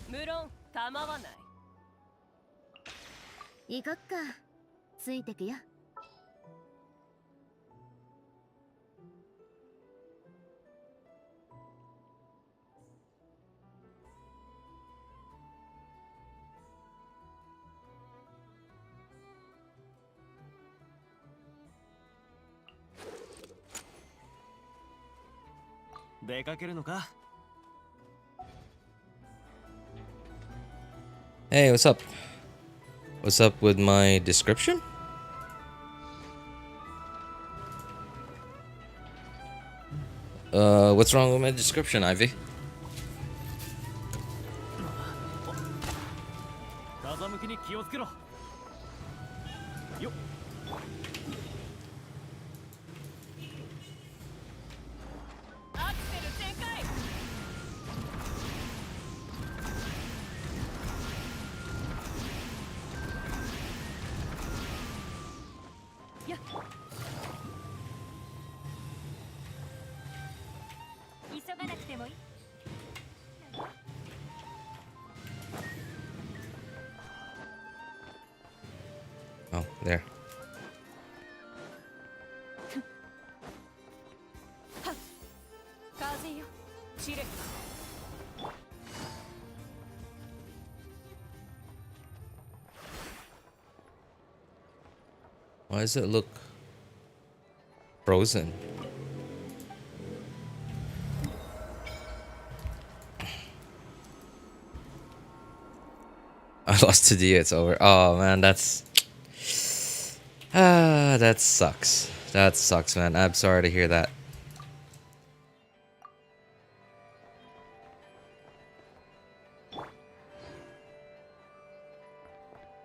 無論構わない。行こっか。ついてくよ。出かけるのか? Hey, what's up? What's up with my description? What's wrong with my description, Ivy? 風向きに気をつけろ。よっ。アクセル全開。やっ。急がなくてもいい。Oh, there. Why does it look frozen? I lost to D, it's over. Oh man, that's... that sucks. That sucks, man. I'm sorry to hear that.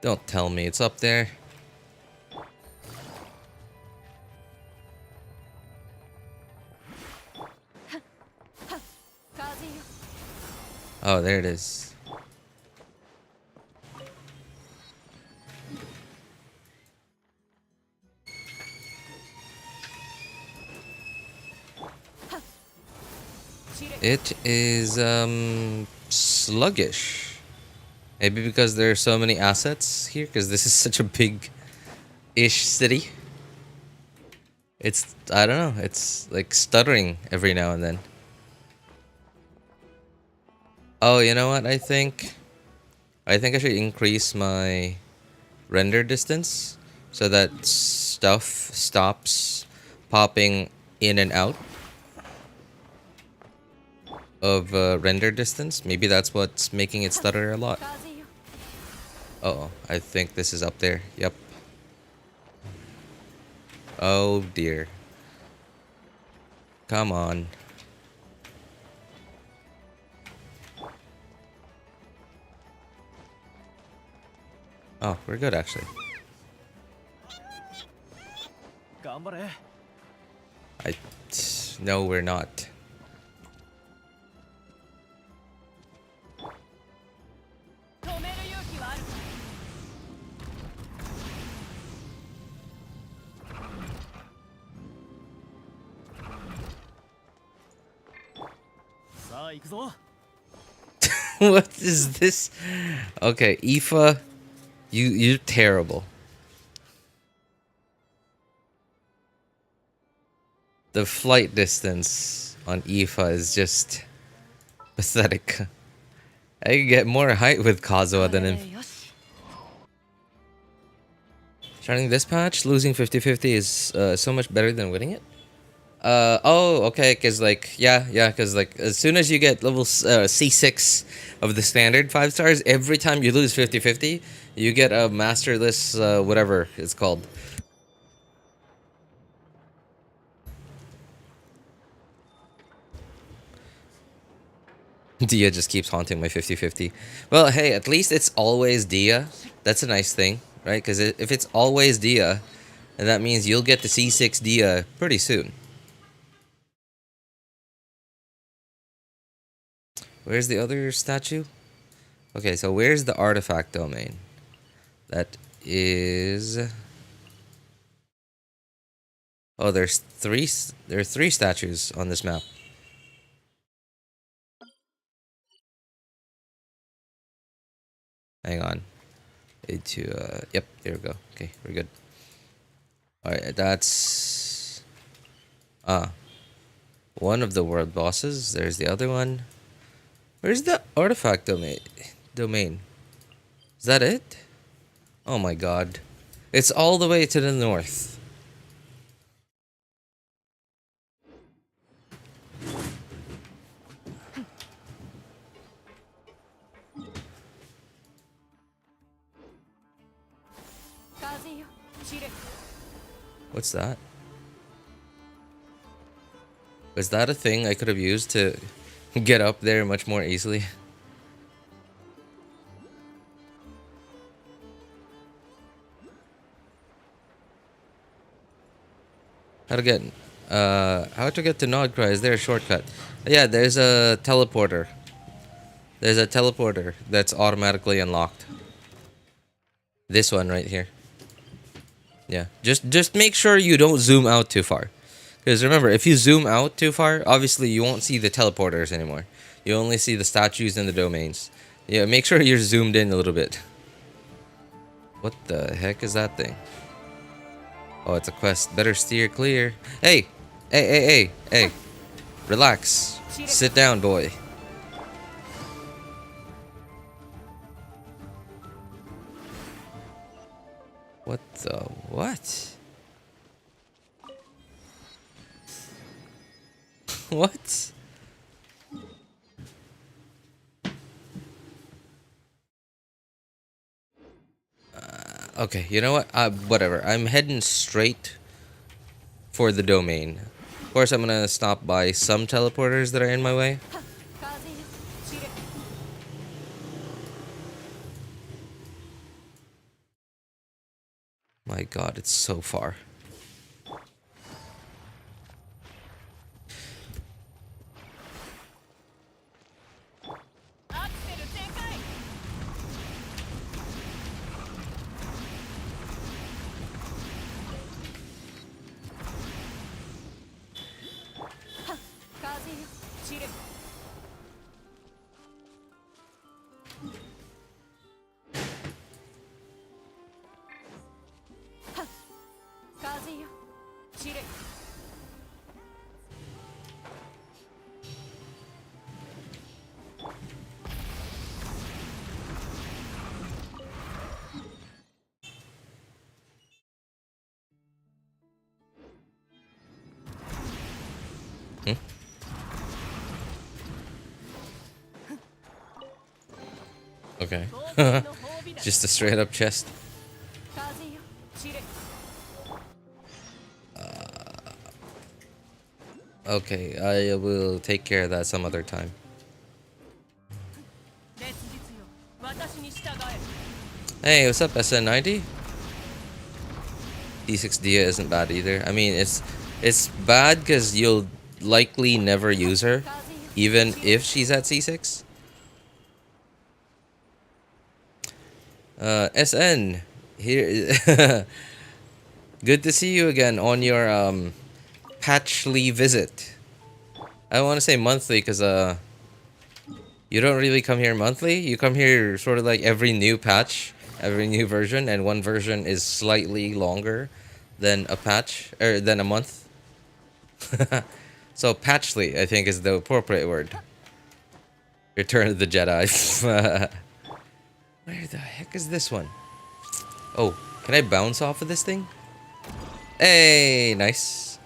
Don't tell me it's up there. Oh, there it is. It is sluggish. Maybe because there are so many assets here, because this is such a big-ish city. It's, I don't know, it's like stuttering every now and then. Oh, you know what? I think I should increase my render distance so that stuff stops popping in and out of render distance. Maybe that's what's making it stutter a lot. Uh-oh, I think this is up there. Yep. Oh dear. Come on. Oh, we're good actually. No, we're not. What is this? Okay, Aoife, you're terrible. The flight distance on Aoife is just pathetic. I can get more height with Kazuha than him. Starting this patch, losing 50-50 is so much better than winning it. Oh, okay, because like, yeah, because like, as soon as you get level C6 of the standard 5 stars, every time you lose 50-50, you get a masterless, whatever it's called. Dia just keeps haunting my 50-50. Well, hey, at least it's always Dia. That's a nice thing, right? Because if it's always Dia, then that means you'll get the C6 Dia pretty soon. Where's the other statue? Okay, so where's the artifact domain? That is... Oh, there are three statues on this map. Hang on. Yep, there we go. Okay, we're good. Alright, that's one of the world bosses. There's the other one. Where's the artifact domain? Is that it? Oh my god. It's all the way to the north. What's that? Was that a thing I could have used to get up there much more easily? How to get to Nod-Krai? Is there a shortcut? Yeah, there's a teleporter. There's a teleporter that's automatically unlocked. This one right here. Yeah, just make sure you don't zoom out too far. Because remember, if you zoom out too far, obviously you won't see the teleporters anymore. You only see the statues and the domains. Yeah, make sure you're zoomed in a little bit. What the heck is that thing? Oh, it's a quest. Better steer clear. Hey! Hey! Relax. Sit down, boy. What the what? What? Okay, you know what? Whatever. I'm heading straight for the domain. Of course, I'm gonna stop by some teleporters that are in my way. My god, it's so far. Okay. Just a straight up chest. Okay, I will take care of that some other time. Hey, what's up, SN90? D6 Dia isn't bad either. I mean, it's bad because you'll likely never use her, even if she's at C6. SN here. Good to see you again on your patchly visit. I want to say monthly because you don't really come here monthly. You come here sort of like every new patch, every new version, and one version is slightly longer than a patch or than a month. So patchly, I think, is the appropriate word. Return of the Jedi. Where the heck is this one? Oh, can I bounce off of this thing? Hey, nice.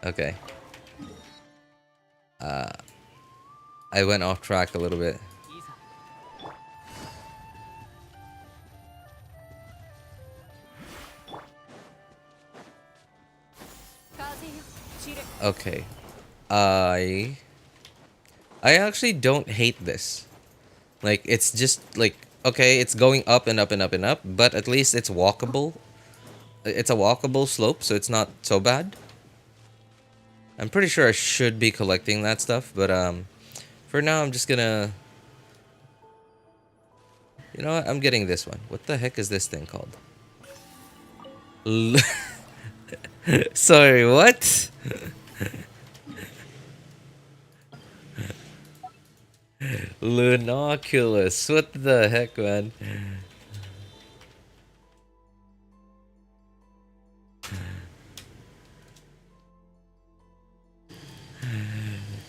Okay. I went off track a little bit. Okay. I actually don't hate this. Like, it's just like, okay, it's going up and up and up and up, but at least it's walkable. It's a walkable slope, so it's not so bad. I'm pretty sure I should be collecting that stuff, but for now I'm just gonna, you know what? I'm getting this one. What the heck is this thing called? Sorry, what? Lunoculus. What the heck, man?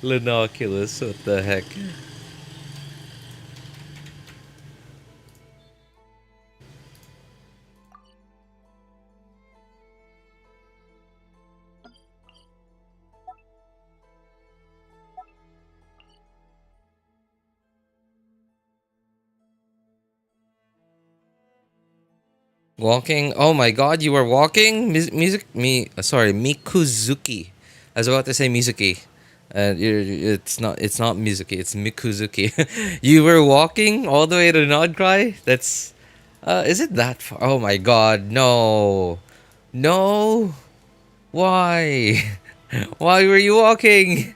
Lunoculus. What the heck? Walking? Oh my god, you were walking? Sorry, Mikuzuki. I was about to say Mizuki. It's not Mizuki, it's Mikuzuki. You were walking all the way to Nod-Krai? That's is it that far? Oh my god, no. No. Why? Why were you walking?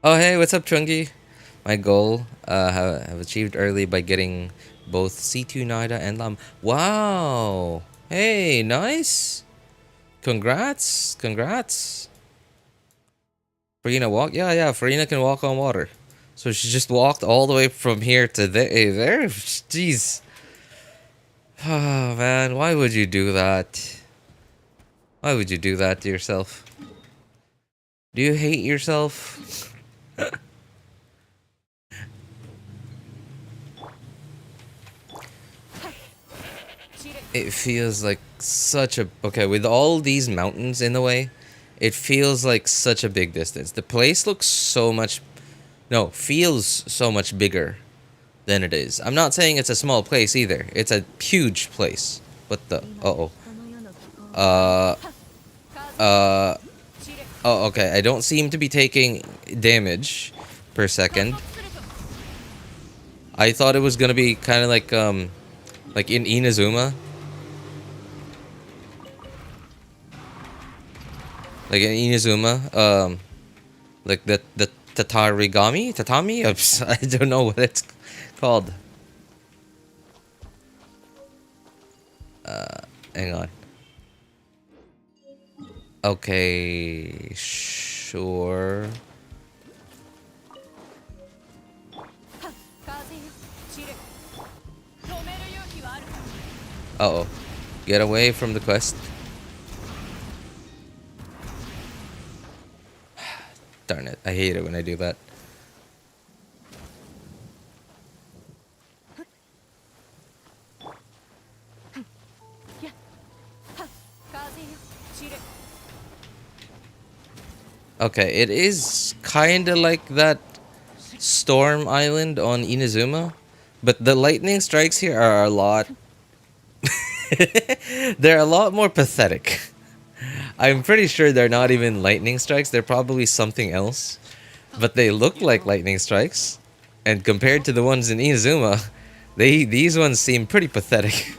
Oh hey, what's up, Chungi? My goal have achieved early by getting both C2 Nahida and Lauma. Wow! Hey, nice! Congrats! Congrats! Farina walk? Yeah, Farina can walk on water. So she just walked all the way from here to there? Jeez. Oh man, why would you do that? Why would you do that to yourself? Do you hate yourself? It feels like such a... Okay, with all these mountains in the way, it feels like such a big distance. The place looks so much... No, feels so much bigger than it is. I'm not saying it's a small place either. It's a huge place. What the... Uh-oh. Oh, okay. I don't seem to be taking damage per second. I thought it was gonna be kind of like in Inazuma. Like in Inazuma, like the tatami? I don't know what it's called. Hang on. Okay, sure. Uh-oh. Get away from the quest. Darn it, I hate it when I do that. Okay, it is kinda like that storm island on Inazuma, but the lightning strikes here are a lot... They're a lot more pathetic. I'm pretty sure they're not even lightning strikes, they're probably something else. But they look like lightning strikes. And compared to the ones in Inazuma, these ones seem pretty pathetic.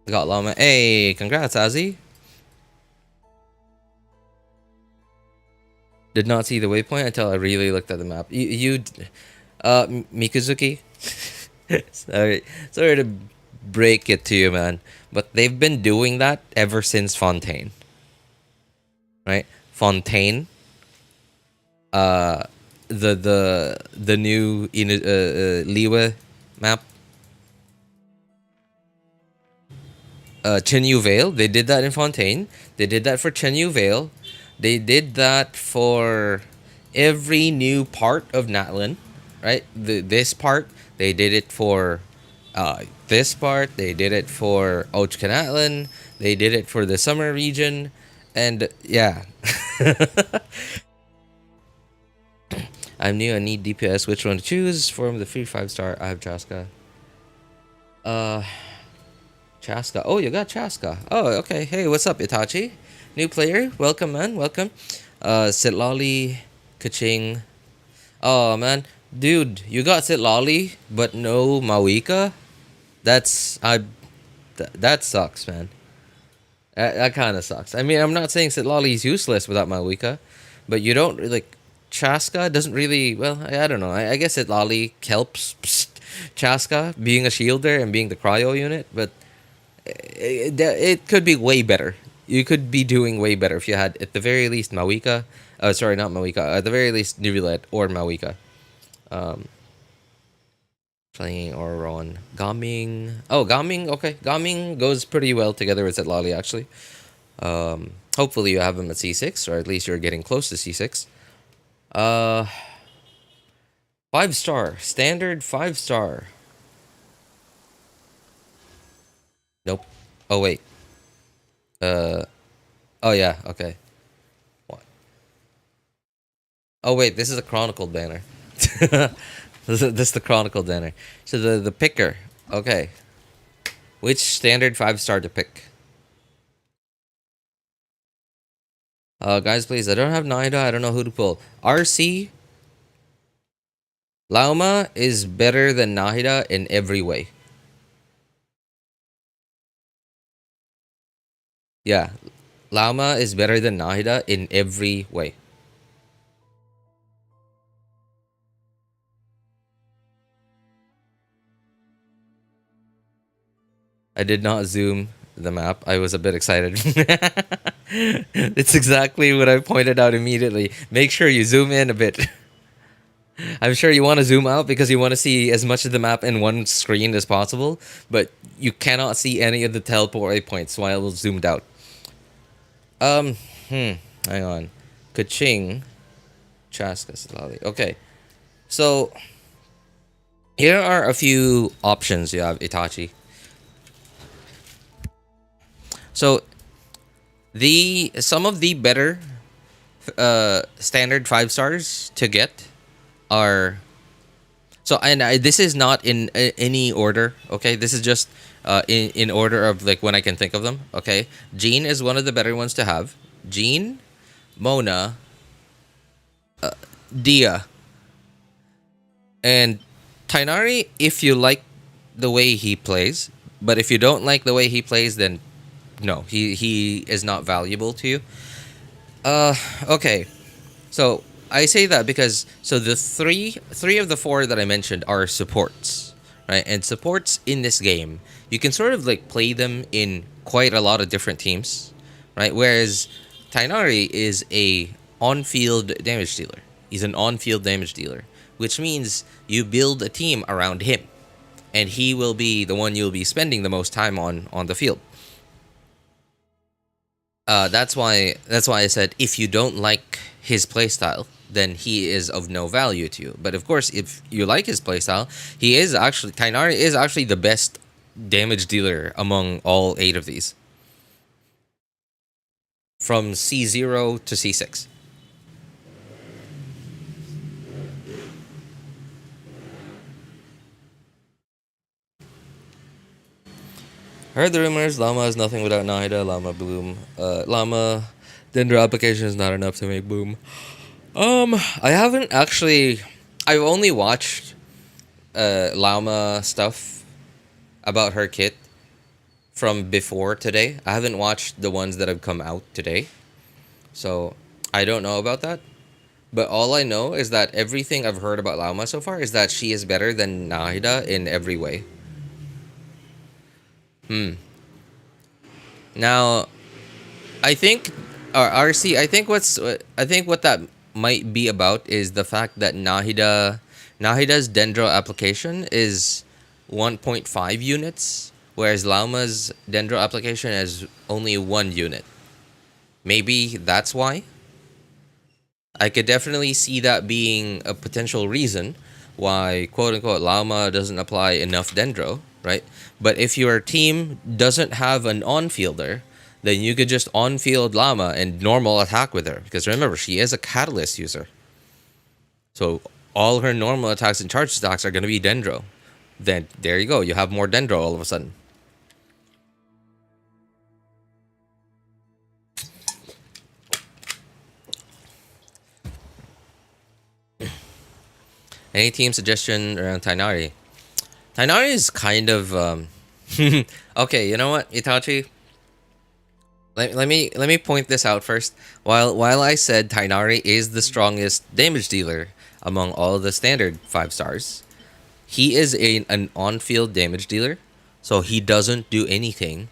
Got Lauma. Hey, congrats, Azzy. Did not see the waypoint until I really looked at the map. Mikuzuki. Sorry to break it to you, man, but they've been doing that ever since Fontaine. Right? Fontaine. The new Liyue map. Chenyu Vale. They did that in Fontaine. They did that for Chenyu Vale. They did that for every new part of Natlan, right? This part, they did it for this part. They did it for Natlan. They did it for the summer region. And yeah. I'm new. I need DPS. Which one to choose? From the free 5-star. I have Chaska. Chaska. Oh, you got Chaska. Oh, okay. Hey, what's up, Itachi? New player, welcome, man, welcome. Sitlali, Kaching. Oh man, dude, you got Sitlali, but no Mawika. That sucks, man. That kind of sucks. I mean, I'm not saying Sitlali is useless without Mawika, but you don't like Chaska doesn't really. Well, I don't know. I guess Sitlali helps. Psst. Chaska being a shielder and being the cryo unit, but it could be way better. You could be doing way better if you had at the very least Mawika. Sorry, not Mawika. At the very least, Nubilet or Mawika. Playing Auron. Gaming. Oh, Gaming. Okay. Gaming goes pretty well together with Zetlali, actually. Hopefully you have him at C6, or at least you're getting close to C6. 5-star. Standard 5-star. Nope. Oh, wait. Oh, yeah. Okay. What? Oh, wait. This is a Chronicled banner. This is the Chronicled banner. So the picker. Okay. Which standard 5-star to pick? Guys, please. I don't have Nahida. I don't know who to pull. RC. Lauma is better than Nahida in every way. Yeah. Lauma is better than Nahida in every way. I did not zoom the map. I was a bit excited. It's exactly what I pointed out immediately. Make sure you zoom in a bit. I'm sure you want to zoom out because you want to see as much of the map in one screen as possible, but you cannot see any of the teleport waypoints while zoomed out. Hang on. Kaching. Chaskas. Okay. So, here are a few options you have, Itachi. So, some of the better standard 5-stars to get are... So, and this is not in any order, okay? This is just in order of like when I can think of them, okay? Jean is one of the better ones to have. Jean, Mona, Dia, and Tainari if you like the way he plays. But if you don't like the way he plays, then no, he is not valuable to you. Okay. So I say that because the three of the four that I mentioned are supports, right? And supports in this game, you can sort of like play them in quite a lot of different teams, right? Whereas Tainari is a on-field damage dealer. He's an on-field damage dealer, which means you build a team around him, and he will be the one you'll be spending the most time on the field. That's why I said if you don't like his playstyle, then he is of no value to you. But of course, if you like his playstyle, Tainari is actually the best damage dealer among all 8 of these. From C0 to C6. Heard the rumors, Llama is nothing without Nahida, Llama Bloom. Llama Dendro application is not enough to make Boom. I haven't actually... I've only watched Llama stuff about her kit from before today. I haven't watched the ones that have come out today. So, I don't know about that. But all I know is that everything I've heard about Llama so far is that she is better than Nahida in every way. Now, I think, RC, I think what that might be about is the fact that Nahida's Dendro application is 1.5 units, whereas Lauma's Dendro application is only 1 unit. Maybe that's why. I could definitely see that being a potential reason why, quote-unquote, Lauma doesn't apply enough Dendro, right? But if your team doesn't have an on-fielder, then you could just on-field Llama and normal attack with her. Because remember, she is a Catalyst user. So all her normal attacks and charge stocks are going to be Dendro. Then there you go. You have more Dendro all of a sudden. Any team suggestion around Tainari? Tainari is kind of... okay, you know what, Itachi? Let me point this out first. While I said Tainari is the strongest damage dealer among all the standard 5-stars, he is an on-field damage dealer, so he doesn't do anything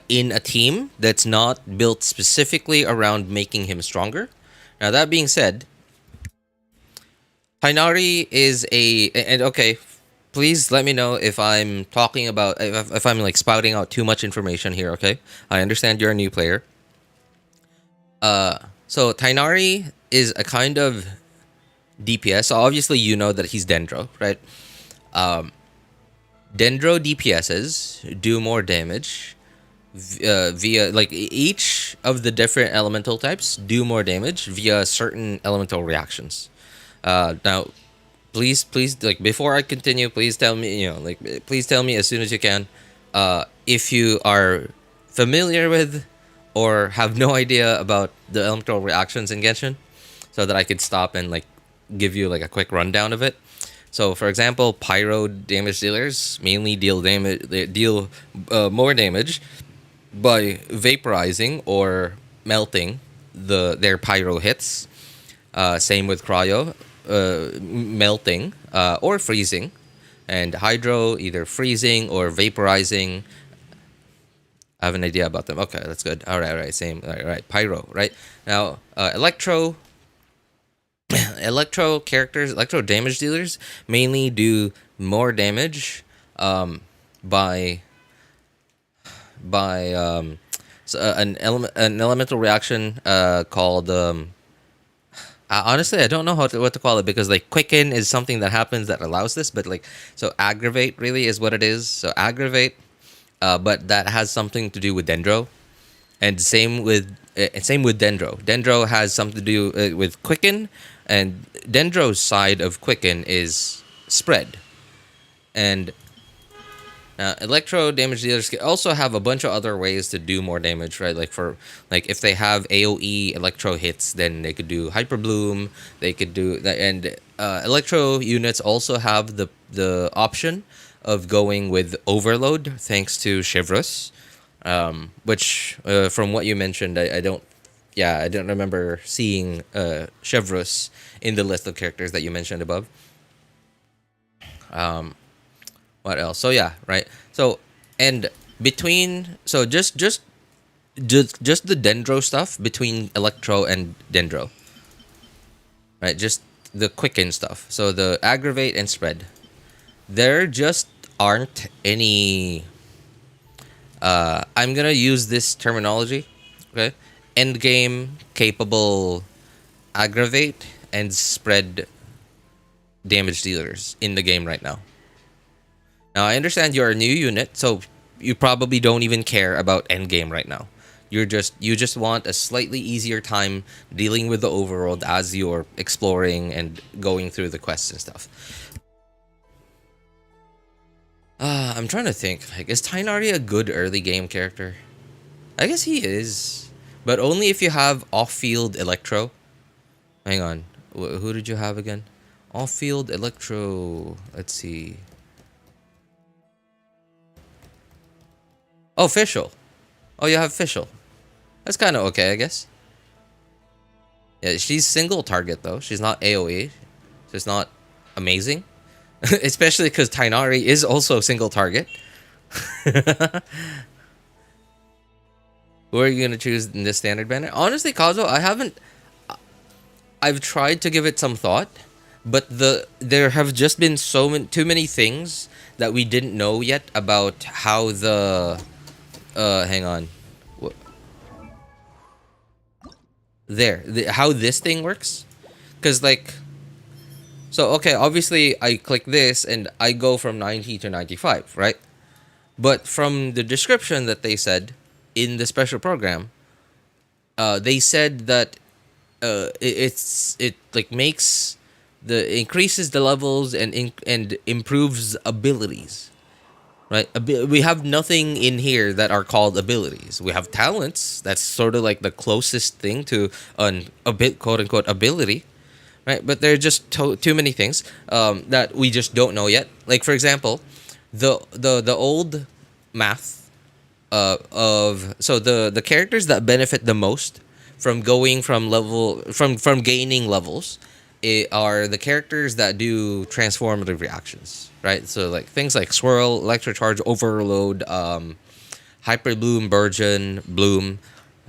in a team that's not built specifically around making him stronger. Now that being said, Tainari is and okay, please let me know if I'm talking about if I'm like spouting out too much information here. Okay, I understand you're a new player. So Tainari is a kind of DPS. So obviously you know that he's Dendro, right? Dendro DPSs do more damage via like each of the different elemental types do more damage via certain elemental reactions. Now, please, like before I continue, please tell me, please tell me as soon as you can, if you are familiar with or have no idea about the elemental reactions in Genshin, so that I could stop and like give you like a quick rundown of it. So, for example, pyro damage dealers mainly deal more damage by vaporizing or melting their pyro hits. Same with cryo, melting or freezing, and hydro either freezing or vaporizing. I have an idea about them. Okay, that's good. All right, same. All right, pyro. Right now, electro characters, electro damage dealers mainly do more damage by an elemental reaction called honestly I don't know what to call it, because like quicken is something that happens that allows this, but like so aggravate really is what it is. So aggravate, but that has something to do with Dendro, and same with Dendro. Dendro has something to do with quicken, and Dendro's side of quicken is spread. And electro damage dealers can also have a bunch of other ways to do more damage, right? Like if they have AoE electro hits, then they could do hyper bloom. They could do that, and electro units also have the option of going with overload, thanks to Chivrus, which from what you mentioned, I don't remember seeing Chivrus in the list of characters that you mentioned above. What else? So yeah, right. So and between just the Dendro stuff between Electro and Dendro, right? Just the quicken stuff. So the aggravate and spread. There just aren't any. I'm gonna use this terminology, okay? Endgame capable aggravate and spread damage dealers in the game right now. Now, I understand you're a new unit, so you probably don't even care about endgame right now. You just want a slightly easier time dealing with the overworld as you're exploring and going through the quests and stuff. I'm trying to think. Like, is Tainari a good early game character? I guess he is, but only if you have off-field Electro. Hang on, who did you have again? Off-field Electro. Let's see. Oh, Fischl. Oh, you have Fischl. That's kind of okay, I guess. Yeah, she's single target, though. She's not AoE. So it's not amazing. Especially because Tainari is also single target. Who are you going to choose in this standard banner? Honestly, Kazo, I've tried to give it some thought, but there have just been too many things that we didn't know yet about how the... hang on. How this thing works. Because, like... So, okay, obviously, I click this, and I go from 90 to 95, right? But from the description that they said in the special program, they said that it increases the levels and improves abilities. Right, we have nothing in here that are called abilities. We have talents. That's sort of like the closest thing to a bit quote unquote ability, right? But there are just too many things that we just don't know yet. Like for example, the old math the characters that benefit the most from going from gaining levels are the characters that do transformative reactions, right? So like things like Swirl, Electrocharge, Overload, Hyper Bloom, Burgeon, Bloom,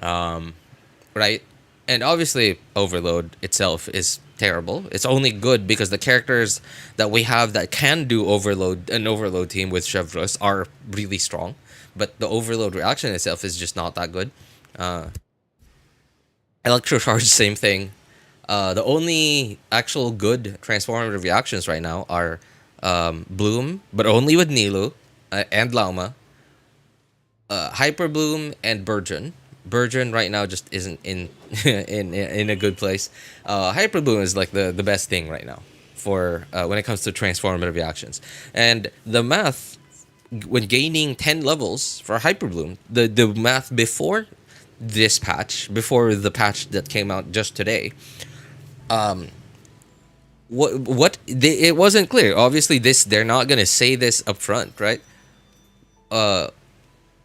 right? And obviously, Overload itself is terrible. It's only good because the characters that we have that can do Overload, an Overload team with Chevreuse, are really strong. But the Overload reaction itself is just not that good. Electrocharge, same thing. The only actual good transformative reactions right now are Bloom, but only with Nilou and Lauma, Hyper Bloom, and Burgeon. Burgeon right now just isn't in in a good place. Hyper Bloom is like the best thing right now for when it comes to transformative reactions. And the math when gaining 10 levels for Hyper Bloom, the math before this patch, before the patch that came out just today, it wasn't clear. Obviously, they're not gonna say this up front, right?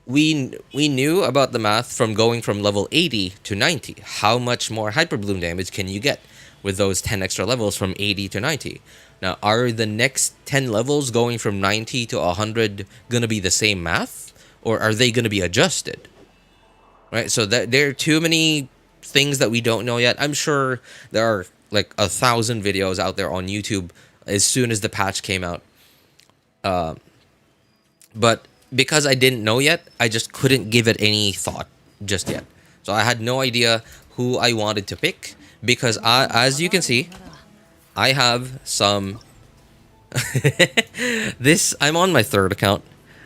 We knew about the math from going from level 80 to 90. How much more Hyper Bloom damage can you get with those 10 extra levels from 80 to 90? Now, are the next 10 levels going from 90 to 100 gonna be the same math, or are they gonna be adjusted? Right, so there are too many things that we don't know yet. I'm sure there are like 1,000 videos out there on YouTube as soon as the patch came out. But because I didn't know yet, I just couldn't give it any thought just yet. So I had no idea who I wanted to pick because as you can see, I have some... I'm on my third account,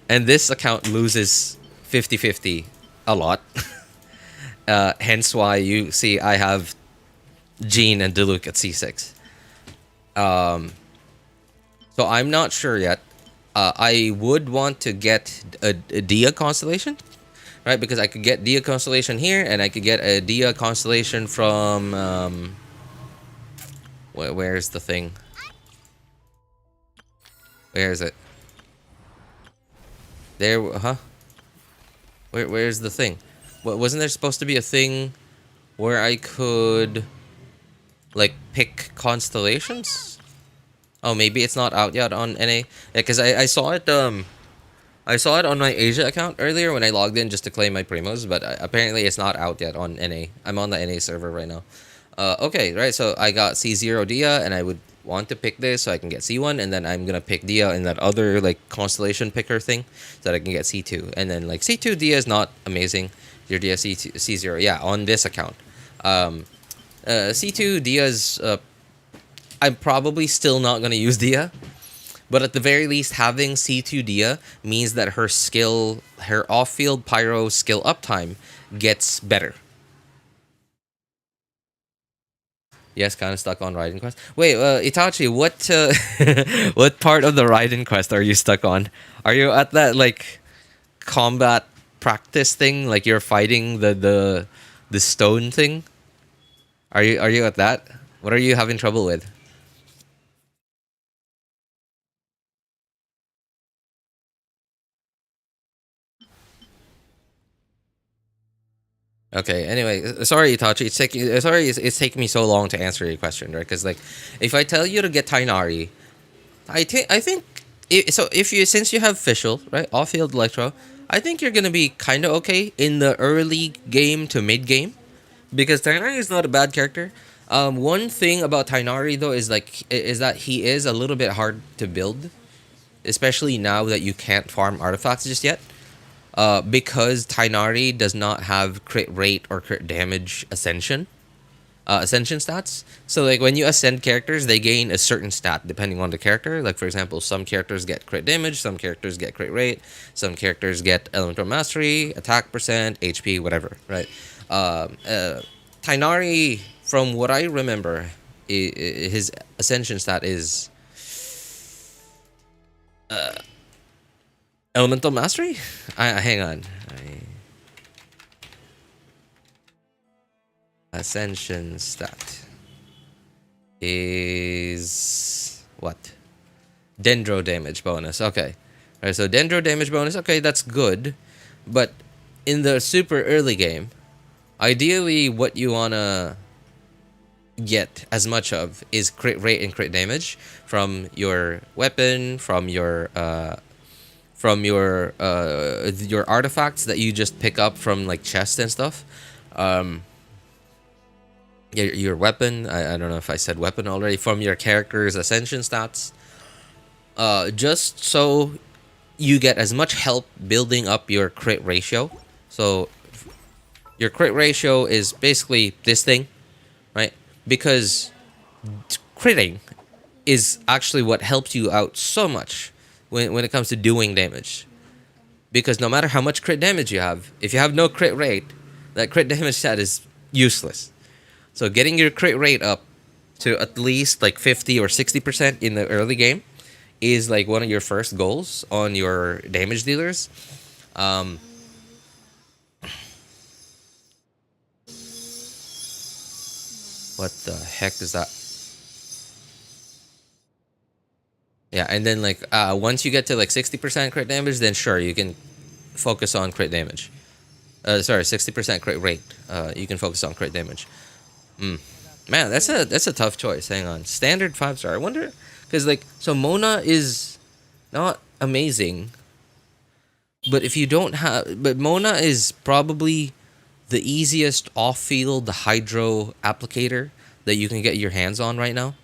and this account loses 50-50 a lot. Hence why you see I have Jean and Diluc at C6. So I'm not sure yet. I would want to get a Dia constellation, right? Because I could get Dia constellation here, and I could get a Dia constellation from where's the thing? Where is it? There, huh? Where's the thing? Wasn't there supposed to be a thing where I could like pick constellations? Oh, maybe it's not out yet on NA. Yeah, because I saw it on my Asia account earlier when I logged in just to claim my primos, but apparently it's not out yet on NA. I'm on the NA server right now. Okay, right, so I got C0 Dia, and I would want to pick this so I can get C1, and then I'm gonna pick Dia in that other like constellation picker thing so that I can get C2. And then like C2 Dia is not amazing. Your Dia C0, yeah, on this account. C2 Dia's I'm probably still not going to use Dia, but at the very least, having C2 Dia means that her off-field pyro skill uptime gets better. Yes, kind of stuck on Raiden Quest. Wait, Itachi, what part of the Raiden Quest are you stuck on? Are you at that like combat practice thing, like you're fighting the stone thing? Are you at that? What are you having trouble with? Okay. Anyway, sorry, Itachi. It's taking me so long to answer your question, right? Because like, if I tell you to get Tainari, I think since you have Fischl, right, off-field Electro, I think you're gonna be kind of okay in the early game to mid game, because Tainari is not a bad character. One thing about Tainari though is that he is a little bit hard to build, especially now that you can't farm artifacts just yet. Because Tainari does not have crit rate or crit damage ascension stats. So like when you ascend characters, they gain a certain stat depending on the character. Like for example, some characters get crit damage, some characters get crit rate, some characters get elemental mastery, attack percent, HP, whatever, right? Tainari, from what I remember, his ascension stat is elemental mastery? Hang on. Ascension stat is what? Dendro damage bonus. Okay. Alright, so Dendro damage bonus. Okay, that's good. But in the super early game, ideally what you wanna get as much of is crit rate and crit damage from your weapon, from your artifacts that you just pick up from like chests and stuff. Your weapon, I don't know if I said weapon already, from your character's ascension stats. Just so you get as much help building up your crit ratio. So your crit ratio is basically this thing, right? Because critting is actually what helps you out so much when it comes to doing damage. Because no matter how much crit damage you have, if you have no crit rate, that crit damage stat is useless. So getting your crit rate up to at least like 50 or 60% in the early game is like one of your first goals on your damage dealers. What the heck is that? Yeah, and then like once you get to like 60% crit damage, then sure, you can focus on crit damage. Sorry, 60% crit rate. You can focus on crit damage. Man, that's a tough choice. Hang on. Standard 5-star. I wonder, because like, so Mona is not amazing, but if you don't have, but Mona is probably the easiest off-field hydro applicator that you can get your hands on right now.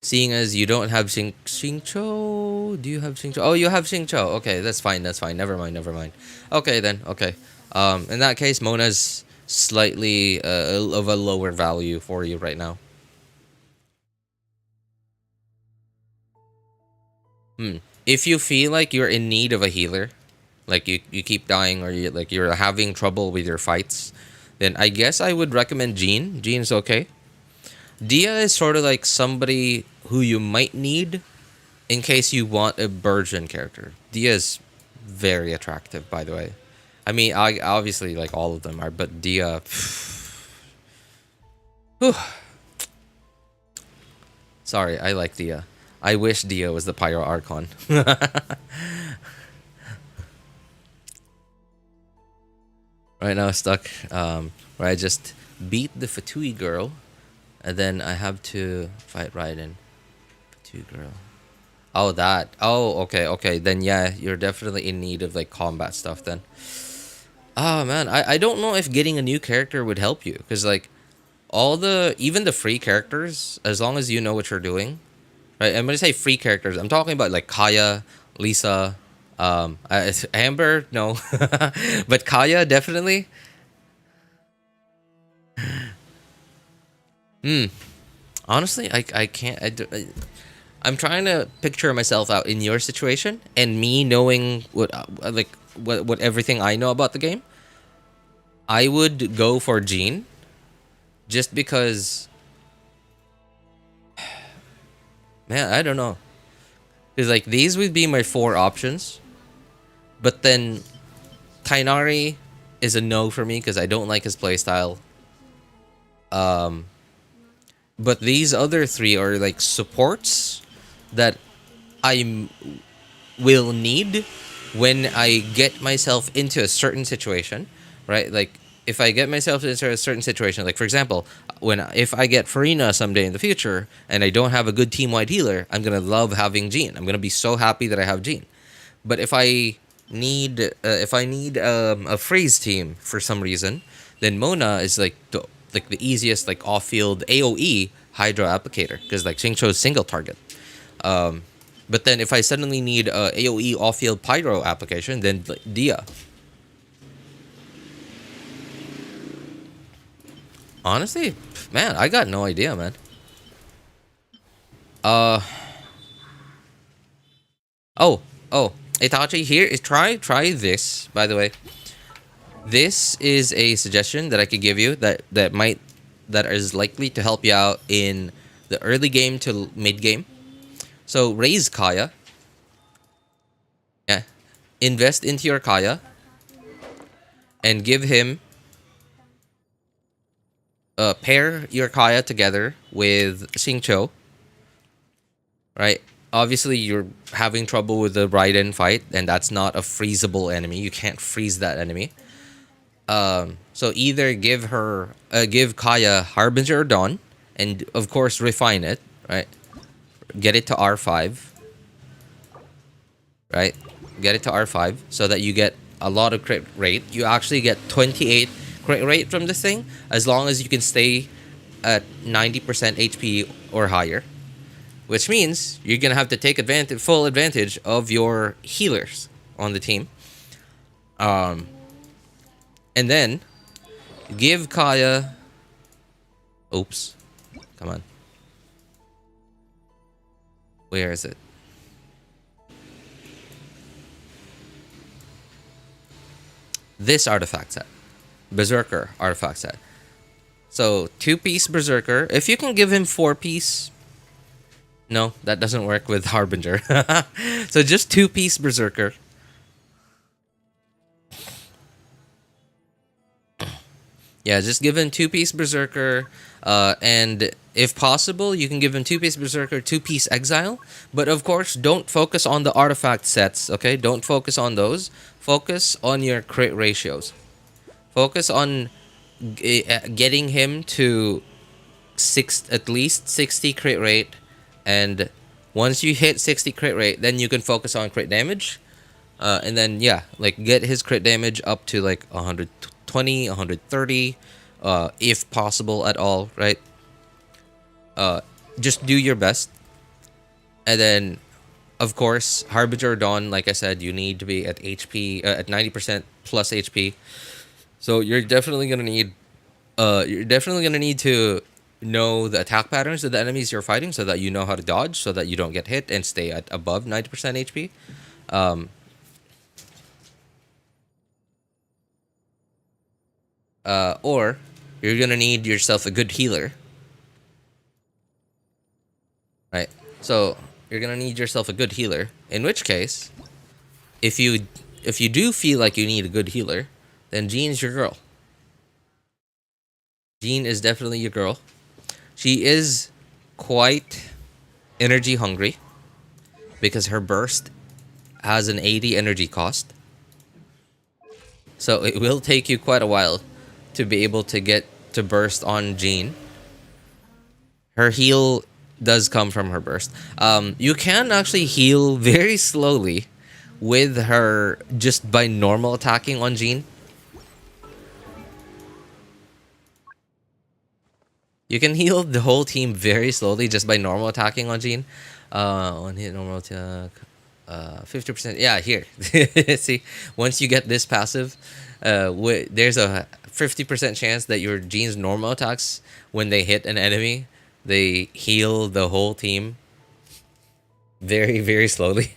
Seeing as you don't have Xingqiu. Do you have Xingqiu? Oh, you have Xingqiu. Okay, that's fine. That's fine. Never mind. Never mind. Okay then. Okay. In that case, Mona's slightly of a lower value for you right now. If you feel like you're in need of a healer, like you keep dying or you're having trouble with your fights, then I guess I would recommend Jean. Jean's okay. Dia is sort of like somebody who you might need in case you want a Burgeon character. Dia is very attractive, by the way. I mean, I obviously like all of them are, but Dia. Whew. Sorry, I like Dia. I wish Dia was the Pyro Archon. Right now, stuck where I just beat the Fatui girl, and then I have to fight Raiden. Fatui girl. Oh, that. Oh, okay, okay. Then yeah, you're definitely in need of like combat stuff then. Oh man, I don't know if getting a new character would help you, because like even the free characters, as long as you know what you're doing, right? I'm gonna say free characters. I'm talking about like Kaya, Lisa, Amber, no, but Kaya definitely. Honestly, I can't. I'm trying to picture myself out in your situation and me knowing what everything I know about the game. I would go for Jean, just because. Man, I don't know. Because like these would be my 4 options, but then Tainari is a no for me because I don't like his playstyle. But these other 3 are like supports that I will need when I get myself into a certain situation, right? Like if I get myself into a certain situation, like for example, if I get Farina someday in the future and I don't have a good team-wide healer, I'm gonna love having Jean. I'm gonna be so happy that I have Jean. But if I need a freeze team for some reason, then Mona is like the easiest like off-field AOE hydro applicator, because like Xingqiu's single target. But then if I suddenly need a AOE off-field pyro application, then like, Dia. Honestly, man, I got no idea, man. Oh, Itachi, here is try this, by the way. This is a suggestion that I could give you that is likely to help you out in the early game to mid game. So raise Kaya. Yeah. Invest into your Kaya and give him pair your Kaya together with Xingqiu. Right? Obviously, you're having trouble with the Raiden fight, and that's not a freezable enemy. You can't freeze that enemy. So either give Kaya Harbinger or Dawn, and of course refine it, right? Get it to R5, right? Get it to R5 so that you get a lot of crit rate. You actually get 28 crit rate from this thing as long as you can stay at 90% HP or higher, which means you're gonna have to take full advantage of your healers on the team. And then give Kaya. Oops, come on. Where is it? This artifact set, Berserker artifact set. So 2-piece Berserker. If you can give him 4-piece, no, that doesn't work with Harbinger. So just 2-piece Berserker. Yeah, just give him 2-piece Berserker, and if possible, you can give him 2-piece Berserker, 2-piece Exile. But of course, don't focus on the artifact sets, okay? Don't focus on those. Focus on your crit ratios. Focus on getting him to at least 60 crit rate, and once you hit 60 crit rate, then you can focus on crit damage. And then yeah, like get his crit damage up to like 120, 130, if possible at all, right? Just do your best. And then of course, Harbinger Dawn, like I said, you need to be at HP at 90% plus HP. So you're definitely gonna need to know the attack patterns of the enemies you're fighting so that you know how to dodge, so that you don't get hit and stay at above 90% HP. Or you're gonna need yourself a good healer, right? So you're gonna need yourself a good healer. In which case, if you do feel like you need a good healer, then Jean's your girl. Jean is definitely your girl. She is quite energy hungry because her burst has an 80 energy cost. So it will take you quite a while to be able to get to burst on Jean. Her heal does come from her burst. You can actually heal very slowly with her just by normal attacking on Jean. You can heal the whole team very slowly just by normal attacking on Jean. One hit normal attack. 50%. Yeah, here. See, once you get this passive, there's a 50% chance that your Jean's normal attacks, when they hit an enemy, they heal the whole team very, very slowly.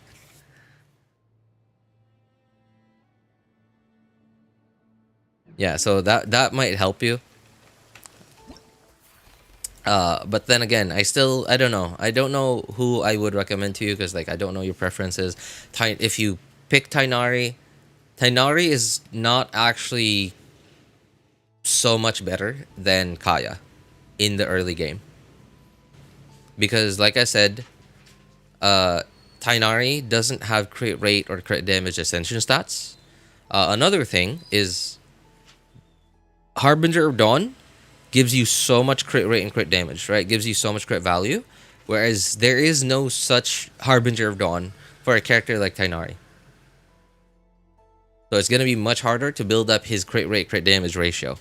Yeah, so that might help you. But then again, I don't know. I don't know who I would recommend to you because like I don't know your preferences. If you pick Tighnari is not actually so much better than Kaya in the early game. Because like I said, Tighnari doesn't have crit rate or crit damage ascension stats. Another thing is Harbinger of Dawn gives you so much crit rate and crit damage, right? Gives you so much crit value. Whereas there is no such Harbinger of Dawn for a character like Tighnari. So it's going to be much harder to build up his crit rate, crit damage ratio.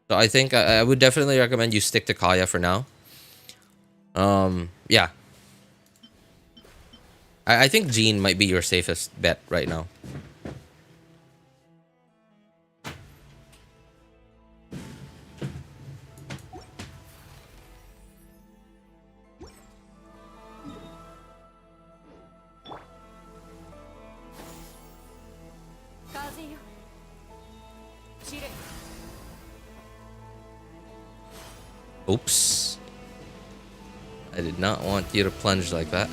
So I think I would definitely recommend you stick to Kaya for now. Yeah. I think Jean might be your safest bet right now. Oops. I did not want you to plunge like that.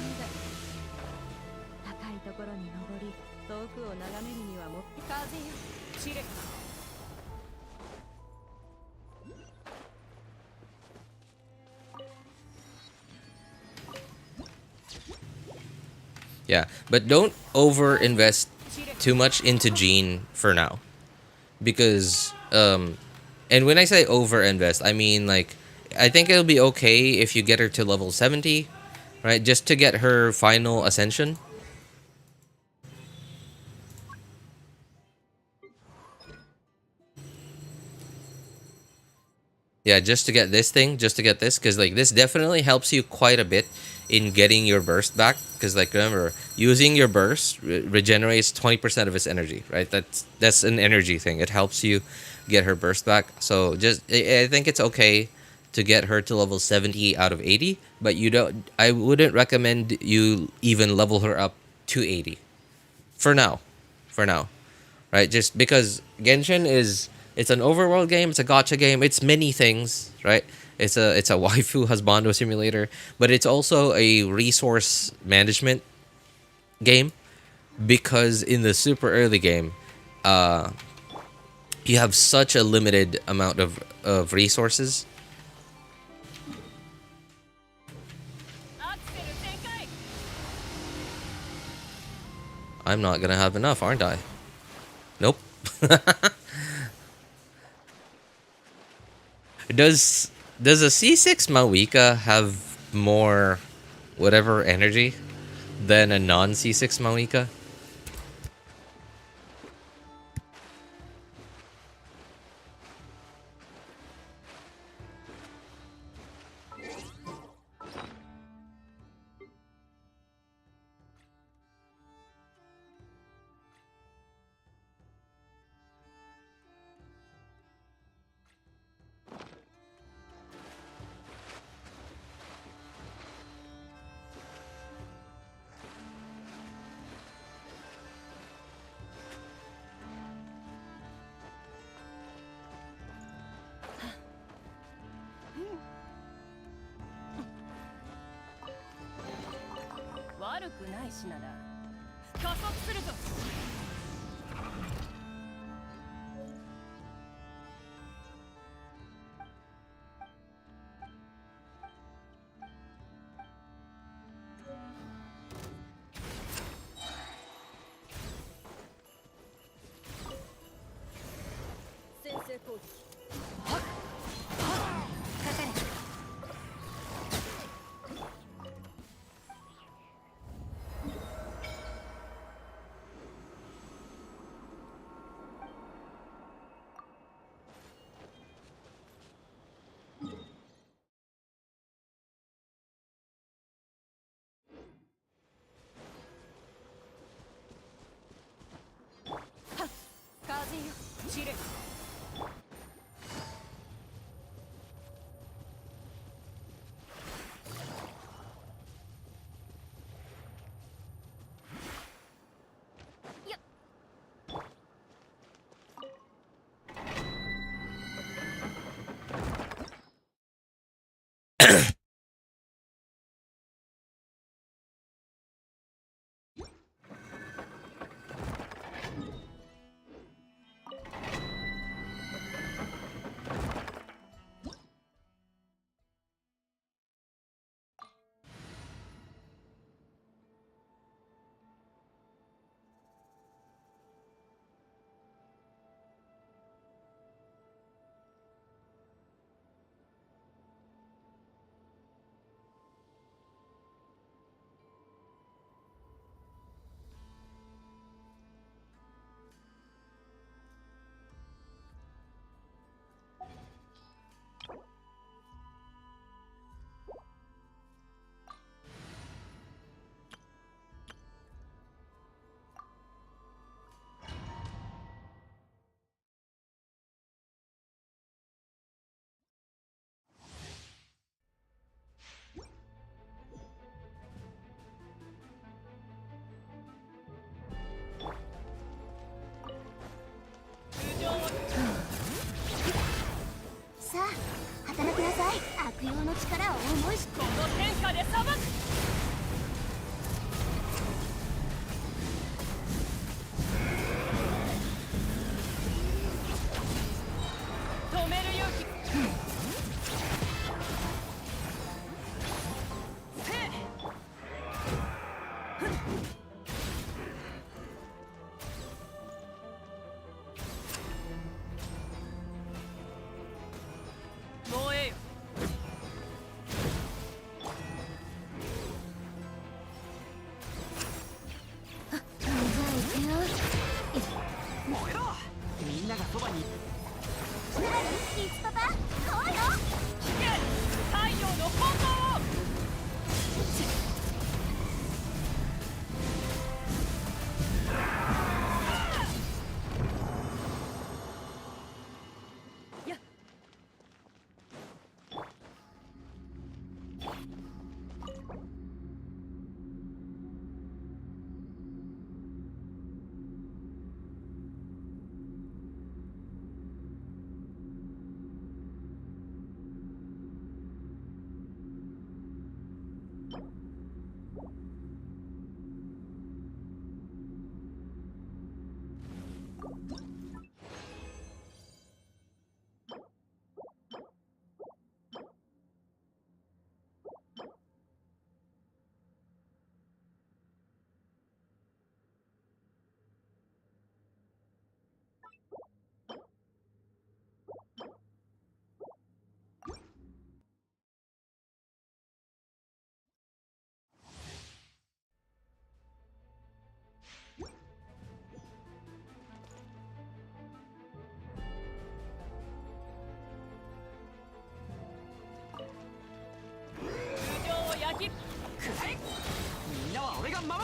Yeah, but don't over invest too much into Jean for now, because and when I say over invest, I mean like I think it'll be okay if you get her to level 70, right? Just to get her final ascension. Yeah, just to get this thing, just to get this, because like this definitely helps you quite a bit in getting your burst back. Because like remember, using your burst regenerates 20% of its energy, right? That's an energy thing. It helps you get her burst back. So just I think it's okay to get her to level 70 out of 80, but you don't. I wouldn't recommend you even level her up to 80 for now. For now, right? Just because Genshin is it's an overworld game, it's a gacha game, it's many things, right? It's a waifu husbando simulator, but it's also a resource management game because in the super early game, you have such a limited amount of resources. I'm not gonna have enough, aren't I? Nope. Does a C6 Mawika have more whatever energy than a non C6 Mawika? 口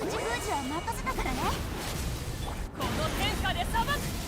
封じは任せたからね。この天下で裁く。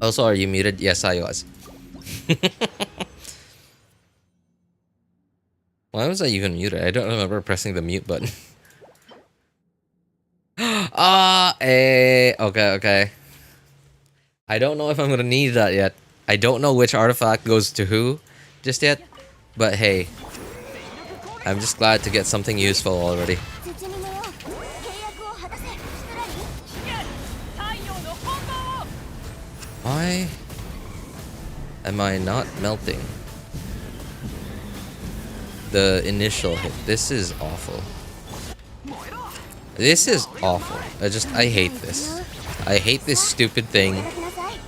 Also, are you muted? Yes, I was. Why was I even muted? I don't remember pressing the mute button. Okay. I don't know if I'm gonna need that yet. I don't know which artifact goes to who just yet. But hey, I'm just glad to get something useful already. Why am I not melting? The initial hit. This is awful. This is awful. I hate this. I hate this stupid thing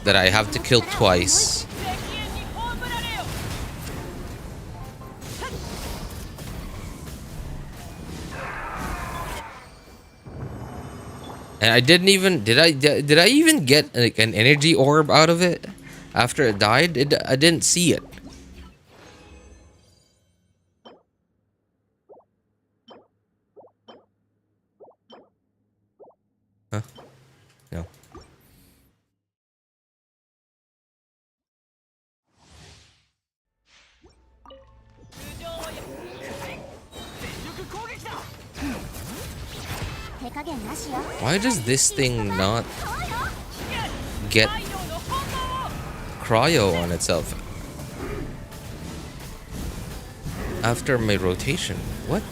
that I have to kill twice. And I didn't even did I even get like an energy orb out of it after it died? I didn't see it. Huh? No. Why does this thing not get cryo on itself after my rotation? What?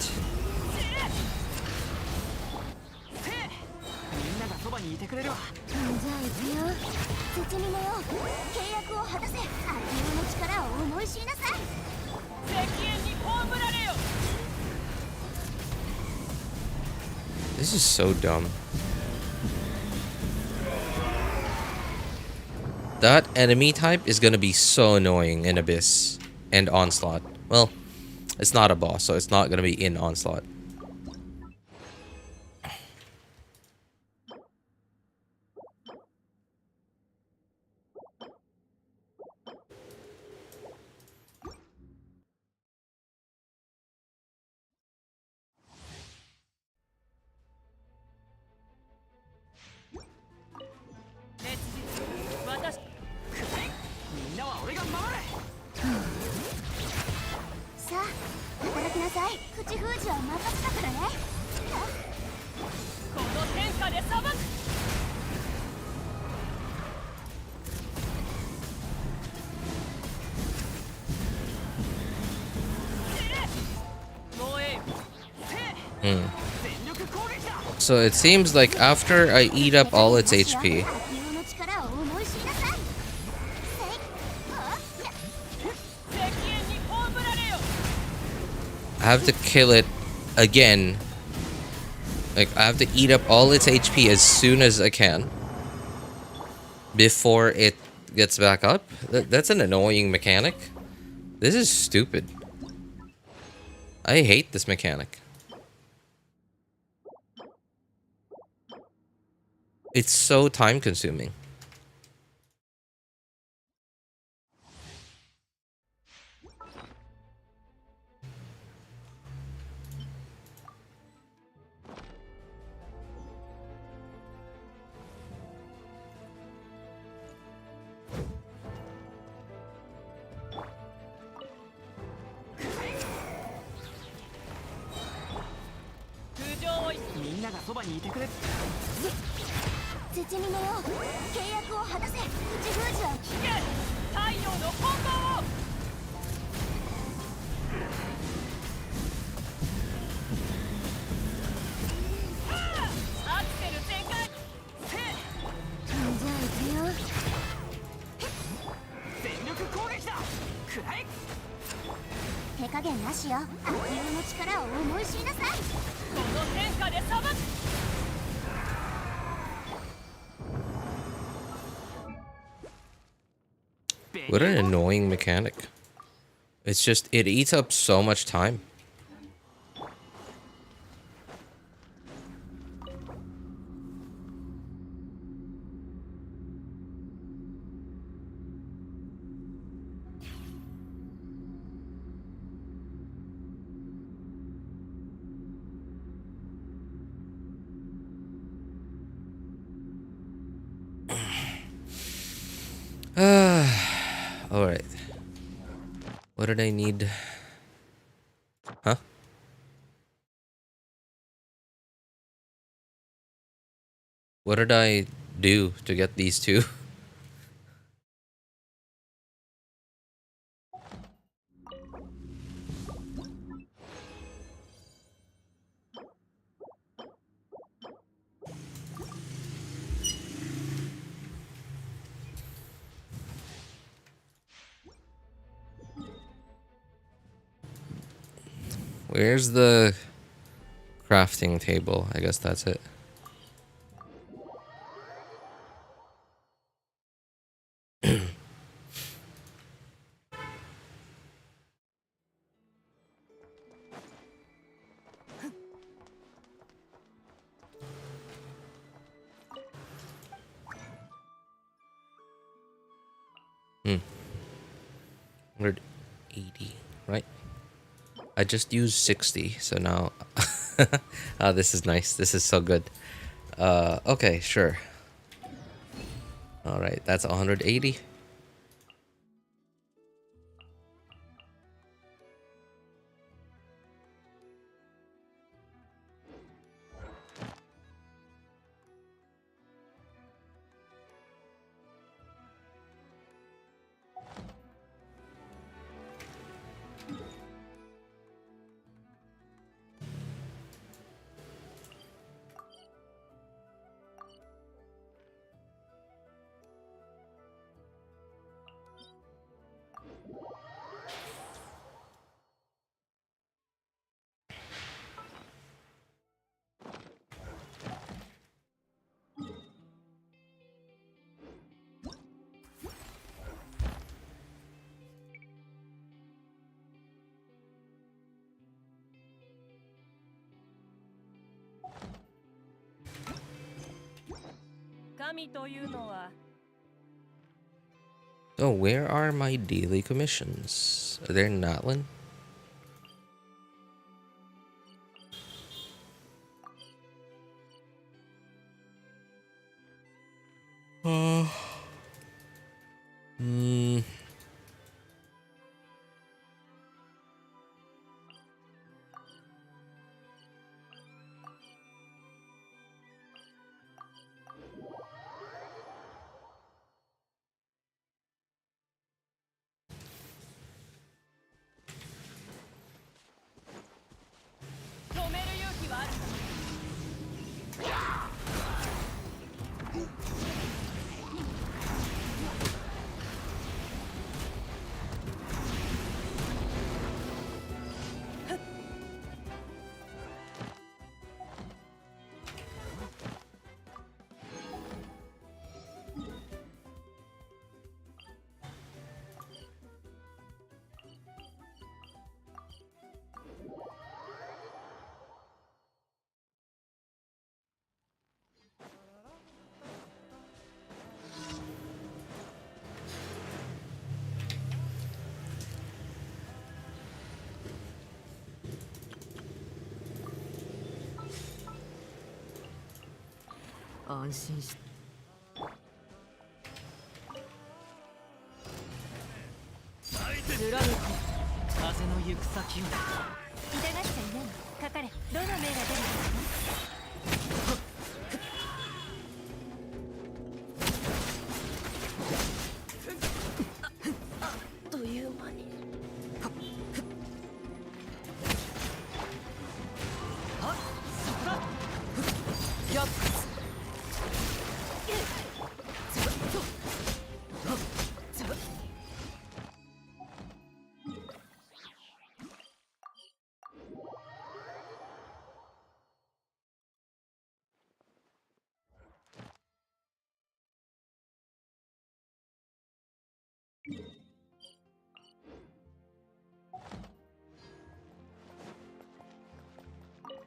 This is so dumb. That enemy type is gonna be so annoying in Abyss and Onslaught. Well, it's not a boss, so it's not gonna be in Onslaught. So it seems like after I eat up all its HP, I have to kill it again. Like, I have to eat up all its HP as soon as I can before it gets back up. That's an annoying mechanic. This is stupid. I hate this mechanic. It's so time consuming. 減なしよ。悪友の力を思い知りなさい。この天下で裁く。 What an annoying mechanic. It's just, it eats up so much time. Alright. What did I need? Huh? What did I do to get these two? Where's the crafting table? I guess that's it. Hmm. 180, right? I just used 60, so now... Ah, this is nice. This is so good. Okay, sure. Alright, that's 180. Oh, where are my daily commissions? Are they in Natlan?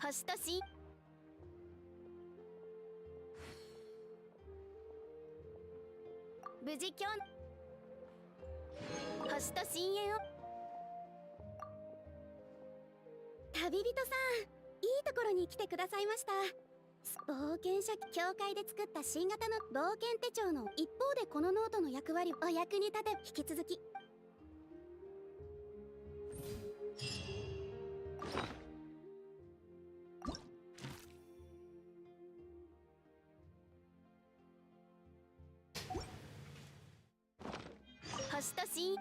星とし無事今日星と深淵を旅人さん、いいところに来てくださいました。冒険者協会で作った新型の冒険手帳の一方でこのノートの役割をお役に立て、引き続き星と深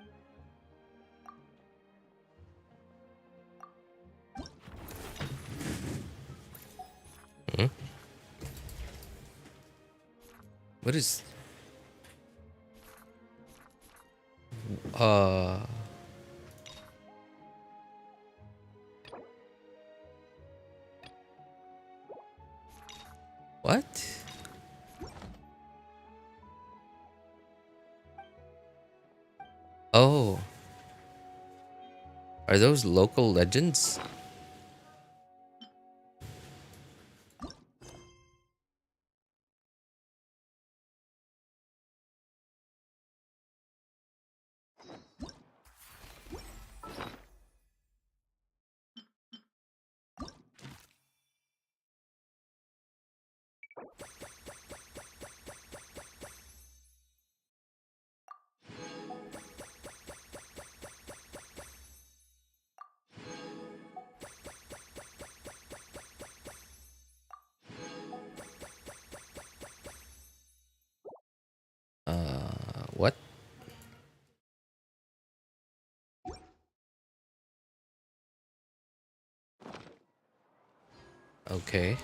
Hmm? What is... What? Oh. Are those local legends? What? Okay.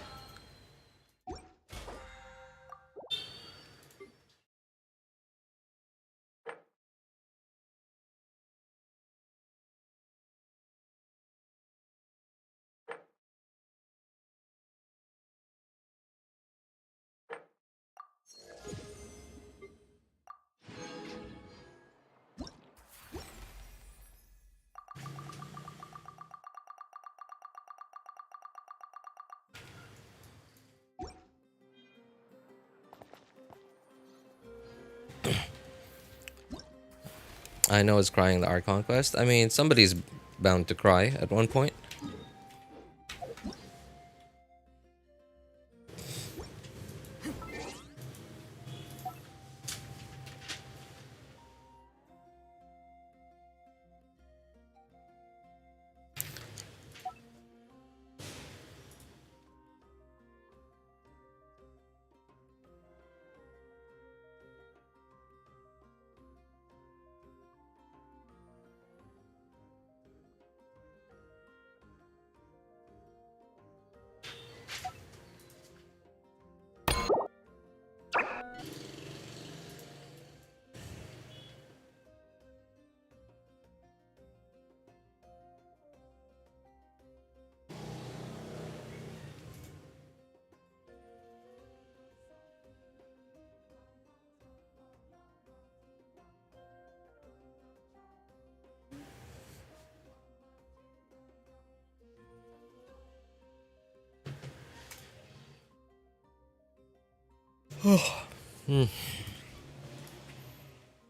I know it's crying the Archon quest. I mean, somebody's bound to cry at one point.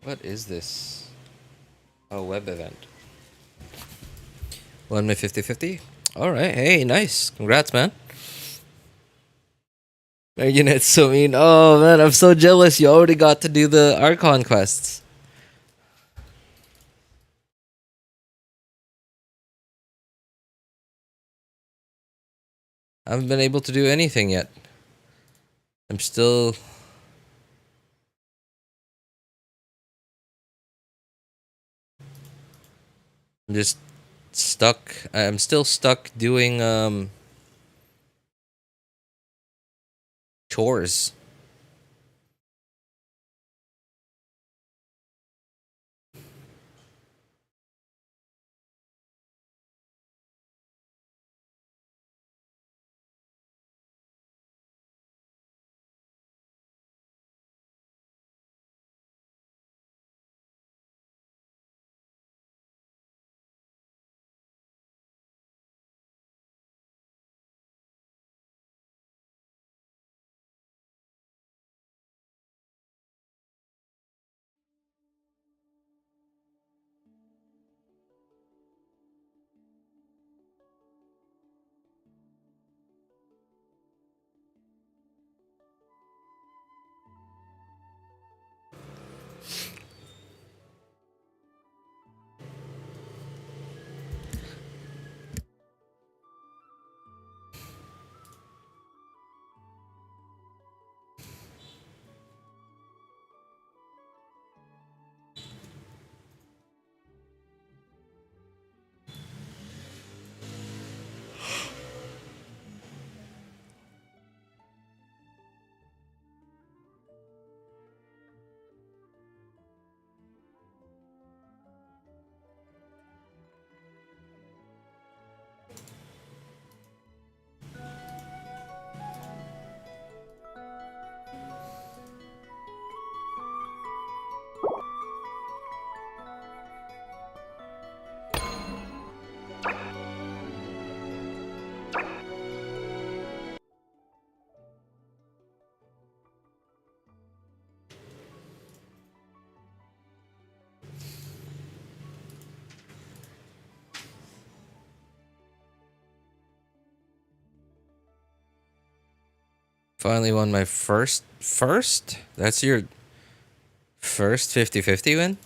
What is this? Oh, web event. Won my 50-50? Alright, hey, nice. Congrats, man. Marionette's so mean. Oh, man, I'm so jealous. You already got to do the Archon quests. I haven't been able to do anything yet. I'm still... I'm just stuck. I'm still stuck doing, chores. Finally won my first. That's your first 50-50 win?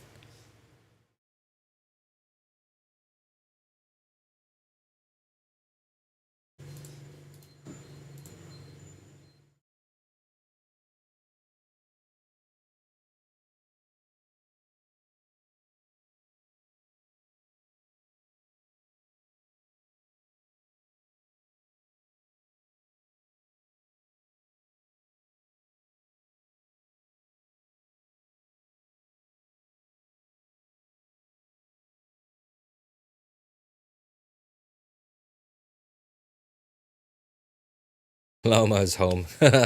Lauma is home.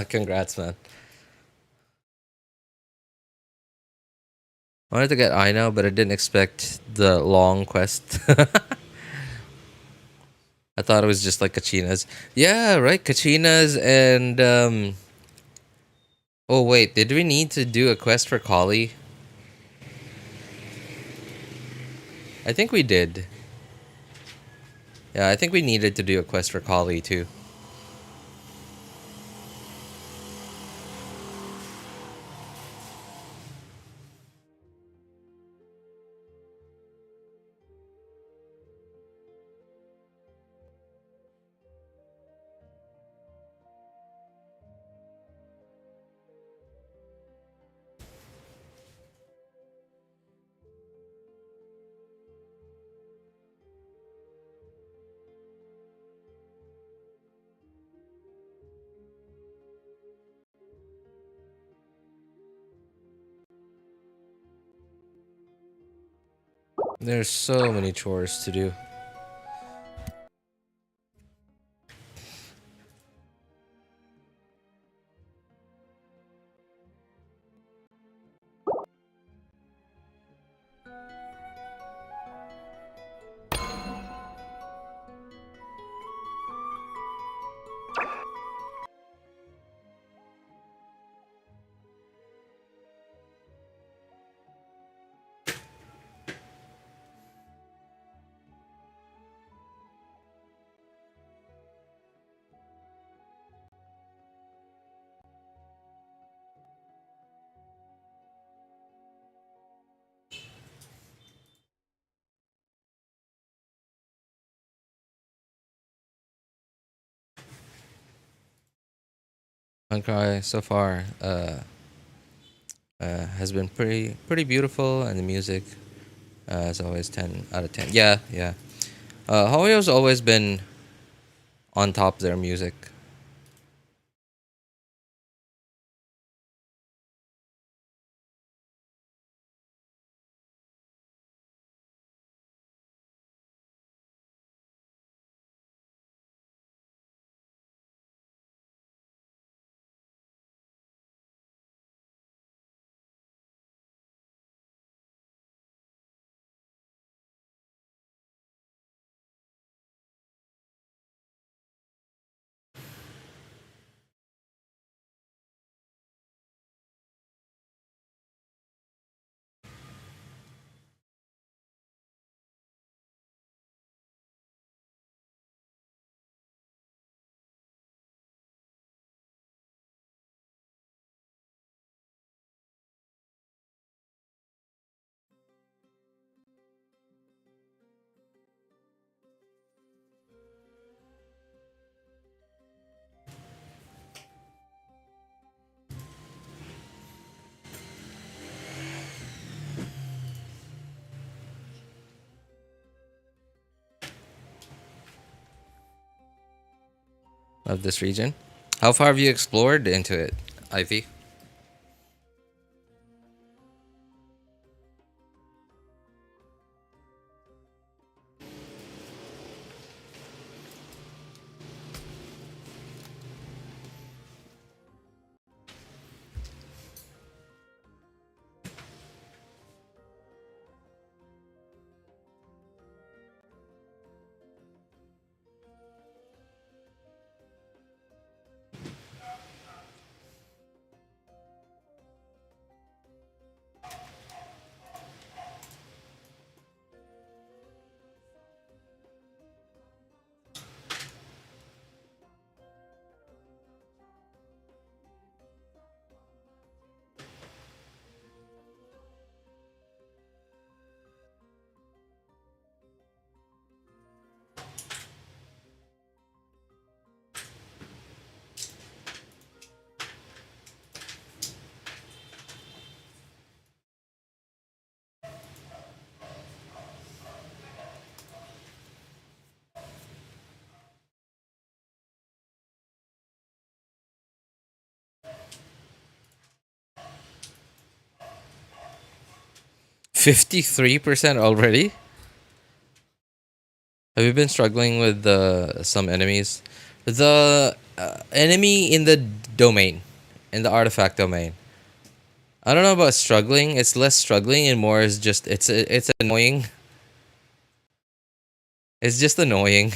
Congrats, man. I wanted to get Ino, but I didn't expect the long quest. I thought it was just like Kachina's. Yeah, right. Kachina's and oh wait, did we need to do a quest for Kali? I think we did. Yeah, I think we needed to do a quest for Kali too. There's so many chores to do. Nod-Krai so far has been pretty beautiful, and the music is always 10 out of 10. Yeah, yeah. Hoyo's always been on top of their music. Of this region. How far have you explored into it, Ivy? 53% already? Have you been struggling with some enemies? The enemy in the domain, in the artifact domain. I don't know about struggling. It's less struggling and more is just it's annoying. It's just annoying.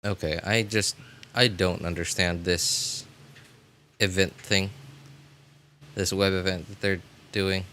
Okay, I don't understand this event thing. This web event that they're doing.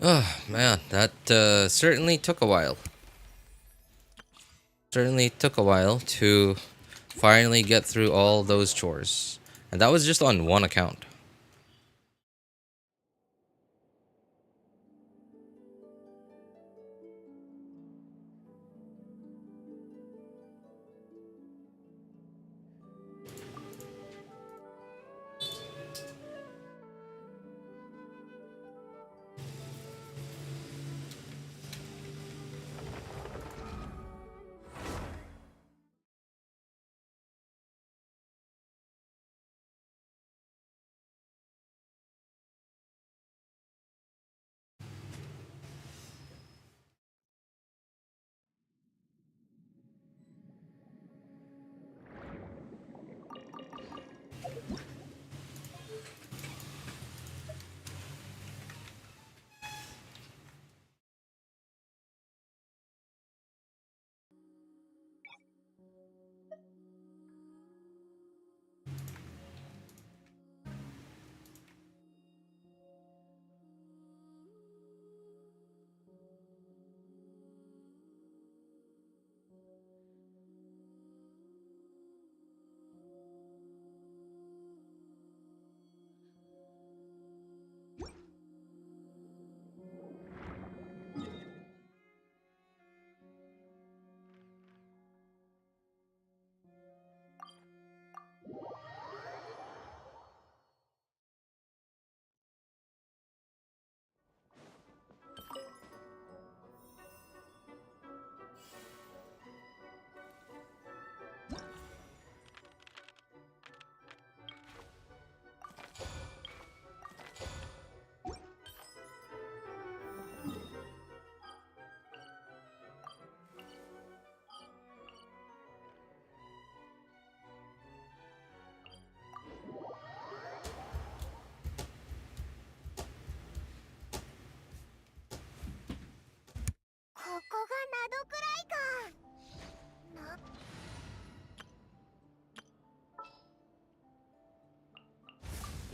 Oh man, that certainly took a while. Certainly took a while to finally get through all those chores. And that was just on one account.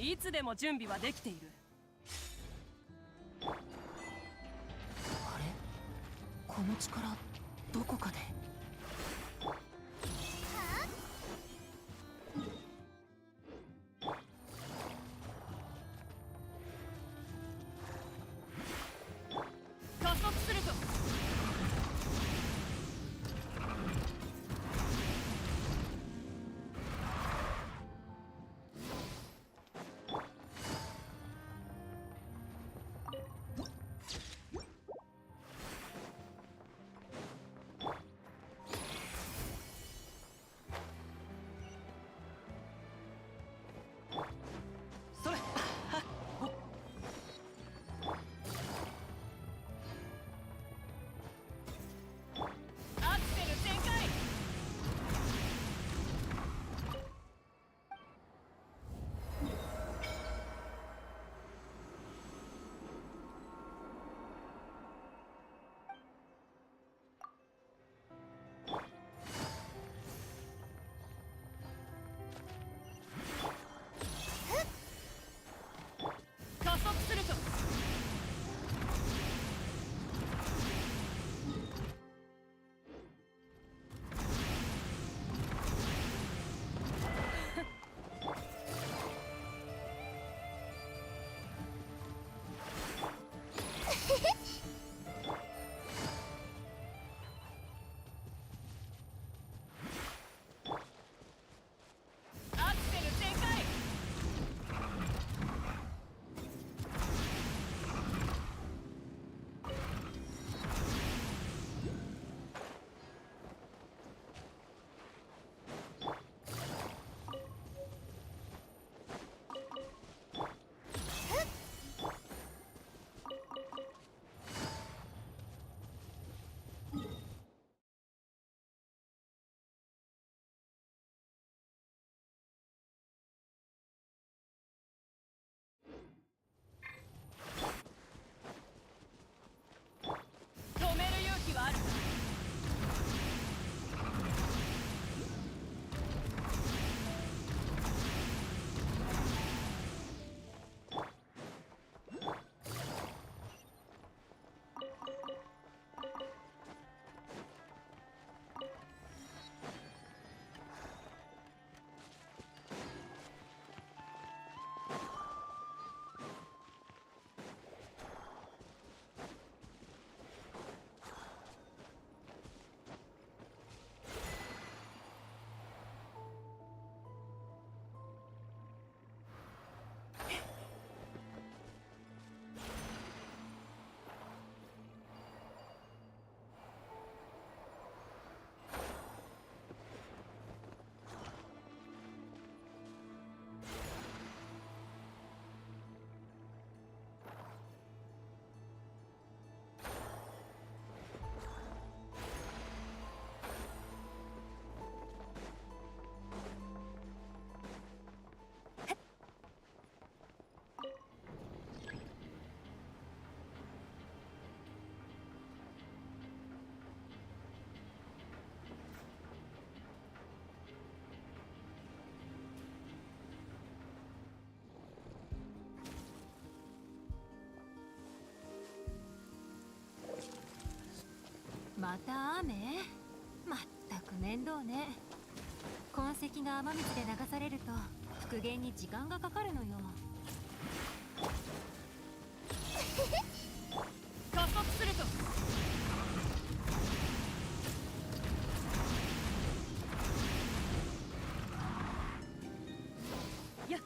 いつでも準備はできている。あれ、この力どこかで。加速するぞ。また雨。まったく面倒ね。痕跡が雨水で流されると復元に時間がかかるのよ。加速するとやっ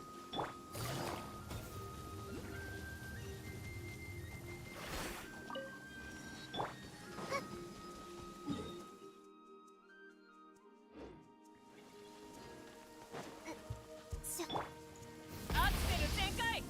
アクセル全開。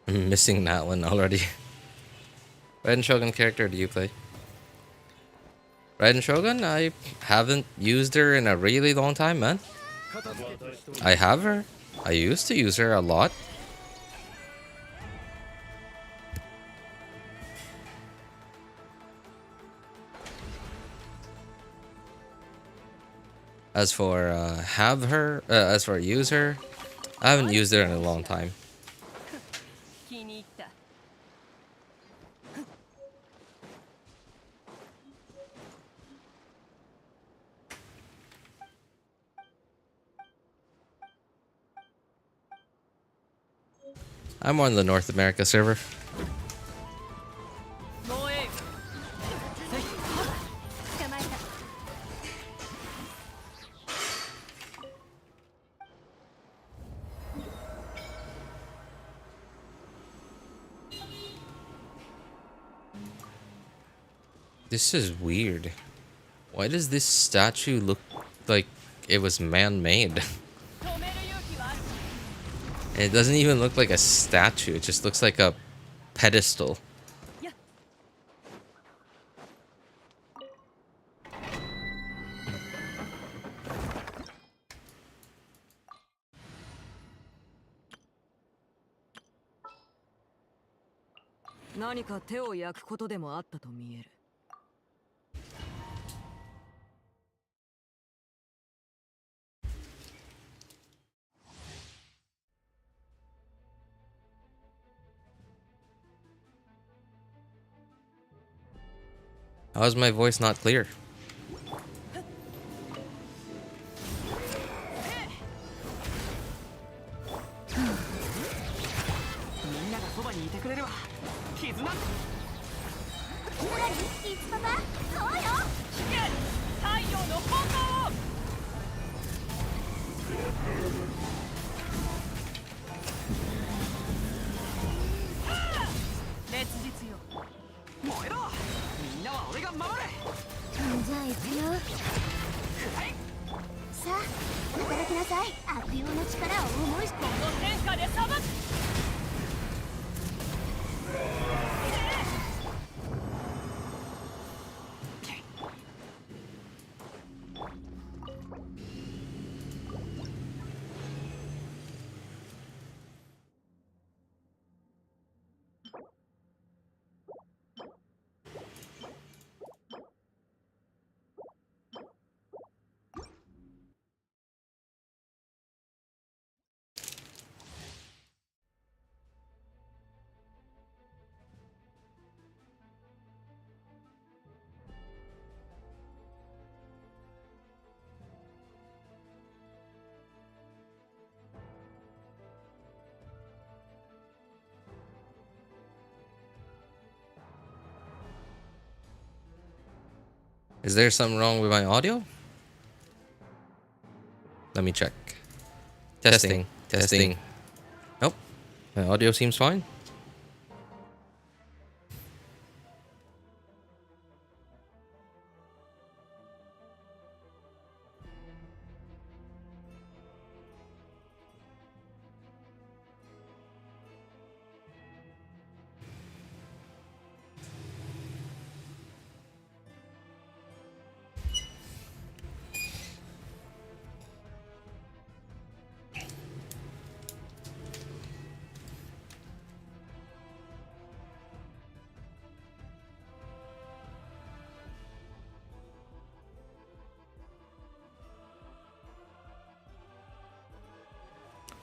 I'm missing that one already. Raiden Shogun character do you play? Raiden Shogun? I haven't used her in a really long time, man. I have her. I used to use her a lot. As for as for use her, I haven't used her in a long time. 気に入った。I'm on the North America server. ノーエイム。捕まえた。This is weird. Why does this statue look like it was man-made? 止める勇気はある。 It doesn't even look like a statue. It just looks like a pedestal. やっ何か手を焼くことでもあったと見える。How is my voice not clear? みんながそばにいてくれるわ。絆。何いつパパそうよ。太陽の炎。烈日よ。燃えろ。みんなは俺が守れ。じゃあ行くよ。さあ働きなさい。悪用の力を思いして。この天下で裁く。Is there something wrong with my audio? Let me check. Testing. Testing. Nope. My audio seems fine.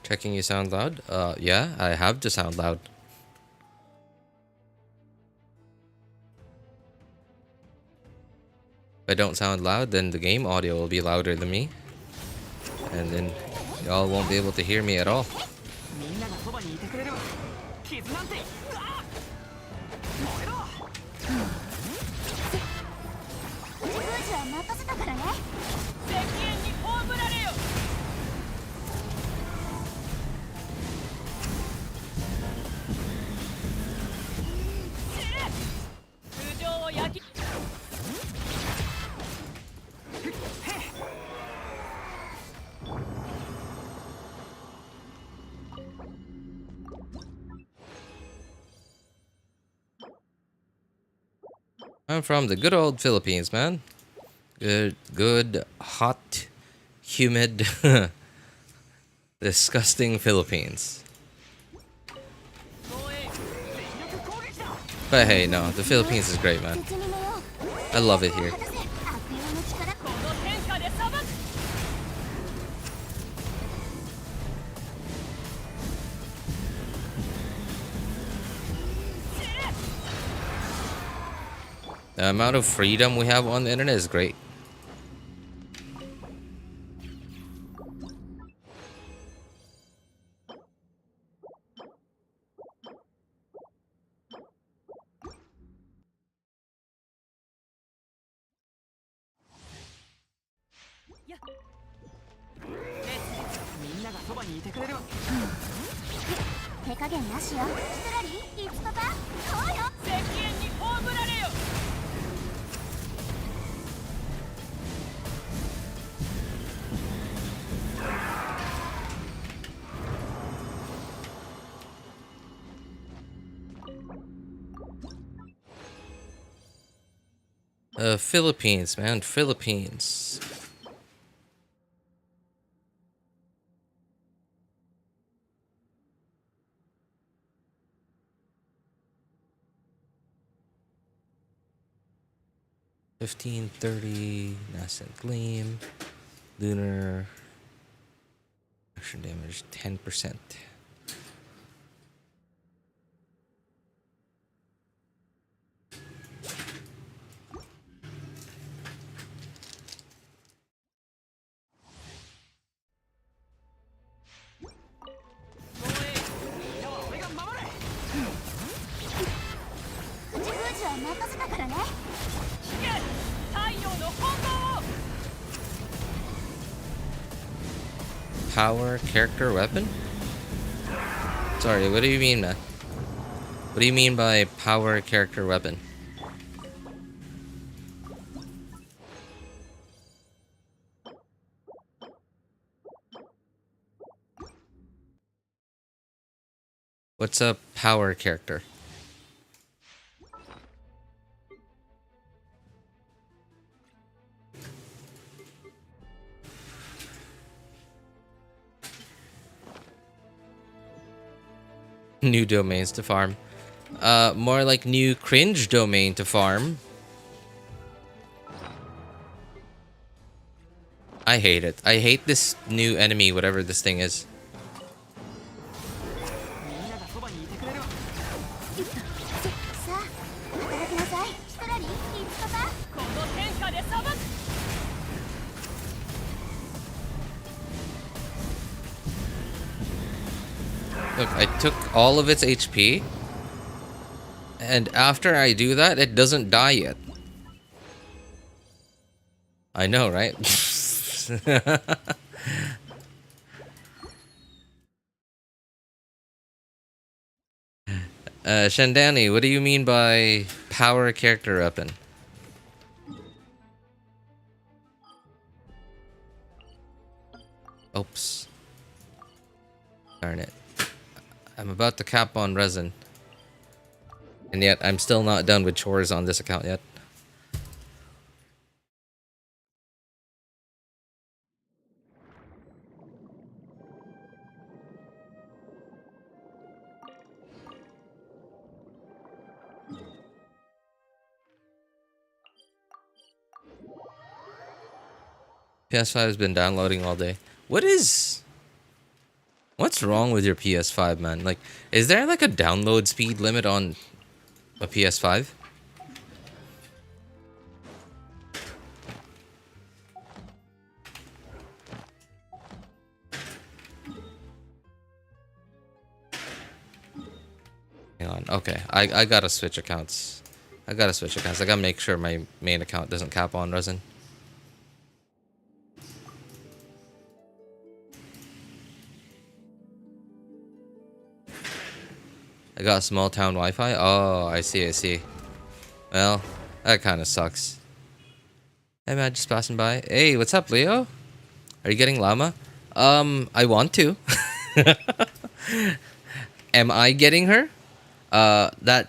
Checking you sound loud? Yeah, I have to sound loud. If I don't sound loud, then the game audio will be louder than me. And then y'all won't be able to hear me at all. みんながそばにいてくれれば傷なんて燃えろ封じは任せたからね。石煙に葬られよ。頭上を焼き I'm from the good old Philippines, man. Good, hot, humid, disgusting Philippines. But hey, no, the Philippines is great, man. I love it here. この天下で裁く。 The amount of freedom we have on the internet is great. Yeah. みんながそばにいてくれれば手加減なしよ。ストラリー、いつパパ。そうよ。石煙に葬られよ。 Philippines, man, Philippines. $15.30 nascent gleam, lunar action damage 10%. Power character weapon? Sorry, what do you mean, man? What do you mean by power character weapon? What's a power character? New domains to farm. More like new cringe domain to farm. I hate it. I hate this new enemy, whatever this thing is. Look, I took all of its HP, and after I do that, it doesn't die yet. I know, right? Shandani, what do you mean by power character weapon? Oops. Darn it. I'm about to cap on resin. And yet, I'm still not done with chores on this account yet. PS5 has been downloading all day. What's wrong with your PS5, man? Like, is there like a download speed limit on a PS5? Hang on. Okay, I gotta switch accounts. I gotta make sure my main account doesn't cap on resin. I got small town Wi-Fi. Oh, I see. Well, that kind of sucks. Hey man, just passing by. Hey, what's up, Leo? Are you getting Lauma? I want to. Am I getting her? That's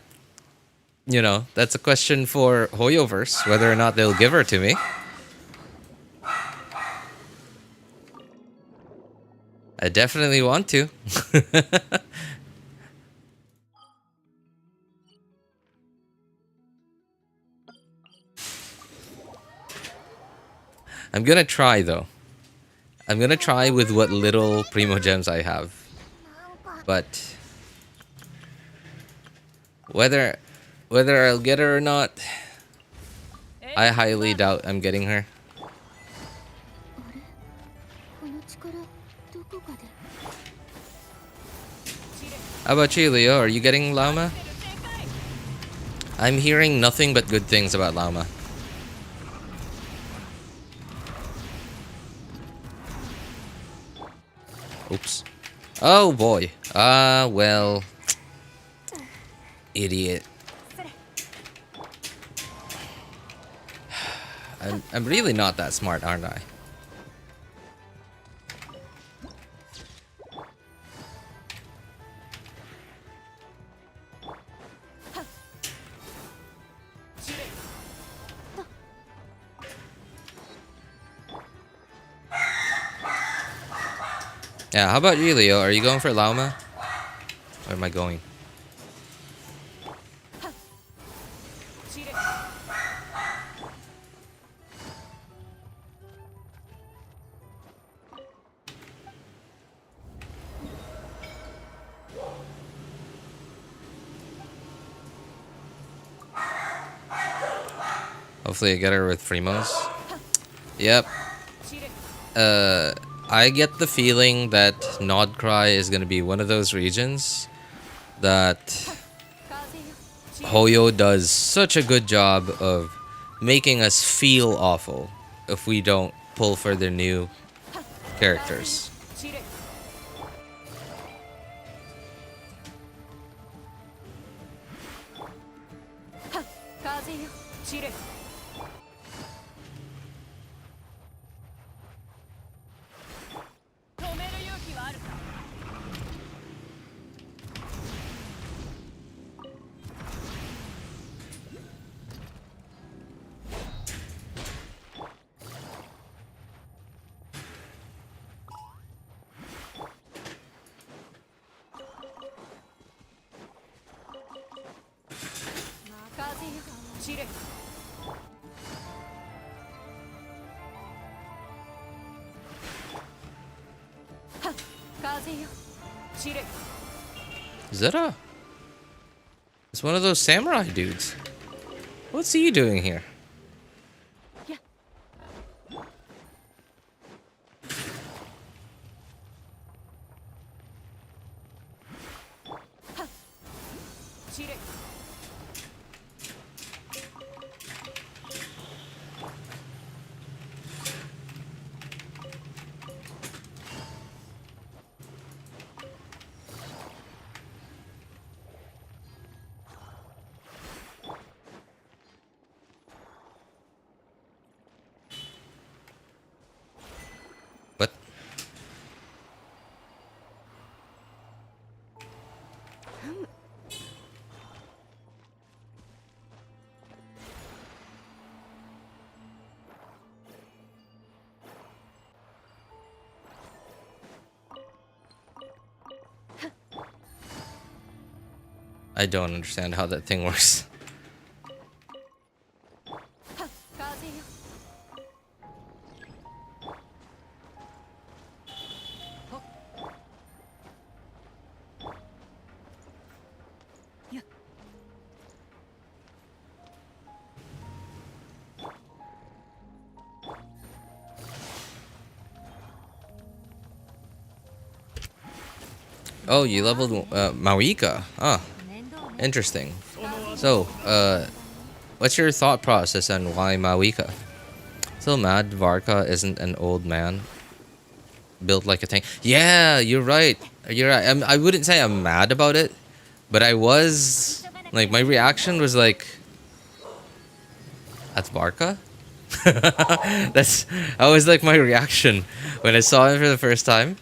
a question for Hoyoverse, whether or not they'll give her to me. I definitely want to. I'm gonna try though. I'm gonna try with what little Primo Gems I have. But whether I'll get her or not, I highly doubt I'm getting her. How about you, Leo? Are you getting Lauma? I'm hearing nothing but good things about Lauma. Oops. Oh boy. Well. Idiot. I'm really not that smart, aren't I? Yeah, how about you, Leo? Are you going for Lauma? Where am I going? Hopefully I get her with Primos. Yep. I get the feeling that Nod-Krai is going to be one of those regions that Hoyo does such a good job of making us feel awful if we don't pull for their new characters. Zeta? It's one of those samurai dudes. What's he doing here? I don't understand how that thing works. 風よ Oh, you leveled Mawika. Ah, interesting. So, what's your thought process on why Mawika? Still mad Varka isn't an old man built like a tank. Yeah, you're right. You're right. I wouldn't say I'm mad about it, but I was like, my reaction was like, that's Varka? That was like my reaction when I saw him for the first time.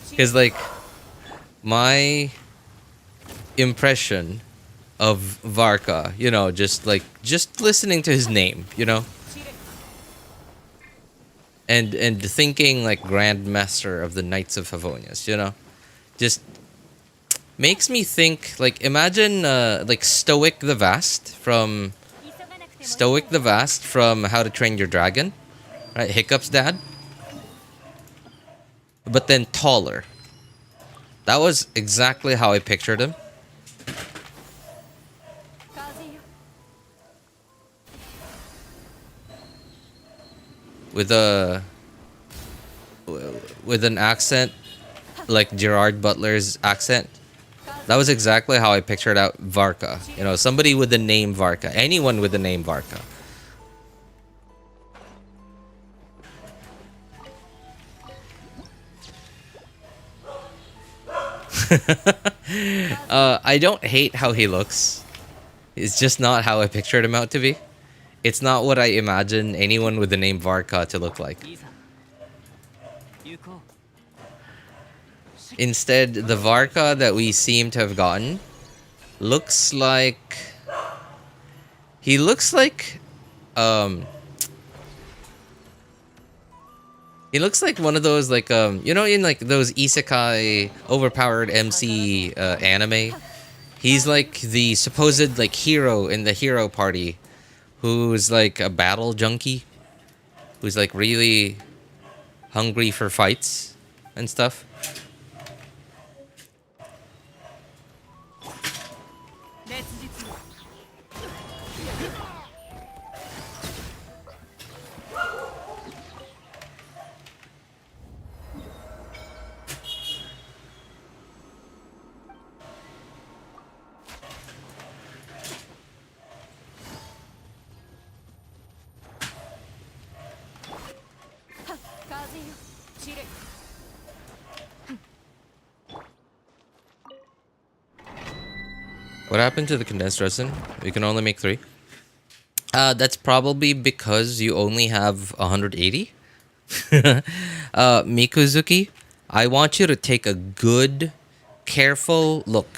Because like, my impression of Varka, you know, just listening to his name, you know, and thinking like Grandmaster of the Knights of Favonius, you know, just makes me think like, imagine like Stoic the Vast from How to Train Your Dragon, right? Hiccup's dad, but then taller. That was exactly how I pictured him. With an accent like Gerard Butler's accent. That was exactly how I pictured out Varka. You know, somebody with the name Varka. Anyone with the name Varka. I don't hate how he looks. It's just not how I pictured him out to be. It's not what I imagine anyone with the name Varka to look like. Instead, the Varka that we seem to have gotten looks like... He looks like... He looks like one of those, like, you know, in, like, those isekai overpowered MC anime? He's, like, the supposed, like, hero in the hero party who's, like, a battle junkie. Who's, like, really hungry for fights and stuff. What happened to the condensed resin? We can only make 3. That's probably because you only have 180. Mikuzuki, I want you to take a good, careful look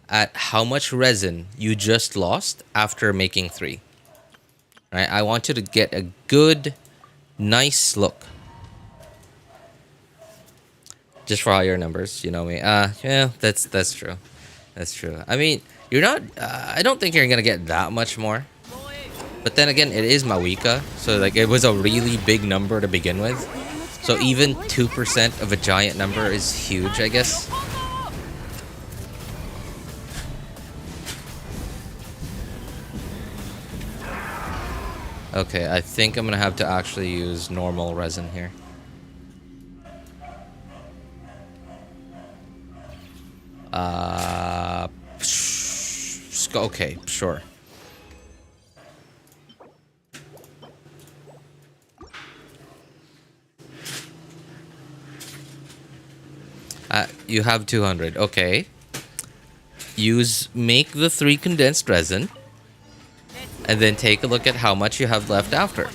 at how much resin you just lost after making 3. Right? I want you to get a good, nice look. Just for all your numbers, you know me. Yeah, that's true. That's true. I mean, you're not... I don't think you're gonna get that much more. But then again, it is Mawika. So, like, it was a really big number to begin with. So even 2% of a giant number is huge, I guess. Okay, I think I'm gonna have to actually use normal resin here. Okay, sure. You have 200. Okay. Make the 3 condensed resin, and then take a look at how much you have left after.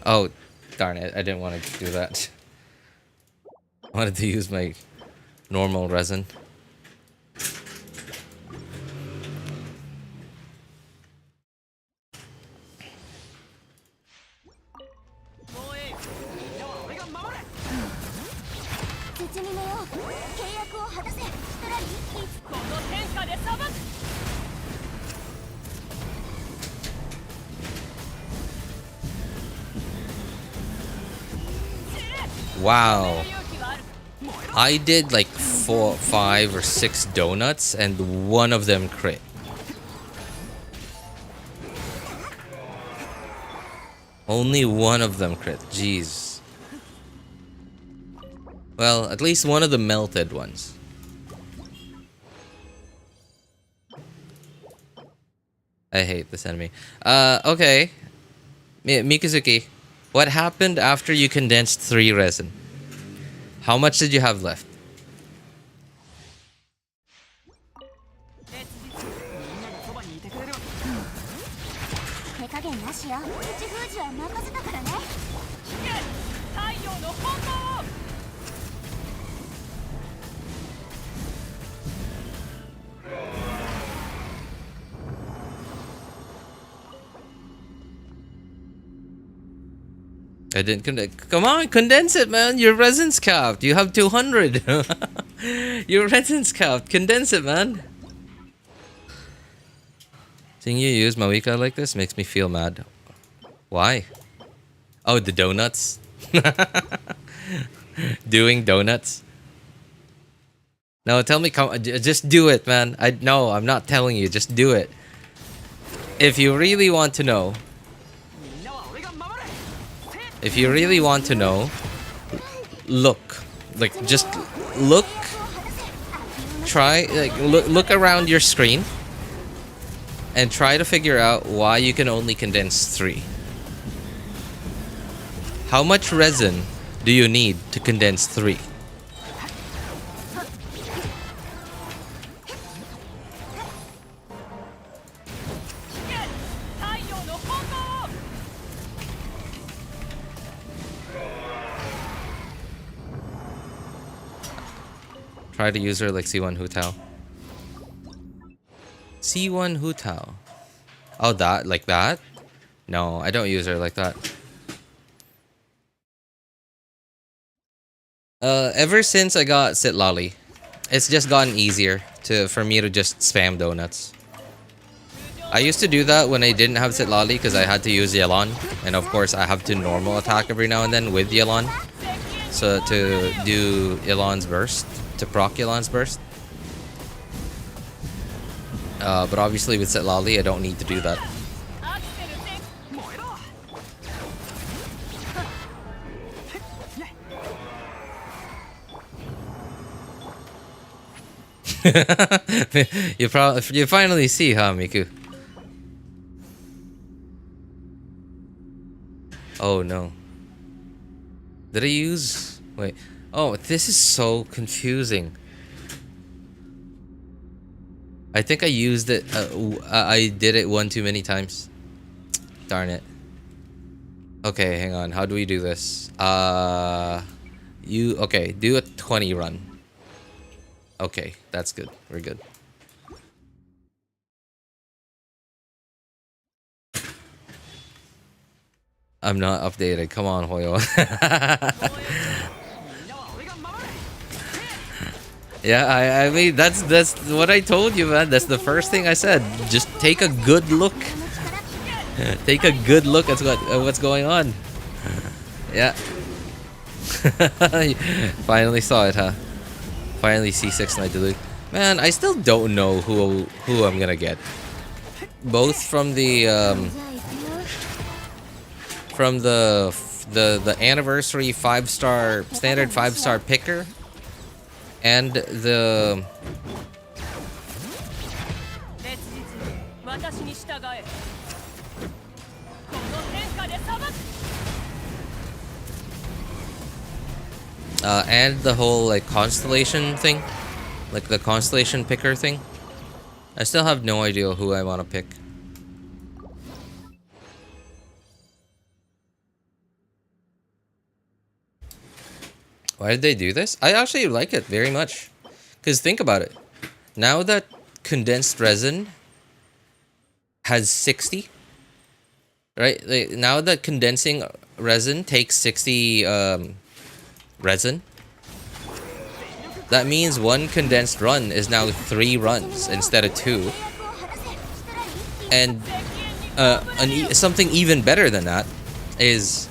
Oh, darn it. I didn't want to do that. I wanted to use my normal resin. Wow. I did like 4, 5, or 6 donuts and one of them crit. Only one of them crit. Jeez. Well, at least one of the melted ones. I hate this enemy. Okay. Mikazuki, what happened after you condensed 3 resin? How much did you have left? I didn't come on, condense it, man. Your resin's capped. You have 200. Your resin's capped. Condense it, man. Seeing you use Mawika like this makes me feel mad. Why? Oh, the donuts. Doing donuts. No, tell me, just do it, man. No, I'm not telling you. Just do it. If you really want to know. If you really want to know, look. Like, just look. Try, like, look around your screen. And try to figure out why you can only condense 3. How much resin do you need to condense 3? Try to use her like C1 Hu Tao. C1 Hu Tao. Oh, that? Like that? No, I don't use her like that. Ever since I got Sitlali, it's just gotten easier for me to just spam donuts. I used to do that when I didn't have Sitlali because I had to use Yelan. And of course, I have to normal attack every now and then with Yelan. So to do Yelan's burst. To proc Yelan's burst. But obviously with Sitlali, I don't need to do that. you finally see, huh, Miku? Oh no. Did I use? Wait. Oh, this is so confusing. I think I used it. I did it one too many times. Darn it. Okay, hang on. How do we do this? Okay, do a 20 run. Okay, that's good. We're good. I'm not updated. Come on, Hoyo. Yeah, I mean that's what I told you, man. That's the first thing I said. Just take a good look. Take a good look at what's going on. Yeah. Finally saw it, huh? Finally C6 Night Deluge. Man, I still don't know who I'm gonna get. Both from the anniversary 5-star standard 5-star picker and the and the whole like constellation thing, like the constellation picker thing. I still have no idea who I want to pick. Why did they do this? I actually like it very much. Because think about it. Now that condensed resin has 60, right? Like, now that condensing resin takes 60 resin, that means one condensed run is now 3 runs instead of 2. And something even better than that is,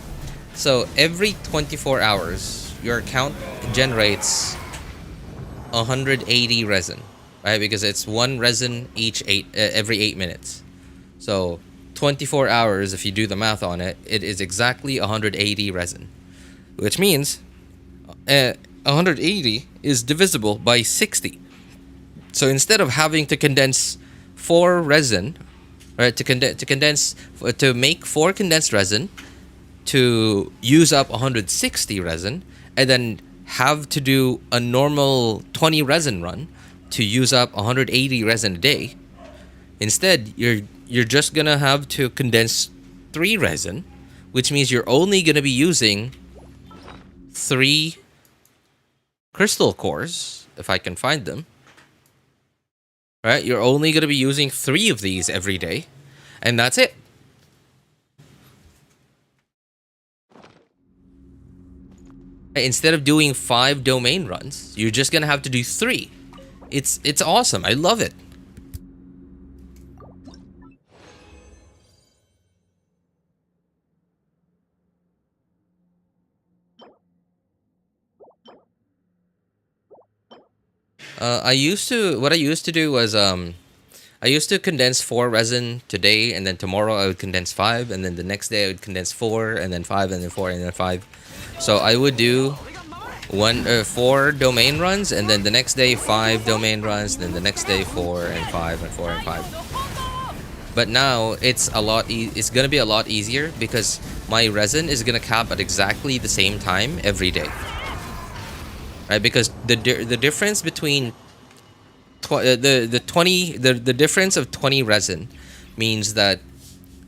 so every 24 hours, your account generates 180 resin, right? Because it's 1 resin every 8 minutes. So 24 hours, if you do the math on it, it is exactly 180 resin, which means 180 is divisible by 60. So instead of having to condense 4 resin, right, to make 4 condensed resin, to use up 160 resin, and then have to do a normal 20 resin run to use up 180 resin a day, instead you're just gonna have to condense 3 resin, which means you're only gonna be using 3 crystal cores, if I can find them. Right? You're only gonna be using 3 of these every day, and that's it. Instead of doing 5 domain runs, you're just gonna have to do 3. It's awesome. I love it. What I used to do was I used to condense 4 resin today, and then tomorrow I would condense 5, and then the next day I would condense 4, and then 5, and then 4, and then 5. So I would do 4 domain runs, and then the next day 5 domain runs, then the next day 4 and 5 and 4 and 5. But now it's gonna be a lot easier because my resin is gonna cap at exactly the same time every day. Right, because the difference between the difference of 20 resin means that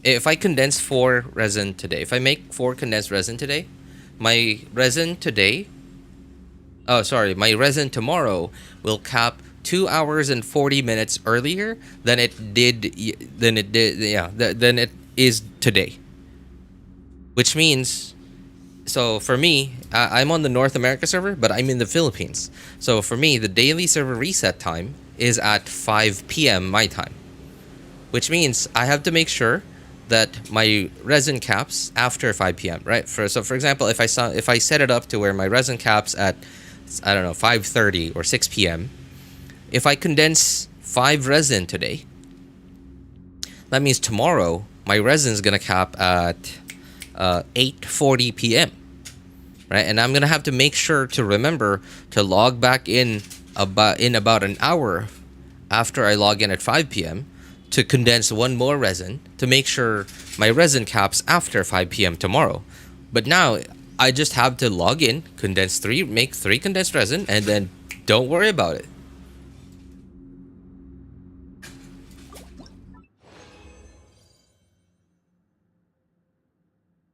if I condense 4 resin today, if I make 4 condensed resin today, my resin tomorrow will cap 2 hours and 40 minutes earlier than it is today. Which means, so for me, I'm on the North America server, but I'm in the Philippines. So for me, the daily server reset time is at 5 p.m. my time. Which means I have to make sure that my resin caps after 5 p.m. right? For example, if I set it up to where my resin caps at, I don't know, 5:30 or 6 p.m. If I condense 5 resin today, that means tomorrow my resin is gonna cap at 8:40 p.m. right? And I'm gonna have to make sure to remember to log back in about an hour after I log in at 5 p.m. to condense 1 more resin to make sure my resin caps after 5 p.m. tomorrow. But now I just have to log in, condense 3, make 3 condensed resin, and then don't worry about it.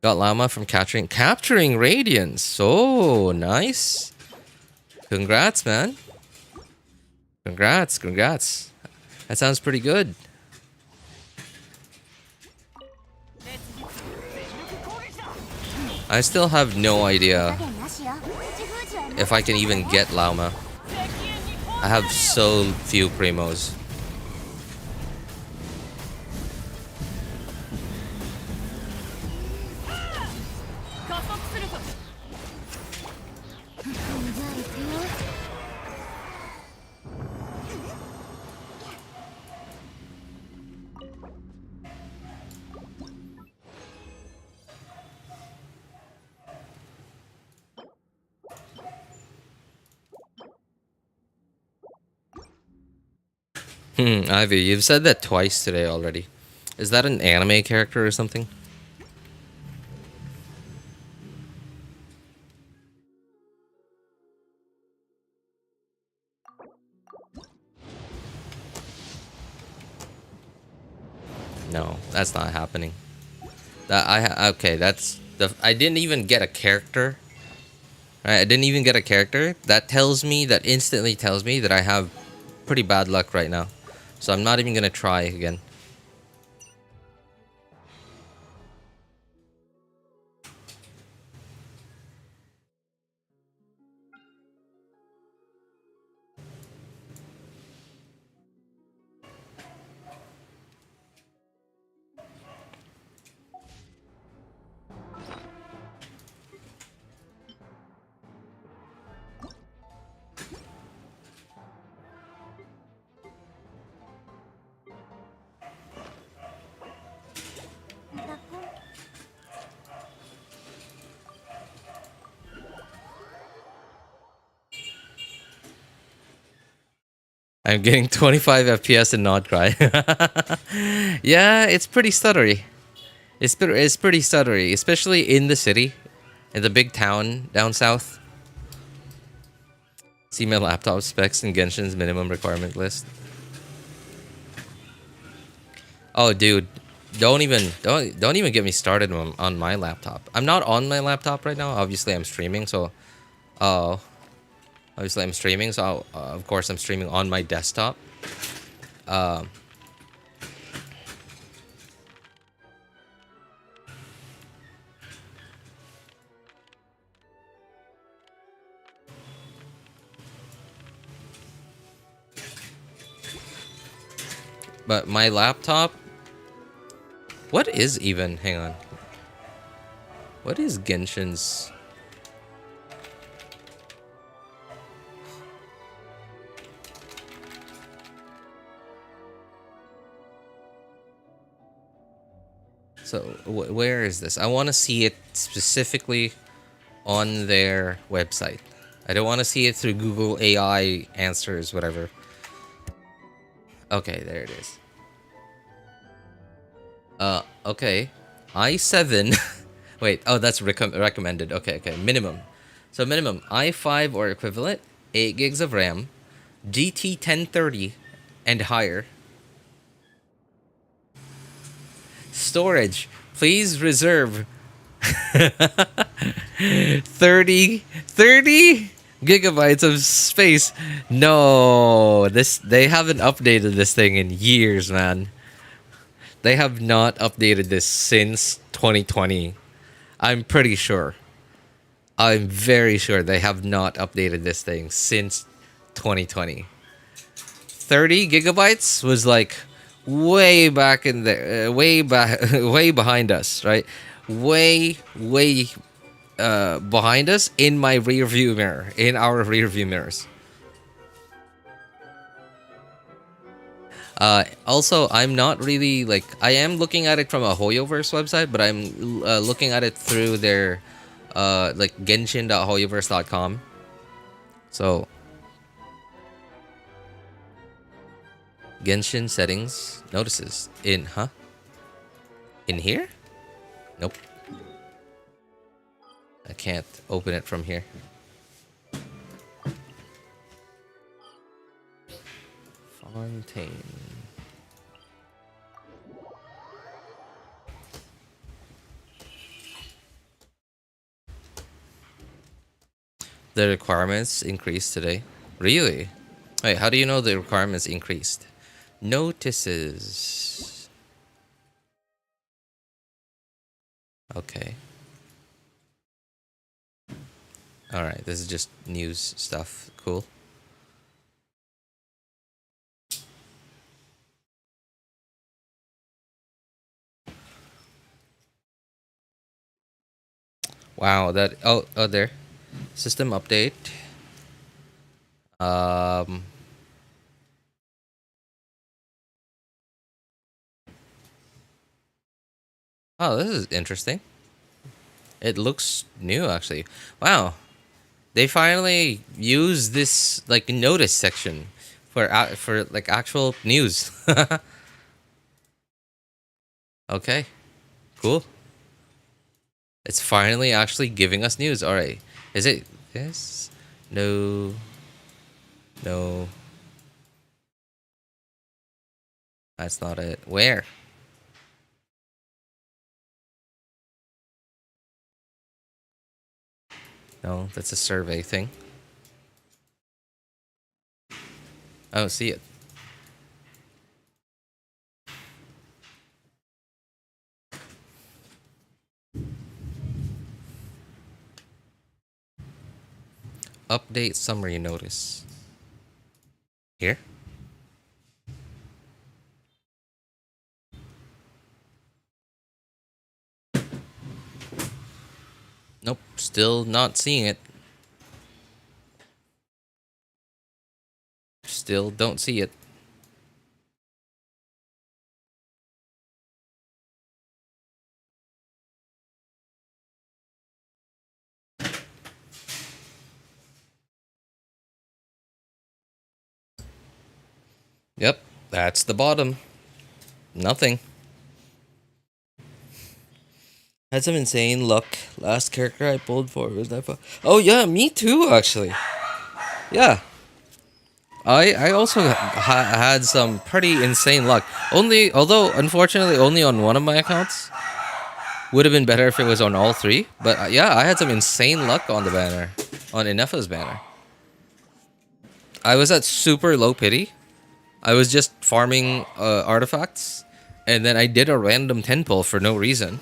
Got Lauma from capturing Radiance. So nice. Congrats, man. Congrats. That sounds pretty good. I still have no idea if I can even get Lauma. I have so few primos. Ivy, you've said that twice today already. Is that an anime character or something? No, that's not happening. Okay, I didn't even get a character Right, I didn't even get a character. That instantly tells me that I have pretty bad luck right now. So I'm not even gonna try again. I'm getting 25 FPS in Nod-Krai. Yeah, it's pretty stuttery. It's pretty stuttery, especially in the city, in the big town down south. See my laptop specs and Genshin's minimum requirement list. Oh, dude, don't even get me started on my laptop. I'm not on my laptop right now. Obviously, I'm streaming, so of course I'm streaming on my desktop. But my laptop. What is even? Hang on. What is Genshin's? So where is this? I want to see it specifically on their website. I don't want to see it through Google AI answers, whatever. Okay, there it is. Okay. i7. Wait, oh, that's recommended. Okay, minimum. So minimum, i5 or equivalent, 8 gigs of RAM, GT 1030 and higher. Storage, please reserve 30 gigabytes of space. No, they haven't updated this thing in years, man. They have not updated this since 2020. I'm pretty sure. I'm very sure they have not updated this thing since 2020. 30 gigabytes was like way back in there, way behind us, right? Way behind us in my rear view mirror, in our rear view mirrors. Also, I'm not really like, I am looking at it from a Hoyoverse website, but I'm looking at it through their like Genshin.hoyoverse.com. So Genshin settings notices in in here? Nope. I can't open it from here. Fontaine. The requirements increased today. Really? Wait, how do you know the requirements increased? Notices. Okay. Alright, this is just news stuff. Cool. Wow, that oh there. System update. Oh, this is interesting. It looks new actually. Wow. They finally use this like notice section for like actual news. Okay. Cool. It's finally actually giving us news. All right. Is it yes? No. No. That's not it. Where? No, that's a survey thing. I don't see it. Update summary notice. Here? Nope, still not seeing it. Still don't see it. Yep, that's the bottom. Nothing. Had some insane luck. Last character I pulled for was that. Oh yeah, me too actually. Yeah. I also had some pretty insane luck. Although unfortunately only on one of my accounts. Would have been better if it was on all three. But yeah, I had some insane luck on the banner, on Inefa's banner. I was at super low pity. I was just farming artifacts, and then I did a random 10 pull for no reason.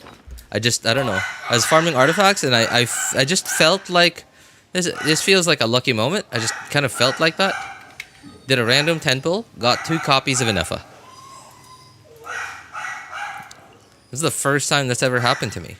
I don't know. I was farming artifacts, and I just felt like this feels like a lucky moment. I just kind of felt like that. Did a random 10 pull, got 2 copies of Inefa. This is the first time that's ever happened to me.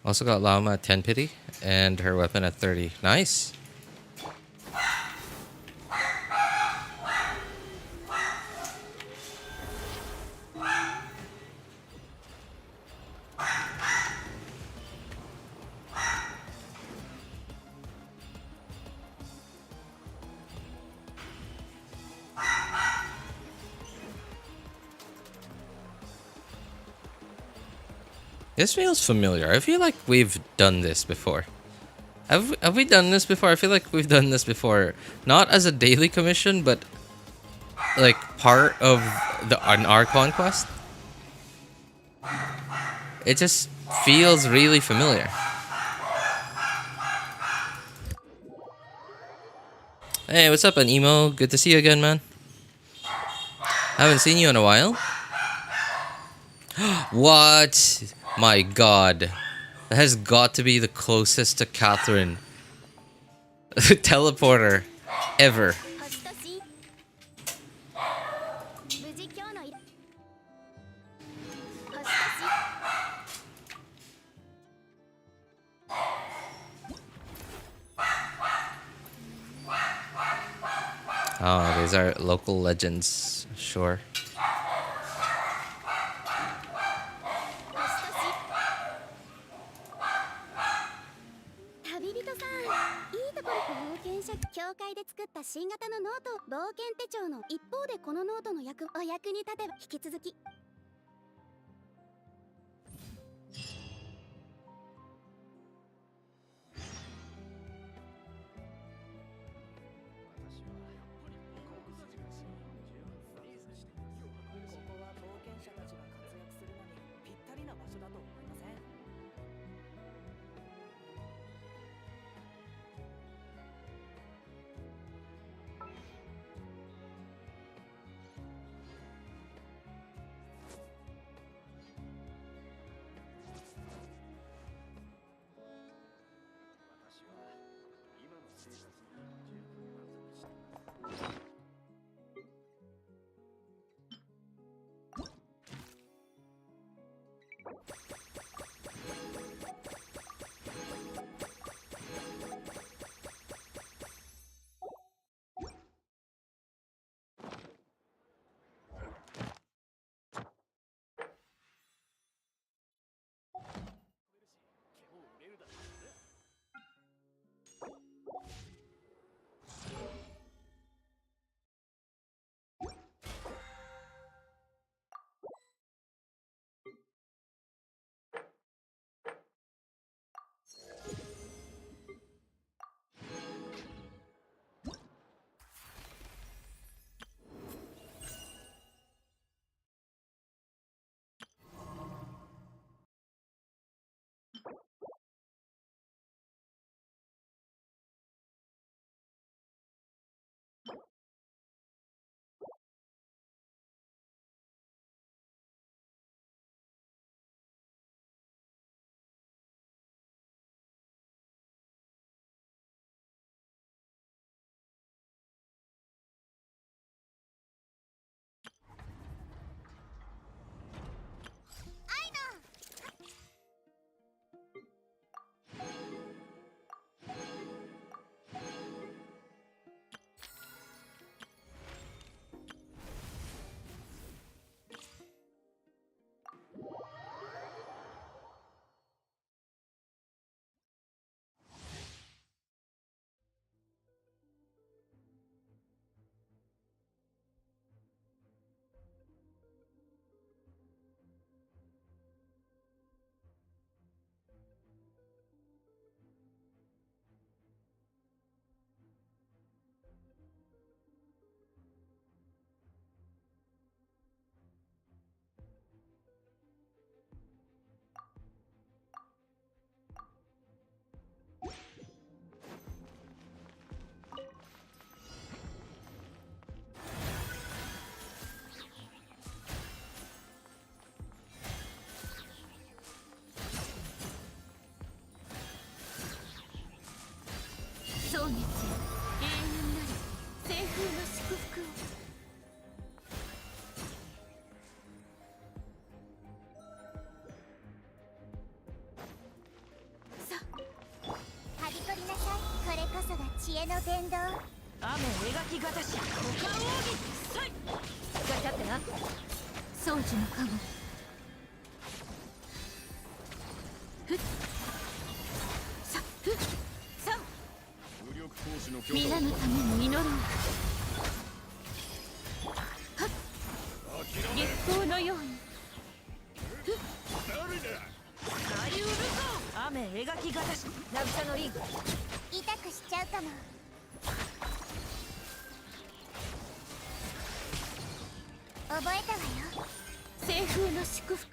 Also got Lauma at 10 pity and her weapon at 30. Nice. This feels familiar. I feel like we've done this before. Have we done this before? I feel like we've done this before. Not as a daily commission, but like part of an Archon quest. It just feels really familiar. Hey, what's up, Anemo? Good to see you again, man. Haven't seen you in a while. What? My god. That has got to be the closest to Catherine teleporter ever. Oh, these are local legends, sure. 月よ、永遠なる西風の祝福を。はびこりなさい。これこそが知恵の伝道。雨描きがたし、股間奥義さい。使い立ってな。宗樹の加護。ふっさふっさ皆のために祈ろう。はっ月光のように。ふっ左右るぞ。雨描きがたし、渚のリング。痛くしちゃうかも。覚えたわよ。西風の祝福。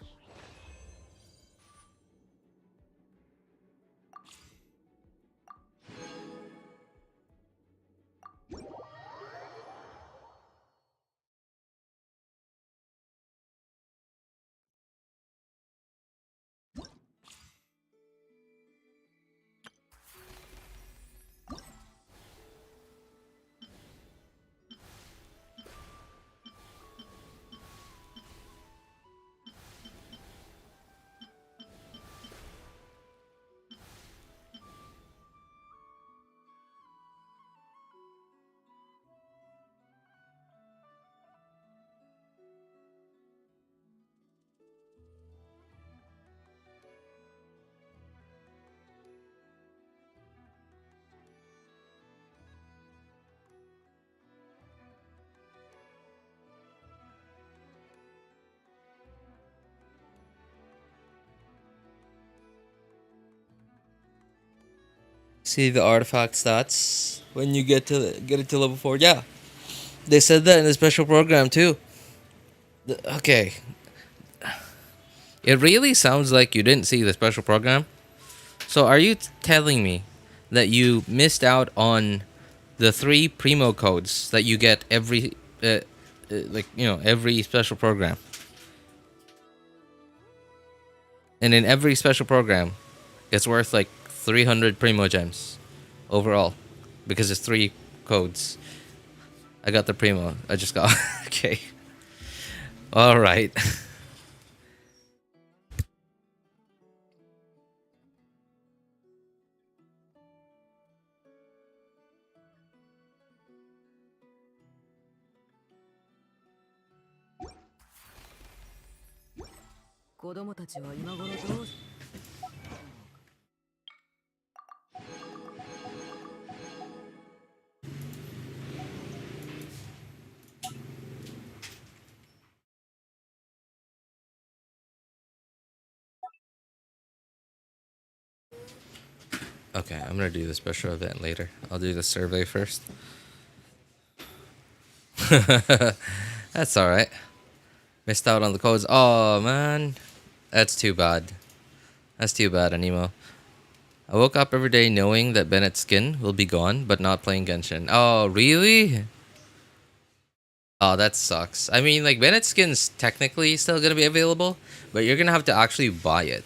See the artifact stats when you get it to level 4. Yeah, they said that in the special program too. Okay, it really sounds like you didn't see the special program. So are you telling me that you missed out on the 3 primo codes that you get every every special program? And in every special program, it's worth like 300 primo gems overall because it's 3 codes. I got the primo. I just got okay. All right. Okay, I'm gonna do the special event later. I'll do the survey first. That's alright. Missed out on the codes. Oh man. That's too bad. That's too bad, Animo. I woke up every day knowing that Bennett's skin will be gone, but not playing Genshin. Oh, really? Oh, that sucks. I mean, like, Bennett's skin's technically still gonna be available, but you're gonna have to actually buy it.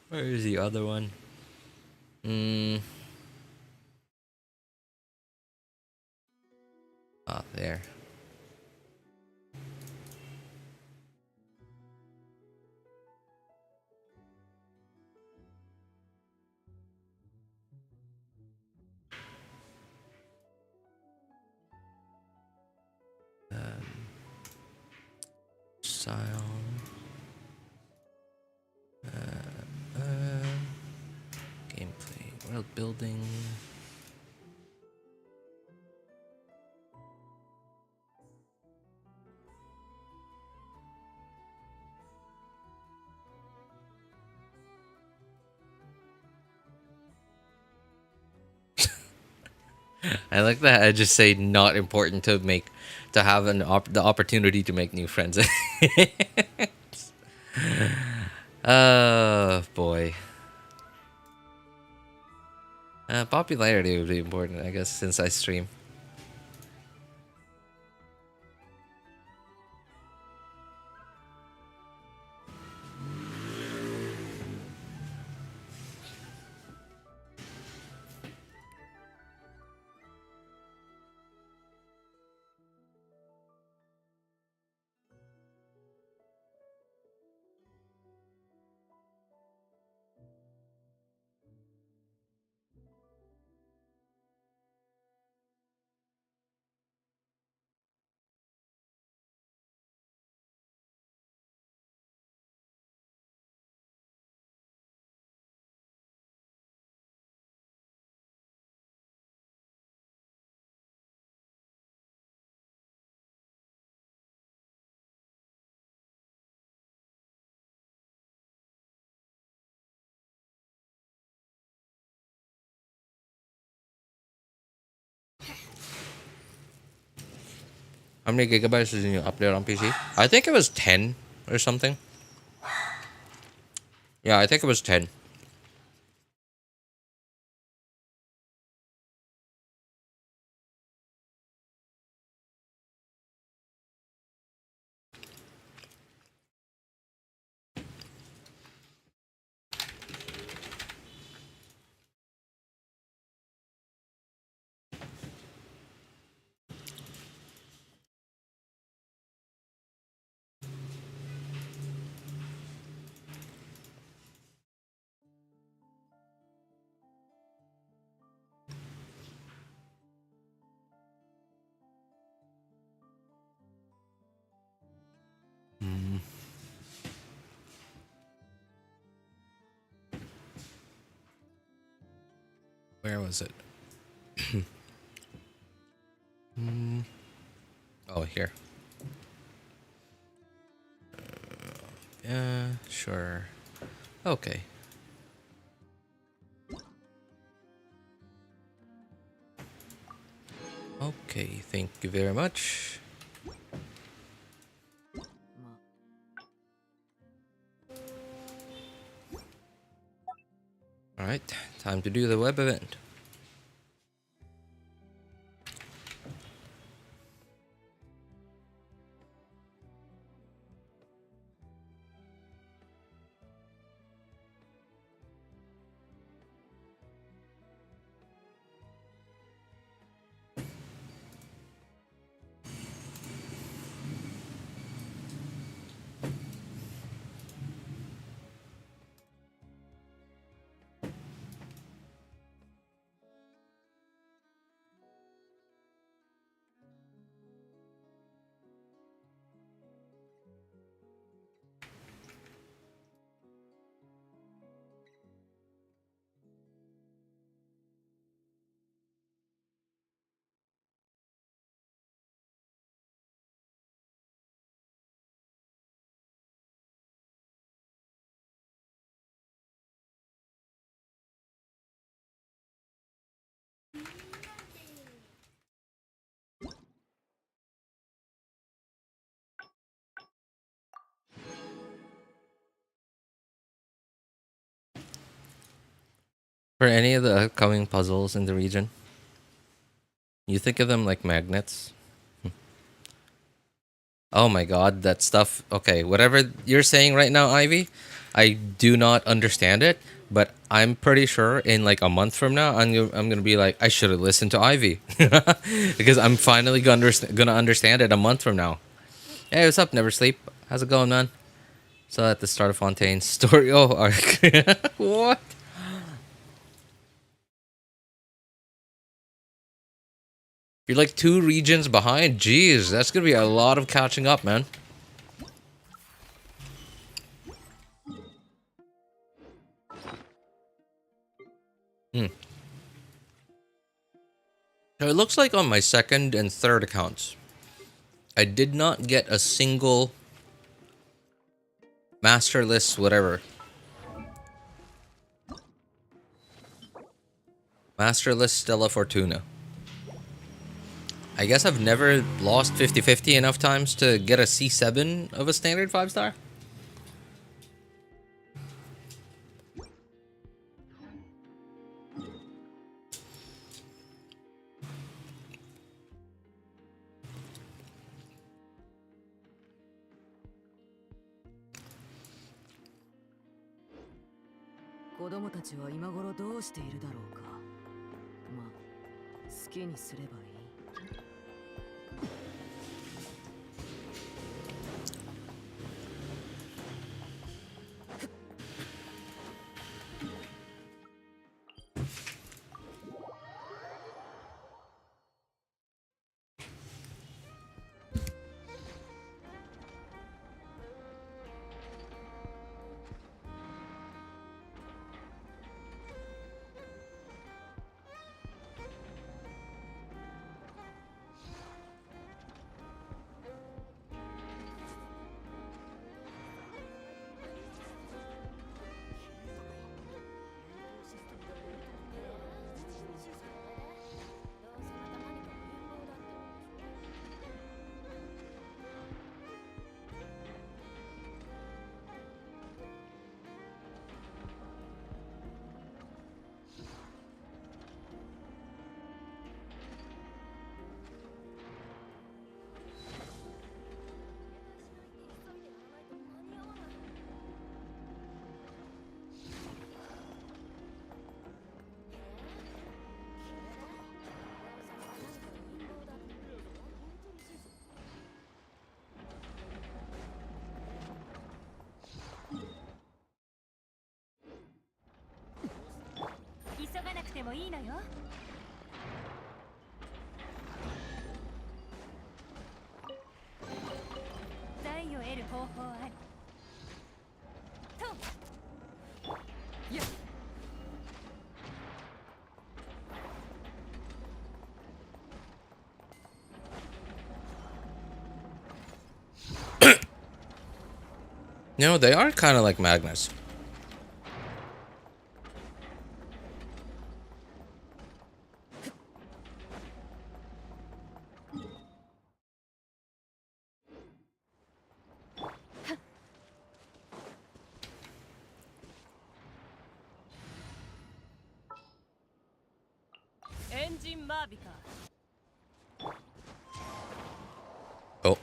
Where is the other one? Ah, there. Style. Gameplay. World building. I like that. I just say not important to have the opportunity to make new friends. Oh boy. Popularity would be important, I guess, since I stream. How many gigabytes did you upload on PC? I think it was 10 or something. Yeah, I think it was 10. Where was it? Oh, here. Yeah, sure. Okay. Okay, thank you very much. Alright, time to do the web event. For any of the upcoming puzzles in the region, you think of them like magnets. Oh my god, that stuff. Okay, whatever you're saying right now, Ivy, I do not understand it, but I'm pretty sure in like a month from now, I'm gonna be like, I should have listened to Ivy. Because I'm finally gonna understand it a month from now. Hey, what's up, Never Sleep? How's it going, man? So at the start of Fontaine's story. Oh, arc. What? You're like 2 regions behind. Jeez, that's gonna be a lot of catching up, man. So it looks like on my second and third accounts, I did not get a single master list, whatever. Master list Stella Fortuna. I guess I've never lost 50-50 enough times to get a C7 of a standard 5-star. No, they are kind of like Magnus. Oh.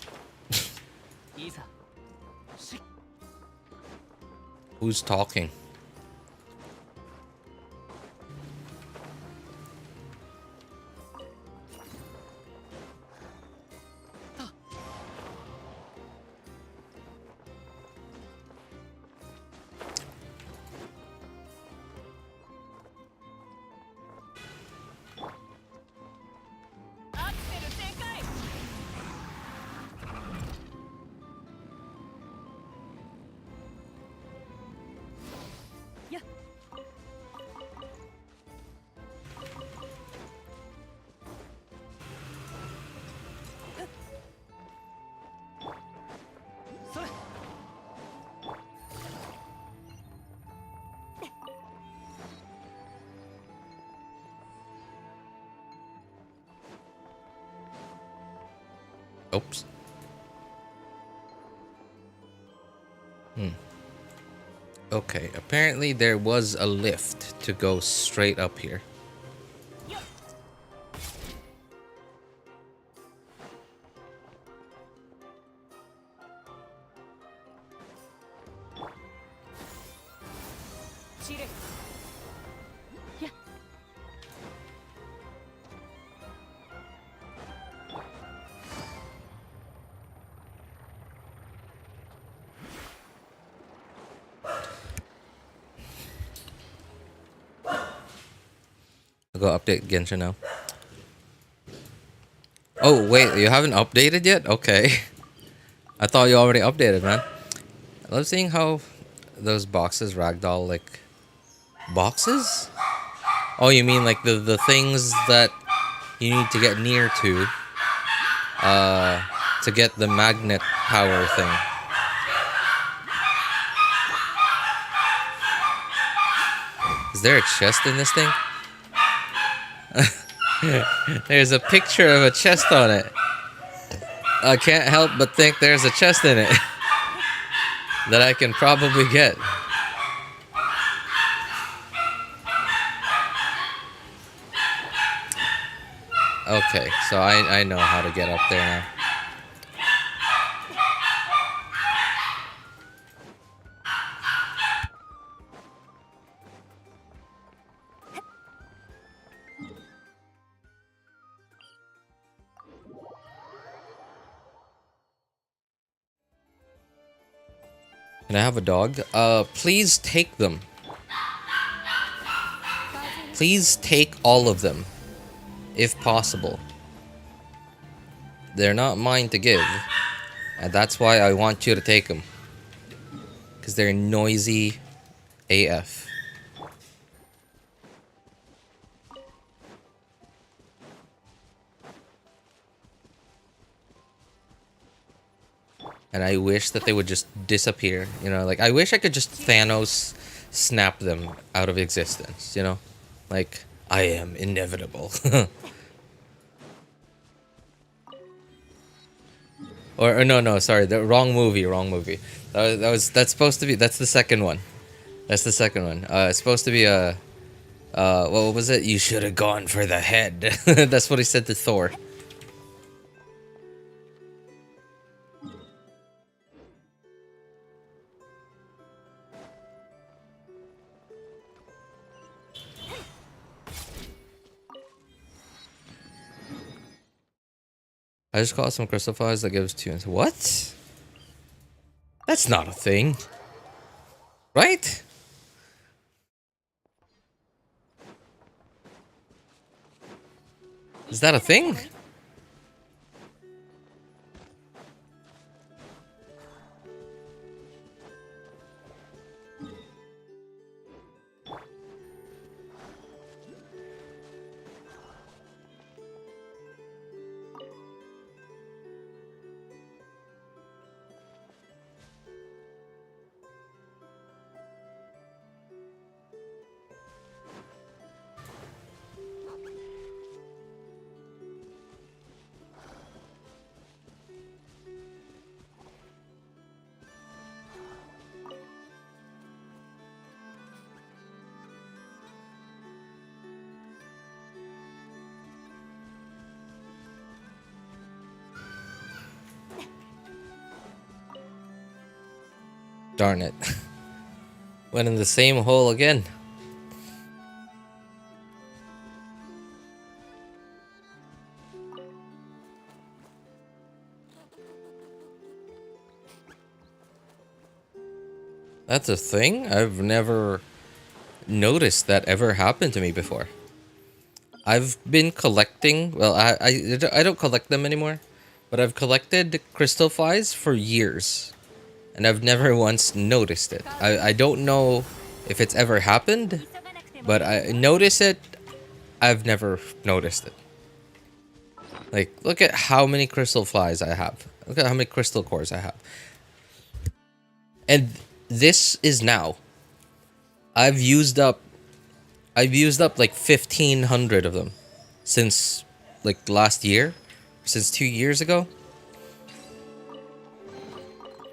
Who's talking? Oops. Okay, apparently there was a lift to go straight up here. I'll go update Genshin now. Oh, wait, you haven't updated yet? Okay. I thought you already updated, man. I love seeing how those boxes ragdoll, like... Boxes? Oh, you mean like the things that you need to get near to get the magnet power thing. Is there a chest in this thing? There's a picture of a chest on it. I can't help but think there's a chest in it that I can probably get. Okay, so I know how to get up there now. Can I have a dog? Please take them. Please take all of them, if possible. They're not mine to give, and that's why I want you to take them. Because they're noisy AF. And I wish that they would just disappear, you know, like I wish I could just Thanos snap them out of existence, you know? Like, I am inevitable. or no, sorry, the wrong movie. That's supposed to be, that's the second one. That's the second one. It's supposed to be a, what was it? You should have gone for the head. That's what he said to Thor. I just caught some crystal flies that gives 2. What? That's not a thing. Right? Is that a thing? Darn it. Went in the same hole again. That's a thing? I've never noticed that ever happened to me before. I've been collecting, well, I don't collect them anymore, but I've collected crystal flies for years. And I've never once noticed it. I don't know if it's ever happened, but I notice it. I've never noticed it. Like, look at how many crystal flies I have. Look at how many crystal cores I have. And this is now. I've used up like 1,500 of them since like last year, since 2 years ago.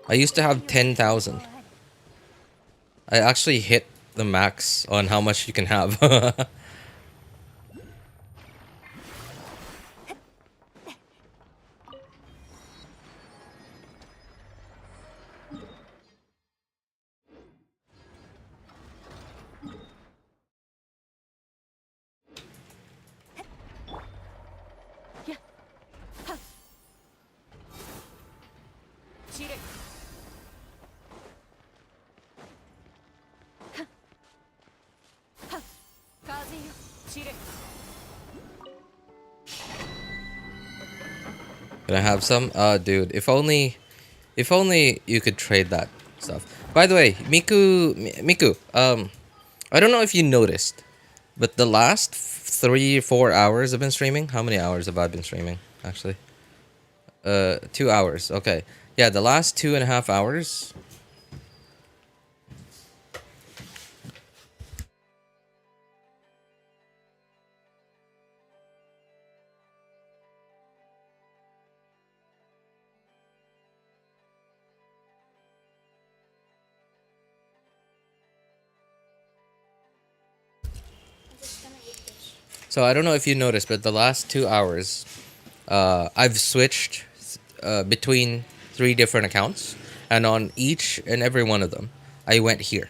I used to have 10,000. I actually hit the max on how much you can have. Can I have some? Dude, if only you could trade that stuff. By the way, Miku, I don't know if you noticed, but the last 3-4 hours I've been streaming. How many hours have I been streaming, actually? 2 hours. Okay. Yeah, the last 2.5 hours. So I don't know if you noticed, but the last 2 hours, I've switched between 3 different accounts, and on each and every one of them, I went here.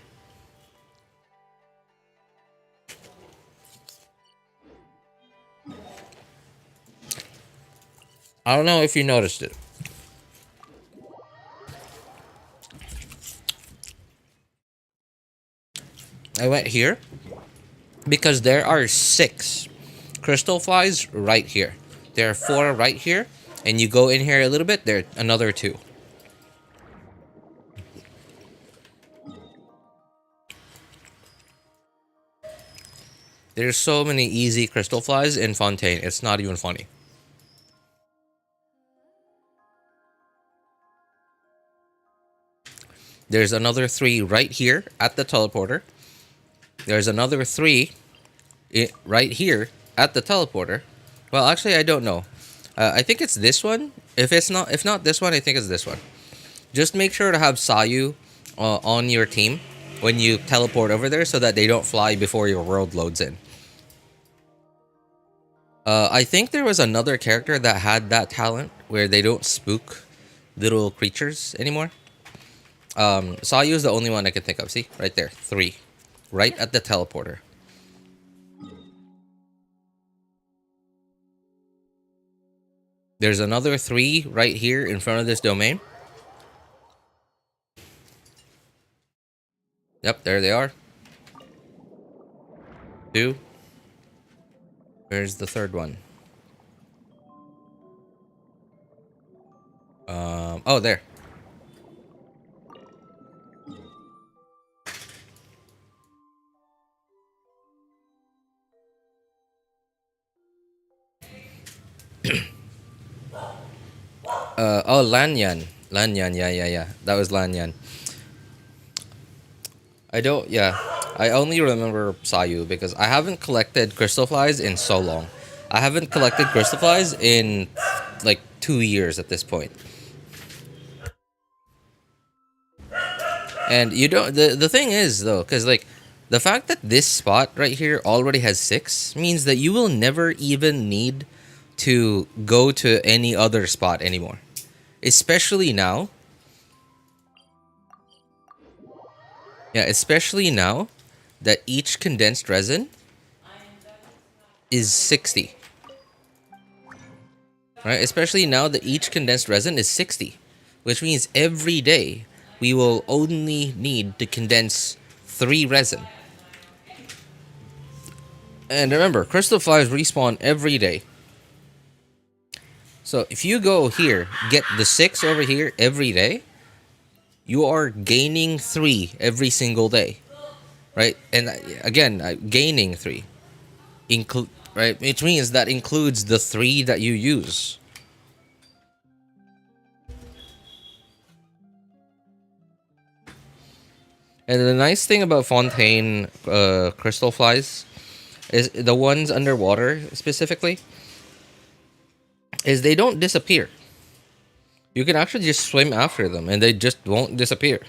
I don't know if you noticed it. I went here because there are 6 crystal flies right here. There are 4 right here, and you go in here a little bit, there are another 2. There's so many easy crystal flies in Fontaine, it's not even funny. There's another 3 right here at the teleporter. There's another 3 right here at the teleporter. Well, actually, I don't know. I think it's this one. If not this one, I think it's this one. Just make sure to have Sayu on your team when you teleport over there so that they don't fly before your world loads in. I think there was another character that had that talent where they don't spook little creatures anymore. Sayu is the only one I can think of. See? Right there. 3. Right at the teleporter. There's another 3 right here in front of this domain. Yep, there they are. 2. Where's the third one? Oh, there. Oh, Lanyan. Lanyan, yeah. That was Lanyan. I only remember Sayu because I haven't collected crystal flies in so long. I haven't collected crystal flies in like 2 years at this point. And you don't, the thing is though, because like the fact that this spot right here already has 6 means that you will never even need to go to any other spot anymore. Especially now. Yeah, especially now that each condensed resin is 60. Right? Especially now that each condensed resin is 60. Which means every day we will only need to condense 3 resin. And remember, crystal flies respawn every day. So if you go here, get the 6 over here every day, you are gaining 3 every single day. Right? And again, gaining 3. Right? Which means that includes the 3 that you use. And the nice thing about Fontaine crystal flies is the ones underwater specifically is they don't disappear. You can actually just swim after them and they just won't disappear.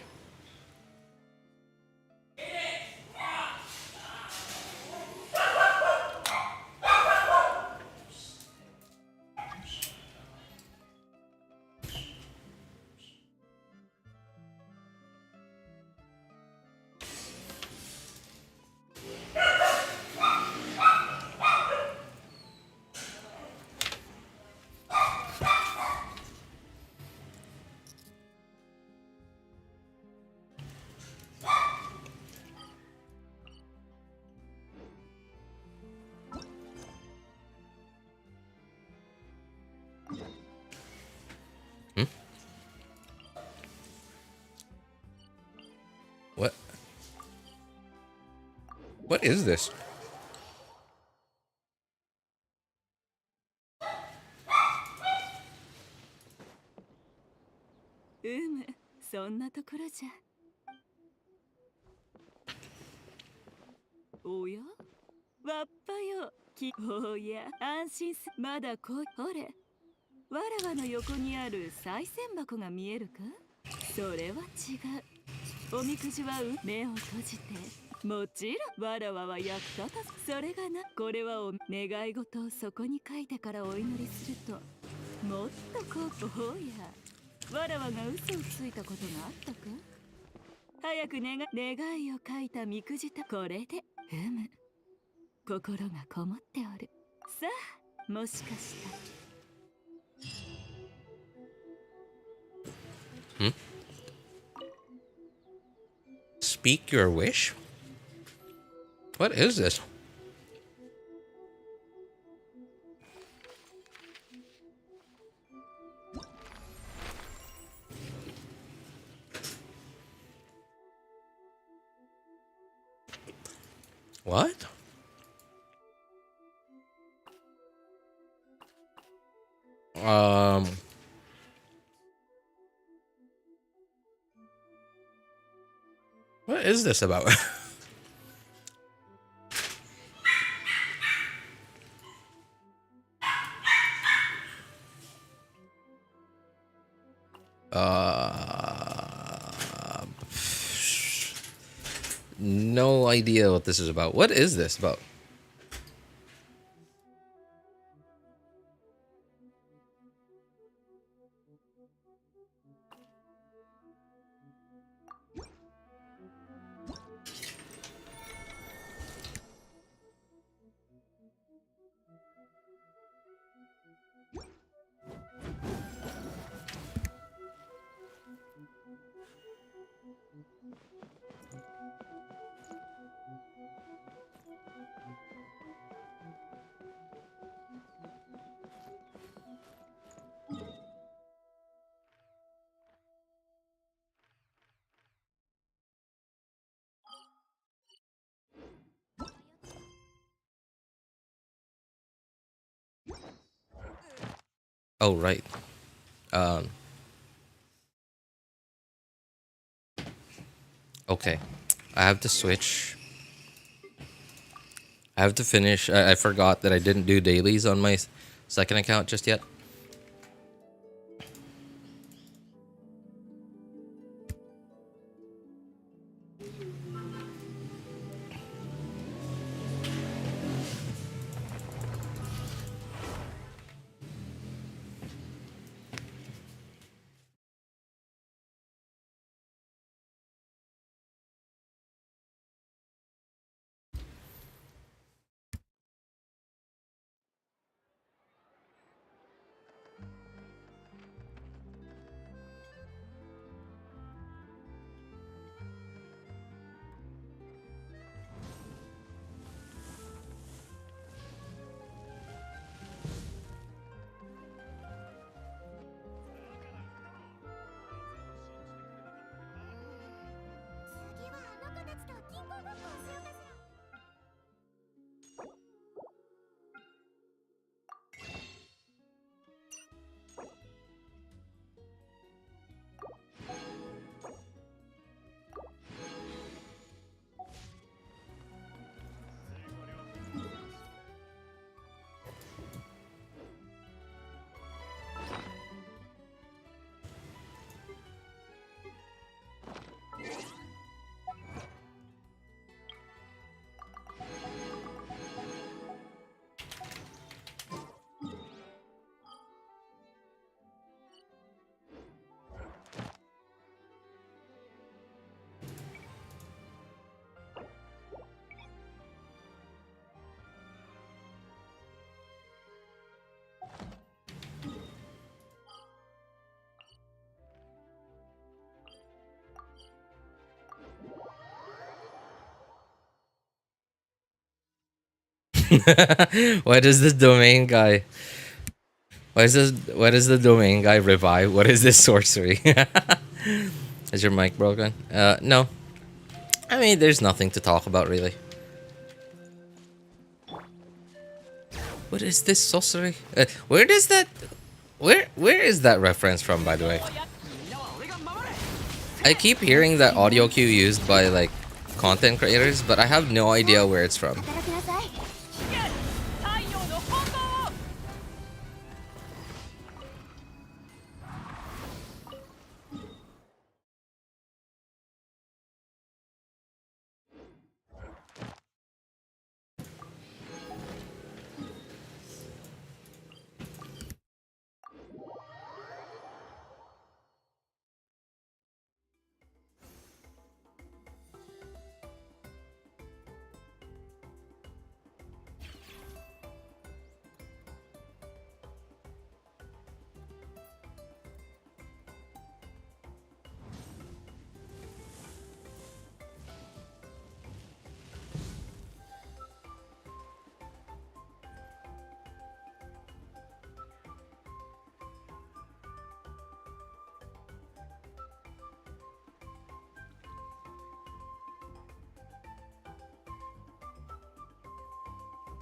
What is this? そんなところじゃ。おやわっぱよ。おや安心す。まだこほれ。わらわの横にある賽銭箱が見えるか。それは違う。おみくじは目を閉じてもちろんわらわは役立たず。それがな、これは願い事をそこに書いてからお祈りするともっとおや、わらわが嘘をついたことがあったか。早く願いを書いたみくじた。これで心がこもっておる。さあ、もしかしたら。Speak your wish? What is this? What? What is this about? No idea what this is about. What is this about? Oh, right. Okay. I have to switch. I have to finish. I forgot that I didn't do dailies on my second account just yet. Why does this domain guy? Why does the domain guy revive? What is this sorcery? Is your mic broken? No. I mean, there's nothing to talk about really. What is this sorcery? Where does that? Where is that reference from, by the way? I keep hearing that audio cue used by like content creators, but I have no idea where it's from.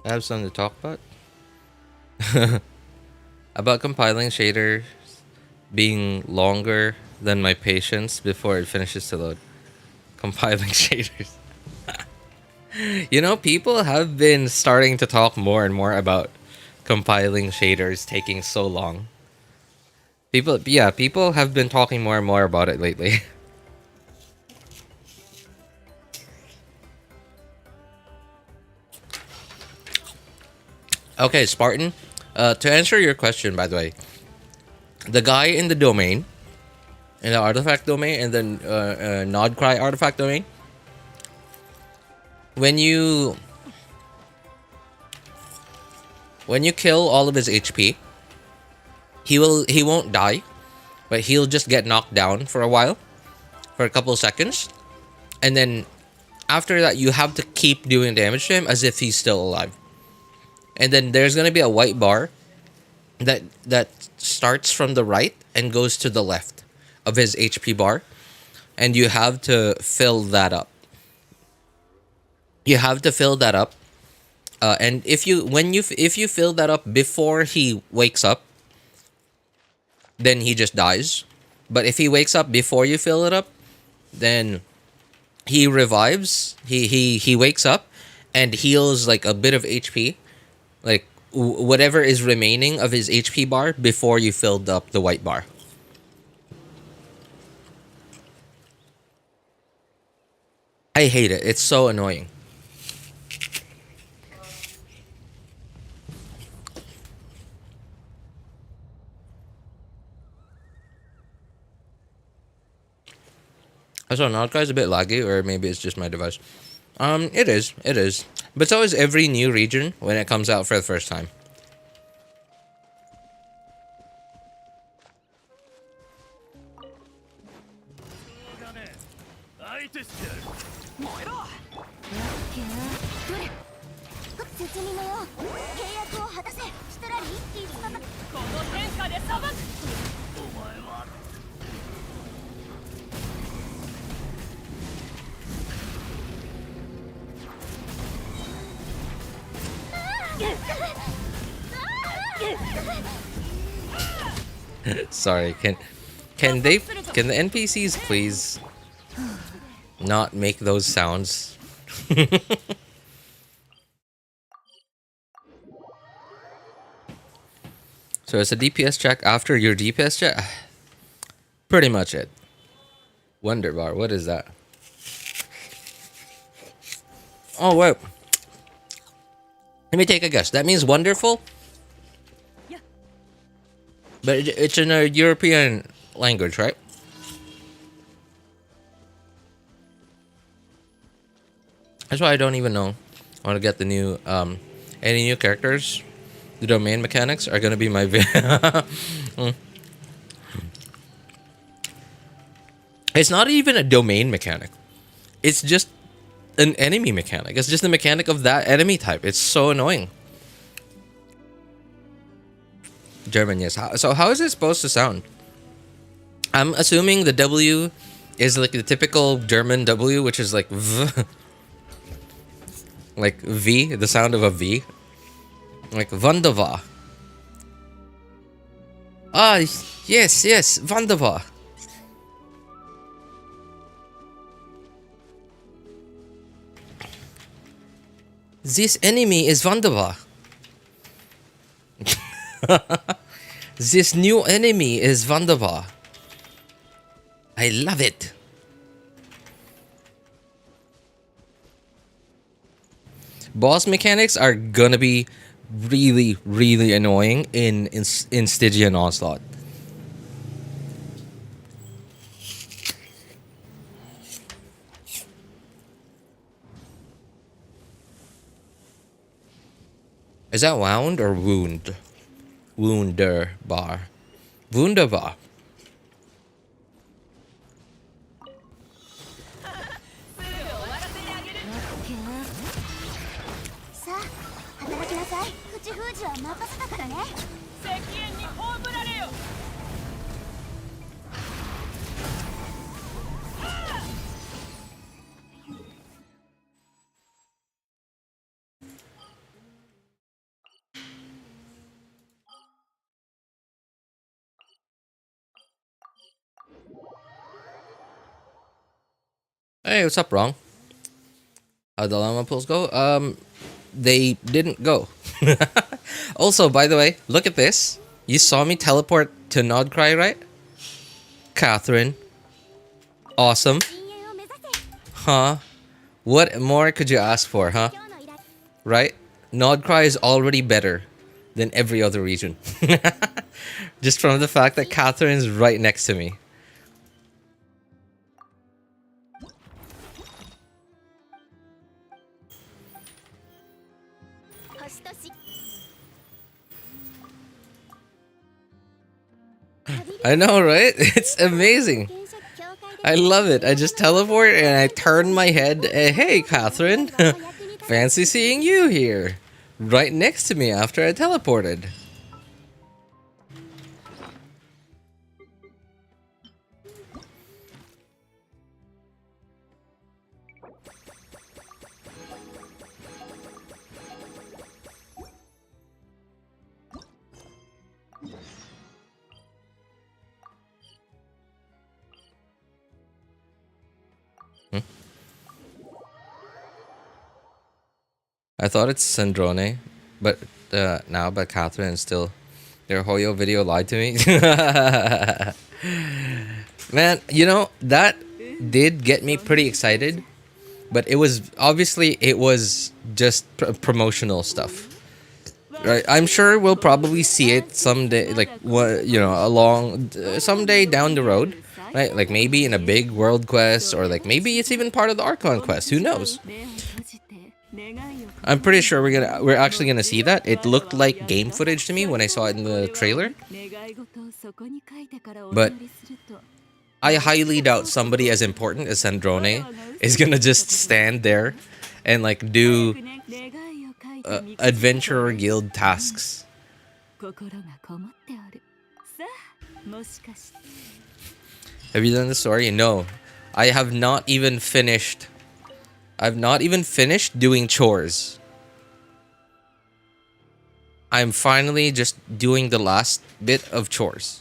I have something to talk about. About compiling shader being longer than my patience before it finishes to load. Compiling shaders. You know, people have been starting to talk more and more about compiling shaders taking so long. People have been talking more and more about it lately. Okay, Spartan. To answer your question, by the way, the guy in the domain, in the artifact domain, and then Nod-Krai artifact domain, when you kill all of his HP, he won't die, but he'll just get knocked down for a while, for a couple seconds, and then after that you have to keep doing damage to him as if he's still alive. And then there's gonna be a white bar that starts from the right and goes to the left of his HP bar, and you have to fill that up. You have to fill that up, and if you fill that up before he wakes up, then he just dies. But if he wakes up before you fill it up, then he revives. He wakes up and heals like a bit of HP, like whatever is remaining of his HP bar before you filled up the white bar. I hate it. It's so annoying. Also, Nod-Krai is a bit laggy, or maybe it's just my device. It is. But so is every new region when it comes out for the first time. Sorry, can the NPCs please not make those sounds? So it's a DPS check after your DPS check? Pretty much it. Wonder bar, what is that? Oh wait. Let me take a guess. That means wonderful? But it's in a European language, right? That's why I don't even know. I want to get the new, any new characters. The domain mechanics are gonna be my It's not even a domain mechanic. It's just an enemy mechanic. It's just the mechanic of that enemy type. It's so annoying. German, yes. So how is it supposed to sound? I'm assuming the W is like the typical German W, which is like V. Like V, the sound of a V. Like wunderbar. Ah, yes, wunderbar. This enemy is wunderbar. This new enemy is wunderbar. I love it. Boss mechanics are gonna be really, really annoying in Stygian Onslaught. Is that wound or wound? Wunderbar. Wunderbar. Hey, what's up, Wrong? How'd the llama pulls go? They didn't go. Also, by the way, look at this. You saw me teleport to Nod-Krai, right? Catherine. Awesome. 深淵を目指せ Huh? What more could you ask for, huh? 今日の依頼 Right? Nod-Krai is already better than every other region. Just from the fact that Catherine's right next to me. I know, right? It's amazing. I love it. I just teleport and I turn my head. Hey, Catherine. Fancy seeing you here. Right next to me after I teleported. I thought it's Sandrone, but but Catherine still. Their Hoyo video lied to me. Man, you know, that did get me pretty excited, but it was obviously just promotional stuff. Right? I'm sure we'll probably see it someday, like what someday down the road, right? Like maybe in a big world quest, or like maybe it's even part of the Archon quest. Who knows? I'm pretty sure we're actually gonna see that. It looked like game footage to me when I saw it in the trailer. But I highly doubt somebody as important as Sandrone is gonna just stand there and like do adventurer guild tasks. Have you done the story? No. I have not even finished. I've not even finished doing chores. I'm finally just doing the last bit of chores.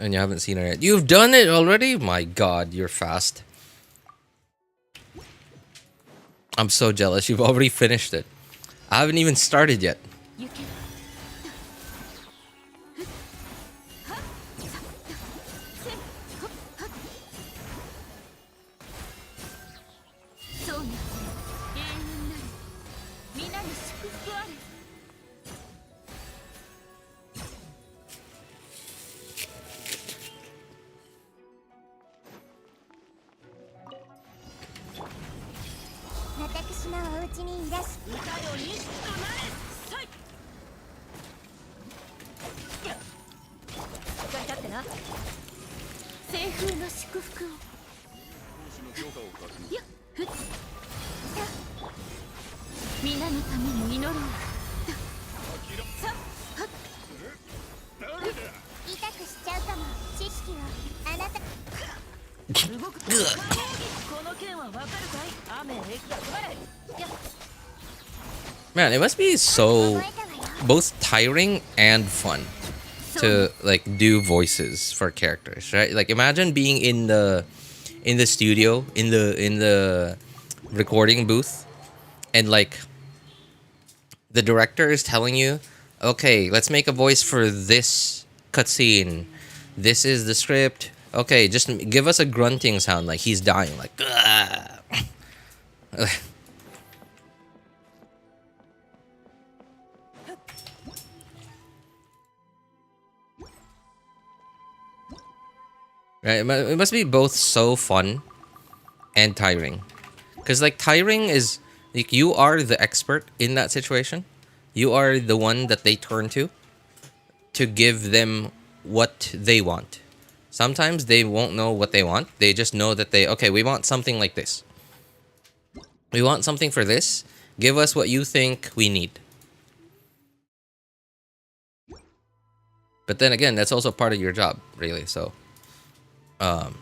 And you haven't seen it yet. You've done it already? My god, you're fast. I'm so jealous. You've already finished it. I haven't even started yet. Man, it must be so both tiring and fun to like do voices for characters, right? Like imagine being in the studio, in the recording booth, and like the director is telling you, okay, let's make a voice for this cutscene. This is the script. Okay, just give us a grunting sound like he's dying, like Right? It must be both so fun and tiring. Because, like, tiring is, like, you are the expert in that situation. You are the one that they turn to give them what they want. Sometimes they won't know what they want. They just know that okay, we want something like this. We want something for this. Give us what you think we need. But then again, that's also part of your job, really. So, um,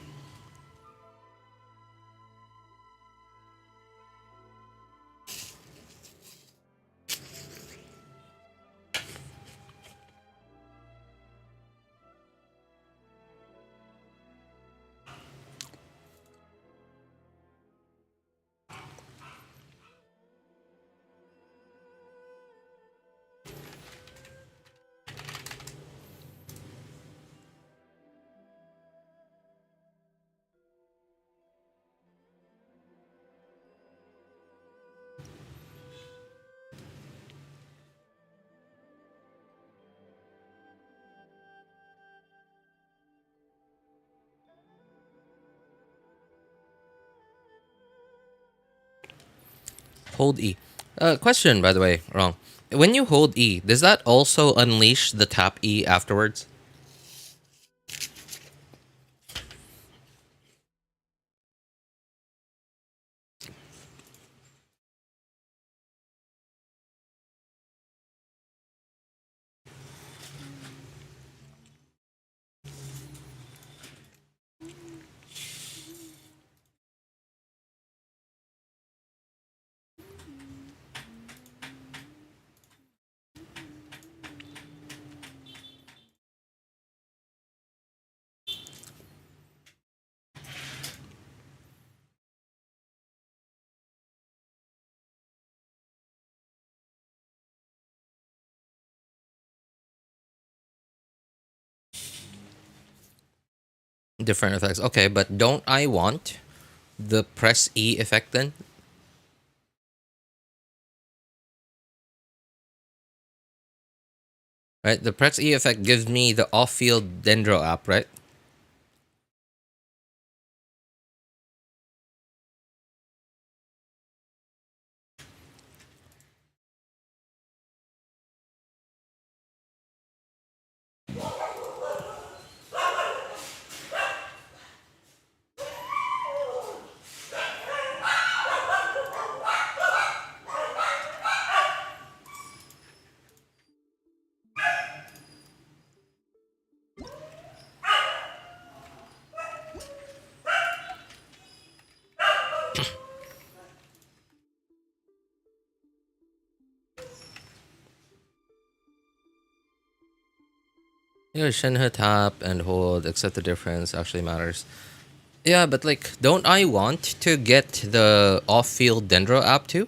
hold E. Question, by the way, wrong. When you hold E, does that also unleash the tap E afterwards? Different effects. Okay, but don't I want the press E effect then? Right? The press E effect gives me the off-field Dendro app, right? Yeah, Shenhe tap and hold, accept the difference actually matters. Yeah, but like, don't I want to get the off-field Dendro app too?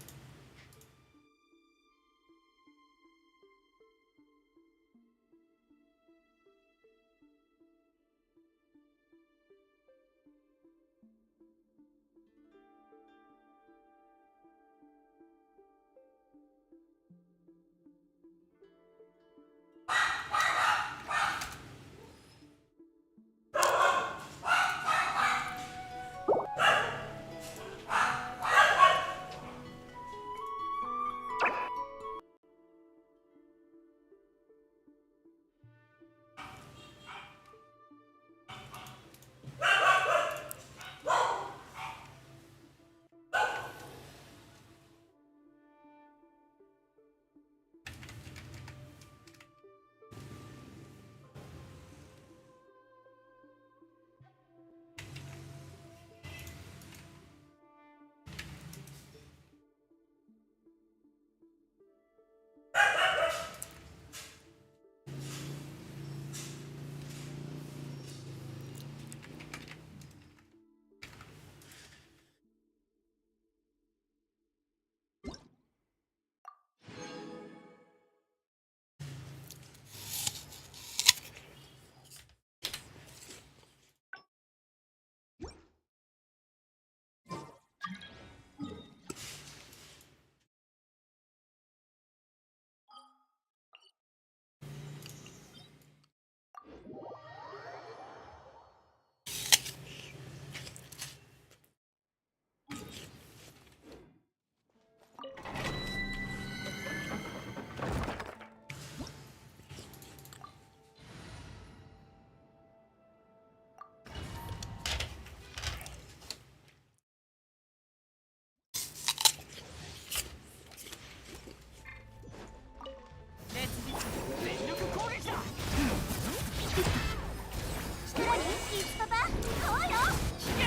パパ、こうよ。聞け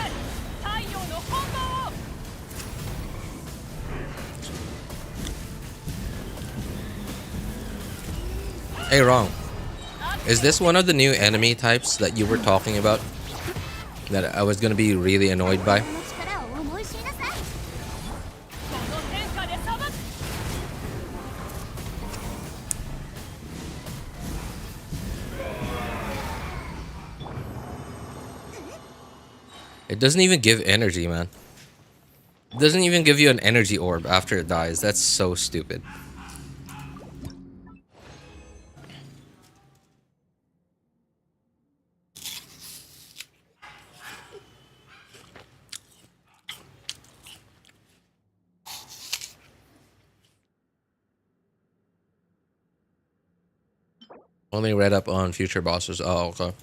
太陽の本能を Hey, wrong. Is this one of the new enemy types that you were talking about? That I was gonna be really annoyed by? この力を思い知りなさい。この天下で裁く It doesn't even give energy, man. It doesn't even give you an energy orb after it dies. That's so stupid. Only read up on future bosses. Oh, okay.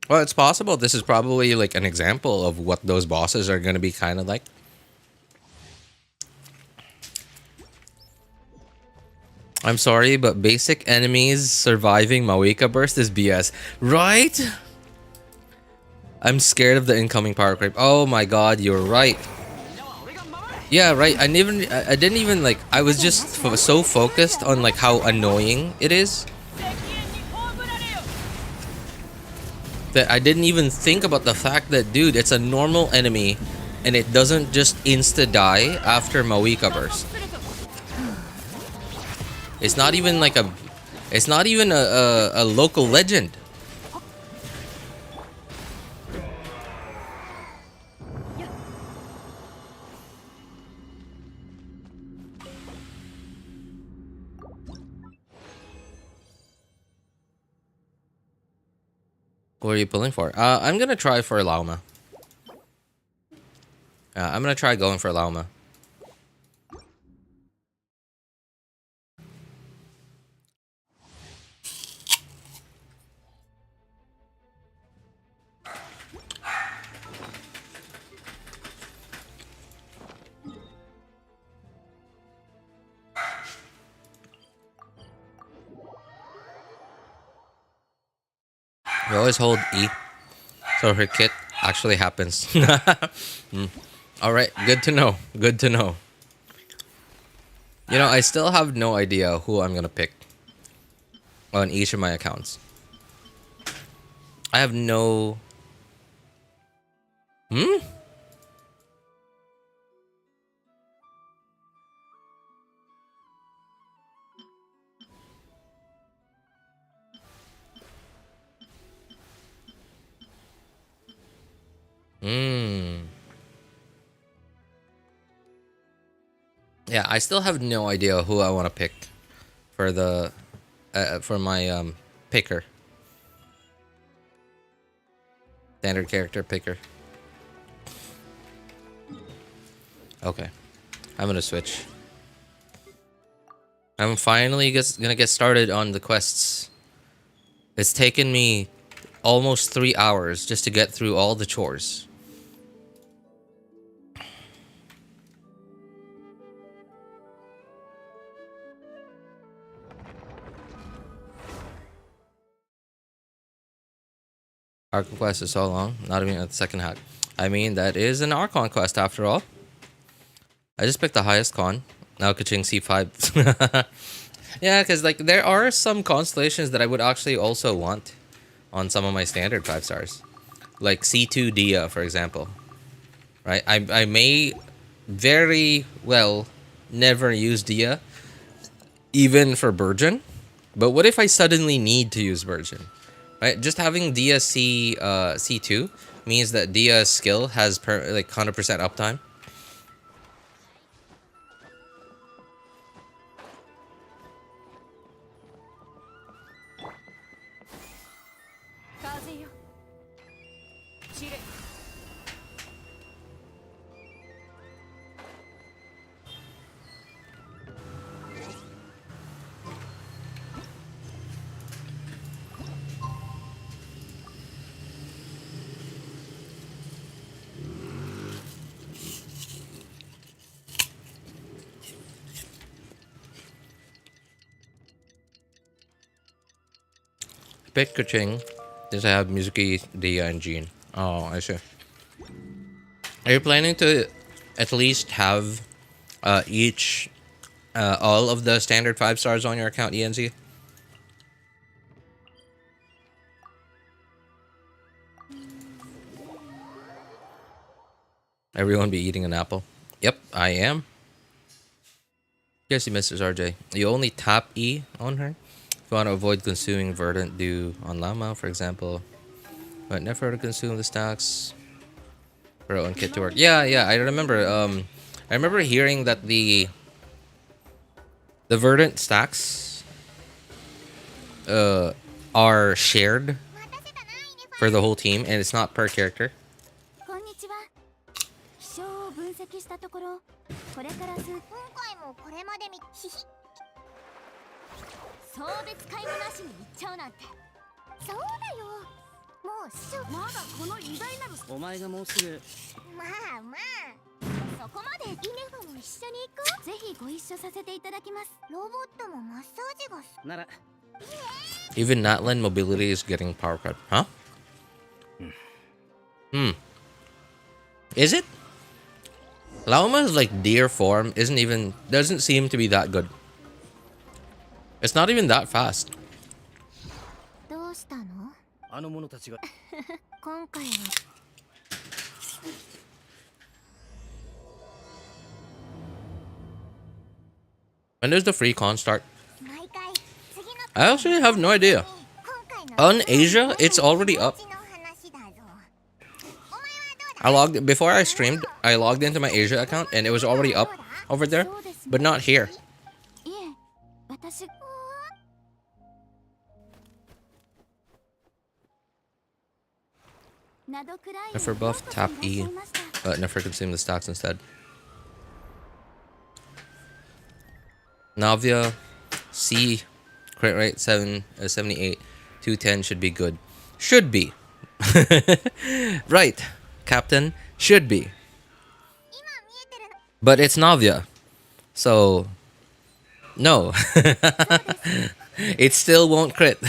Well, it's possible this is probably like an example of what those bosses are going to be kind of like. I'm sorry, but basic enemies surviving Mawika Burst is BS. Right? I'm scared of the incoming power creep. Oh my god, you're right. Yeah, right. I didn't even like, I was just so focused on like how annoying it is that I didn't even think about the fact that, dude, it's a normal enemy and it doesn't just insta-die after Mawika Burst. It's not even like a... It's not even a local legend. What are you pulling for? I'm gonna try for Lauma. I'm gonna try going for Lauma. You always hold E, so her kit actually happens. Alright, good to know. Good to know. You know, I still have no idea who I'm gonna pick on each of my accounts. I have no... Yeah, I still have no idea who I want to pick for the for my picker. Standard character picker. Okay, I'm gonna switch. I'm finally gonna get started on the quests. It's taken me almost 3 hours just to get through all the chores. Archon quest is so long, not even at the second hack. I mean, that is an Archon quest after all. I just picked the highest con. Now Kaching C5. Yeah, because like there are some constellations that I would actually also want on some of my standard 5 stars. Like C2 Dia, for example. Right? I may very well never use Dia, even for Burgeon. But what if I suddenly need to use Burgeon? Right? Just having Dia C2 means that Dia's skill has like 100% uptime. Pick Kuching. Since I have Mizuki, Dia, and Jean. Oh, I see. Are you planning to at least have each all of the standard 5 stars on your account, ENZ? Everyone be eating an apple. Yep, I am. Yes, you Mrs. RJ. You only tap E on her. If you want to avoid consuming verdant dew on Llama, for example. But never to consume the stacks. Bro, and kit to work. Yeah, I remember. I remember hearing that the verdant stacks are shared for the whole team, and it's not per character. こんにちは。気象を分析したところ、これから今回もこれまでみひひ。送別会もなしに行っちゃうなんて。そうだよ。もう師匠まだこの偉大なるお前がもうすぐ。まあまあ。そこまでイネフも一緒に行こう。ぜひご一緒させていただきます。ロボットもマッサージがなら。Even Natlan mobility is getting power cut, huh? Is it? Lauma's like deer form doesn't seem to be that good. It's not even that fast. どうしたの？あの者たちが今回は When does the free con start? I actually have no idea. On Asia, it's already up. Before I streamed, I logged into my Asia account and it was already up over there, but not here. いえ、私 Nefer buff, tap E. Nefer consume the stacks instead. Navia, C, crit rate 78, 210 should be good. Should be. Right, Captain, should be. But it's Navia, so no. It still won't crit. じ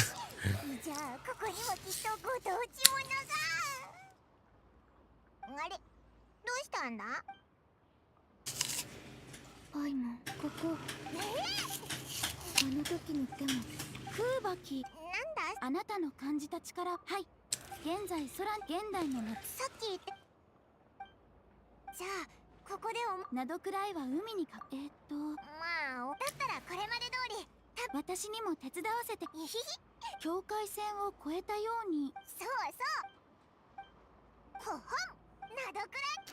ゃあここにもきっとご当地ものがあれどうしたんだはいもここあの時のでも空爆なんだあなたの感じた力はい現在空現代の夏さっき言ってじゃあここでナドクライは海にかまあだったらこれまで通り私にも手伝わせて境界線を越えたようにそうほほんナドクライ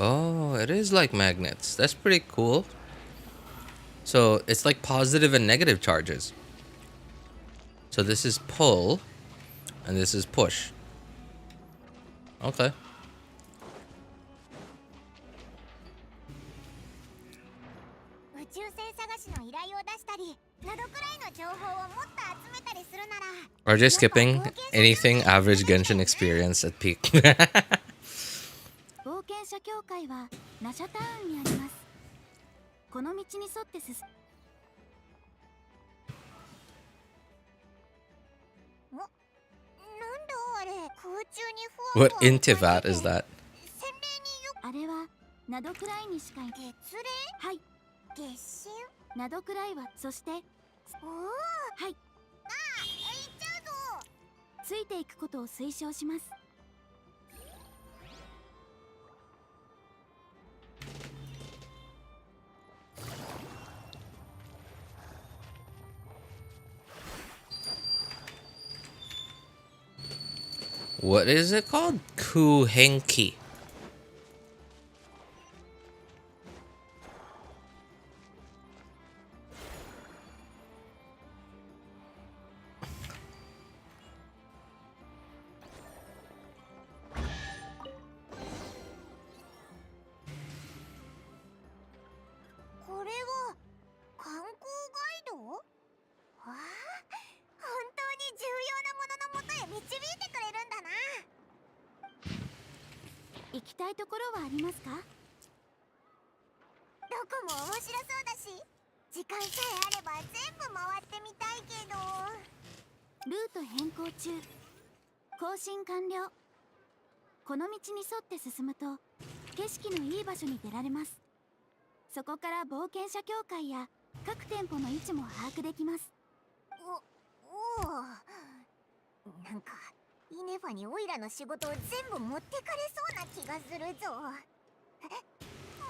Oh, it is like magnets. That's pretty cool. So it's like positive and negative charges. So this is pull, and this is push. Okay. Or just skipping anything average Genshin experience at peak. 冒険者協会はナシャタウンにあります。この道に沿って進む。なんだあれ空中にふわ What intivat is that? あれはナドクライにしか月齢はい月神ナドクライはそしておおはいああ行っちゃうぞついていくことを推奨します。 What is it called? Kuhenki. それは観光ガイド？わあ、本当に重要なもののもとへ導いてくれるんだな。行きたいところはありますか？どこも面白そうだし、時間さえあれば全部回ってみたいけど。ルート変更中。更新完了。この道に沿って進むと景色のいい場所に出られます。そこから冒険者協会や各店舗の位置も把握できます。おお、なんかイネファにオイラの仕事を全部持ってかれそうな気がするぞ。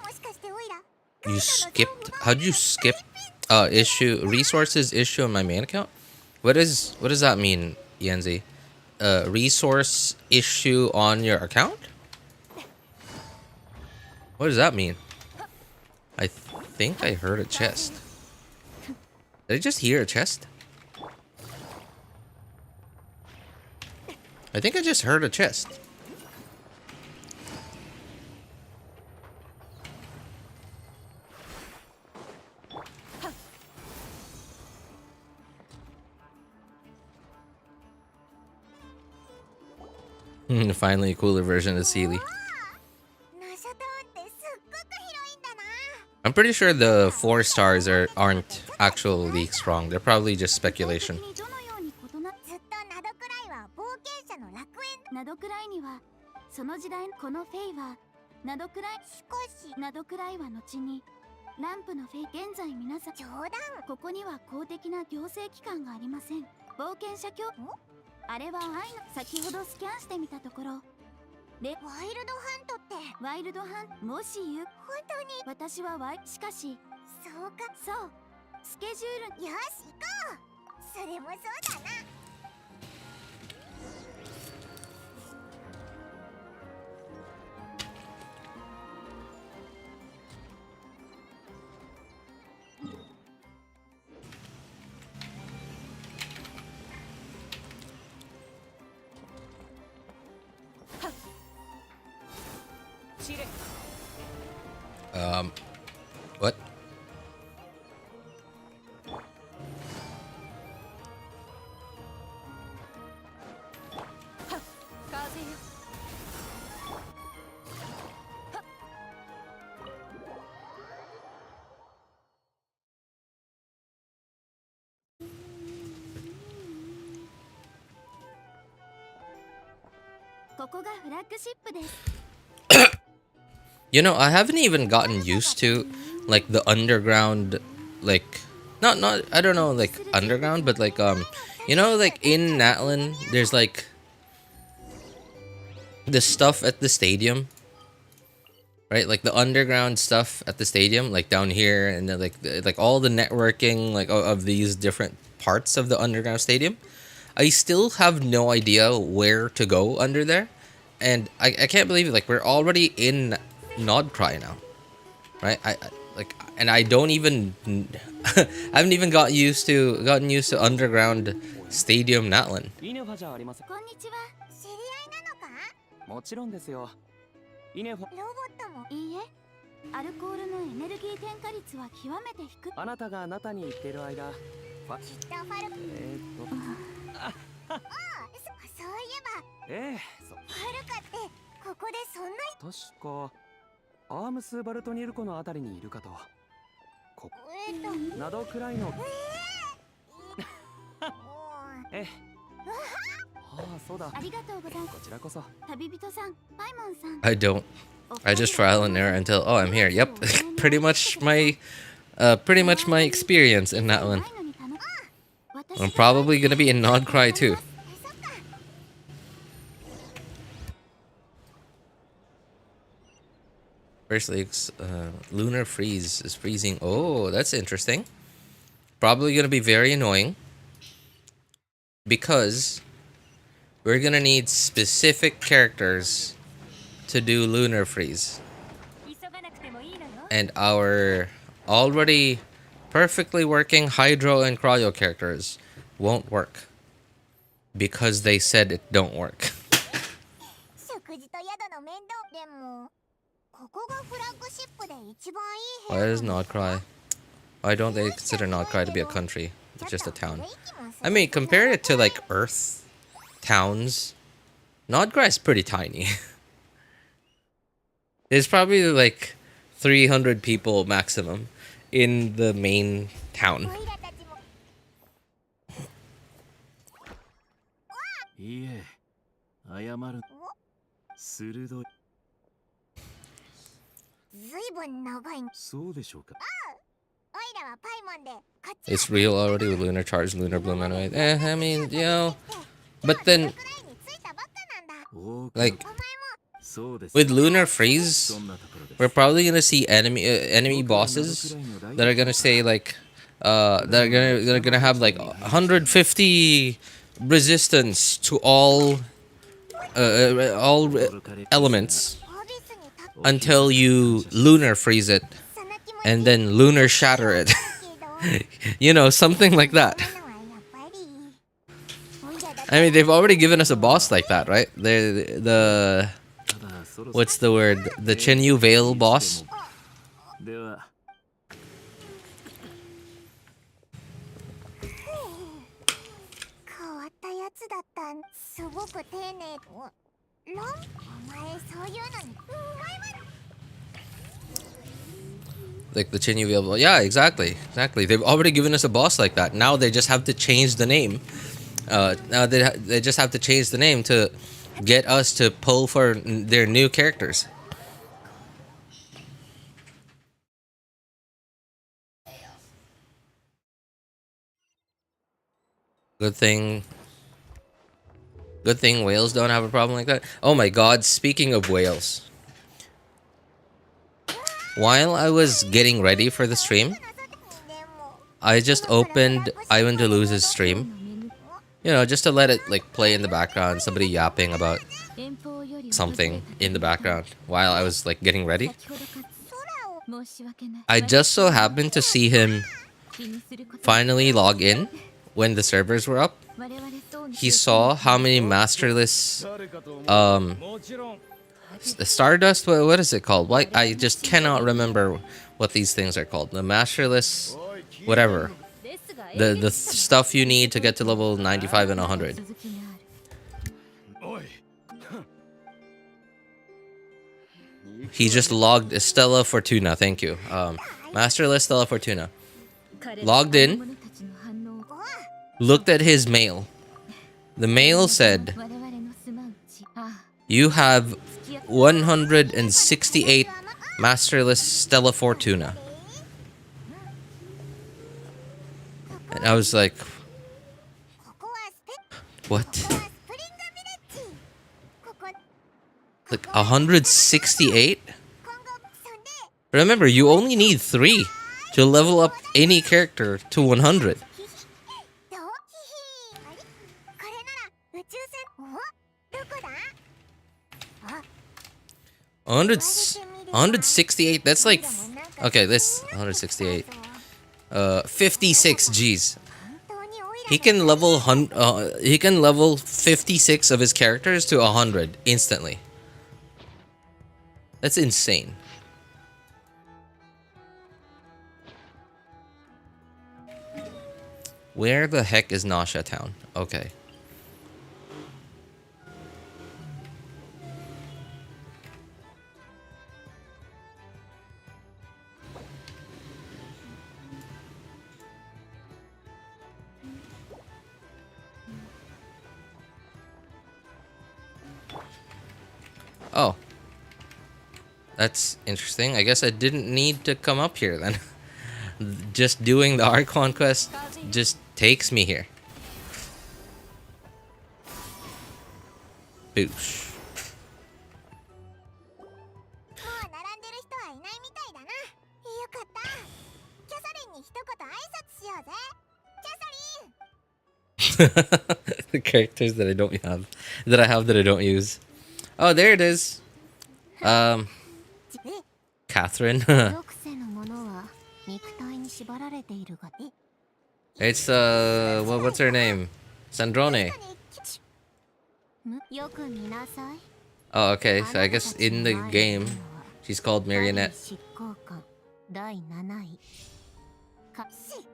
もしかしてオイラ You skipped. How'd you skip? Issue resources issue in my main account. What does that mean, Yenzi? Resource issue on your account? What does that mean? I think I heard a chest. Did I just hear a chest? I think I just heard a chest. Finally, a cooler version of Sealy. I'm pretty sure the 4 stars aren't actually strong. They're probably just speculation. ナドクライにはその時代のこのフェイはナドクライ、しかしナドクライは後にランプのフェイ、現在皆さん冗談、ここには公的な行政機関がありません。冒険者協、あれは愛の、先ほどスキャンしてみたところで、ワイルドハントってワイルドハン、もし言う、本当に私はしかしそうか、そうスケジュール、よし行こう。それもそうだな。What? You know, I haven't even gotten used to like the underground, like not I don't know, like underground, but like you know, like in Natlan there's like the stuff at the stadium, right? Like the underground stuff at the stadium, like down here, and then like all the networking like of these different parts of the underground stadium. I still have no idea where to go under there, and I can't believe it. Like we're already in Nod-Krai now, right? And I don't even I haven't even gotten used to underground stadium Natlan. もちろんですよ。イネファ、ロボットもいいえ。アルコールのエネルギー添加率は極めて低い。あなたがあなたに言ってる間、そういえば、ファルカってここでそんな確かアームスバルトニル湖のあたりにいるかと。ナドクライのそうだ。ありがとうございます。こちらこそ。旅人さん、パイモンさん。I don't. I just trial and error until I'm here. Yep, pretty much my experience in that one. I'm probably gonna be in Nod-Krai too. Firstly, lunar freeze is freezing. Oh, that's interesting. Probably gonna be very annoying because we're gonna need specific characters to do lunar freeze, and our already perfectly working hydro and cryo characters won't work because they said it don't work. Why is Nod-Krai? Why don't they consider Nod-Krai to be a country? It's just a town. I mean, compare it to like Earth towns. Nod-Krai is pretty tiny. There's probably like 300 people maximum in the main town. It's real already with Lunar Charge, Lunar Bloom anyway. I mean, you know, but then, like, with Lunar Freeze, we're probably gonna see enemy bosses that are gonna say like, they're gonna have like 150 resistance to all elements until you Lunar Freeze it and then Lunar Shatter it. You know, something like that. I mean, they've already given us a boss like that, right? The what's the word? The Chenyu Veil boss. Like the Chenyu Veil. Yeah, exactly. They've already given us a boss like that. Now they just have to change the name. Now they just have to change the name to get us to pull for their new characters. Good thing whales don't have a problem like that. Oh my god, speaking of whales. While I was getting ready for the stream, I just opened Ivan Deluse's stream. You know, just to let it like play in the background, somebody yapping about something in the background while I was like getting ready. I just so happened to see him finally log in when the servers were up. He saw how many masterless Stardust, what is it called? What, I just cannot remember what these things are called. The masterless whatever. The stuff you need to get to level 95 and 100. He just logged Stella Fortuna, thank you. Masterless Stella Fortuna. Logged in, looked at his mail. The mail said, you have 168 Masterless Stella Fortuna. And I was like, what? Like 168? Remember, you only need 3 to level up any character to 100. 168, that's like, okay, this 168, 56 Gs. He can level 56 of his characters to 100 instantly. That's insane. Where the heck is Nasha Town? Okay. Oh. That's interesting. I guess I didn't need to come up here then. Just doing the Archon quest just takes me here. Boosh. The characters that I don't have, that I don't use. Oh, there it is. Catherine. It's what's her name? Sandrone. Oh, okay. So I guess in the game, she's called Marionette. 執行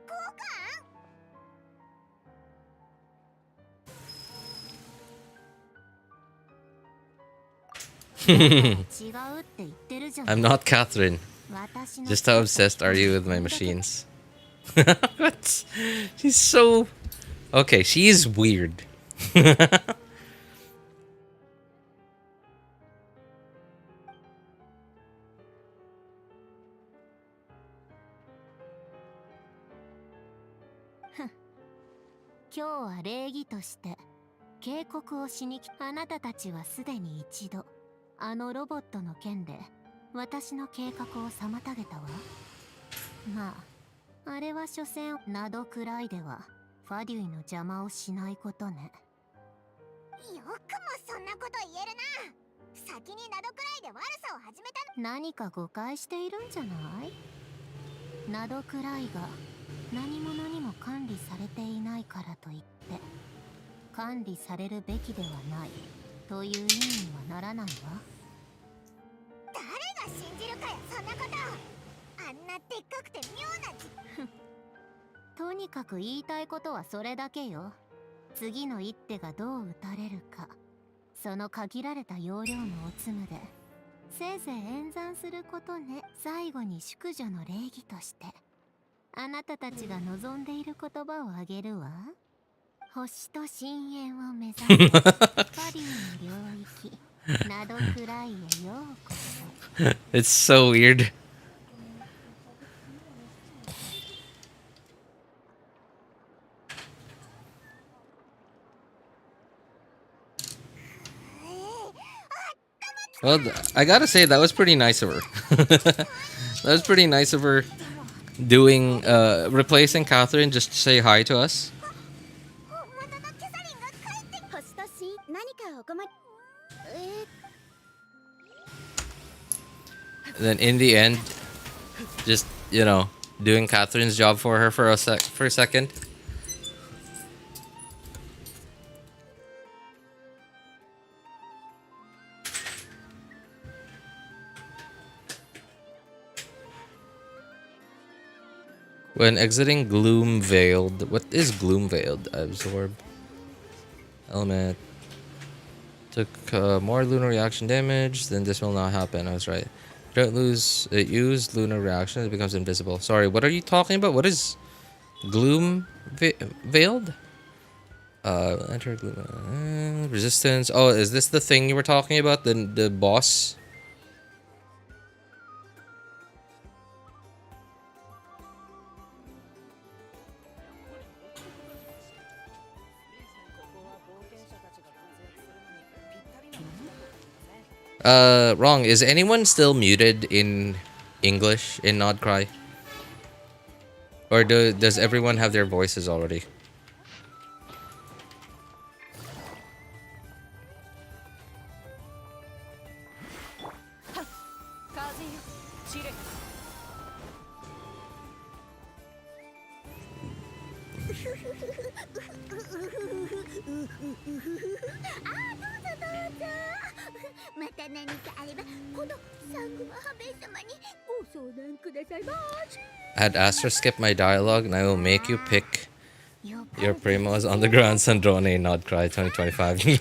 官違うって言ってるじゃん。 I'm not Catherine. 私の Just how obsessed are you with my machines? What? She's so... Okay, she is weird. 今日は礼儀として警告をしに来あなたたちはすでに一度あのロボットの件で私の計画を妨げたわ。まああれは所詮ナドクライではファデュイの邪魔をしないことね。よくもそんなこと言えるな。先にナドクライで悪さを始めた。何か誤解しているんじゃない？ナドクライが何者にも管理されていないからといって管理されるべきではないという意味にはならないわ。誰が信じるかよ、そんなこと。あんなでっかくて妙なとにかく言いたいことはそれだけよ。次の一手がどう打たれるか、その限られた容量のおつむでせいぜい演算することね。最後に淑女の礼儀としてあなたたちが望んでいる言葉をあげるわ。星と深淵を目指すパリの領域ナドクライへようこそ。It's so weird. Well, I gotta say, that was pretty nice of her. That was pretty nice of her doing, replacing Catherine just to say hi to us. And then in the end, just, you know, doing Catherine's job for her for a second. When exiting Gloom Veiled, what is Gloom Veiled? Absorb element. Took more lunar reaction damage, then this will not happen. I was right. Don't lose. Use lunar reaction, it becomes invisible. Sorry, what are you talking about? What is Gloom Veiled? Enter Gloom resistance. Oh, is this the thing you were talking about? The boss? Wrong. Is anyone still muted in English in Nod-Krai? Or does everyone have their voices already? Had Astra skip my dialogue and I will make you pick your primos on the ground. Sandrone Nod-Krai 2025.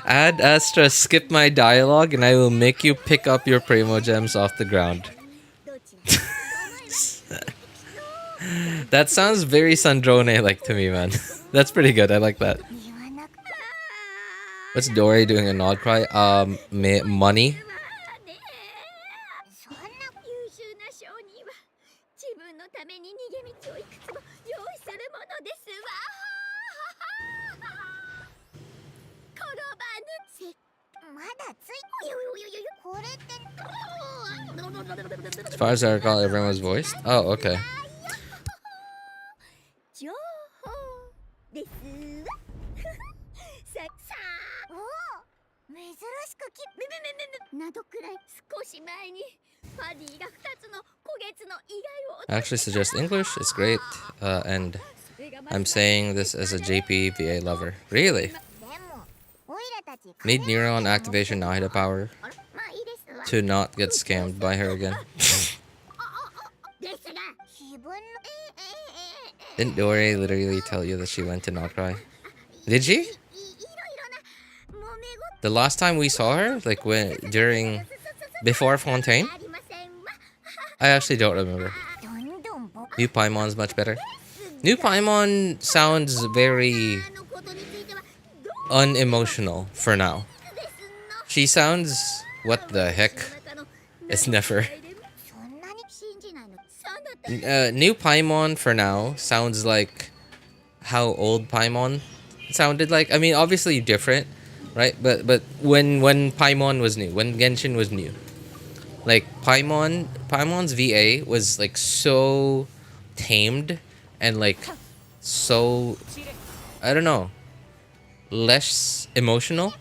Add Astra skip my dialogue and I will make you pick up your primo gems off the ground. That sounds very Sandrone like to me, man. That's pretty good. I like that. What's Dory doing in Nod-Krai? Money. As far as I recall, everyone was voiced. Oh, okay. I actually suggest English. It's great. And I'm saying this as a JPVA lover. Really? Need Neuron activation Nahida power. to not get scammed by her again. Didn't Dore literally tell you that she went to Nod-Krai? Did she? The last time we saw her, like before Fontaine? I actually don't remember. New Paimon's much better. New Paimon sounds very unemotional for now. She sounds... What the heck? It's never... New Paimon for now sounds like how old Paimon sounded like. I mean, obviously different, right? But when Paimon was new, when Genshin was new, like Paimon's VA was like so tamed and like so, I don't know, less emotional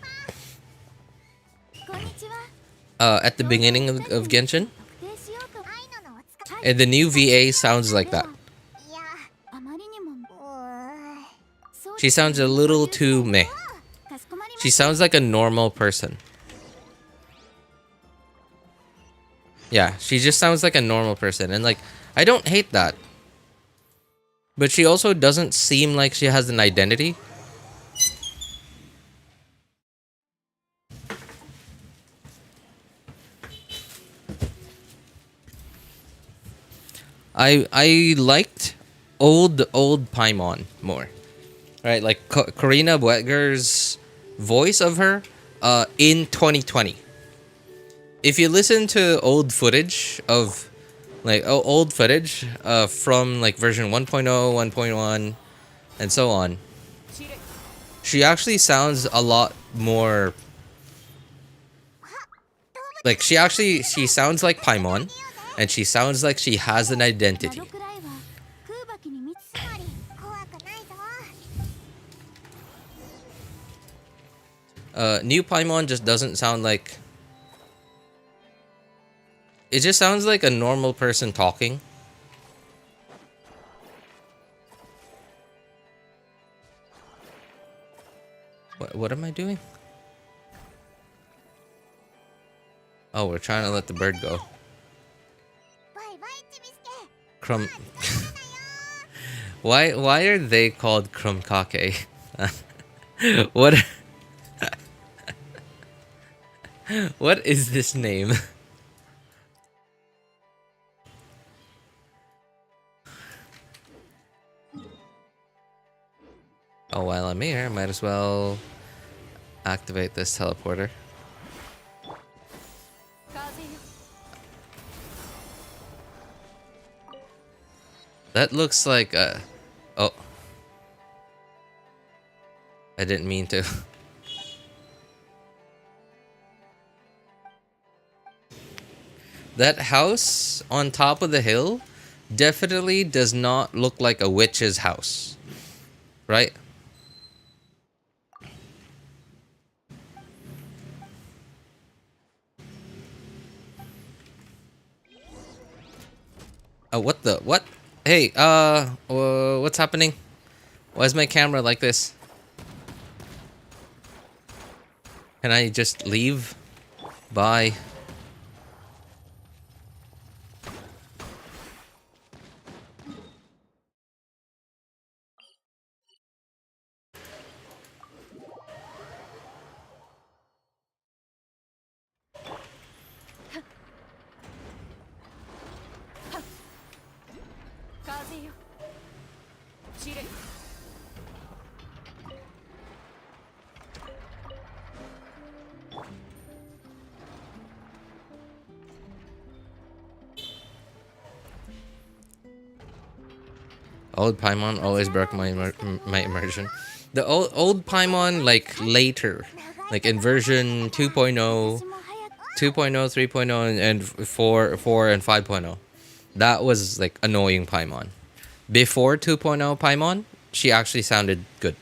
at the beginning of Genshin. And the new VA sounds like that. She sounds a little too meh. She sounds like a normal person. Yeah, she just sounds like a normal person. And like, I don't hate that. But she also doesn't seem like she has an identity. I liked old Paimon more, right? Like Karina Bwetger's voice of her in 2020. If you listen to old footage of like old footage from like version 1.0, 1.1, and so on, she actually sounds a lot more like she sounds like Paimon. And she sounds like she has an identity. New Paimon just doesn't sound like... It just sounds like a normal person talking. What am I doing? Oh, we're trying to let the bird go. Crumb. Why are they called Krumkake? What? What is this name? Oh, while I'm here, I might as well activate this teleporter. That looks like a... Oh. I didn't mean to. That house on top of the hill definitely does not look like a witch's house. Right? Oh, what the... What? Hey, what's happening? Why is my camera like this? Can I just leave? Bye. Old Paimon always broke my immersion. The old Paimon, like later, like in version 2.0, 3.0, and 4 and 5.0, that was like annoying Paimon. Before 2.0 Paimon, she actually sounded good.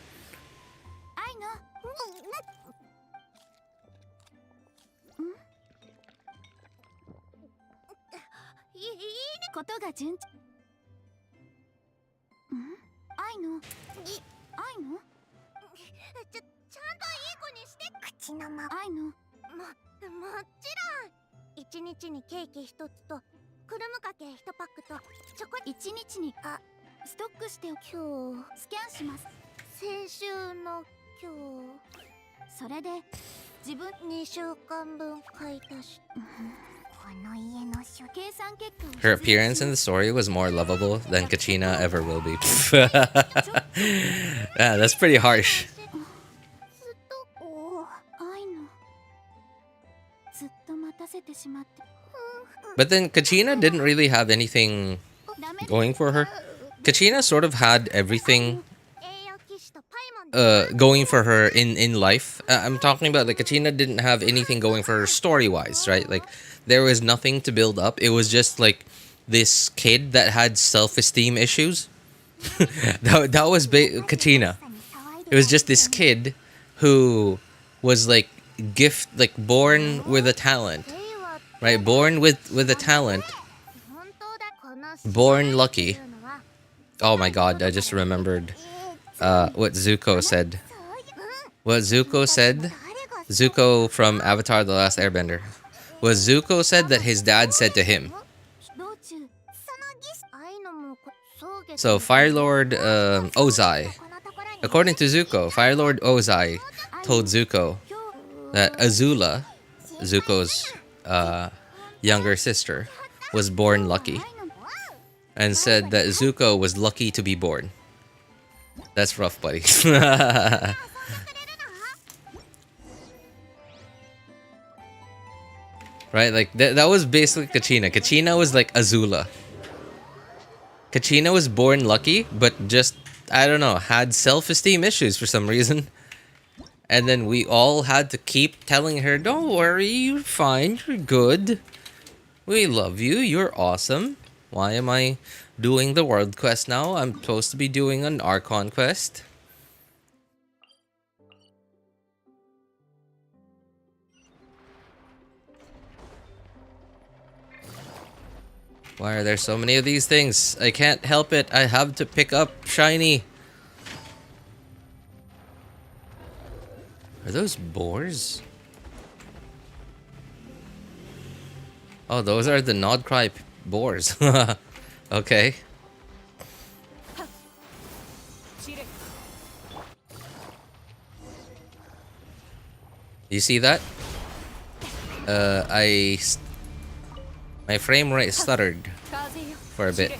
1日にケーキ1つとクルムかけ1パックとチョコ1日にストックして今日スキャンします。先週の今日それで自分2週間分買い足しこの家の計算結果を Her appearance in the story was more lovable than Kachina ever will be. Yeah, that's pretty harsh. ずっと愛のずっと待たせてしまって But then Kachina didn't really have anything going for her. Kachina sort of had everything 栄養騎士とパイモン going for her in life. I'm talking about like Kachina didn't have anything going for her story wise, right? Like there was nothing to build up. It was just like this kid that had self-esteem issues. that was Kachina. It was just this kid who was like born with a talent, right? Born with a talent, 本当だこの born lucky. のは Oh my god, I just remembered what Zuko said. What Zuko said? Zuko from Avatar The Last Airbender. What Zuko said that his dad said to him. 道中その儀愛のもそうげ So Fire Lord Ozai. このところに According to Zuko, Fire Lord Ozai told Zuko that Azula, Zuko's younger sister, was born lucky. And said that Zuko was lucky to be born. That's rough, buddy. Right, like that was basically Kachina. Kachina was like Azula. Kachina was born lucky, but just, I don't know, had self-esteem issues for some reason. And then we all had to keep telling her, don't worry, you're fine, you're good. We love you, you're awesome. Why am I doing the world quest now? I'm supposed to be doing an Archon quest. Why are there so many of these things? I can't help it. I have to pick up shiny. Are those boars? Oh, those are the Nod-Krai boars. Okay. You see that? My frame rate stuttered for a bit.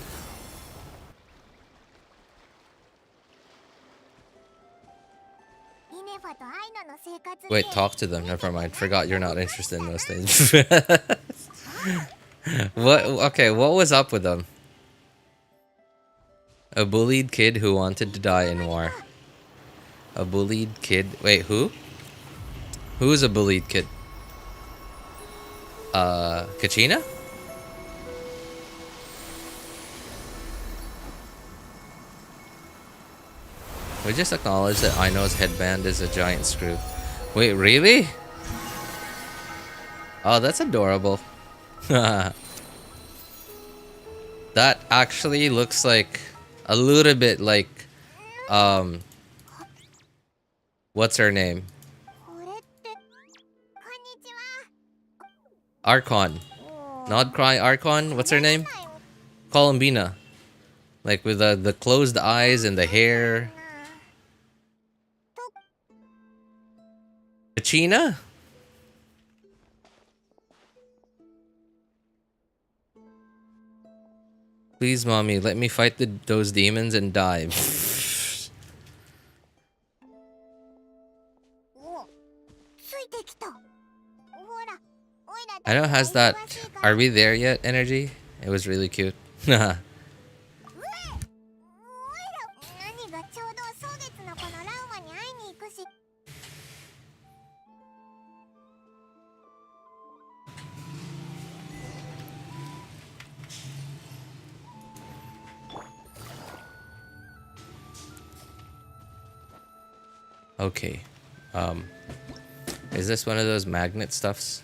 Wait, talk to them. Never mind. Forgot you're not interested in those things. What? Okay, what was up with them? A bullied kid who wanted to die in war. A bullied kid. Wait, who? Who's a bullied kid? Kachina? We just acknowledge that Aino's headband is a giant screw. Wait, really? Oh, that's adorable. That actually looks like a little bit like what's her name? Archon. Nod-Krai Archon, what's her name? Columbina. Like with the closed eyes and the hair. Kachina? Please, mommy, let me fight those demons and die. I know has that are we there yet energy? It was really cute. Okay. Is this one of those magnet stuffs?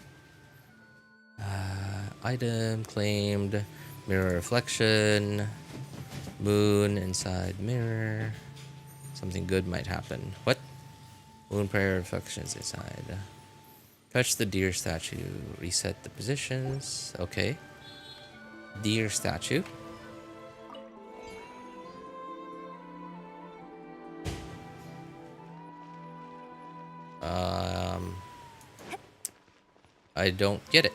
Item claimed. Mirror reflection. Moon inside mirror. Something good might happen. What? Moon prayer reflections inside. Touch the deer statue. Reset the positions. Okay. Deer statue. I don't get it.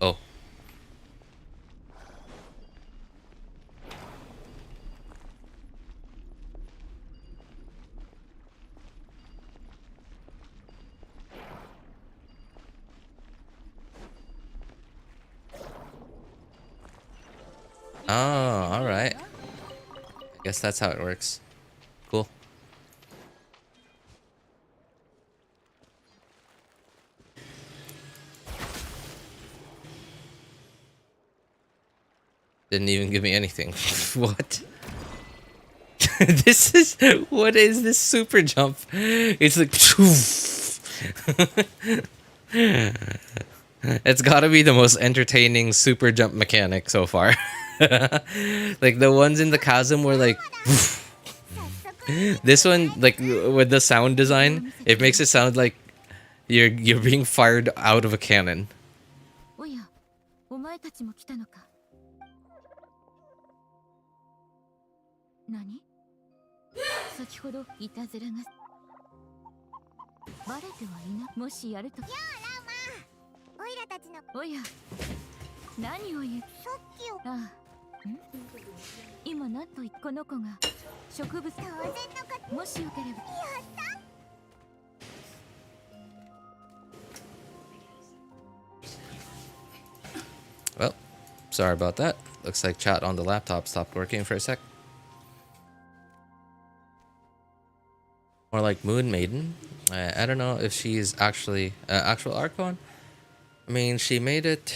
Oh. Oh, alright. I guess that's how it works. Cool. Didn't even give me anything. What? This is... What is this super jump? It's like... It's gotta be the most entertaining super jump mechanic so far. Like the ones in the chasm were like... This one, like with the sound design, it makes it sound like you're being fired out of a cannon. おや、お前たちも来たのか。何？先ほどいたずらがバレてはいな。もしやると。やあ、ラウマ。オイラたちの。おや、何を言う。さっきを。ああ、ん？今何と言っこの子が植物。当然のか。もしよければ。やった。 Well, sorry about that. Looks like chat on the laptop stopped working for a sec. More like Moon Maiden. I don't know if she's actually actual Archon. I mean, she made it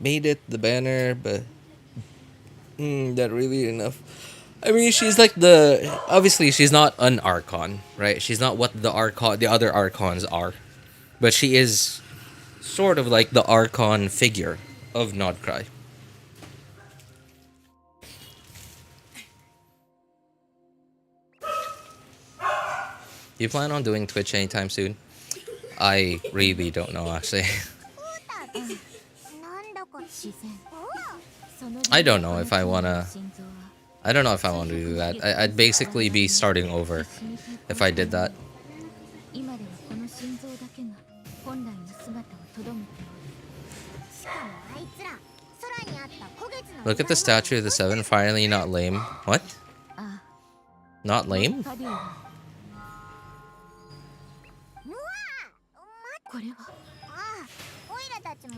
the banner, but not really enough. I mean, she's like the obviously she's not an Archon, right? She's not what the other Archons are, but she is sort of like the Archon figure of Nod-Krai. You plan on doing Twitch anytime soon? I really don't know, actually. I don't know if I wanna... I don't know if I want to do that. I'd basically be starting over if I did that. Look at the statue of the seven, finally not lame. What? Not lame?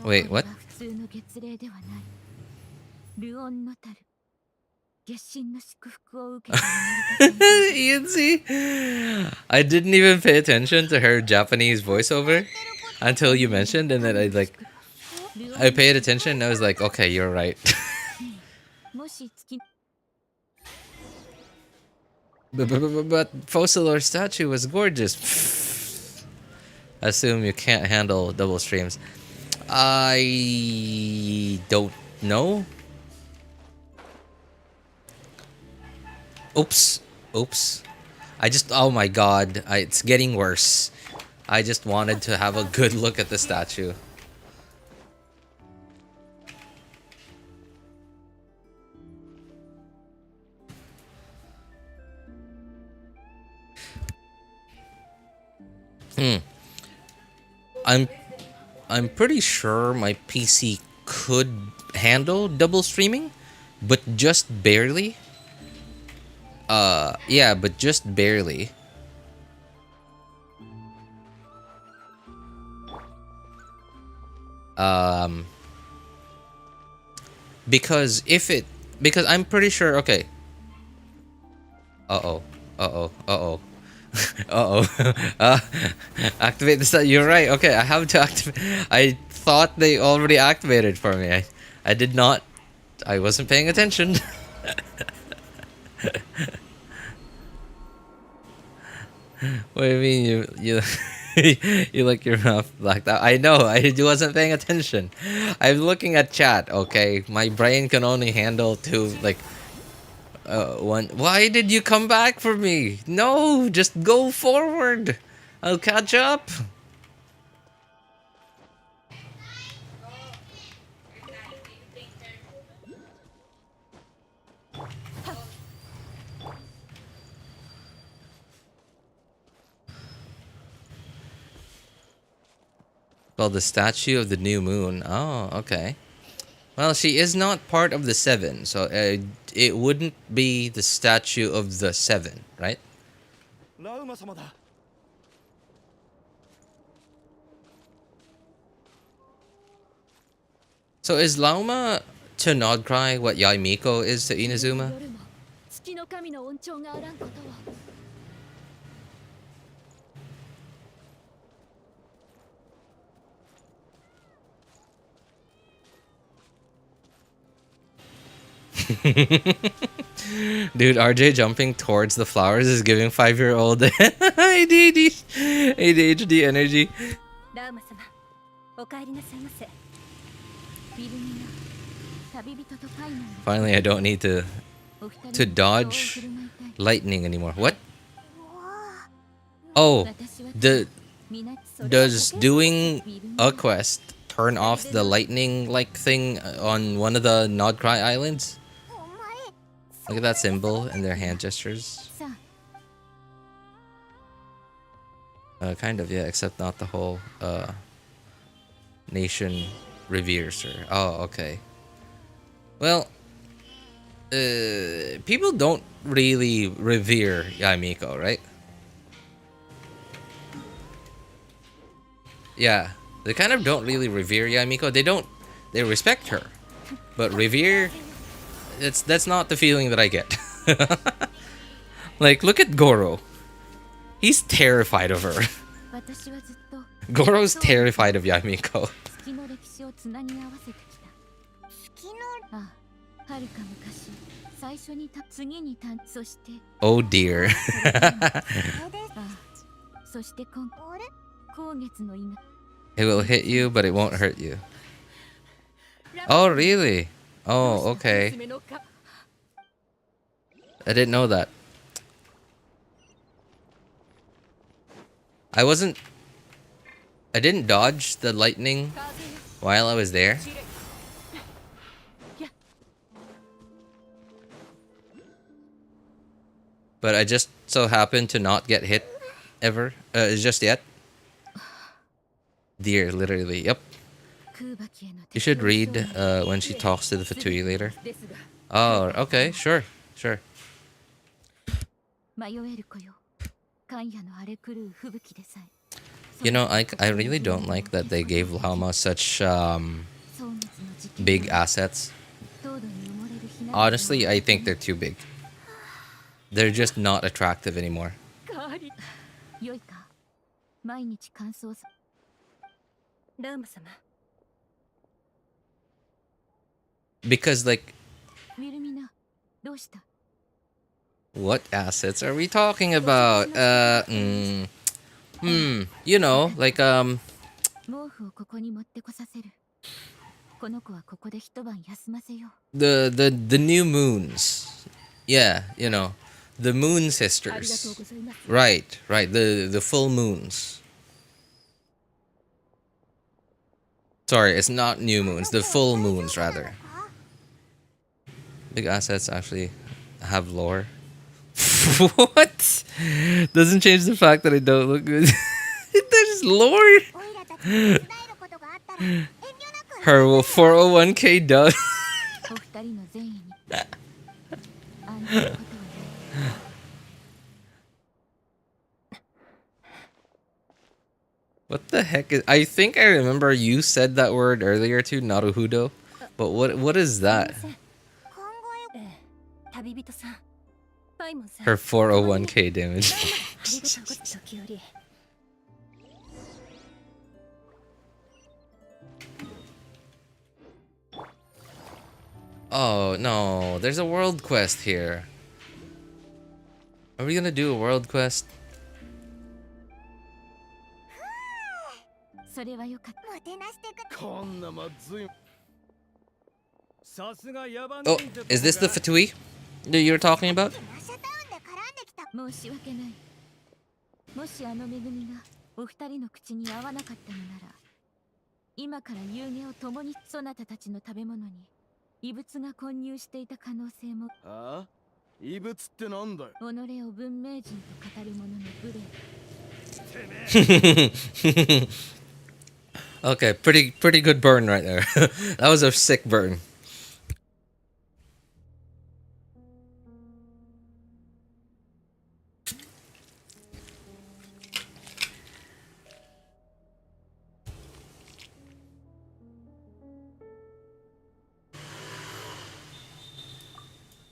Wait, what? Ianzi? I didn't even pay attention to her Japanese voiceover until you mentioned, and then I paid attention and I was like, okay, you're right. But Fossilor statue was gorgeous. Assume you can't handle double streams. I don't know. Oops. Oh my god, it's getting worse. I just wanted to have a good look at the statue. I'm pretty sure my PC could handle double streaming, but just barely. Yeah, but just barely. Because I'm pretty sure, okay. Uh-oh. Uh-oh. Activate the stat. You're right. Okay, I have to activate. I thought they already activated for me. I did not. I wasn't paying attention. What do you mean you you like your mouth blacked out? I know. I wasn't paying attention. I'm looking at chat. Okay, my brain can only handle two like one. Why did you come back for me? No, just go forward. I'll catch up. Well, the statue of the new moon. Oh, okay. Well, she is not part of the 7, so it wouldn't be the statue of the 7, right? So is Lauma to Nod-Krai what Yaimiko is to Inazuma? 月の神の恩寵があらんことを Dude, RJ jumping towards the flowers is giving 5-year-old ADHD energy. ラウマ様お帰りなさいませ Finally, I don't need to dodge lightning anymore. What? Oh, does doing a quest turn off the lightning-like thing on one of the Nod-Krai islands? Look at that symbol and their hand gestures. Kind of, yeah, except not the whole nation reveres her. Oh, okay. Well, people don't really revere Yaimiko, right? Yeah, they kind of don't really revere Yaimiko. They respect her, but revere, that's not the feeling that I get. Like, look at Goro. He's terrified of her. Goro's terrified of Yaimiko. Oh dear. It will hit you, but it won't hurt you. Oh, really? Oh, okay. I didn't know that. I didn't dodge the lightning while I was there. But I just so happened to not get hit ever, just yet. Dear, literally, yep. You should read when she talks to the Fatui later. Oh, okay, sure. You know, I really don't like that they gave Lauma such big assets. Honestly, I think they're too big. They're just not attractive anymore. Because, like, what assets are we talking about? You know, like, the new moons. Yeah, you know, the moon sisters. Right, the full moons. Sorry, it's not new moons, the full moons rather. Big assets actually have lore. What? Doesn't change the fact that I don't look good. There's lore. Her 401k does. What the heck is? I think I remember you said that word earlier too, Naruhudo. But what is that? Her 401k damage. 時折 Oh no, there's a world quest here. Are we gonna do a world quest? それはよかった。もてなしてくこんなまずい。さすが野蛮 Oh, 人ってとこか。 is this the Fatui that you were talking about? マシャタウンで絡んできた。申し訳ない。もしあの恵みがお二人の口に合わなかったのなら、今から夕げを共にそなたたちの食べ物に異物が混入していた可能性も。ああ、異物ってなんだよ。己を文明人と語る者の無礼。 Okay, pretty good burn right there. That was a sick burn.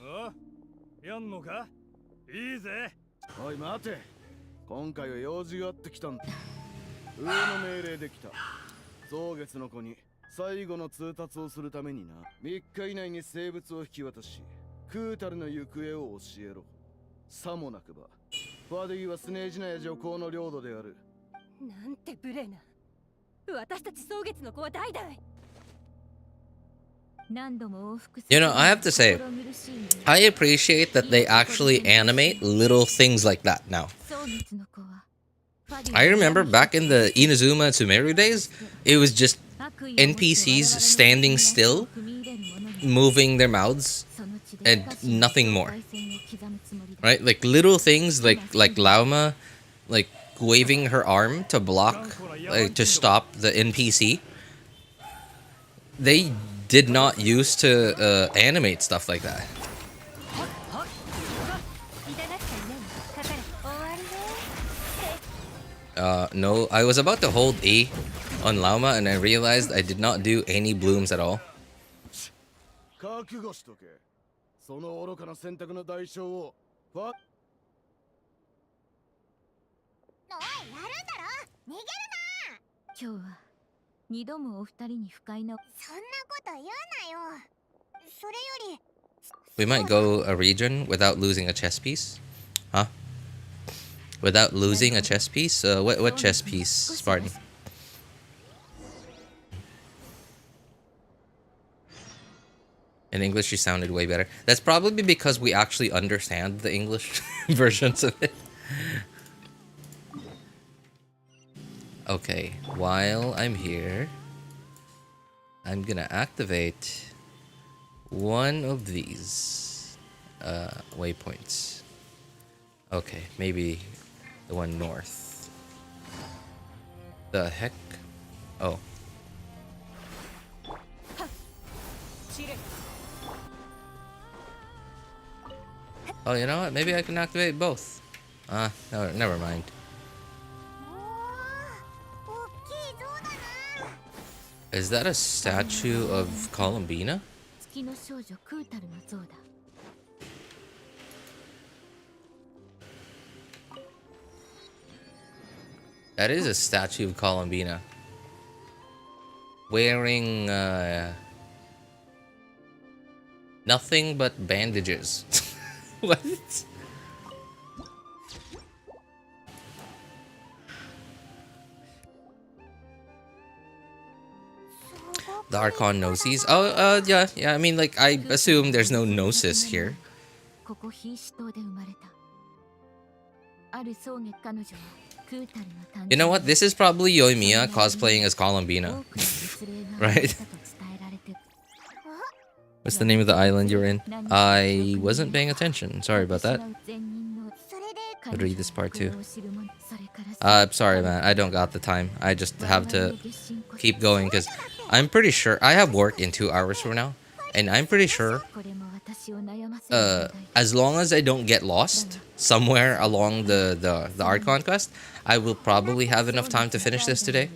Oh, やんのか？いいぜ。おい待て。今回は用事があってきたんだ。上の命令できた。蒼月の子に最後の通達をするためにな。3日以内に生物を引き渡し、クータルの行方を教えろ。さもなくば、ファディはスネージナや女皇の領土である。なんて無礼な。私たち蒼月の子は代々。 You know, I have to say, I appreciate that they actually animate little things like that now. I remember back in the Inazuma and Sumeru days, it was just NPCs standing still, moving their mouths, and nothing more. Right? Like little things like Lauma, like waving her arm to block, like to stop the NPC. They did not used to animate stuff like that. No, I was about to hold E on Lauma and I realized I did not do any blooms at all. 覚悟しとけ。その愚かな選択の代償を。おい、やるんだろ。逃げるな。今日は二度もお二人に不快な。そんなこと言うなよ。それより We might go a region without losing a chess piece. Huh? Without losing a chess piece? What chess piece, Spartan? In English, you sounded way better. That's probably because we actually understand the English versions of it. Okay, while I'm here, I'm gonna activate one of these waypoints. Okay, maybe the one north. The heck? Oh. Oh, you know what? Maybe I can activate both. Ah, no, never mind. Is that a statue of Columbina? That is a statue of Columbina. Wearing nothing but bandages. What? The Archon Gnosis. Oh, yeah. I mean, like, I assume there's no Gnosis here. You know what? This is probably Yoimiya cosplaying as Columbina. Right? What's the name of the island you're in? I wasn't paying attention. Sorry about that. I'll read this part too. Sorry, man. I don't got the time. I just have to keep going because I'm pretty sure I have work in 2 hours from now. And I'm pretty sure as long as I don't get lost somewhere along the Archon quest, I will probably have enough time to finish this today.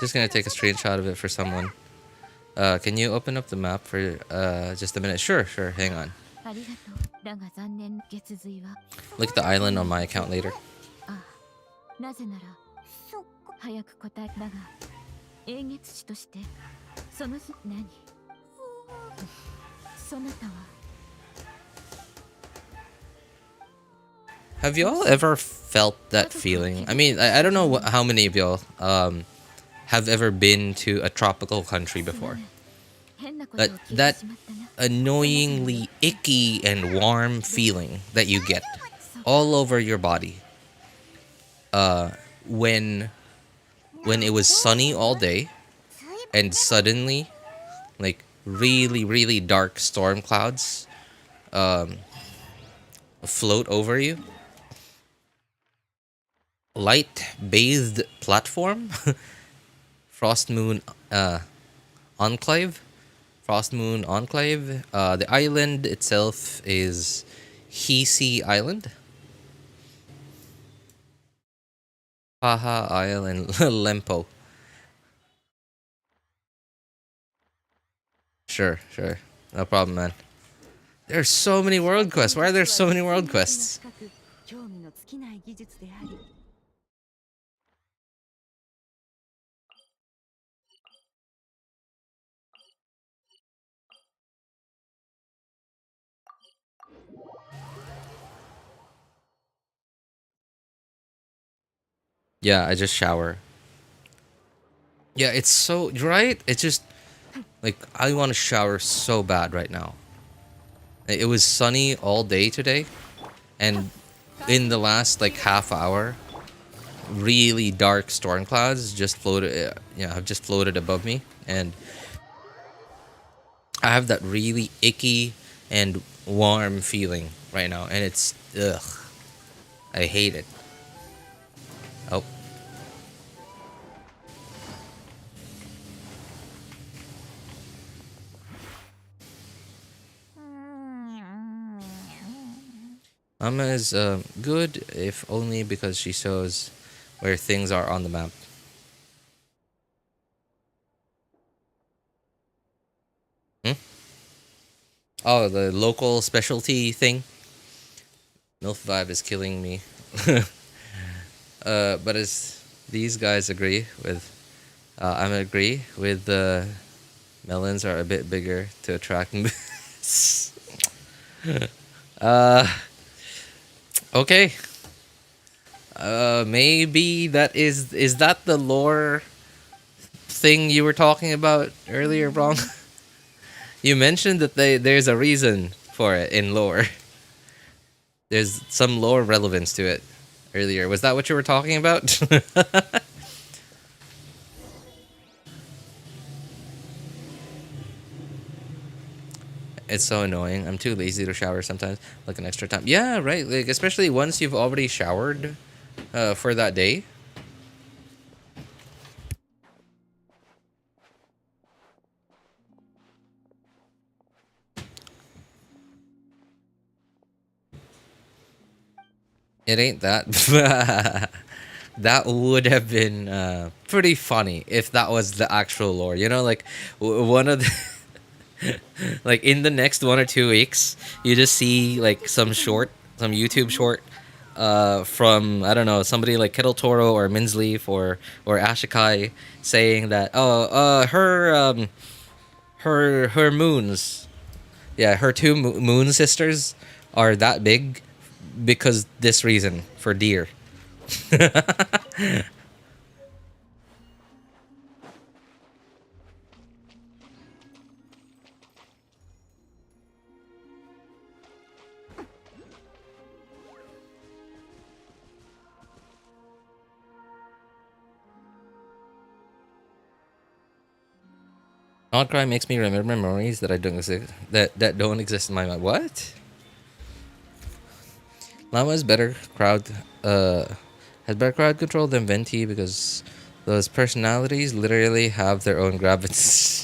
Just gonna take a screenshot of it for someone. Can you open up the map for just a minute? Sure, sure. Hang on. ありがとう。だが残念、月髄は Look at the island on my account later. なぜなら早く答えだが英月師としてその何そなたは Have y'all ever felt that feeling? I mean, I don't know how many of y'all have ever been to a tropical country before. 変なことを But 聞いて that しまったな annoyingly icky and warm feeling that you get all over your body when it was sunny all day and suddenly like really dark storm clouds float over you. Light bathed platform. Frost Moon Enclave. Frost Moon Enclave. The island itself is Hisi Island. Paha Isle and Lempo. Sure. No problem, man. There's so many world quests. Why are there so many world quests? 興味の尽きない技術であり Yeah, I just shower. Yeah, it's so right. It's just like I want to shower so bad right now. It was sunny all day today, and in the last like half hour, really dark storm clouds just floated. Have just floated above me, and I have that really icky and warm feeling right now, and it's ugh. I hate it. Oh. Amma is good, if only because she shows where things are on the map. Oh, the local specialty thing? MILF vibe is killing me. But as these guys agree with, I'm agree with the melons are a bit bigger to attract. Okay. Maybe that is that the lore thing you were talking about earlier, wrong? You mentioned that there's a reason for it in lore. There's some lore relevance to it earlier. Was that what you were talking about? It's so annoying. I'm too lazy to shower sometimes. Like an extra time. Yeah, right. Like especially once you've already showered for that day. It ain't that. That would have been pretty funny if that was the actual lore. You know, like one of the like in the next 1 or 2 weeks, you just see like some YouTube short from I don't know, somebody like Kettle Toro or Minsleaf or Ashikai saying that her moons, yeah, her two moon sisters are that big because this reason for deer. Nod-Krai makes me remember memories that I don't exist that don't exist in my mind. What? Lauma is better has better crowd control than Venti because those personalities literally have their own gravity.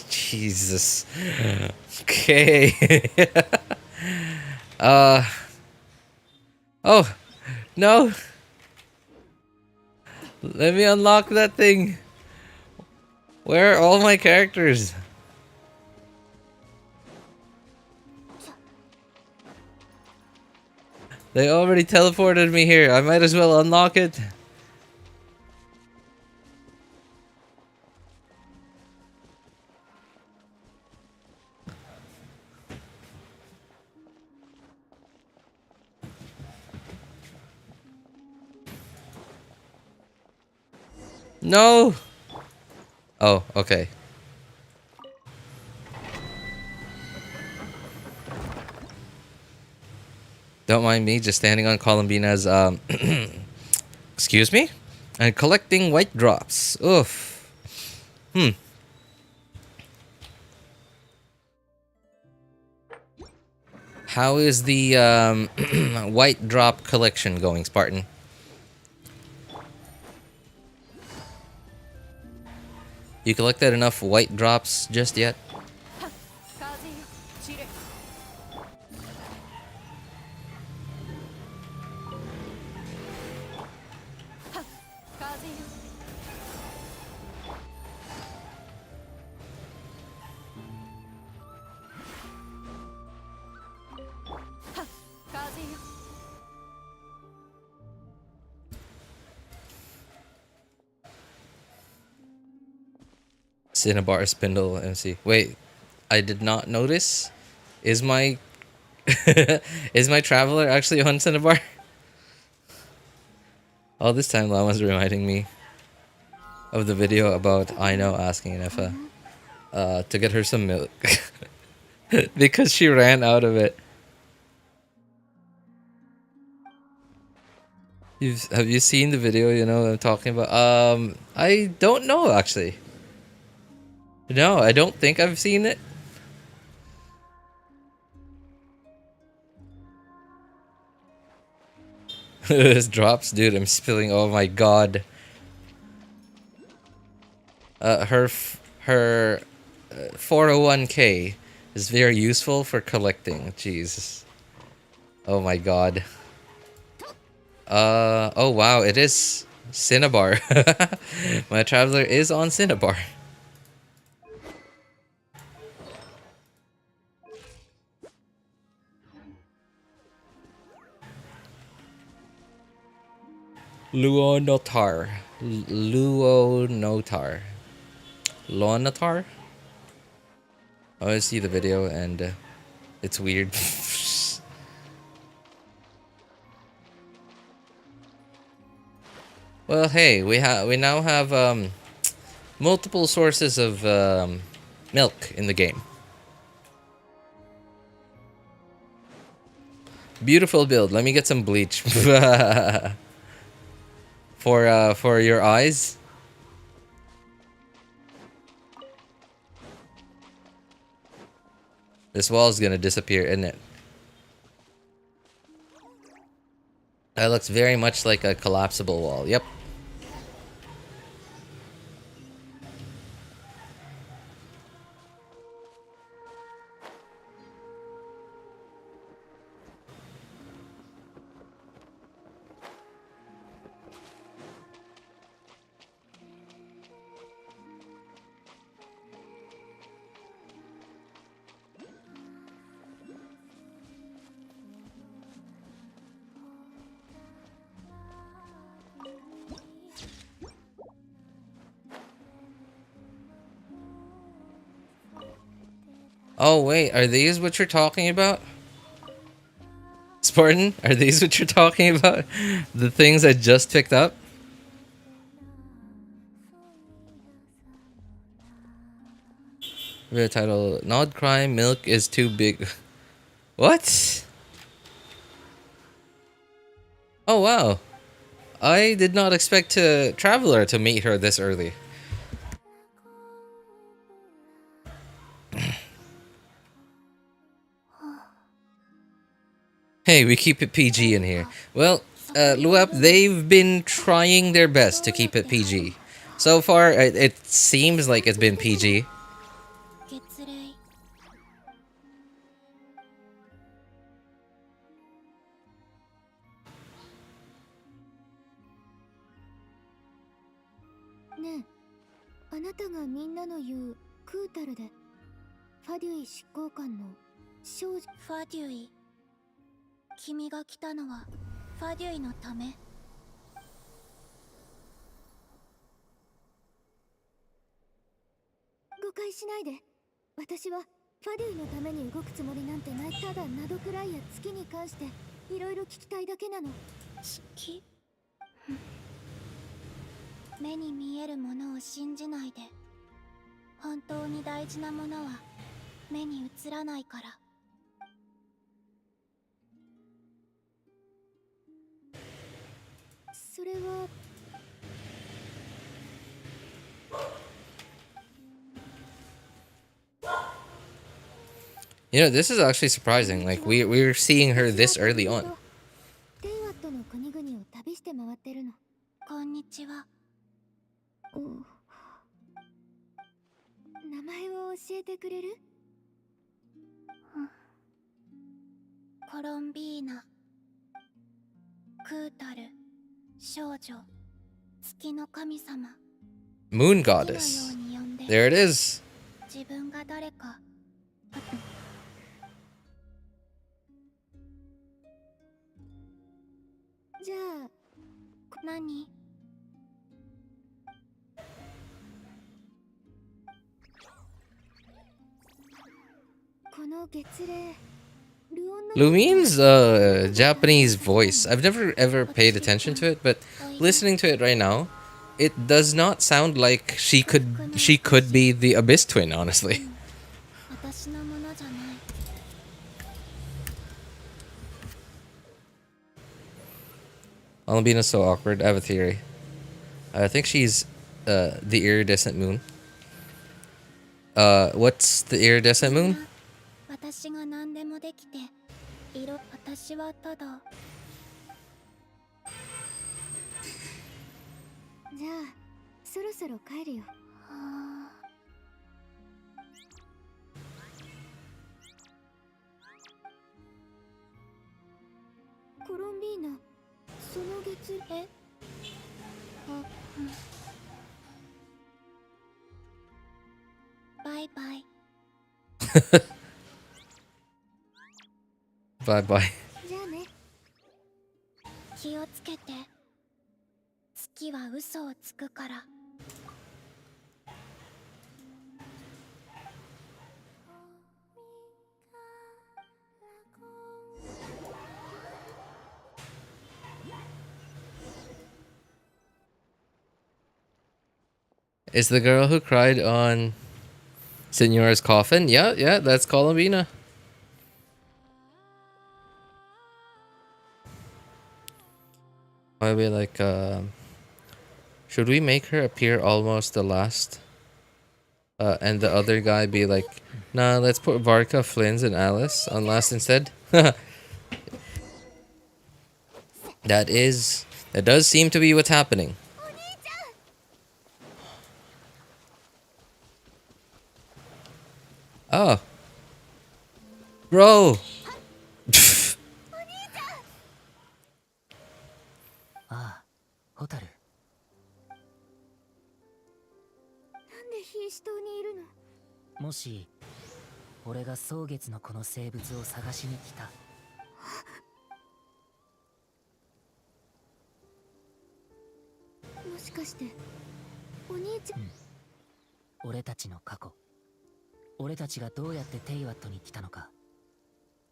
Jesus. Okay. Oh no. Let me unlock that thing. Where are all my characters? They already teleported me here. I might as well unlock it. No! Oh, okay. Don't mind me just standing on Columbina's, excuse me? And collecting white drops. Oof. How is the, white drop collection going, Spartan? You collected enough white drops just yet? Cinnabar spindle MC. Wait, I did not notice. Is my is my traveler actually on Cinnabar? All this time Lama's reminding me of the video about Aino asking Nefa to get her some milk because she ran out of it. Have you seen the video, you know what I'm talking about? I don't know actually. No, I don't think I've seen it. This drops, dude. I'm spilling. Oh my god. Her 401k is very useful for collecting. Jesus. Oh my god. Oh wow, it is Cinnabar. My traveler is on Cinnabar. Luonotar. Luonotar. Luonotar? I see the video and it's weird. Well, hey, we now have multiple sources of milk in the game. Beautiful build. Let me get some bleach for your eyes. This wall is gonna disappear, isn't it? That looks very much like a collapsible wall. Yep. Oh wait, are these what you're talking about? Spartan, are these what you're talking about? The things I just picked up? Video title, Nod-Krai milk is too big. What? Oh wow. I did not expect Traveler to meet her this early. Hey, we keep it PG in here. Well, Luap, they've been trying their best to keep it PG. So far, it seems like it's been PG. 君が来たのはファデュイのため。誤解しないで。私はファデュイのために動くつもりなんてない。ただナドクライや月に関していろいろ聞きたいだけなの。月目に見えるものを信じないで。本当に大事なものは目に映らないから。それはYou know, this is actually surprising. Like we're seeing her this early on. テイワットの国々を旅して回ってるの。こんにちは。名前を教えてくれる？コロンビーナ、クータル、少女、月の神様。 Moon goddess. There it is. 自分が誰か。じゃあ何？この月齢、ルオンの Lumine's Japanese voice. I've never ever paid attention to it, but listening to it right now, it does not sound like she could be the Abyss twin, honestly. 私のものじゃない。 Alabina's so awkward. I have a theory. I think she's the iridescent moon. What's the iridescent moon? 私が何でもできて、私はただ。じゃあそろそろ帰るよ。コロンビーナ、その月齢。バイバイ。Bye bye. じゃあね。気をつけて。月は嘘をつくから。Is the girl who cried on Signora's coffin? Yeah, yeah, that's Columbina. I'll be like, should we make her appear almost the last? And the other guy be like, nah, let's put Varka, Flins, and Alice on last instead. That does seem to be what's happening. Oh. Bro. ああ、ホタル。なんでヒーシ島にいるの？もし俺が蒼月のこの生物を探しに来た。もしかしてお兄ちゃん、俺たちの過去、俺たちがどうやってテイワットに来たのか。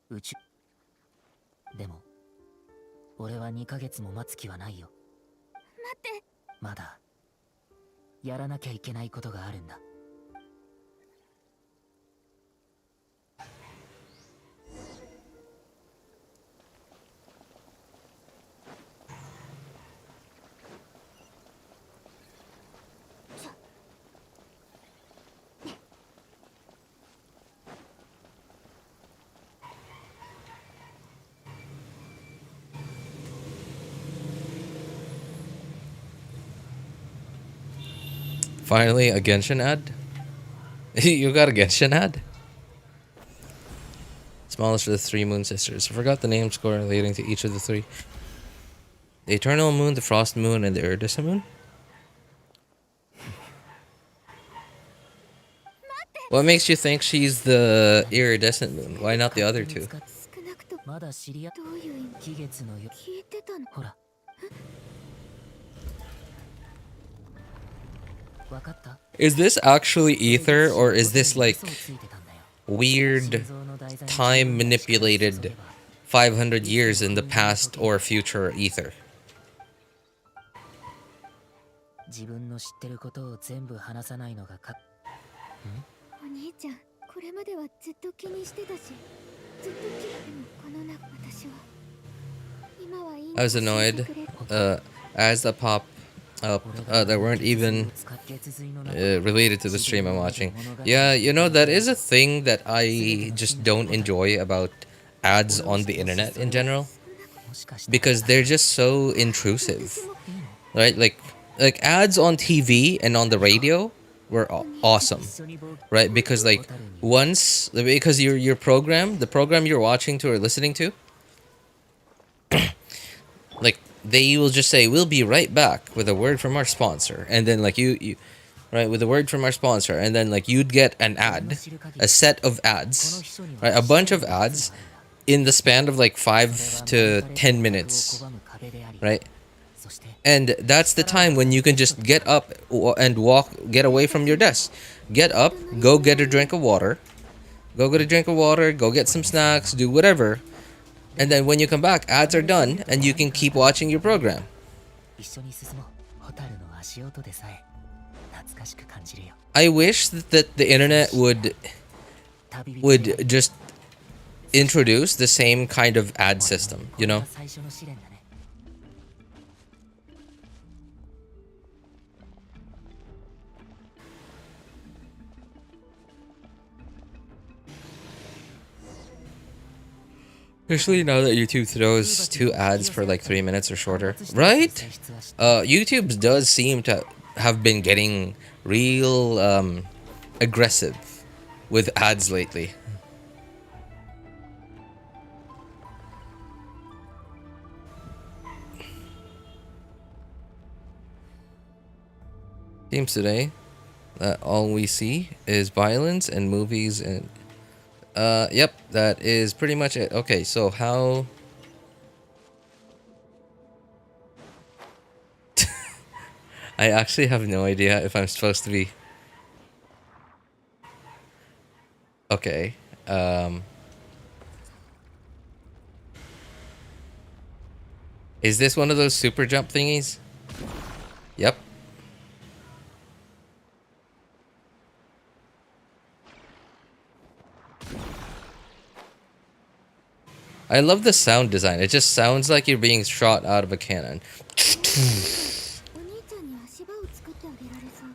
宇宙でも俺は2ヶ月も待つ気はないよ。待って。まだやらなきゃいけないことがあるんだ。Finally, a Genshin ad? You got a Genshin ad? Smallest of the three moon sisters. I forgot the names correlating to each of the three. The Eternal Moon, the Frost Moon, and the Iridescent Moon? What makes you think she's the Iridescent Moon? Why not the other two? まだ知り合どういう意味？気月のよ聞いてたの？ほらわかった Is this actually ether, or is this like 嘘をついてたんだよ weird time manipulated 500 years in the past or future ether? 自分の知ってることを全部話さないのがかお兄ちゃん、これまではずっと気にしてたし、ずっとでもこの中、私は今はいい I was annoyed as the pop up that weren't even related to the stream I'm watching. Yeah, you know, that is a thing that I just don't enjoy about ads on the internet in general, because they're just so intrusive, right? Like ads on TV and on the radio were awesome, right? Because like because your program, the program you're watching to or listening to, like they will just say, we'll be right back with a word from our sponsor, and then like you right, with a word from our sponsor, and then like you'd get an ad, a set of ads, right, a bunch of ads in the span of like 5 to 10 minutes, right? And that's the time when you can just get up and get away from your desk. Get up, go get a drink of water, go get some snacks, do whatever. And then when you come back, ads are done, and you can keep watching your program. 一緒に進もう蛍の足音でさえ懐かしく感じるよ I wish that the internet would just introduce the same kind of ad system, you know? 最初の試練だね Especially now that YouTube throws 2 ads for like 3 minutes or shorter. Right? YouTube does seem to have been getting real aggressive with ads lately. Seems today that all we see is violence and movies and yep, that is pretty much it. Okay, so how I actually have no idea if I'm supposed to be okay. Is this one of those super jump thingies? Yep. I love the sound design. It just sounds like you're being shot out of a cannon. お兄ちゃんに足場を作ってあげられそう。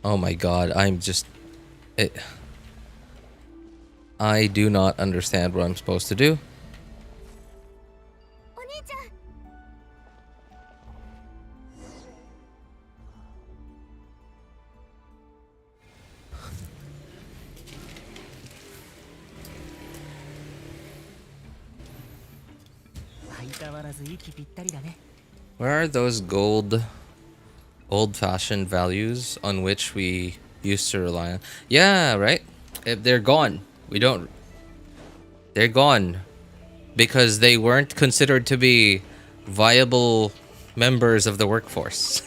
Oh my god, I do not understand what I'm supposed to do. お兄ちゃん。 相変わらず息ぴったりだね Where are those gold, old-fashioned values on which we used to rely on? Yeah, right? If they're gone. They're gone. Because they weren't considered to be viable members of the workforce.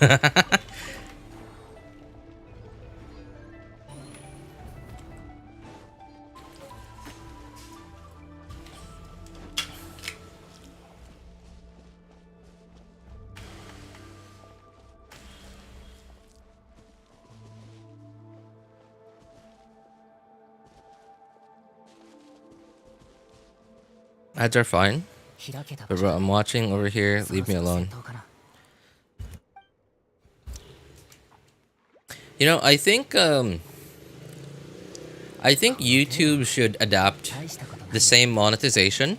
Ads are fine. 開けた But bro, I'm watching over here. Leave me alone. 戦闘かな You know, I think YouTube should adapt 大したことない the same monetization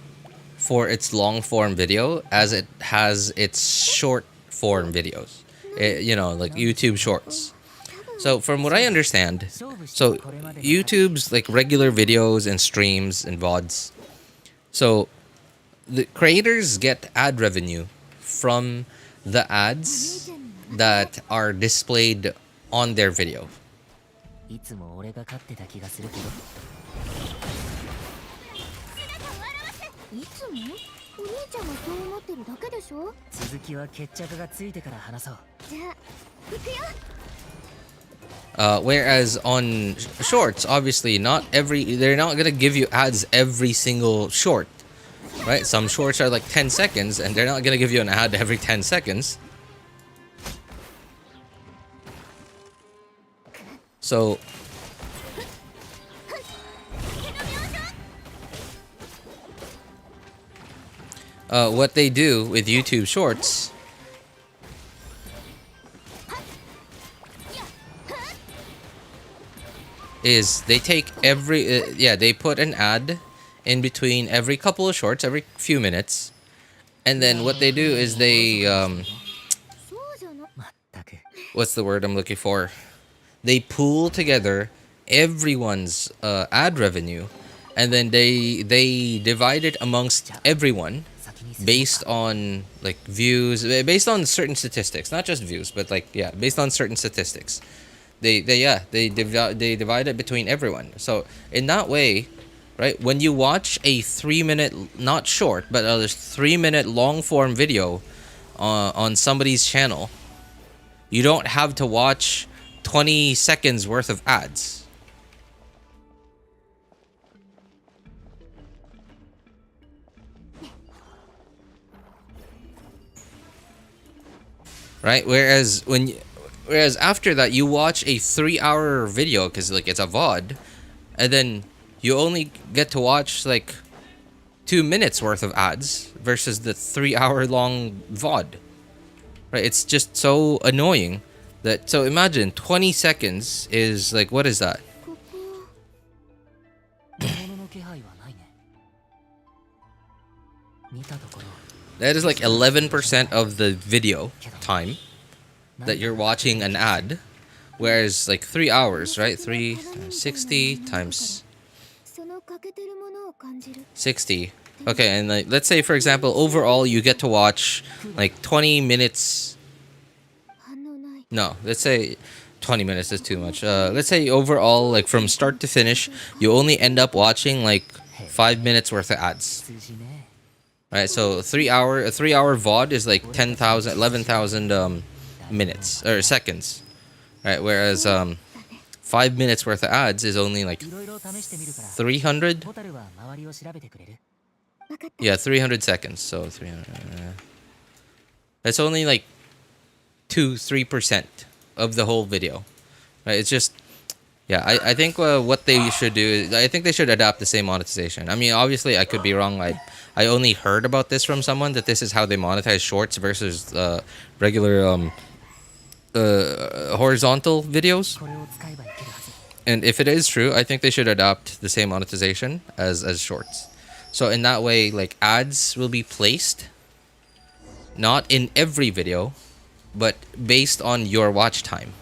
for its long form video as it has its short form videos. You know, like YouTube Shorts. So from what I understand, so YouTube's like regular videos and streams and VODs. So the creators get ad revenue from the ads that are displayed on their video. いつも俺が勝ってた気がするけど。いつもお兄ちゃんがそう思ってるだけでしょ。続きは決着がついてから話そう。じゃあ行くよ。Whereas on shorts, obviously they're not gonna give you ads every single short, right? Some shorts are like 10 seconds and they're not gonna give you an ad every 10 seconds. So what they do with YouTube shorts is they take they put an ad in between every couple of shorts, every few minutes, and then what they do is they what's the word I'm looking for? They pool together everyone's ad revenue, and then they divide it amongst everyone based on like views, based on certain statistics, not just views, but like based on certain statistics. They divide it between everyone. So in that way, right, when you watch a 3-minute, not short, but a 3-minute long form video on somebody's channel, you don't have to watch 20 seconds worth of ads. Right? Whereas after that you watch a 3-hour video, because like it's a VOD, and then you only get to watch like 2 minutes worth of ads versus the 3-hour long VOD. Right? It's just so annoying that, so imagine 20 seconds is like, what is that? That is like 11% of the video time that you're watching an ad, whereas like 3 hours, right? 360 times 60. Okay, and like, let's say for example, overall you get to watch like 20 minutes. No, let's say 20 minutes is too much. Let's say overall, like from start to finish, you only end up watching like 5 minutes worth of ads. Right, so a 3-hour VOD is like 10,000, 11,000 minutes or seconds. Right, whereas 5 minutes worth of ads is only like 300. Yeah, 300 seconds. So 300. That's only like 2-3% of the whole video. Right, it's just, yeah. I think what they should do is, I think they should adapt the same monetization. I mean, obviously I could be wrong. I only heard about this from someone, that this is how they monetize shorts versus regular horizontal videos. And if it is true, I think they should adopt the same monetization as shorts. So in that way, like ads will be placed not in every video, but based on your watch time.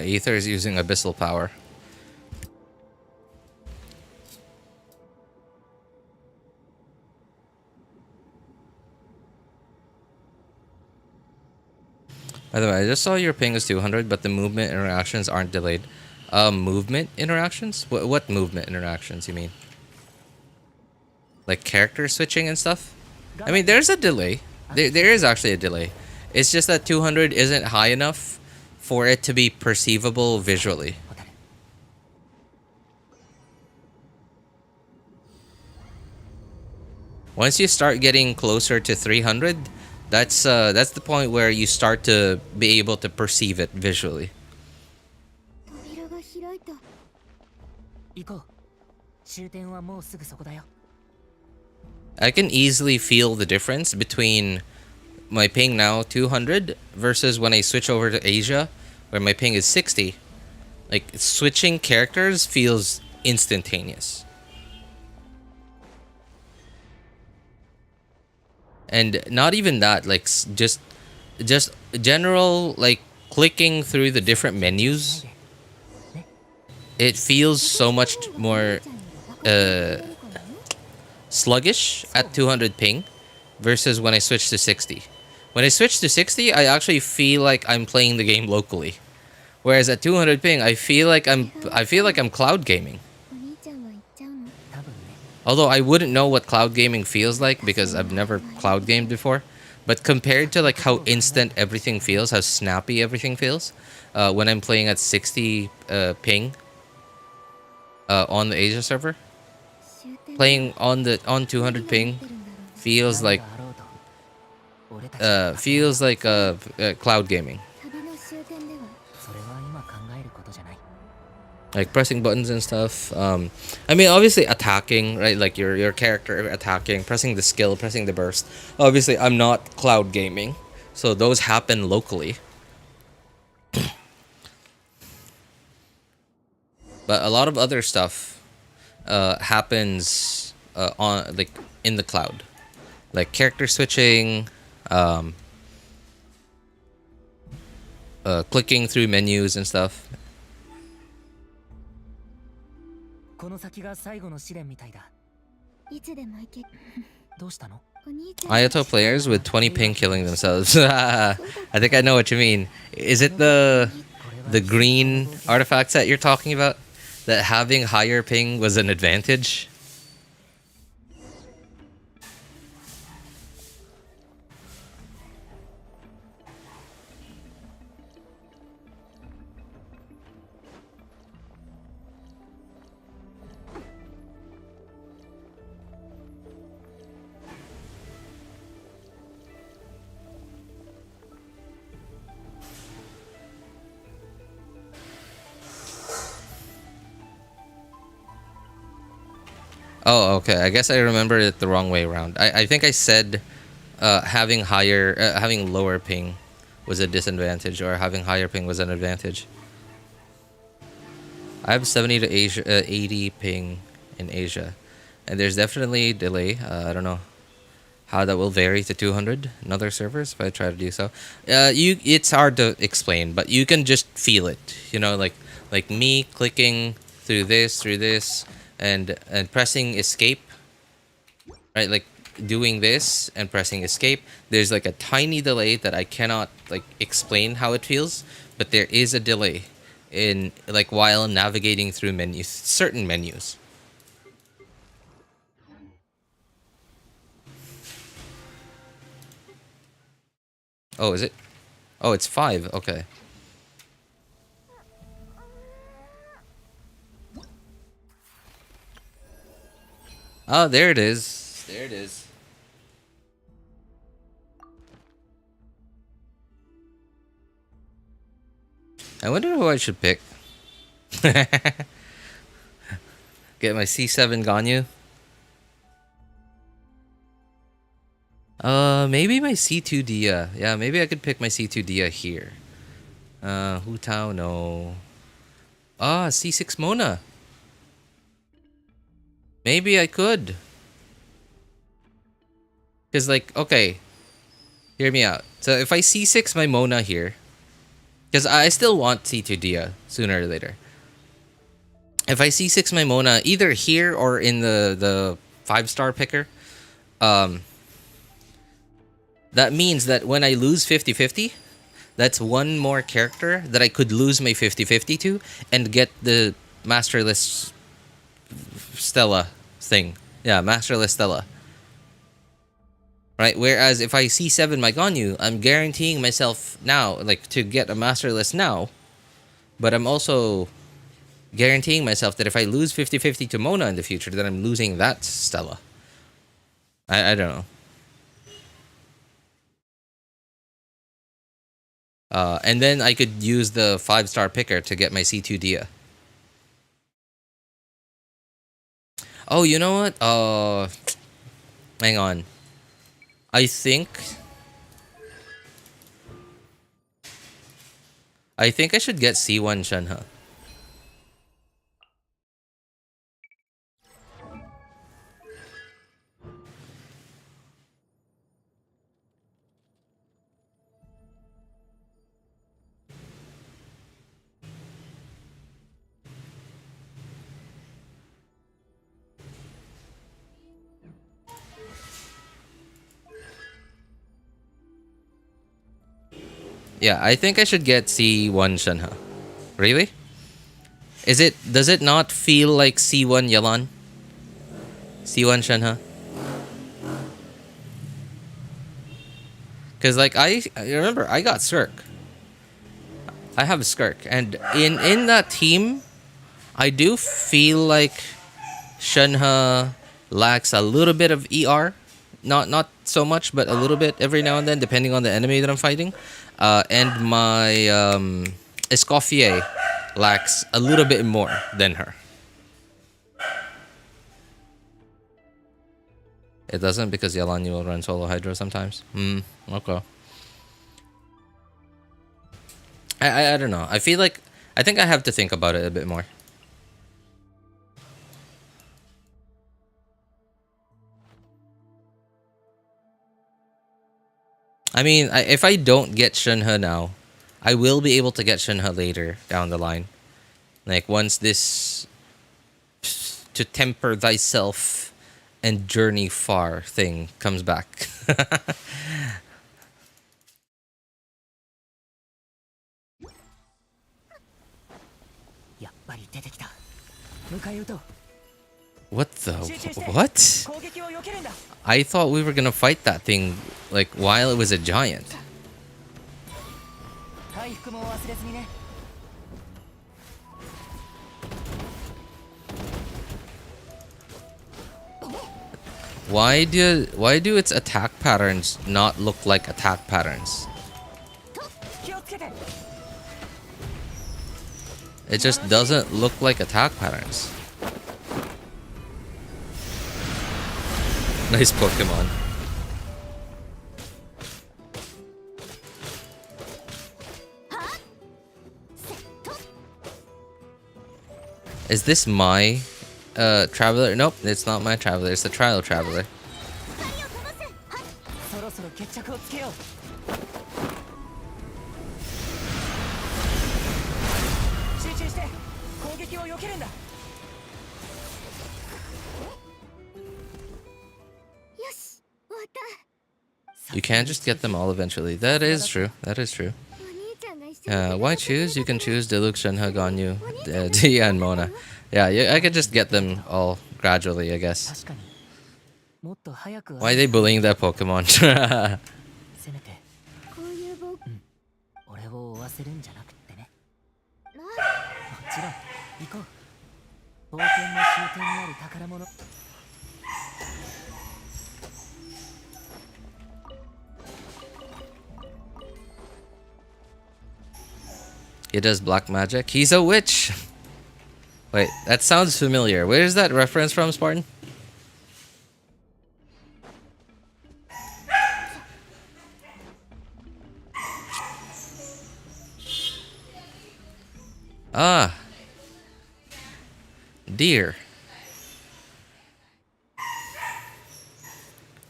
Ether is using abyssal power. By the way, I just saw your ping is 200, but the movement interactions aren't delayed. Movement interactions? What movement interactions you mean? Like character switching and stuff? I mean, there's a delay. There is actually a delay. It's just that 200 isn't high enough for it to be perceivable visually. Once you start getting closer to 300, that's the point where you start to be able to perceive it visually. 扉が開いた。行こう。終点はもうすぐそこだよ。 I can easily feel the difference between my ping now 200 versus when I switch over to Asia, where my ping is 60. Like, switching characters feels instantaneous. And not even that, like, just general, like, clicking through the different menus, it feels so much more sluggish at 200 ping versus when I switch to 60. When I switch to 60, I actually feel like I'm playing the game locally. Whereas at 200 ping, I feel like I'm cloud gaming. お兄ちゃんは行っちゃうの？ 多分ね。 Although I wouldn't know what cloud gaming feels like because I've never cloud gamed before. But compared to like how instant everything feels, how snappy everything feels, when I'm playing at 60 ping on the Asia server, 終点 playing on 200 ping feels like 何があろうと俺たち feels like cloud gaming. 旅の終点では それは今考えることじゃない。 Like pressing buttons and stuff. I mean, obviously attacking, right? Like your character attacking, pressing the skill, pressing the burst. Obviously, I'm not cloud gaming, so those happen locally. But a lot of other stuff happens on like in the cloud, like character switching, clicking through menus and stuff. この先が最後の試練みたいだ。いつでも行け。どうしたの？お兄ちゃん Ayato players with 20 ping killing themselves. I think I know what you mean. Is it the green artifacts that you're talking about? That having higher ping was an advantage? Oh, okay. I guess I remembered it the wrong way around. I think I said having lower ping was a disadvantage, or having higher ping was an advantage. I have 70 to 80 ping in Asia, and there's definitely delay. I don't know how that will vary to 200 in other servers if I try to do so. It's hard to explain, but you can just feel it. You know, like me clicking through this. And pressing escape, right? Like doing this and pressing escape. There's like a tiny delay that I cannot like explain how it feels, but there is a delay in like while navigating through menus, certain menus. Oh, is it? Oh, it's 5. Okay. Oh, there it is. There it is. I wonder who I should pick. Get my C7 Ganyu. Maybe my C2 Dia. Yeah, maybe I could pick my C2 Dia here. Hu Tao, no. Ah, C6 Mona. Maybe I could. Because, like, okay. Hear me out. So, if I C6 my Mona here, because I still want C2 Dia sooner or later. If I C6 my Mona either here or in the 5-star picker, that means that when I lose 50-50, that's one more character that I could lose my 50-50 to and get the Masterless Stella thing. Yeah, Masterless Stella. Right? Whereas if I C7 my Ganyu, I'm guaranteeing myself now, like, to get a Masterless now. But I'm also guaranteeing myself that if I lose 50-50 to Mona in the future, then I'm losing that Stella. I don't know. And then I could use the 5-star picker to get my C2 Dia. Oh, you know what? Hang on. I think I should get C1 Shenhe. Yeah, I think I should get C1 Shenhe. Really? Does it not feel like C1 Yelan? C1 Shenhe? Cause like I remember I got Skirk. I have a Skirk, and in that team, I do feel like Shenhe lacks a little bit of ER. Not so much, but a little bit every now and then, depending on the enemy that I'm fighting. And my Escoffier lacks a little bit more than her. It doesn't, because Yelan will run solo Hydro sometimes. Okay. I don't know. I think I have to think about it a bit more. I mean, if I don't get Shenhe now, I will be able to get Shenhe later down the line. Like, once this to temper thyself and journey far thing comes back. やっぱり出てきた。迎え撃とう。 What the? What? I thought we were gonna fight that thing like while it was a giant. Why do its attack patterns not look like attack patterns? It just doesn't look like attack patterns. Nice Pokemon. Is this my traveler? Nope, it's not my traveler. It's the trial traveler. You can't just get them all eventually. That is true. That is true. Why choose? You can choose Diluc, Shenhe, Ganyu, Dia, and Mona. Yeah, I could just get them all gradually, I guess. Why are they bullying that Pokemon? せめて俺を追わせるんじゃなくってね。もちろん行こう。冒険の終点にある宝物。 He does black magic. He's a witch. Wait, that sounds familiar. Where is that reference from, Spartan? Ah. Deer.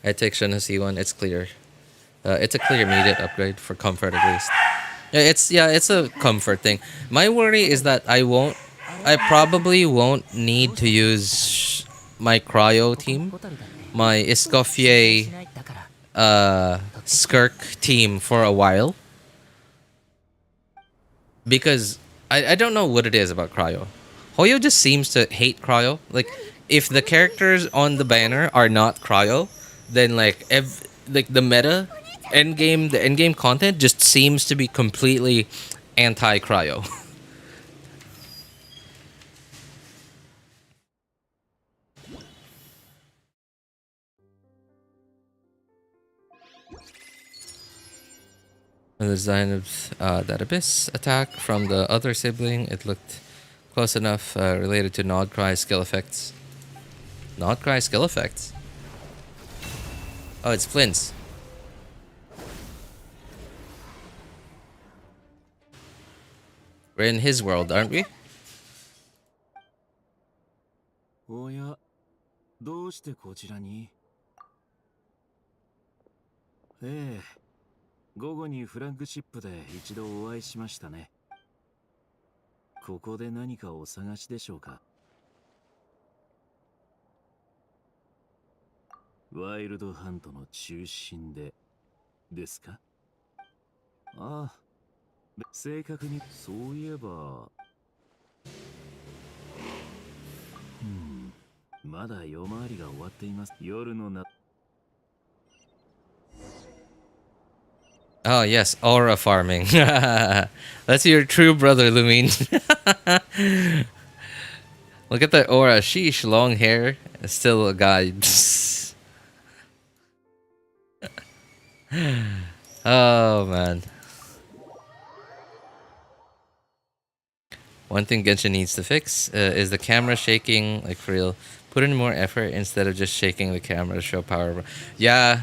I take Shenhe C1. It's clear. It's a clear immediate upgrade for comfort at least. It's a comfort thing. My worry is that I probably won't need to use my cryo team, my Escoffier, Skirk team for a while, because I don't know what it is about cryo. Hoyo just seems to hate cryo. Like, if the characters on the banner are not cryo, then like the meta the endgame content just seems to be completely anti-cryo. From the design of that abyss attack from the other sibling, it looked close enough related to Nod-Krai skill effects. Nod-Krai skill effects? Oh, it's Flins. We're in his world, aren't we? おや、どうしてこちらに？ええ、午後にフラッグシップで一度お会いしましたね。ここで何かお探しでしょうか？ワイルドハントの中心でですか？ああ、正確にそういえば、まだ夜回りが終わっています。夜のな。 Oh yes, aura farming. That's your true brother, Lumine. Look at that aura. Sheesh, long hair. Still a guy. Oh man. One thing Genshin needs to fix is the camera shaking, like for real. Put in more effort instead of just shaking the camera to show power. Yeah.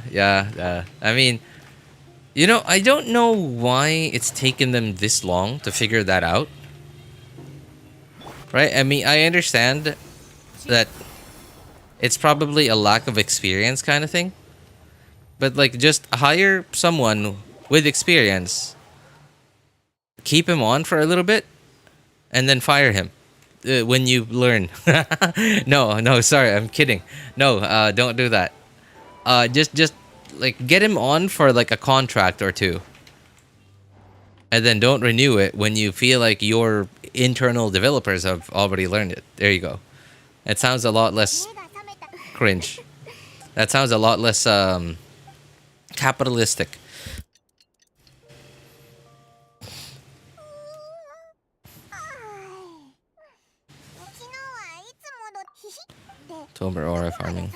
I mean, you know, I don't know why it's taken them this long to figure that out. Right? I mean, I understand that it's probably a lack of experience kind of thing. But, like, just hire someone with experience. Keep him on for a little bit. And then fire him. When you learn. No, sorry, I'm kidding. No, don't do that. Just like get him on for like a contract or two, and then don't renew it when you feel like your internal developers have already learned it. There you go. It sounds a lot less cringe. That sounds a lot less capitalistic. October aura farming.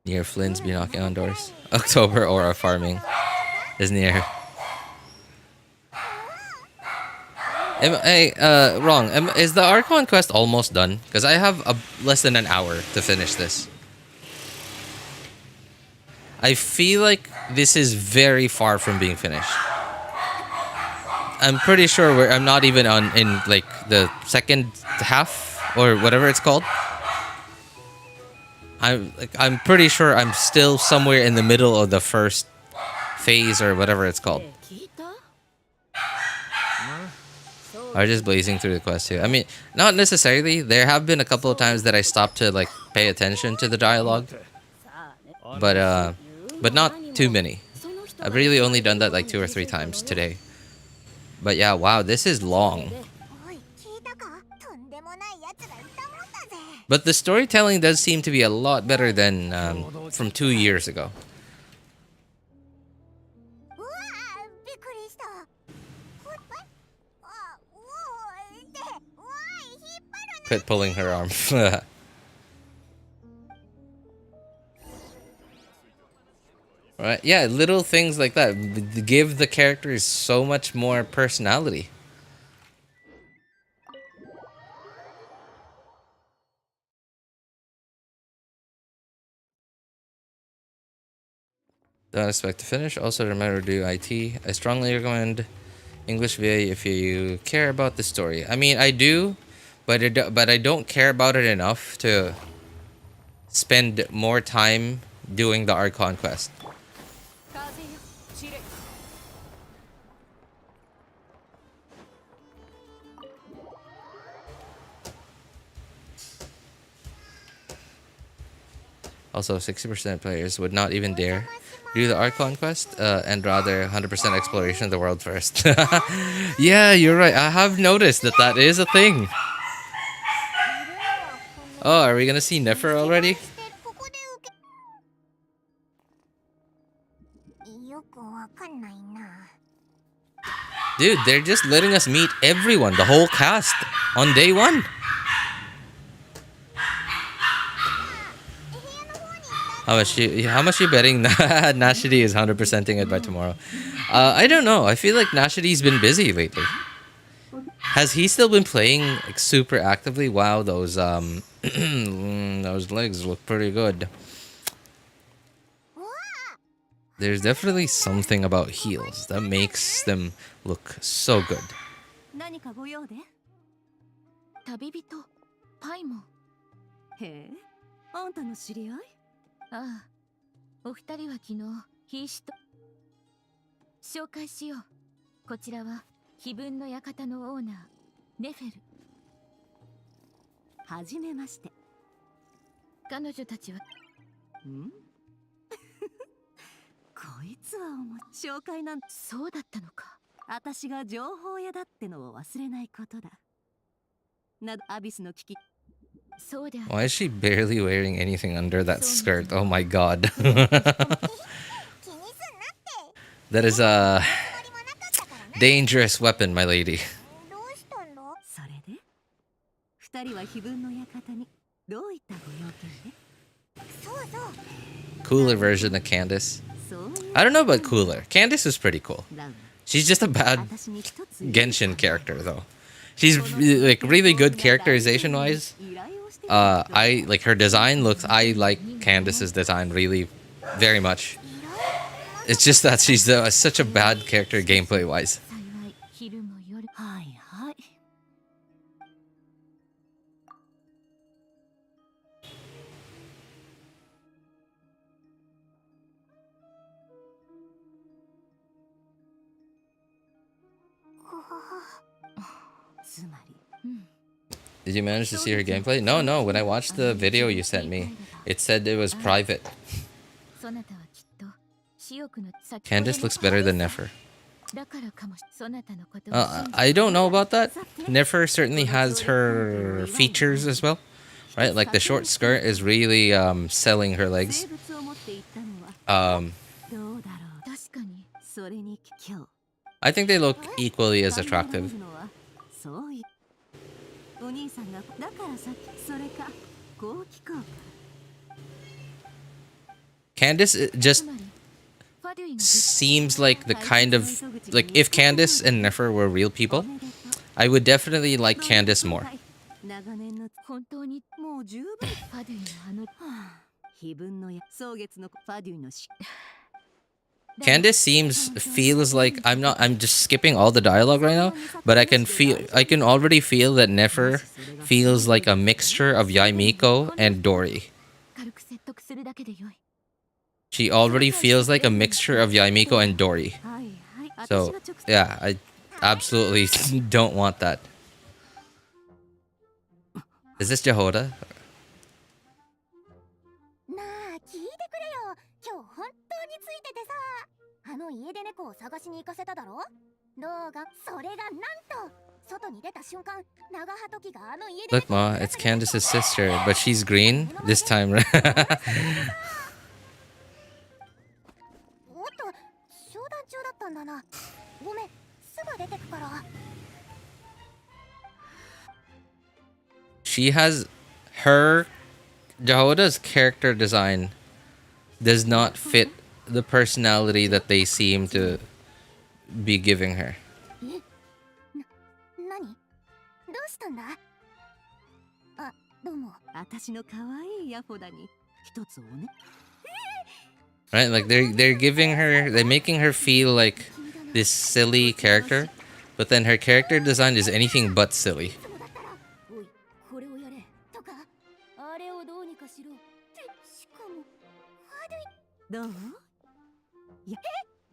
Near Flynn's be knocking on doors. October aura farming is near. Wrong. Is the Archon quest almost done? Because I have less than an hour to finish this. I feel like this is very far from being finished. I'm pretty sure I'm not even in like the second half or whatever it's called. I'm pretty sure I'm still somewhere in the middle of the first phase or whatever it's called. Or just blazing through the quest too. I mean, not necessarily. There have been a couple of times that I stopped to like pay attention to the dialogue, but not too many. I've really only done that like 2 or 3 times today. But yeah, wow, this is long. But the storytelling does seem to be a lot better than from 2 years ago. Quit pulling her arm. Right? Yeah, little things like that give the characters so much more personality. Don't expect to finish. Also remember to do IT. I strongly recommend English VA if you care about the story. I mean, I do, but I don't care about it enough to spend more time doing the Archon quest. Also, 60% players would not even dare do the Archon quest and rather 100% exploration of the world first. Yeah, you're right. I have noticed that is a thing. Oh, are we gonna see Nefer already? Dude, they're just letting us meet everyone, the whole cast, on day 1. How much you betting Nashidi is 100%ing it by tomorrow? I don't know. I feel like Nashidi's been busy lately. Has he still been playing like super actively? Wow, those those legs look pretty good. There's definitely something about heels that makes them look so good. 何かご用で？旅人パイも。へえ、あんたの知り合い？ああ、お二人は昨日瀕死と紹介しよう。こちらは碑文の館のオーナーネフェル。はじめまして。彼女たちはん？こいつは紹介なんて。そうだったのか。私が情報屋だってのを忘れないことだ。などアビスの危機。そうである。 Why is she barely wearing anything under that skirt? Oh my god. That is a dangerous weapon, my lady. それで二人は碑文の館にどういったご用件で？ Cooler version of Candace. そういう I don't know about cooler. Candace is pretty cool. ラウ She's just a bad 私に一つ Genshin character, though. She's like really good characterization wise. I like her design looks. I like Candace's design really, very much. It's just that she's such a bad character gameplay wise. 幸い昼も夜。はいはい。つまり Did you manage to see her gameplay? No, no. When I watched the video you sent me, it said it was private. そなたはきっと私欲の先 Candace looks better than Nefer. だからかもしそなたのことを信じ I don't know about that. Nefer certainly has her features as well, right? Like the short skirt is really selling her legs. 生物を持っていったのは Um, どうだろう。確かにそれに今日 I think they look equally as attractive. そういうお兄さんがだからさっきそれかこう聞こうか。 Candace just つまりファデュイの seems like the kind of like if Candace and Nefer were real people, I would definitely like Candace more. 長年の本当にもう十分。ファデュイの碑文のや草月のファデュイのし Candace feels like I'm just skipping all the dialogue right now, but I can already feel that Nefer feels like a mixture of Yaimiko and Dory. 軽く説得するだけでよい。 She already feels like a mixture of Yaimiko and Dory. はいはい。 So, yeah, I absolutely don't want that. Is this Jehoda? なあ聞いてくれよ。今日本当についててさ、あの家出猫を探しに行かせただろ。どうがそれがなんと外に出た瞬間、長葉時があの家出 Look, Ma, it's Candace's sister, but she's green this time. おっと商談中だったんだな。ごめん、すぐ出てくから。 She has Jehoda's character design does not fit the personality that they seem to be giving her. 何？どうしたんだ？あ、どうも。私の可愛いヤフォダに一つおね。 Right? Like they're making her feel like this silly character, but then her character design is anything but silly. おい、これをやれ。とか、あれをどうにかしろ。しかも、どう？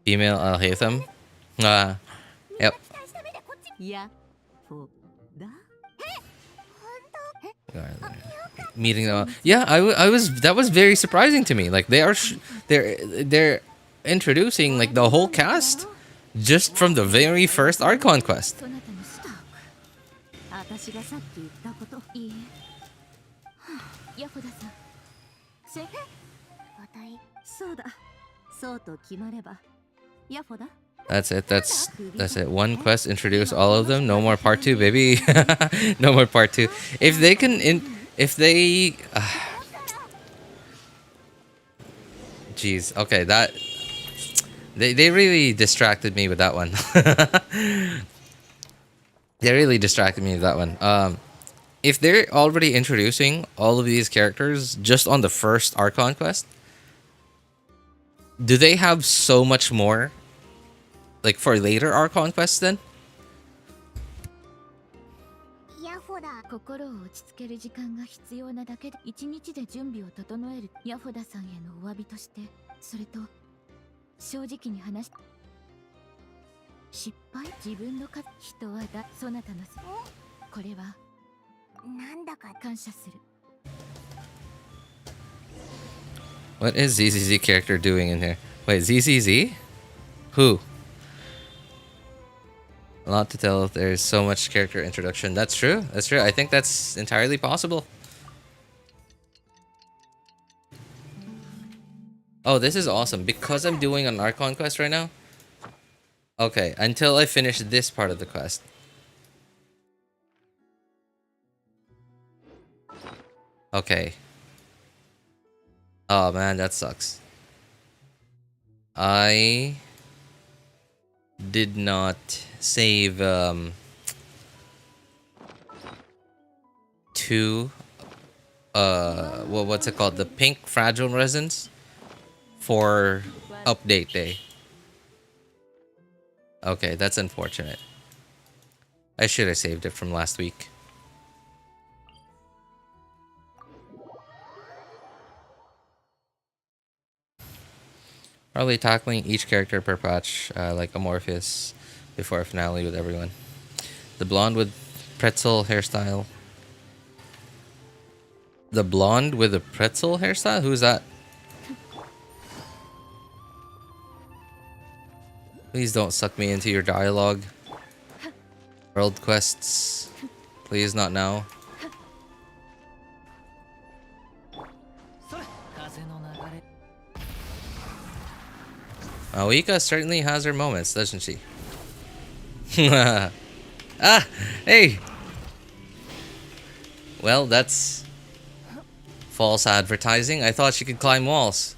Female Al-Haytham. Yep. ヤフォダ。 Meeting them. Yeah, I was that was very surprising to me. Like they're introducing like the whole cast just from the very first Archon quest. そなたのスター私がさっき言ったこと。いいえ。はあヤホダさん。せわたい。そうだ。そうと決まれば。ヤフォダ。 That's it. That's it. One quest, introduce all of them. No more part 2, baby. No more part 2. If they jeez. Okay, that they really distracted me with that one. They really distracted me with that one. If they're already introducing all of these characters just on the first Archon quest, do they have so much more, like, for later Archon quests then? ヤホだ。心を落ち着ける時間が必要なだけで、一日で準備を整える。ヤホダさんへのお詫びとして、それと正直に話し、失敗、自分の人はだ、そなたのせ。これはなんだか感謝する。 What is ZZZ character doing in here? Wait, ZZZ? Who? A lot to tell. There's so much character introduction. That's true. That's true. I think that's entirely possible. Oh, this is awesome. Because I'm doing an Archon quest right now. Okay, until I finish this part of the quest. Okay. Oh man, that sucks. I did not save what's it called? The pink fragile resins for update day. Okay, that's unfortunate. I should have saved it from last week. Probably tackling each character per patch, like Amorphous, before a finale with everyone. The blonde with pretzel hairstyle. The blonde with a pretzel hairstyle? Who's that? Please don't suck me into your dialogue. World quests. Please, not now. Aoika certainly has her moments, doesn't she? Ah, hey! Well, that's false advertising. I thought she could climb walls.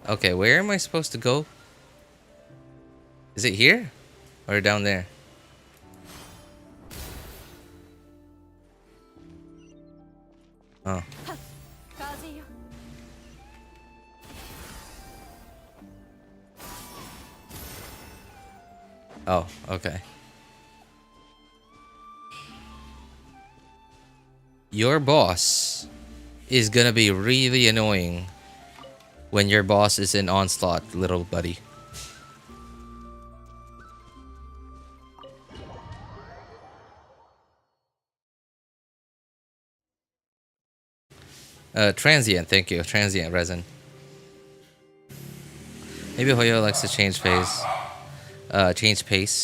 Okay, where am I supposed to go? Is it here? Or down there? Oh. Oh, okay. Your boss is gonna be really annoying when your boss is in Onslaught, little buddy. Transient, thank you. Transient resin. Maybe Hoyo likes to change pace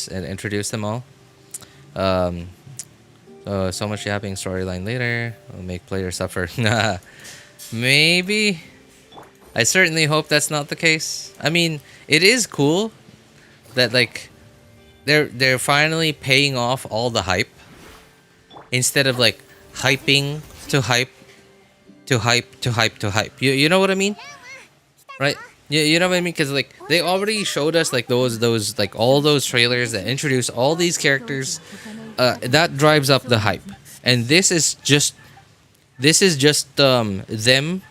and introduce them all. So much yapping storyline later will make players suffer. Maybe. I certainly hope that's not the case. I mean, it is cool that like they're finally paying off all the hype instead of like hyping to hype to hype to hype to hype. You know what I mean? Right? You know what I mean? Because like they already showed us like those like all those trailers that introduce all these characters. That drives up the hype, and this is just them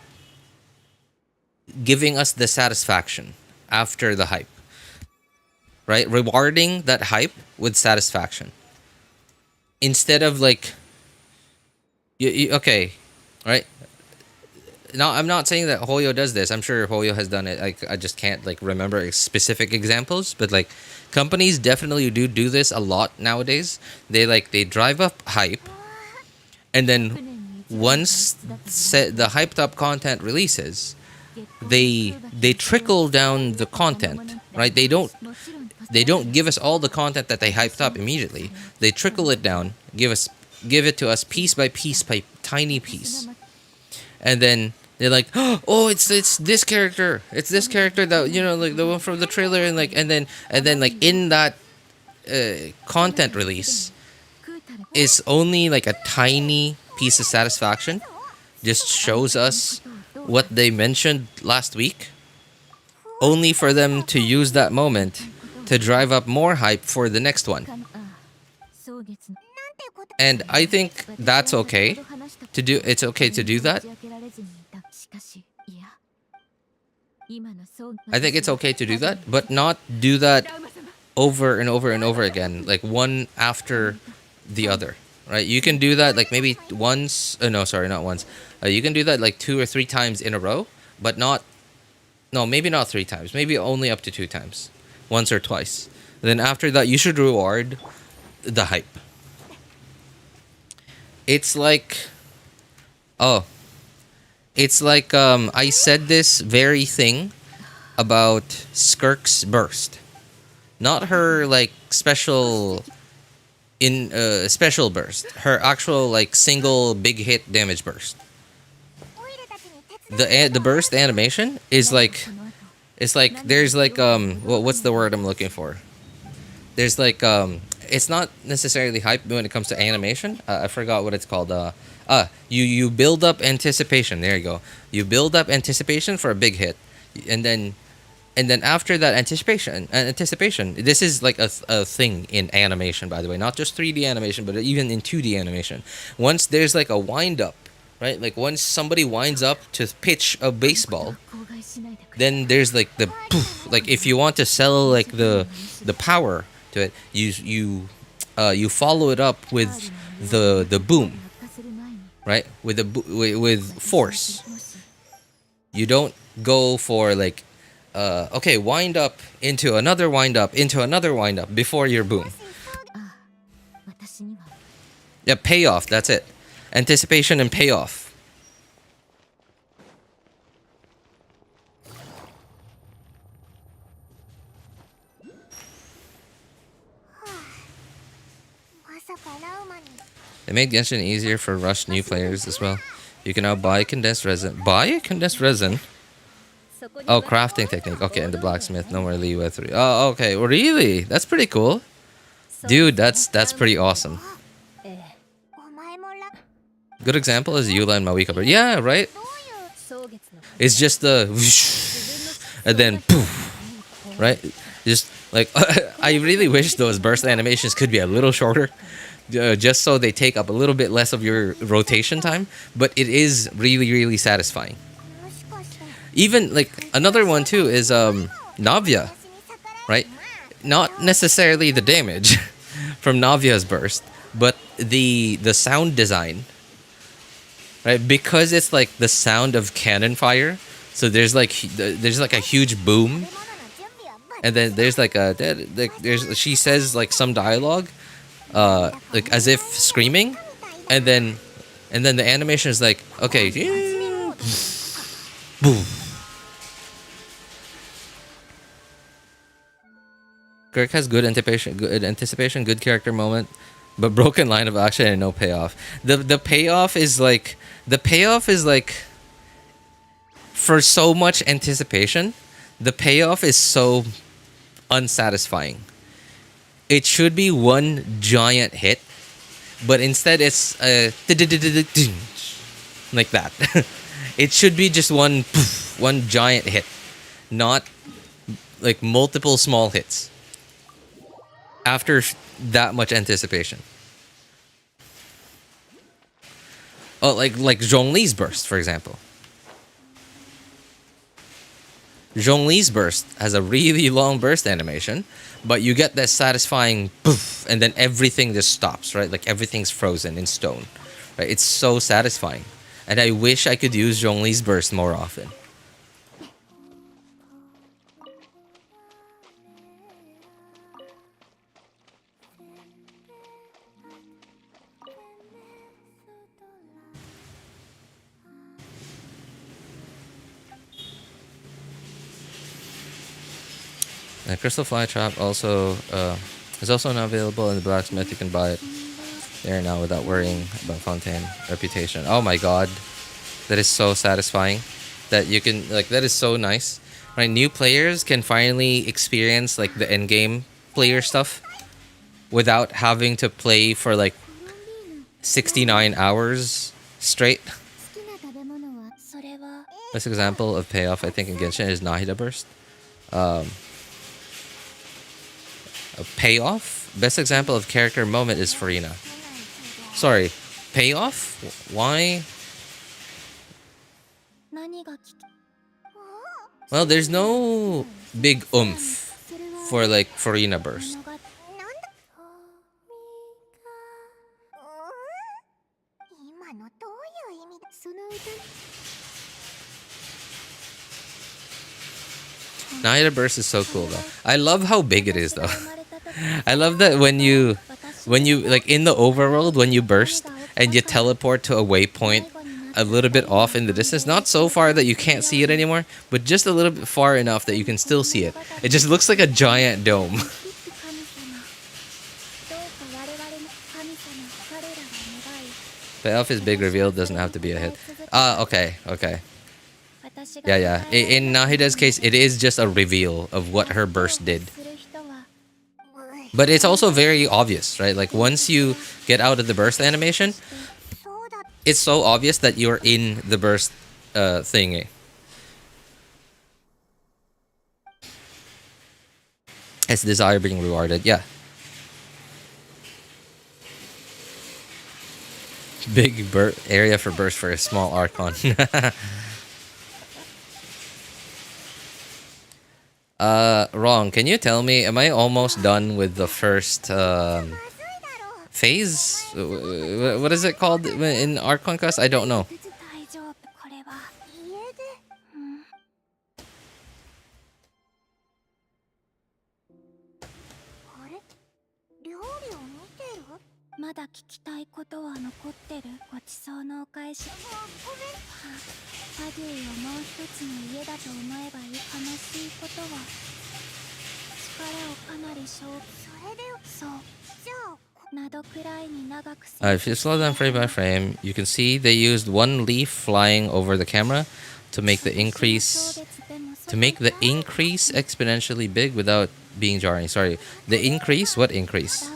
giving us the satisfaction after the hype, right? Rewarding that hype with satisfaction instead of like okay, right? Now, I'm not saying that Hoyo does this. I'm sure Hoyo has done it. I just can't like remember specific examples, but like companies definitely do this a lot nowadays. They drive up hype, and then once the hyped up content releases, they trickle down the content, right? They don't give us all the content that they hyped up immediately. They trickle it down, give it to us piece by tiny piece. And then they're like, oh, it's this character. It's this character that, you know, like the one from the trailer, and then like in that content release is only like a tiny piece of satisfaction. just shows us what they mentioned last week, only for them to use that moment to drive up more hype for the next one. And I think that's okay to do. It's okay to do that. I think it's okay to do that, but not do that over and over and over again, like one after the other, right? You can do that like maybe once. No, sorry, not once. You can do that like 2 or 3 times in a row, but not. No, maybe not 3 times. Maybe only up to 2 times, once or twice. Then after that, you should reward the hype. It's like, I said this very thing about Skirk's burst, not her like special burst, her actual like single big hit damage burst. The burst animation is like, it's like there's like what's the word I'm looking for? There's like it's not necessarily hype when it comes to animation. I forgot what it's called. You build up anticipation. There you go. You build up anticipation for a big hit, and then after that anticipation, this is like a thing in animation, by the way, not just 3D animation, but even in 2D animation. Once there's like a wind up, right? Like once somebody winds up to pitch a baseball, then there's like the poof. Like if you want to sell like the power to it, you follow it up with the boom, right? With force. You don't go for like okay, wind up into another wind up into another wind up before your boom. Yeah, payoff, that's it. Anticipation and payoff. They made Genshin easier for Rush new players as well. You can now buy condensed resin. Buy condensed resin? Oh, crafting technique. Okay, and the blacksmith. No more leeway 3. Oh, okay. Really? That's pretty cool. Dude, that's pretty awesome. Good example is Eula and Mawika. Yeah, right? It's just the whoosh, and then poof, right? Just like I really wish those burst animations could be a little shorter. Just so they take up a little bit less of your rotation time, but it is really, really satisfying. Even like another one too is Navia, right? Not necessarily the damage from Navia's burst, but the sound design, right? Because it's like the sound of cannon fire, so there's like a huge boom, and then there's like she says like some dialogue. Like as if screaming, and then the animation is like, okay, boom. Kirk has good anticipation, good character moment, but broken line of action and no payoff. The payoff is like for so much anticipation, the payoff is so unsatisfying. It should be one giant hit, but instead it's like that. It should be just one giant hit, not like multiple small hits after that much anticipation. Oh, like Zhongli's burst, for example. Zhongli's burst has a really long burst animation, but you get that satisfying poof, and then everything just stops, right? Like everything's frozen in stone, right? It's so satisfying, and I wish I could use Zhongli's burst more often. Crystal Fly Trap also is also now available in the blacksmith. You can buy it there now without worrying about Fontaine reputation. Oh my god, that is so satisfying. That you can like that is so nice. Right, new players can finally experience like the end game player stuff without having to play for like 69 hours straight. Best example of payoff, I think, in Genshin is Nahida Burst. A payoff? Best example of character moment is Farina. Sorry, payoff? Why? Well, there's no big oomph for like Farina Burst. Nahida Burst is so cool though. I love how big it is though. I love that when you like in the overworld, when you burst and you teleport to a waypoint a little bit off in the distance, not so far that you can't see it anymore, but just a little bit far enough that you can still see it. It just looks like a giant dome. Payoff is big reveal, doesn't have to be a hit. Okay. Yeah. In Nahida's case, it is just a reveal of what her burst did. But it's also very obvious, right? Like once you get out of the burst animation, it's so obvious that you're in the burst thingy. It's desire being rewarded, yeah. Big area for burst for a small Archon. Wrong. Can you tell me, am I almost done with the first phase? What is it called in Archon Quest? I don't know. If you slow down frame by frame, you can see they used one leaf flying over the camera to make the increase exponentially big without being jarring. Sorry, the increase? What increase?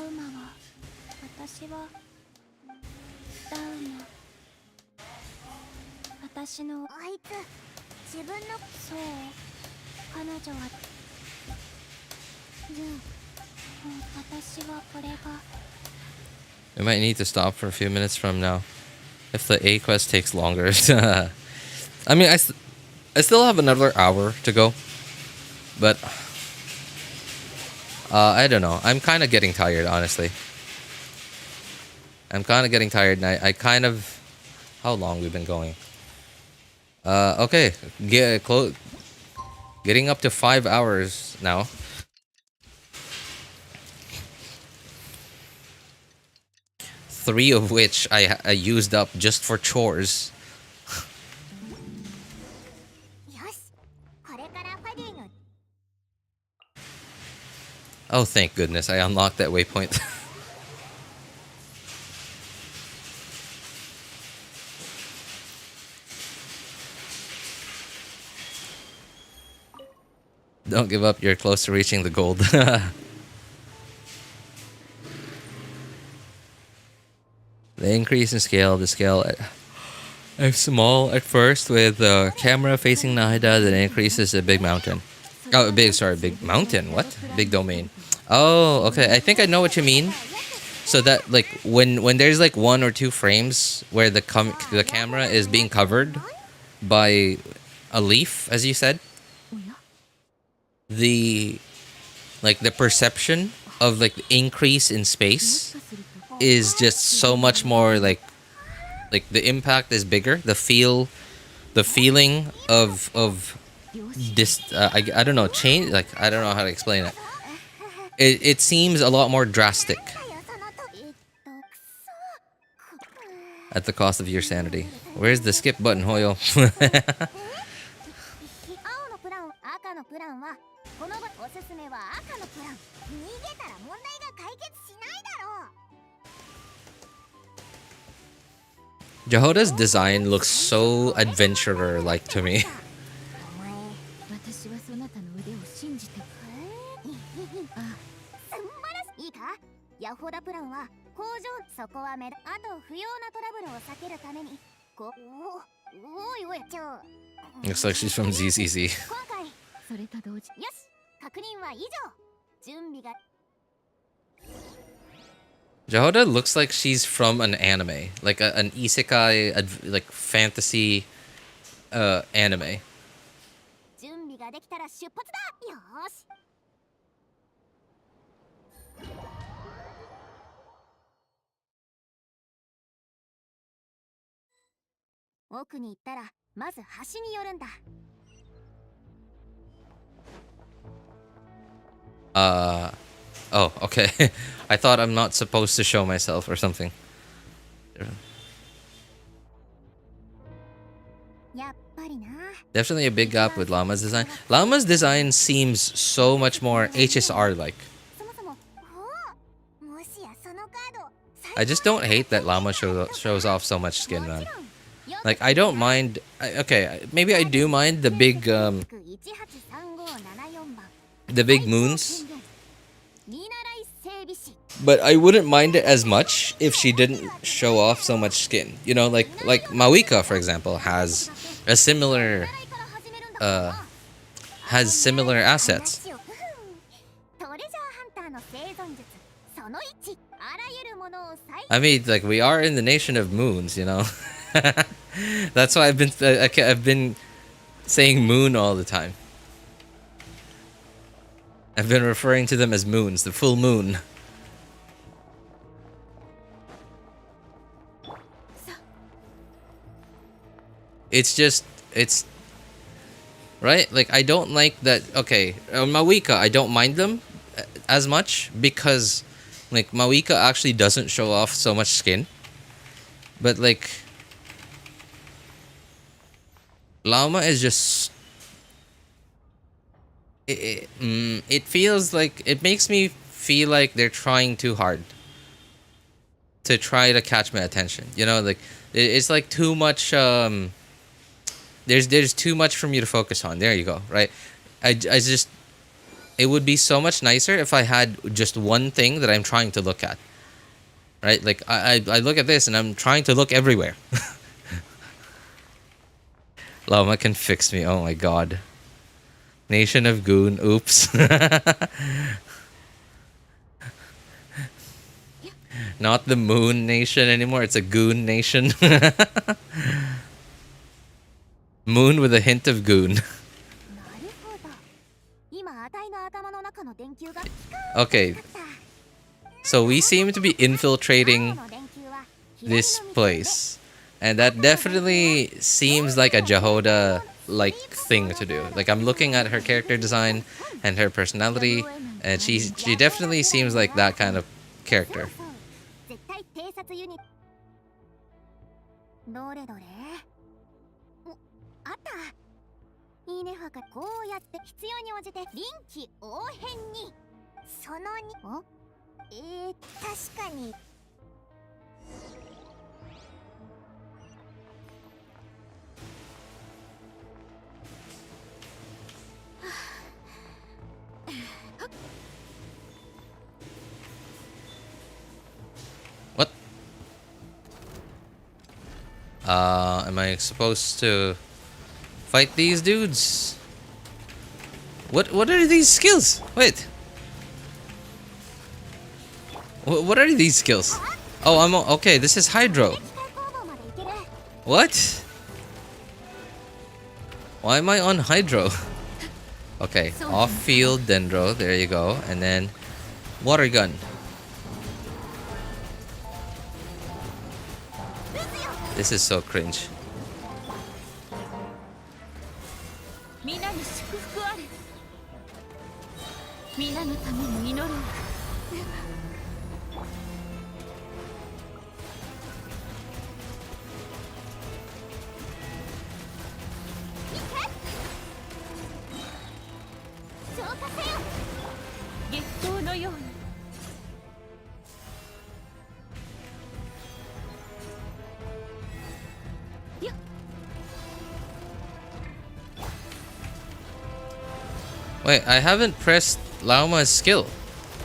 We might need to stop for a few minutes from now if the A quest takes longer. I mean, I still have another hour to go, but I don't know. I'm kind of getting tired, honestly. I'm kind of getting tired, and I kind of... How long we've been going? Okay, getting up to 5 hours now. Three of which I used up just for chores. Oh, thank goodness I unlocked that waypoint. Don't give up, you're close to reaching the gold. The increase in scale, the scale is small at first with the camera facing Nahida, then it increases a big mountain. Oh, big mountain, what? Big domain. Oh, okay, I think I know what you mean. So that, like, when there's like 1 or 2 frames where the camera is being covered by a leaf, as you said, the perception of like the increase in space is just so much more like the impact is bigger. The feeling of this I don't know, change, like I don't know how to explain it. It seems a lot more drastic at the cost of your sanity. Where's the skip button, Hoyo? Jehoda's design looks so adventurer-like to me. Looks like she's from ZZZ. それと同時よし確認は以上準備が Jahoda looks like she's from an anime, like an isekai, like fantasy, anime. 準備ができたら出発だよーし奥に行ったらまず橋に寄るんだ Oh, okay. I thought I'm not supposed to show myself or something. やっぱりな Definitely a big gap with Llama's design. Llama's design seems so much more HSR-like. そもそもおもしやそのカード I just don't hate that Llama shows off so much skin, man. Like, I don't mind... Okay, maybe I do mind the big moons. But I wouldn't mind it as much if she didn't show off so much skin. You know, like Mawika, for example, has a similar assets. I mean, like, we are in the nation of moons, you know. That's why I've been saying moon all the time. I've been referring to them as moons, the full moon. It's right? Like, I don't like that. Okay, Mawika, I don't mind them as much because, like, Mawika actually doesn't show off so much skin. But, like, Lauma is just... It feels like... It makes me feel like they're trying too hard to try to catch my attention. You know, like, it's like too much... There's too much for me to focus on. There you go, right? I just... It would be so much nicer if I had just one thing that I'm trying to look at. Right? Like, I look at this and I'm trying to look everywhere. Lauma can fix me. Oh my god. Nation of Goon. Oops. Not the Moon Nation anymore. It's a Goon Nation. Moon with a hint of Goon. Okay. So we seem to be infiltrating this place. And that definitely seems like a Jahoda-like thing to do. Like, I'm looking at her character design and her personality, and she definitely seems like that kind of character. What? Am I supposed to fight these dudes? What are these skills? Wait. What are these skills? Oh, okay. This is Hydro. What? Why am I on Hydro? Okay, off-field Dendro. There you go. And then water gun. This is so cringe. Wait, I haven't pressed Lauma's skill.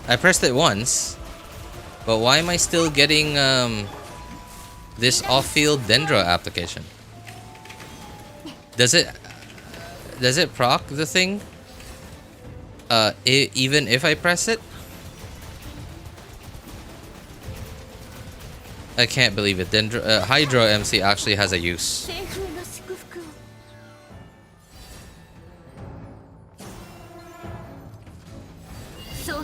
I pressed it once. But why am I still getting this off-field Dendro application? Does it proc the thing? Even if I press it? I can't believe it. Hydro MC actually has a use. 西風の祝福を蒼月よ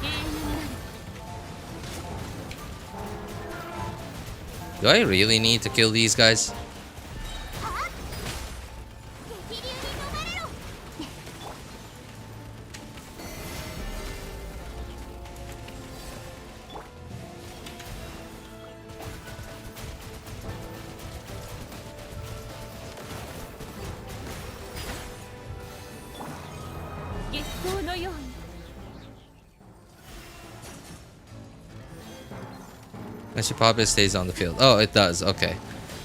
永遠なれ Do I really need to kill these guys? 激流に飲まれろ。月光のように When she pop, it stays on the field. Oh, it does. Okay.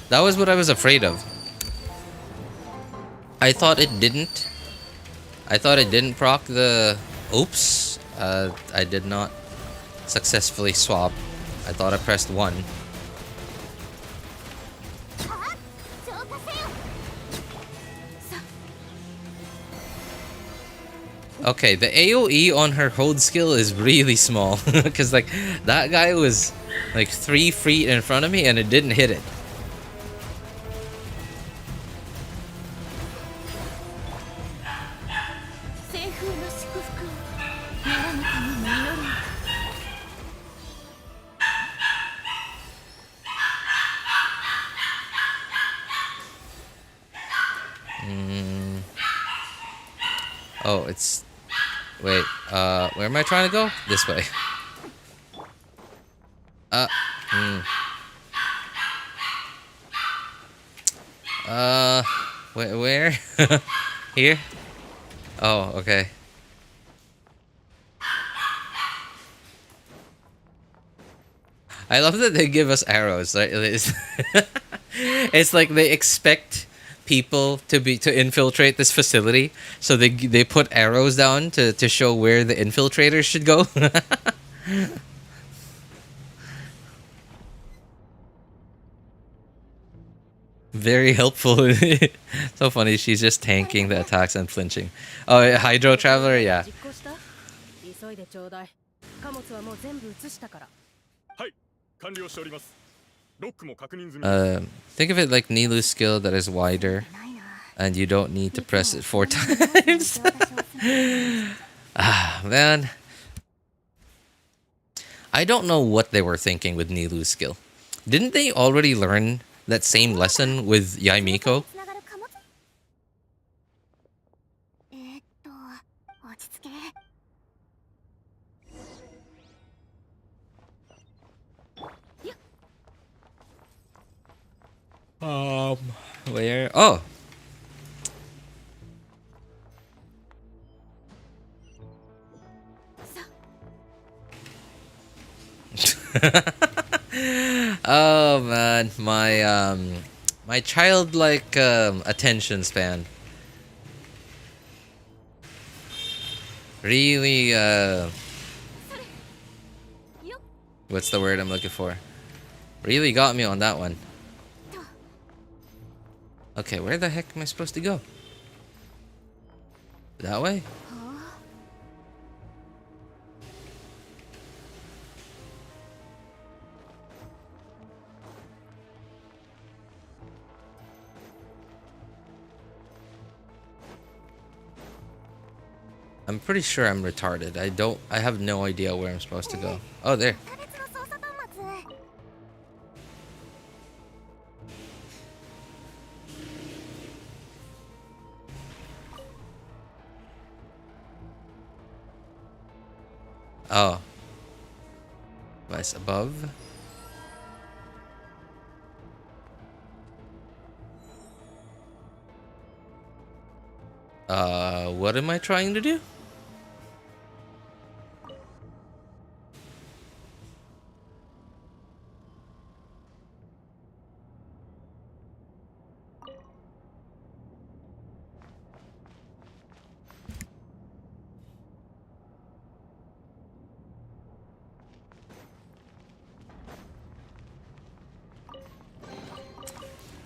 That was what I was afraid of. I thought it didn't. I thought it didn't proc the... Oops. I did not successfully swap. I thought I pressed 1. 浄化せよ。 Okay, the AoE on her hold skill is really small. Because, like, that guy was, like, 3 feet in front of me and it didn't hit it. 西風の祝福を村のために祈る Oh, it's... Wait, where am I trying to go? This way. Where? Here? Oh, okay. I love that they give us arrows. Right? It's like they expect people to infiltrate this facility, so they put arrows down to show where the infiltrators should go. Very helpful. So funny, she's just tanking the attacks and flinching. Oh, Hydro Traveler, yeah. 急いでちょうだい。貨物はもう全部移したから。はい、完了しております。ロックも確認済み。 Think of it like Nilu's skill that is wider, and you don't need to press it 4 times. Ah, man. I don't know what they were thinking with Nilu's skill. Didn't they already learn that same lesson with Yaimiko? つながる貨物。落ち着け。 Where? Oh. Oh man, my childlike attention span. Really what's the word I'm looking for? Really got me on that one. Okay, where the heck am I supposed to go? That way? I'm pretty sure I'm retarded. I have no idea where I'm supposed to go. Oh, there. 差別の操作端末。 Oh. Vice above. What am I trying to do?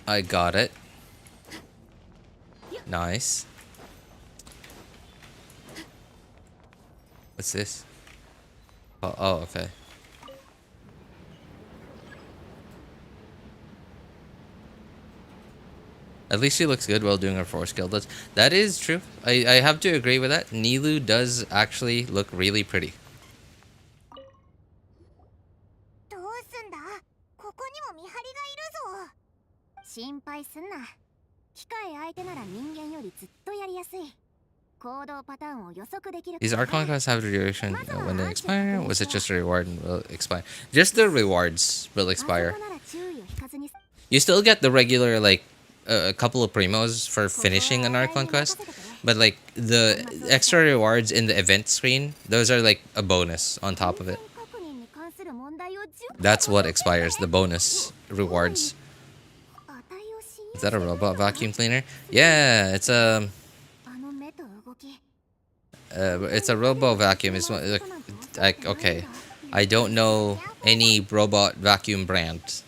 I got it. Nice. What's this? Oh, okay. At least she looks good while doing her 4 skill. That is true. I have to agree with that. Nilou does actually look really pretty. どうすんだ？ここにも見張りがいるぞ。心配すんな。機械相手なら人間よりずっとやりやすい。行動パターンを予測できる。These Archon quests have a duration when they expire? Was it just a reward and will expire? Just the rewards will expire. You still get the regular, like, a couple of primos for finishing an Archon quest, but like the extra rewards in the event screen, those are like a bonus on top of it. That's what expires, the bonus rewards. Is that a robot vacuum cleaner? Yeah, it's a robot vacuum. It's one, like, okay, I don't know any robot vacuum brand.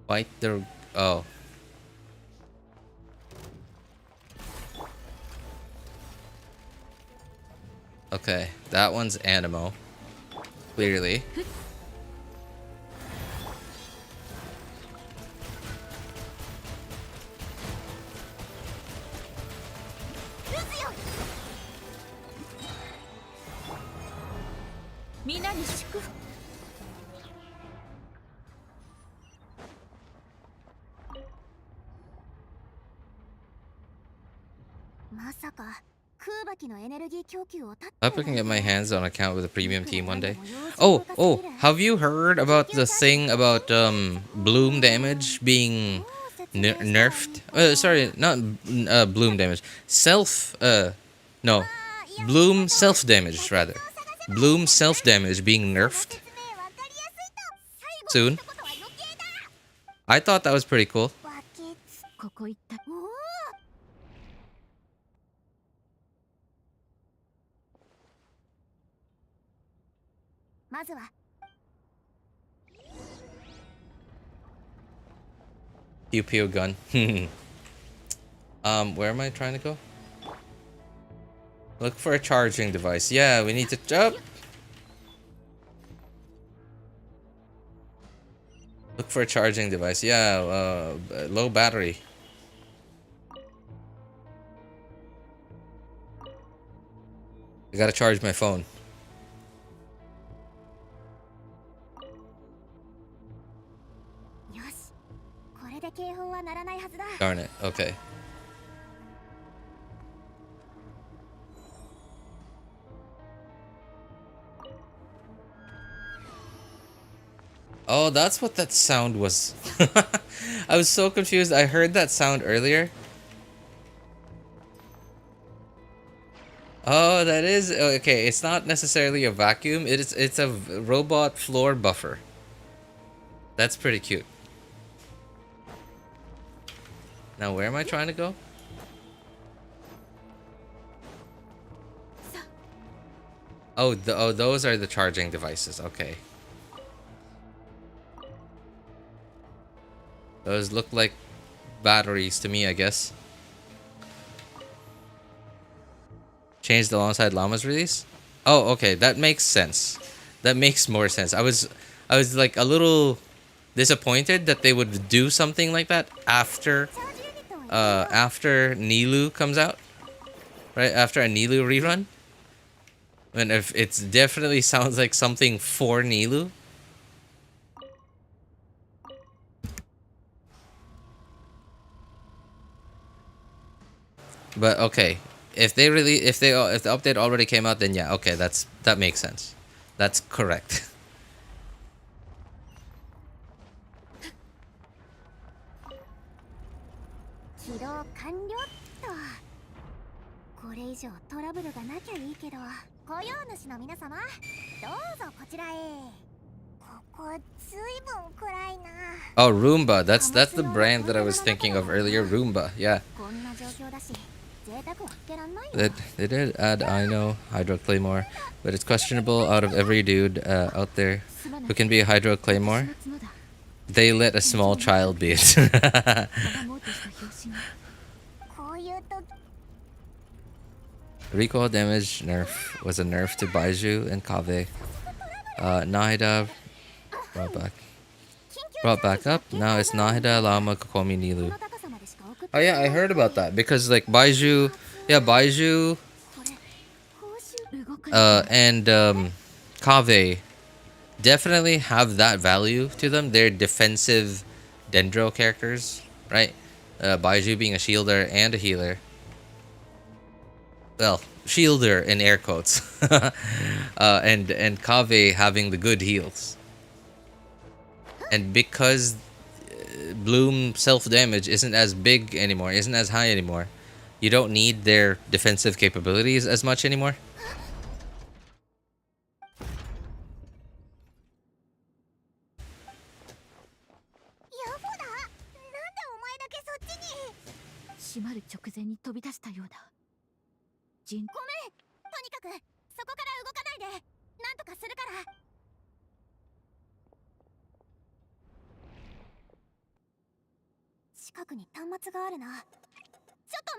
Fight the... oh. Okay, that one's Animo. Clearly. I hope I can get my hands on an account with a premium team one day. Oh, have you heard about the thing about bloom damage being nerfed? Sorry, not bloom damage. No. Bloom self damage, rather. Bloom self damage being nerfed soon. I thought that was pretty cool. Pew pew gun. Where am I trying to go? Look for a charging device. Yeah, we need to jump. Look for a charging device. Yeah, low battery. I gotta charge my phone. Darn it. Okay. Oh, that's what that sound was. I was so confused. I heard that sound earlier. Oh, that is okay. It's not necessarily a vacuum. It's a robot floor buffer. That's pretty cute. Now, where am I trying to go? Oh, those are the charging devices. Okay. Those look like batteries to me, I guess. Changed alongside Llama's release? Oh, okay. That makes sense. That makes more sense. I was like a little disappointed that they would do something like that after Nilou comes out. Right? After a Nilou rerun. And if it definitely sounds like something for Nilou. But okay, if the update already came out, then yeah, okay, that makes sense. That's correct. Oh, Roomba. That's the brand that I was thinking of earlier. Roomba. Yeah. They did add I know Hydro Claymore, but it's questionable. Out of every dude out there who can be a Hydro Claymore, they let a small child be it. Recoil damage nerf was a nerf to Baiju and Kaveh. Nahida brought back up. Now it's Nahida, Lauma, Kokomi, Nilu. Oh yeah, I heard about that because like Baiju, and Kaveh definitely have that value to them. They're defensive Dendro characters, right? Baiju being a shielder and a healer. Well, shielder in air quotes. And Kaveh having the good heals. And because Bloom self-damage isn't as big anymore, isn't as high anymore, you don't need their defensive capabilities as much anymore.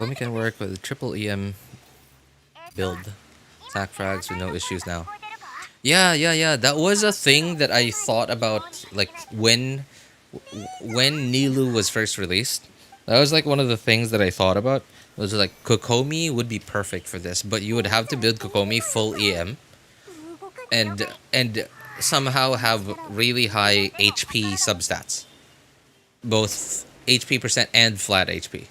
Women can work with a triple EM build. Attack frags with no issues now. Yeah. That was a thing that I thought about, like when Nilu was first released. That was like one of the things that I thought about. Was like Kokomi would be perfect for this, but you would have to build Kokomi full EM, and somehow have really high HP substats, both HP percent and flat HP.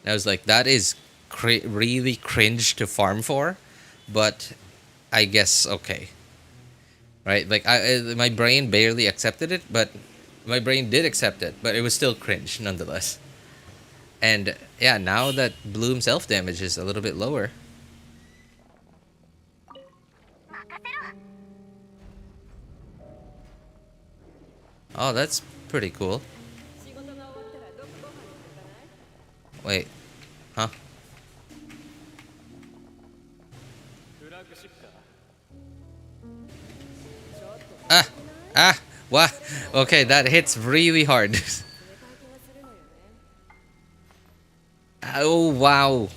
And I was like, that is really cringe to farm for, but I guess okay, right? Like my brain barely accepted it, but my brain did accept it, but it was still cringe nonetheless. And yeah, now that Bloom self damage is a little bit lower. Oh, that's pretty cool. Wait, huh? What? Okay, that hits really hard. Oh, wow.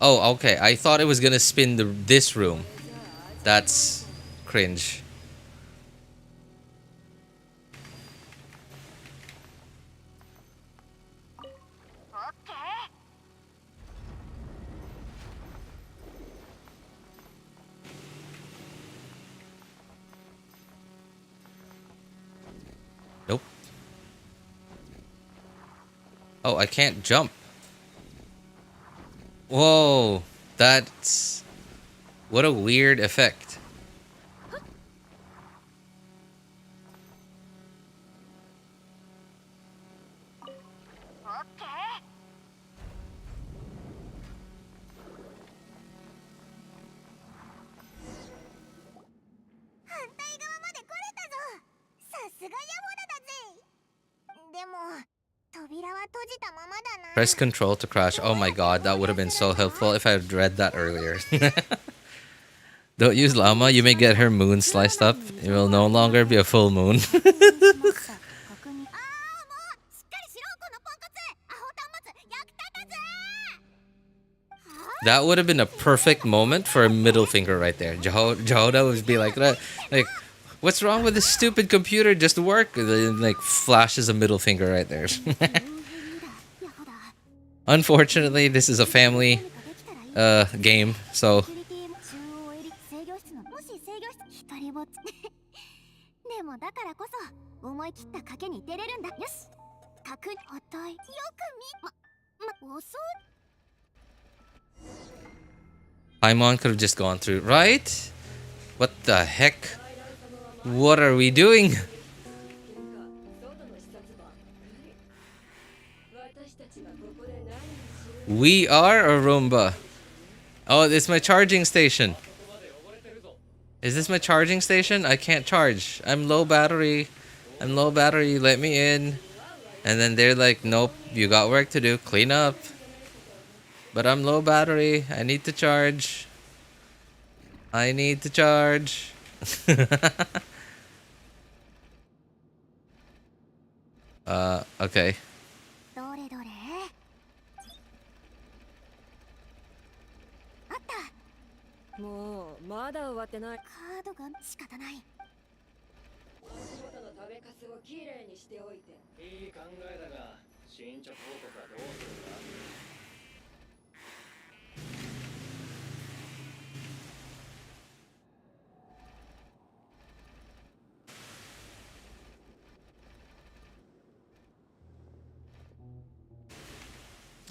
Oh, okay. I thought it was gonna spin this room. That's cringe. Nope. Oh, I can't jump. Whoa, that's... What a weird effect. Press control to crash. Oh my god, that would have been so helpful if I had read that earlier. Don't use Llama, you may get her moon sliced up. It will no longer be a full moon. That would have been a perfect moment for a middle finger right there. Jehoda would be like, what's wrong with this stupid computer? Just work. And then, like, flashes a middle finger right there. Unfortunately, this is a family game, so... Paimon could have just gone through, right? What the heck? What are we doing? We are a Roomba. Oh, it's my charging station. Is this my charging station? I can't charge. I'm low battery. I'm low battery. Let me in. And then they're like, nope, you got work to do. Clean up. But I'm low battery. I need to charge. I need to charge. Okay. どれどれあった。もうまだ終わってない。カードが仕方ない。足元の食べかすをきれいにしておいて。いい考えだが、進捗報告はどうするか。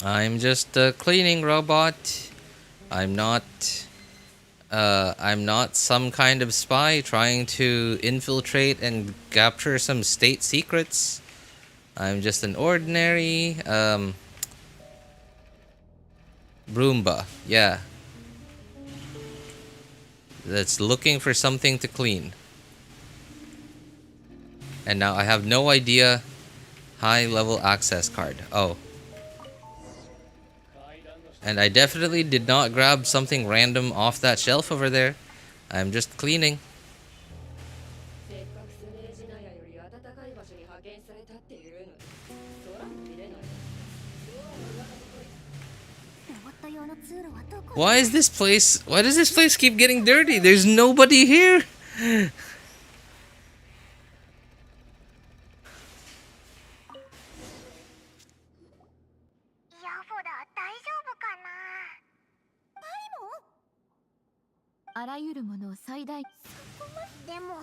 I'm just a cleaning robot. I'm not some kind of spy trying to infiltrate and capture some state secrets. I'm just an ordinary Roomba, yeah. That's looking for something to clean. And now I have no idea. High level access card. Oh. And I definitely did not grab something random off that shelf over there. I'm just cleaning. せっかくスネージナヤより暖かい場所に派遣されたっていうのに、空も見れない。ロボット用の通路はどこ？ Why does this place keep getting dirty? There's nobody here. ヤフォだ、大丈夫かな？パリも？あらゆるものを最大。でも、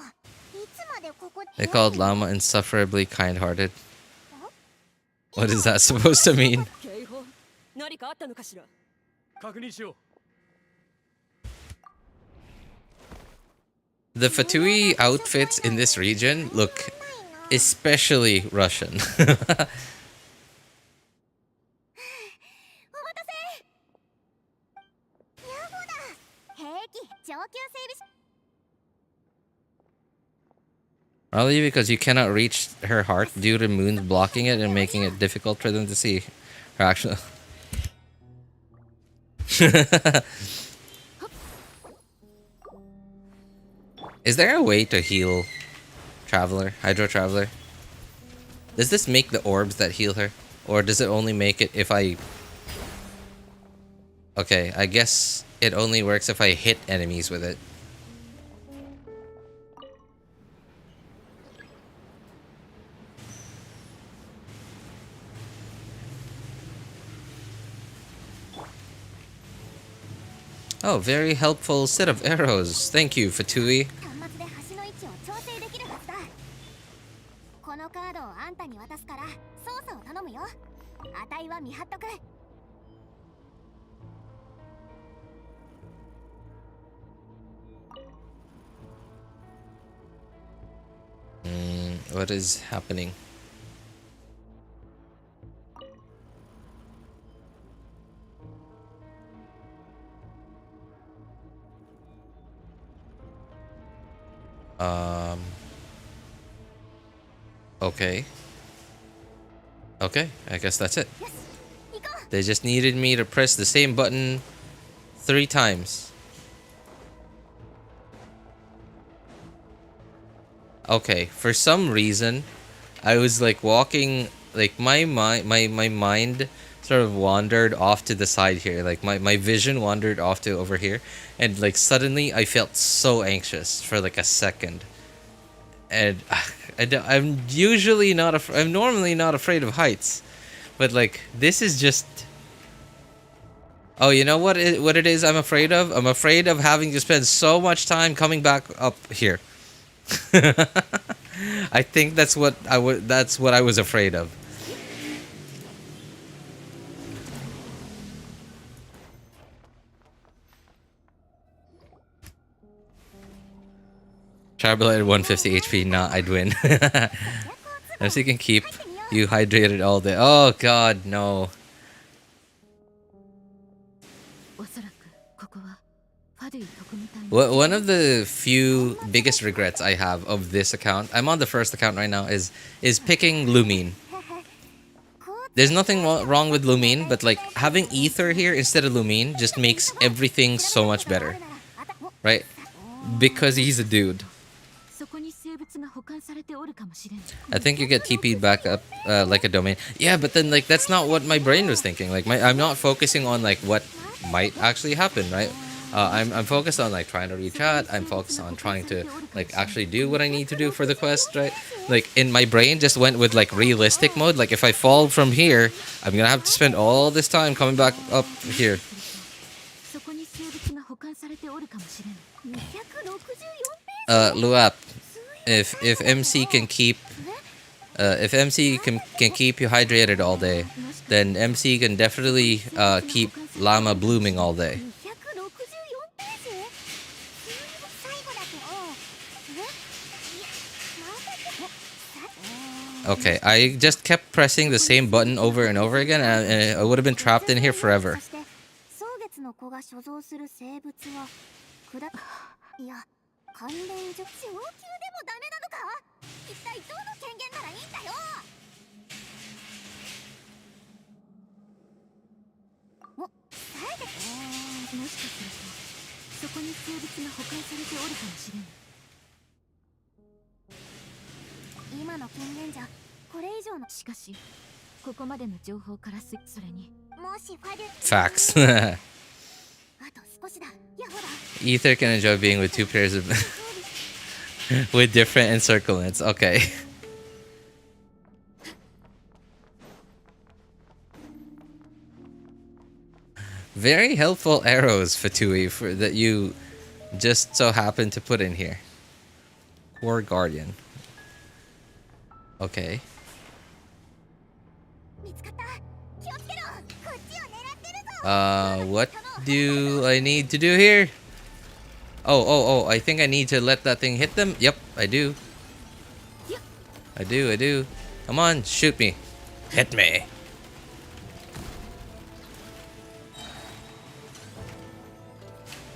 いつまでここ？ They called Lauma insufferably kind-hearted. What is that supposed to mean? 警報。何かあったのかしら。確認しよう。 The Fatui outfits in this region look especially Russian. お待たせ。ヤフォだ。兵器、上級整備士。 Probably because you cannot reach her heart due to moons blocking it and making it difficult for them to see her actual. Is there a way to heal Hydro Traveler? Does this make the orbs that heal her? Or does it only make it if I... Okay, I guess it only works if I hit enemies with it. Oh, very helpful set of arrows. Thank you, Fatui. 端末で橋の位置を調整できるはずだ。このカードをあんたに渡すから操作を頼むよ。値は見張っとく。What is happening? Okay. Okay, I guess that's it. They just needed me to press the same button 3 times. Okay, for some reason, I was like walking, like my mind sort of wandered off to the side here. Like my vision wandered off to over here, and like suddenly I felt so anxious for like a second. And I'm usually not I'm normally not afraid of heights, but like this is just... Oh, you know what it is I'm afraid of? I'm afraid of having to spend so much time coming back up here. I think that's what I was afraid of. Charbel at 150 HP, nah, I'd win. Unless you can keep you hydrated all day. Oh god, no. おそらくこ One of the few biggest regrets I have of this account, I'm on the first account right now, is picking Lumine. There's nothing wrong with Lumine, but like having Ether here instead of Lumine just makes everything so much better, right? Because he's a dude. I think you get TP'd back up like a domain. Yeah, but then like that's not what my brain was thinking. Like I'm not focusing on like what might actually happen, right? I'm focused on like trying to reach out. I'm focused on trying to like actually do what I need to do for the quest, right? Like in my brain just went with like realistic mode. Like if I fall from here, I'm gonna have to spend all this time coming back up here. Luap, if MC can keep can keep you hydrated all day, then MC can definitely keep Llama blooming all day. Okay, I just kept pressing the same button over and over again, and I would have been trapped in here forever. Facts. Ether can enjoy being with two pairs of with different encirclements. Okay. Very helpful arrows, Fatui, for that you just so happen to put in here. Core Guardian. Okay. What do I need to do here? Oh, I think I need to let that thing hit them. Yep, I do. I do. Come on, shoot me. Hit me.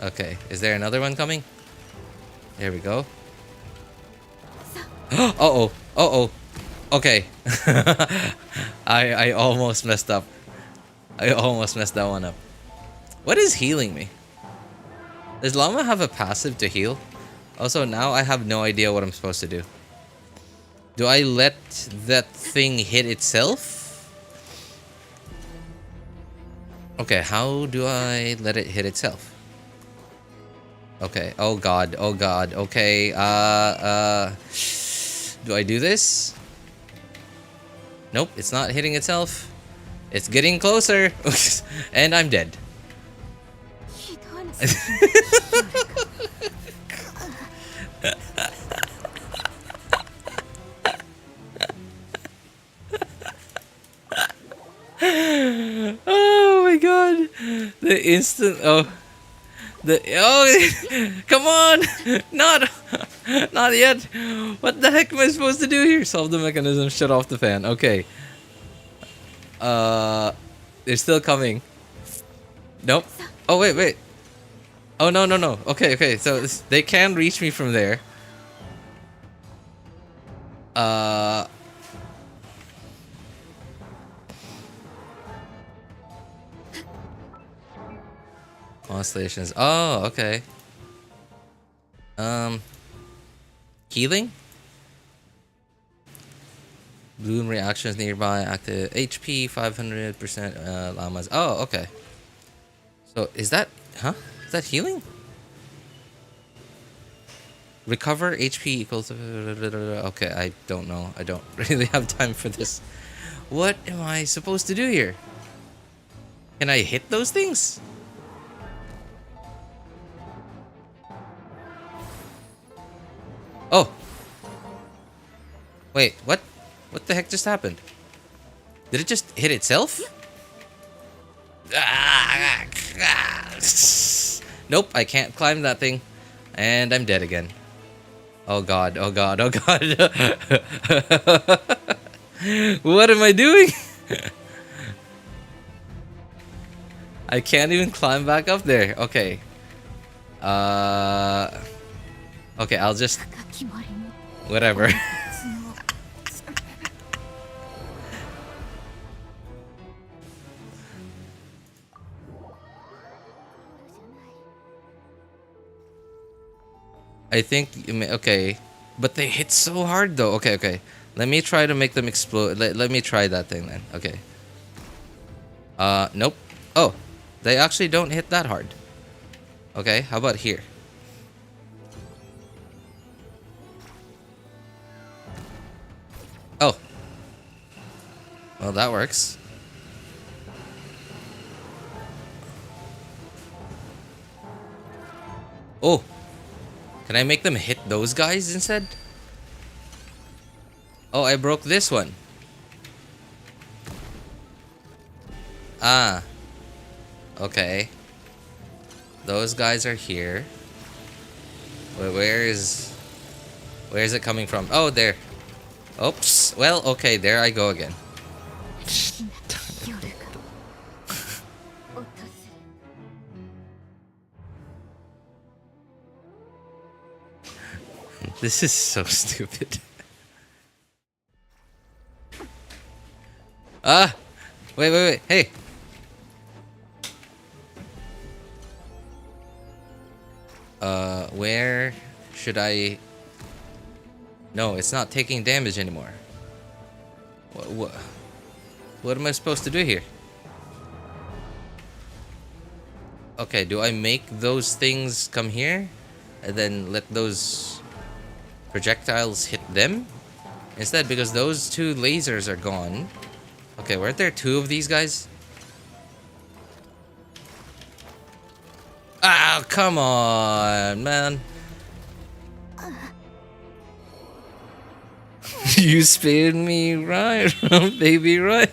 Okay, is there another one coming? There we go. Uh-oh. Okay. I almost messed up. I almost messed that one up. What is healing me? Does Llama have a passive to heal? Also, now I have no idea what I'm supposed to do. Do I let that thing hit itself? Okay, how do I let it hit itself? Okay, oh god, okay, do I do this? Nope, it's not hitting itself. It's getting closer, and I'm dead. Oh my god, the instant, come on, not yet. What the heck am I supposed to do here? Solve the mechanism, shut off the fan. Okay. They're still coming. Nope. Oh wait. Oh no. Okay. So they can reach me from there. Constellations. Oh, okay. Healing? Bloom reactions nearby, active HP 500%, llamas. Oh, okay. So is that, is that healing? Recover HP equals to, okay, I don't know. I don't really have time for this. What am I supposed to do here? Can I hit those things? Oh. Wait, what? What the heck just happened? Did it just hit itself? Nope, I can't climb that thing. And I'm dead again. Oh god. What am I doing? I can't even climb back up there. Okay. Okay, I'll just... Whatever. I think... Okay. But they hit so hard though. Okay, okay. Let me try to make them explode. Let me try that thing then. Okay. Nope. Oh. They actually don't hit that hard. Okay, how about here? Oh. Well, that works. Oh. Can I make them hit those guys instead? Oh, I broke this one. Ah. Okay. Those guys are here. Where is it coming from? Oh, there. Oops. Well, okay, there I go again. This is so stupid. Ah! Wait. Hey! Where should I... No, it's not taking damage anymore. What am I supposed to do here? Okay, do I make those things come here? And then let those projectiles hit them? Instead, because those two lasers are gone. Okay, weren't there two of these guys? Ah, come on, man. You spin me right, baby, right?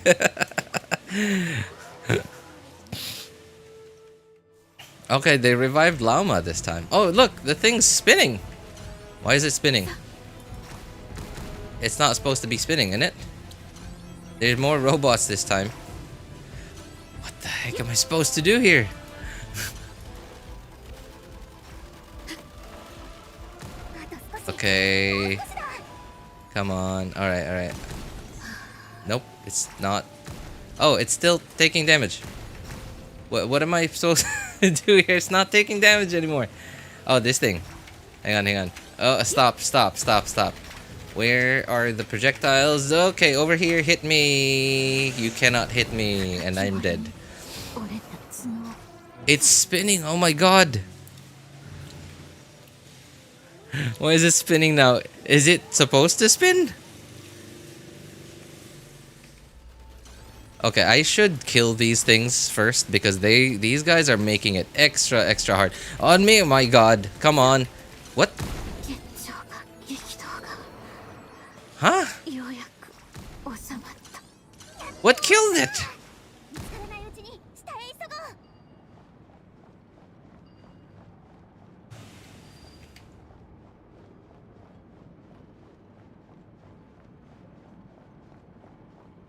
Okay, they revived Lauma this time. Oh, look, the thing's spinning. Why is it spinning? It's not supposed to be spinning, isn't it? There's more robots this time. What the heck am I supposed to do here? Okay. Come on. Alright. Nope, it's not. Oh, it's still taking damage. What am I supposed to do here? It's not taking damage anymore. Oh, this thing. Hang on. Oh, stop. Where are the projectiles? Okay, over here. Hit me. You cannot hit me, and I'm dead. It's spinning. Oh my god. Why is it spinning now? Is it supposed to spin? Okay, I should kill these things first because these guys are making it extra hard. On me, oh my god. Come on. What? Huh? What killed it?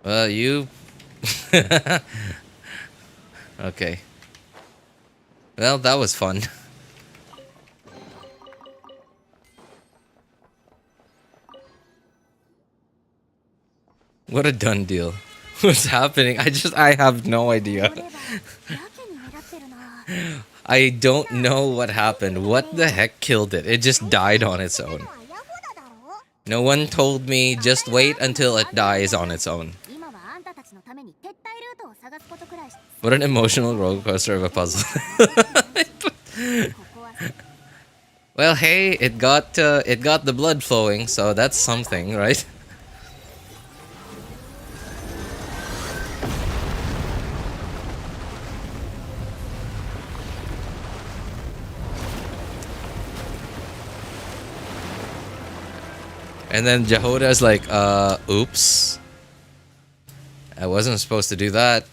Well, you... Okay. Well, that was fun. What a done deal. What's happening? I have no idea. I don't know what happened. What the heck killed it? It just died on its own. No one told me just wait until it dies on its own. What an emotional roller coaster of a puzzle. Well, hey, it got the blood flowing, so that's something, right? And then Jehoda's like, oops. I wasn't supposed to do that.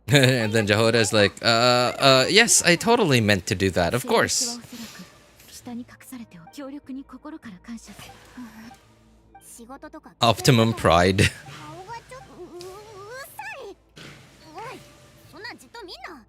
And then Jehora's like, yes, I totally meant to do that, of course. 下に隠されてお協力に心から感謝する。仕事とか Optimum pride. 顔がちょっとうさい。おい、そんなんじっと見んな。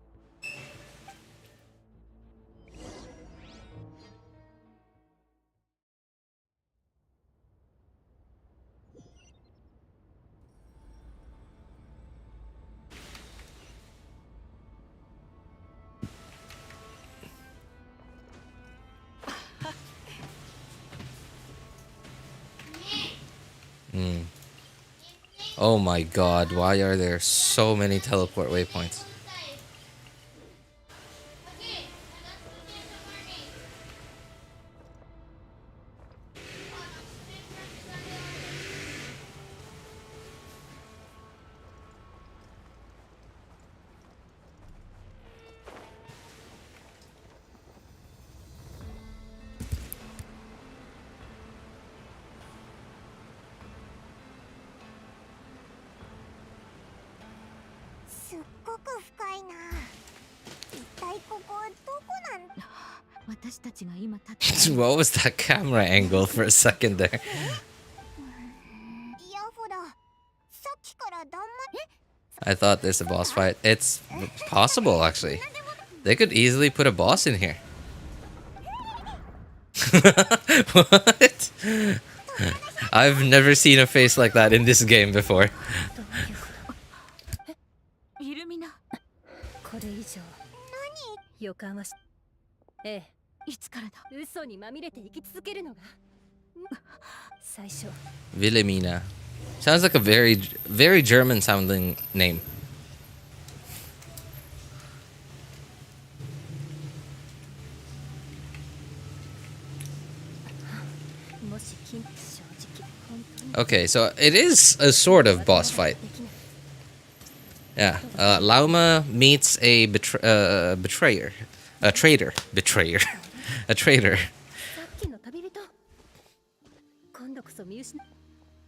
Oh my god, why are there so many teleport waypoints? What was that camera angle for a second there? I thought there's a boss fight. It's possible, actually. They could easily put a boss in here. What? I've never seen a face like that in this game before. イルミナ。これ以上。予感はし。ええ。いつからだ。嘘にまみれて生き続けるのが。最初。Wilhelmina. Sounds like a very German sounding name. Okay, so it is a sort of boss fight. Yeah, Lauma meets a betrayer. A traitor. Betrayer. A traitor.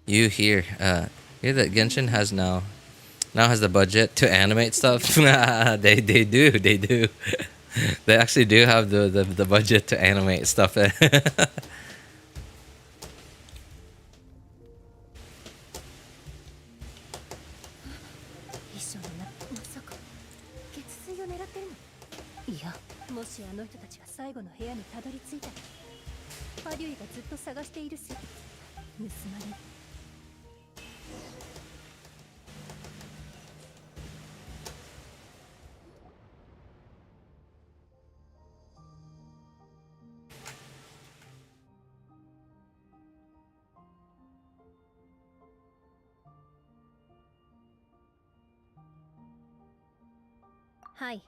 You hear that Genshin has now has the budget to animate stuff. they do. They actually do have the budget to animate stuff. Hi.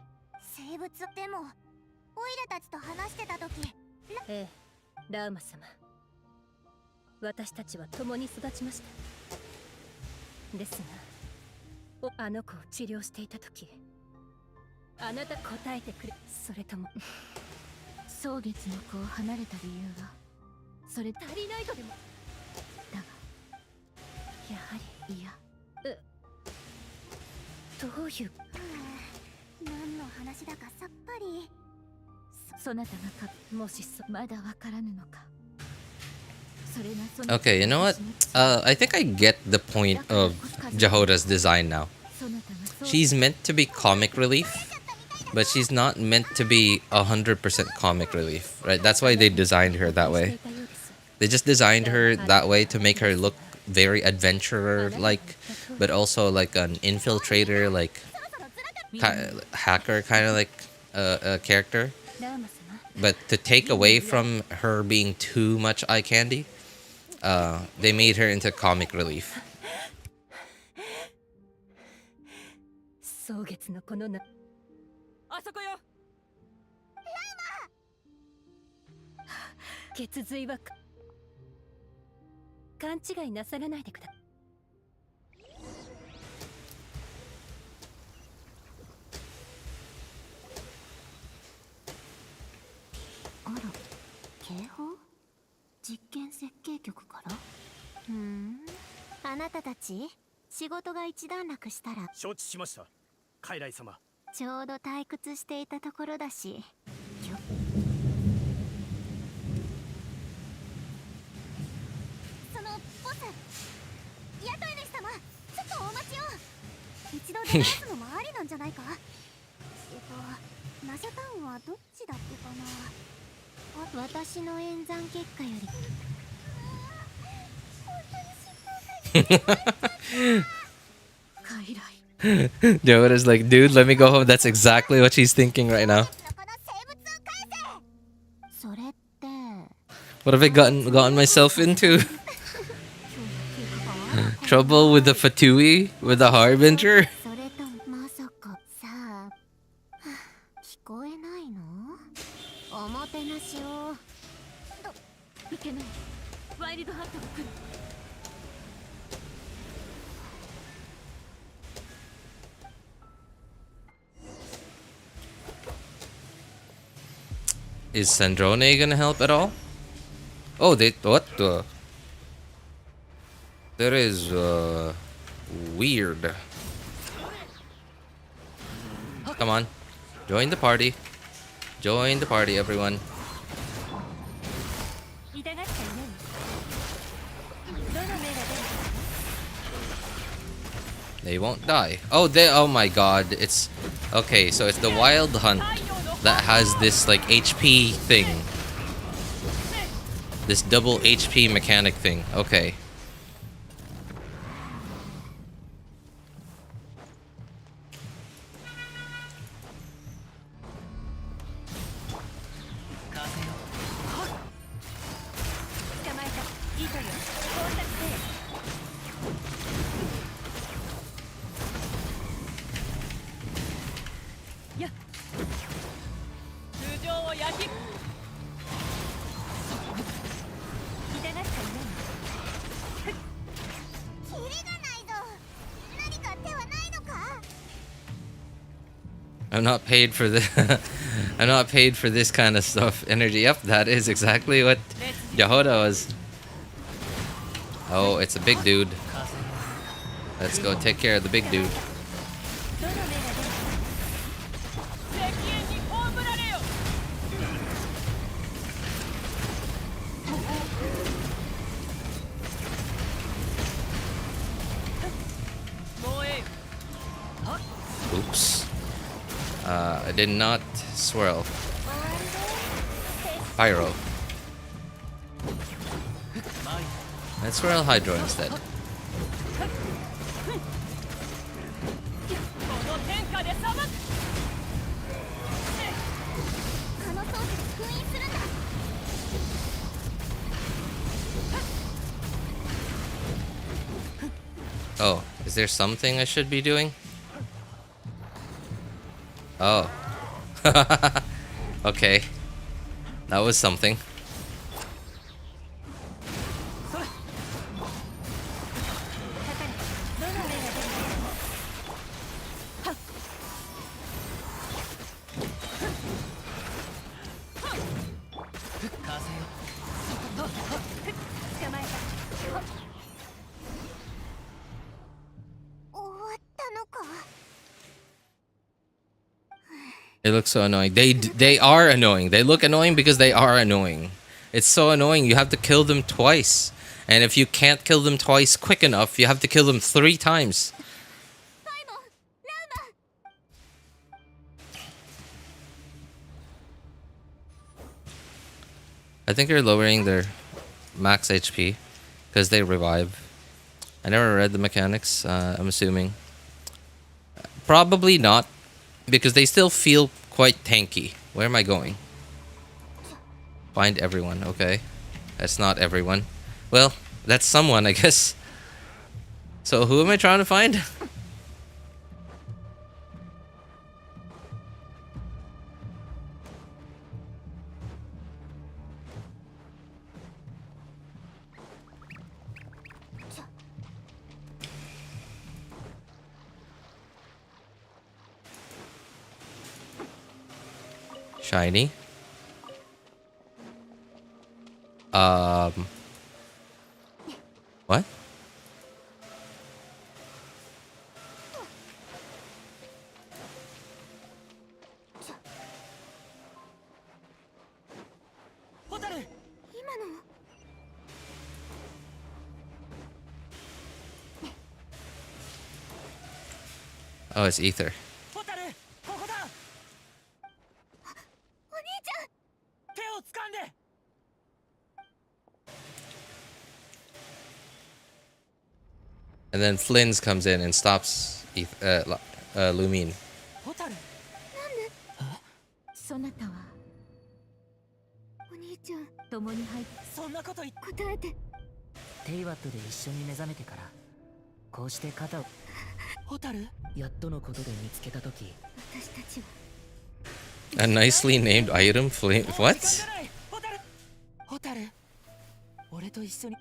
生物でもオイラたちと話してた時。ええ、ラウマ様。私たちは共に育ちました。ですが、あの子を治療していた時、あなた答えてくれ。それとも蒼月の子を離れた理由はそれ足りないとでも。だがやはりいや。どういう。何の話だかさっぱり。そなたがもしまだわからぬのか。 Okay, you know what? I think I get the point of Jehora's design now. She's meant to be comic relief, but she's not meant to be 100% comic relief, right? That's why they designed her that way. They just designed her that way to make her look very adventurer-like, but also like an infiltrator, like hacker kind of like a character. But to take away from her being too much eye candy, they made her into comic relief. 傀儡様。ちょうど退屈していたところだし。そのボス、雇い主様、ちょっとお待ちを。一度出すのもありなんじゃないか。ナシャタウンはどっちだっけかな。私の演算結果より。Yoda's like, dude, let me go home. That's exactly what she's thinking right now. What have I gotten myself into? Trouble with the Fatui? With the Harbinger? 聞こえないの？おもてなしを。いけない。ワイルドハントが来る。Is Sandrone gonna help at all? Oh, what the? That is, weird. Come on. Join the party. Join the party, everyone. They won't die. Oh my god. It's, okay, so it's the Wild Hunt that has this, like, HP thing. This double HP mechanic thing. Okay. I'm not paid for the I'm not paid for this kind of stuff. Energy. Yep, that is exactly what Yehoda was. Oh, it's a big dude. Let's go take care of the big dude. Oops. I did not swirl. Pyro. Let's swirl Hydro instead. Oh, is there something I should be doing? Oh. Okay. That was something. They look so annoying. They are annoying. They look annoying because they are annoying. It's so annoying. You have to kill them twice. And if you can't kill them twice quick enough, you have to kill them 3 times. I think they're lowering their max HP because they revive. I never read the mechanics. I'm assuming. Probably not. Because they still feel quite tanky. Where am I going? Find everyone, okay. That's not everyone. Well, that's someone, I guess. So who am I trying to find? Shiny. What? Oh, it's ether. ホタル、ここだ。お兄ちゃん、手を掴んで。And then Flins comes in and stops Lumine. ホタル。そなたはお兄ちゃん、共に入ってそんなこと言っ答えて。テイワットで一緒に目覚めてから、こうして肩をホタル。やっとのことで見つけたとき、私たちは A nicely named item, Flin. What? ホタル。ホタル。俺と一緒に。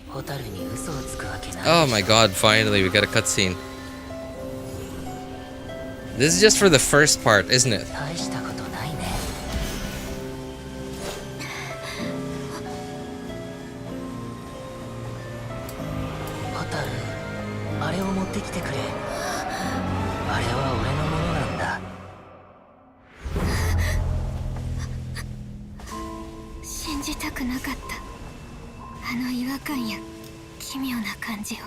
ホタルに嘘をつくわけない。 Oh my god, finally we got a cutscene. This is just for the first part, isn't it? 大したことないね。ホタル、あれを持ってきてくれ。あれは俺のものなんだ。信じたくなかった。あの違和感や奇妙な感じを。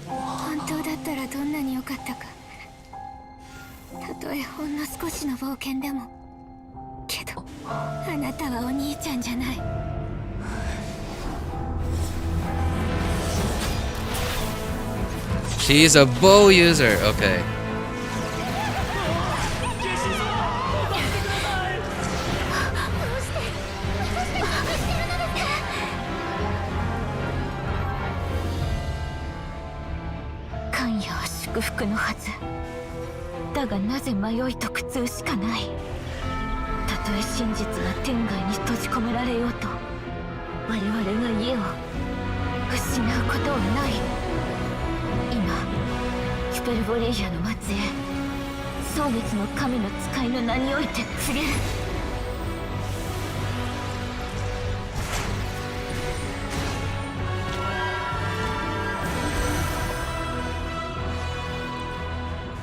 本当だったらどんなに良かったか。たとえほんの少しの冒険でも。けどあなたはお兄ちゃんじゃない。 She's a bow user. Okay. 関与は祝福のはず。だがなぜ迷いと苦痛しかない。たとえ真実が天外に閉じ込められようと、我々が家を失うことはない。今キュペルボリージャの末裔、蒼月の神の使いの名において告げる。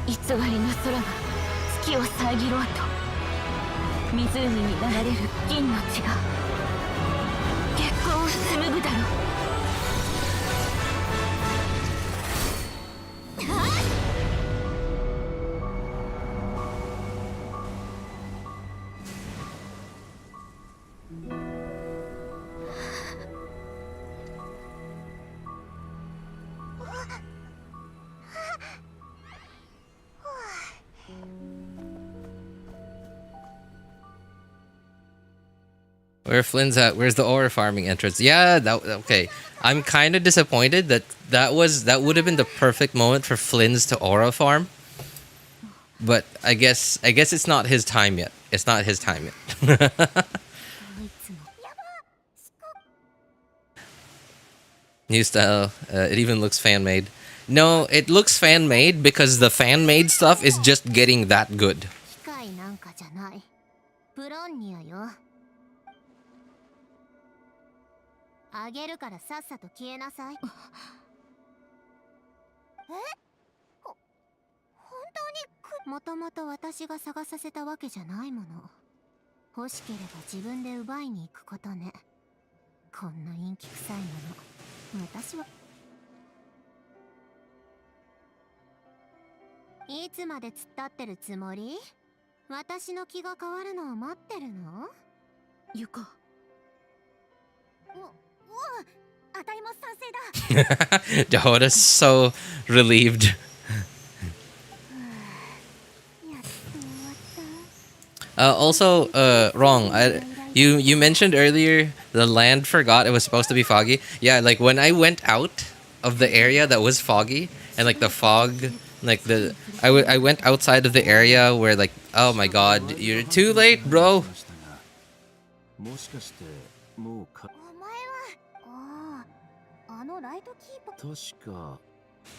偽りの空が月を遮ろうと、湖に流れる銀の血が月光を紡ぐだろう。Where Flynn's at? Where's the ore farming entrance? Yeah, okay. I'm kind of disappointed that would have been the perfect moment for Flynn's to aura farm. But I guess it's not his time yet. It's not his time yet. New style. It even looks fan made. No, it looks fan made because the fan made stuff is just getting that good. 機械なんかじゃない。ブロンニアよ。あげるからさっさと消えなさい。え？本当にもともと私が探させたわけじゃないもの。欲しければ自分で奪いに行くことね。こんな陰気臭いもの、私は。いつまで突っ立ってるつもり？私の気が変わるのを待ってるの？ゆか。あたいも賛成だ。Dahota's so relieved. Also, wrong. You mentioned earlier the land forgot it was supposed to be foggy. Yeah, like when I went out of the area that was foggy and like the fog, like I went outside of the area where like, oh my god, you're too late, bro. もしかしてもうか。お前は、あのライトキーパー。確か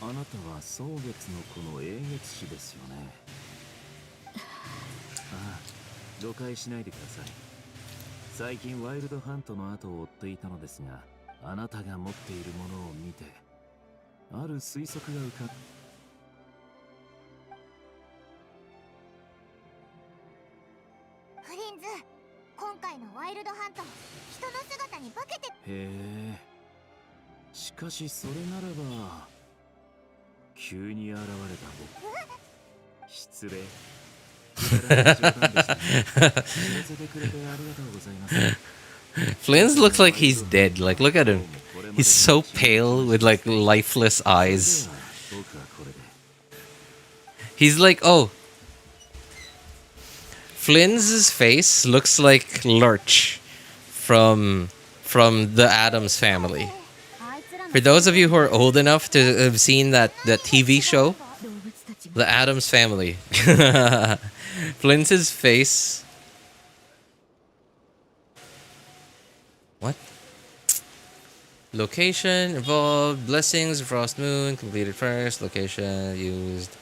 あなたは蒼月の子の英月師ですよね。ああ、誤解しないでください。最近ワイルドハントの後を追っていたのですが、あなたが持っているものを見てある推測が浮かん。フリンズ、今回のワイルドハント、人の姿に化けて。へえ、しかしそれならば急に現れた僕失礼くだらない冗談でしたね知らせてくれてありがとうございます Flins looks like he's dead. Like, look at him. He's so pale with like lifeless eyes. He's like, oh. Flynn's face looks like Lurch from the Addams Family. For those of you who are old enough to have seen that TV show, The Addams Family. Flynn's face. What? Location involved, blessings, frost moon, completed first, location used,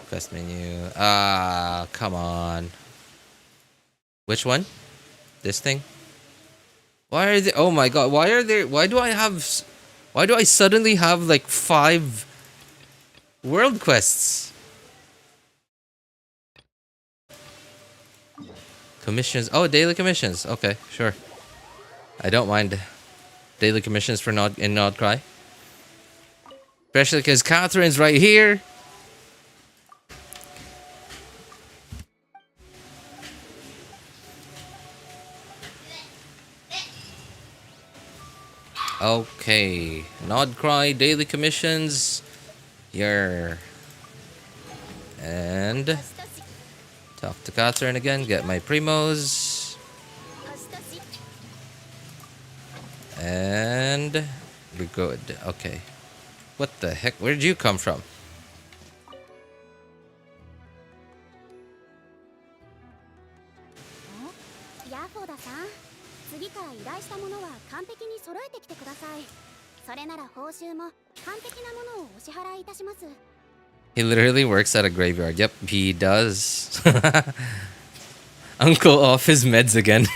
quest menu. Ah, come on. Which one? This thing? Why are they? Oh my god! Why are there? Why do I suddenly have like 5 world quests? Commissions. Oh, daily commissions. Okay, sure. I don't mind daily commissions for Nod-Krai. Especially because Catherine's right here. Okay. Nod-Krai, daily commissions. Yeah. And talk to Catherine again, get my primos. And we're good. Okay. What the heck? Where did you come from? He literally works at a graveyard. Yep, he does. Uncle off his meds again.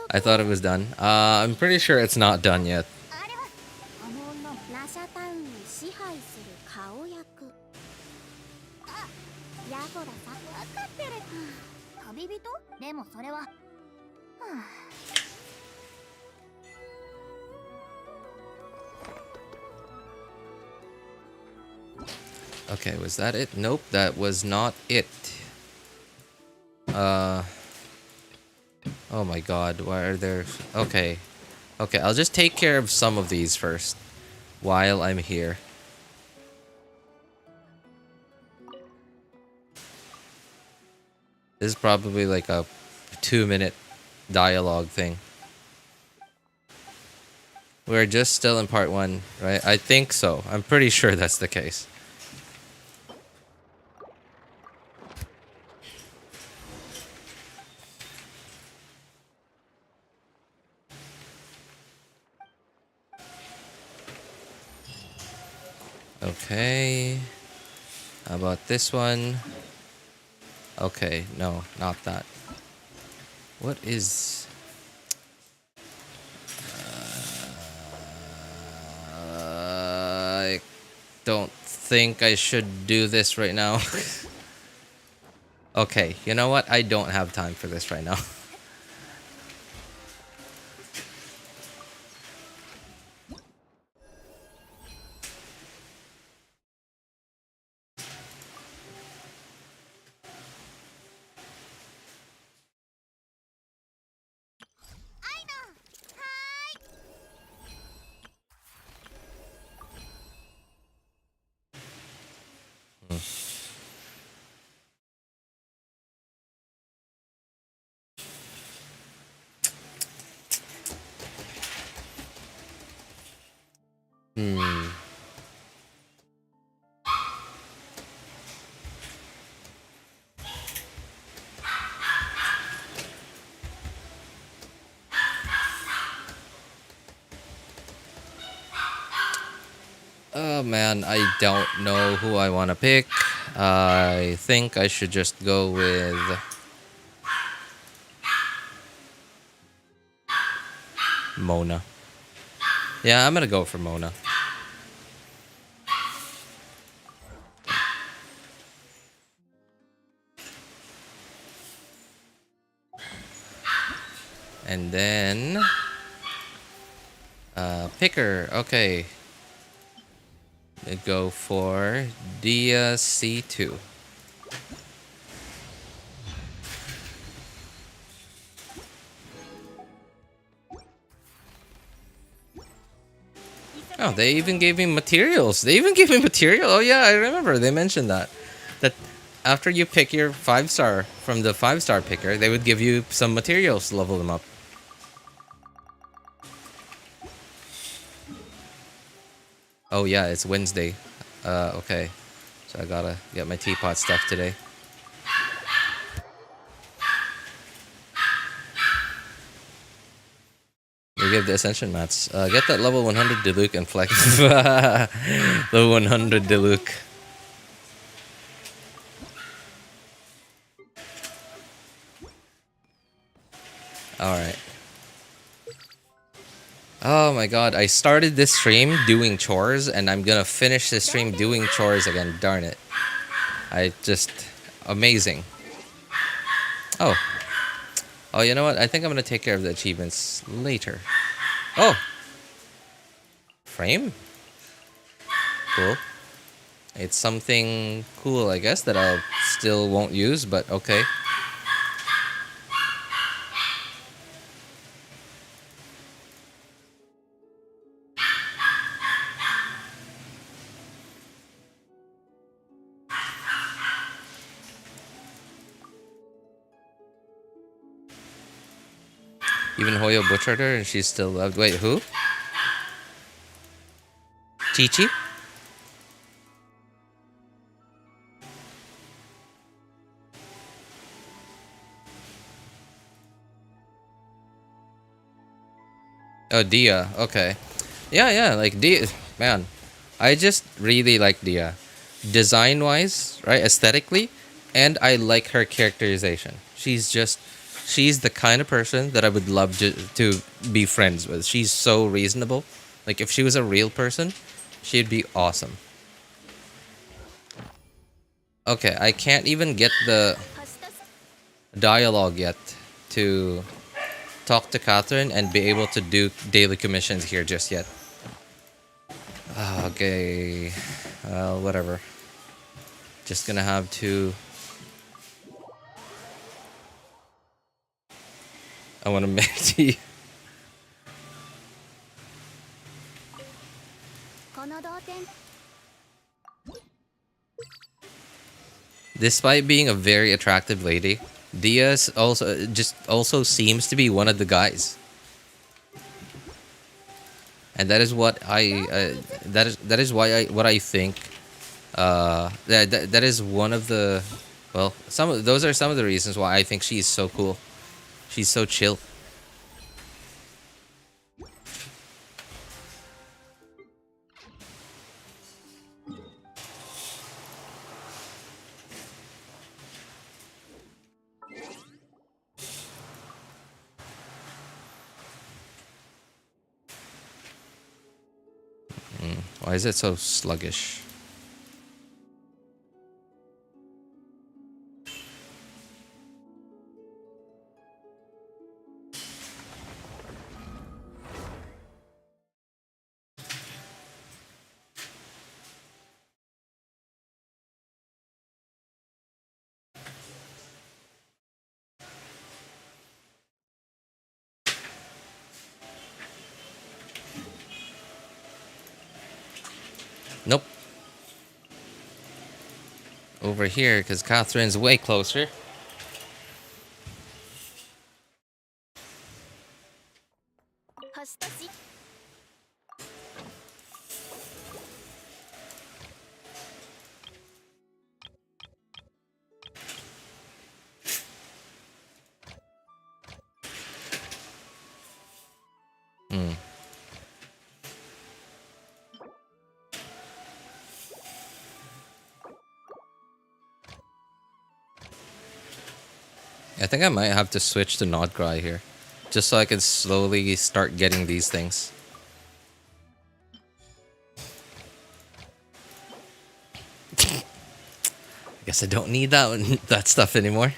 I thought it was done. I'm pretty sure it's not done yet. Okay, was that it? Nope, that was not it. Oh my god, why are there... Okay. Okay, I'll just take care of some of these first. While I'm here. This is probably like a 2-minute dialogue thing. We're just still in part 1, right? I think so. I'm pretty sure that's the case. Okay. How about this one? Okay, no, not that. What is... I don't think I should do this right now. Okay, you know what? I don't have time for this right now. Oh man, I don't know who I want to pick. I think I should just go with... Mona. Yeah, I'm gonna go for Mona. And then picker. Okay. We go for Dia C2. Oh, they even gave me materials. They even gave me material. Oh yeah, I remember they mentioned that. That after you pick your 5-star from the 5-star picker, they would give you some materials to level them up. Oh yeah, it's Wednesday. Okay. So I gotta get my teapot stuff today. You give the ascension mats. Get that level 100 Diluc and flex. The 100 Diluc. Alright. Oh my god, I started this stream doing chores and I'm gonna finish this stream doing chores again. Darn it. I just... Amazing. Oh. Oh, you know what? I think I'm gonna take care of the achievements later. Oh! Frame? Cool. It's something cool, I guess, that I still won't use, but okay. Even Hoyo butchered her and she's still loved. Wait, who? Chi-Chi? Oh, Dia. Okay. Yeah, like Dia. Man, I just really like Dia. Design-wise, right? Aesthetically. And I like her characterization. She's the kind of person that I would love to be friends with. She's so reasonable. Like, if she was a real person, she'd be awesome. Okay, I can't even get the dialogue yet to talk to Catherine and be able to do daily commissions here just yet. Okay. Well, whatever. Just gonna have to... I want to make tea. Despite being a very attractive lady, Diaz also seems to be one of the guys, and that is what that is why what I think. That is one of the, well, those are some of the reasons why I think she's so cool. She's so chill. Why is it so sluggish? Nope. Over here, because Catherine's way closer. I think I might have to switch to Nod-Krai here, just so I can slowly start getting these things. I guess I don't need that stuff anymore.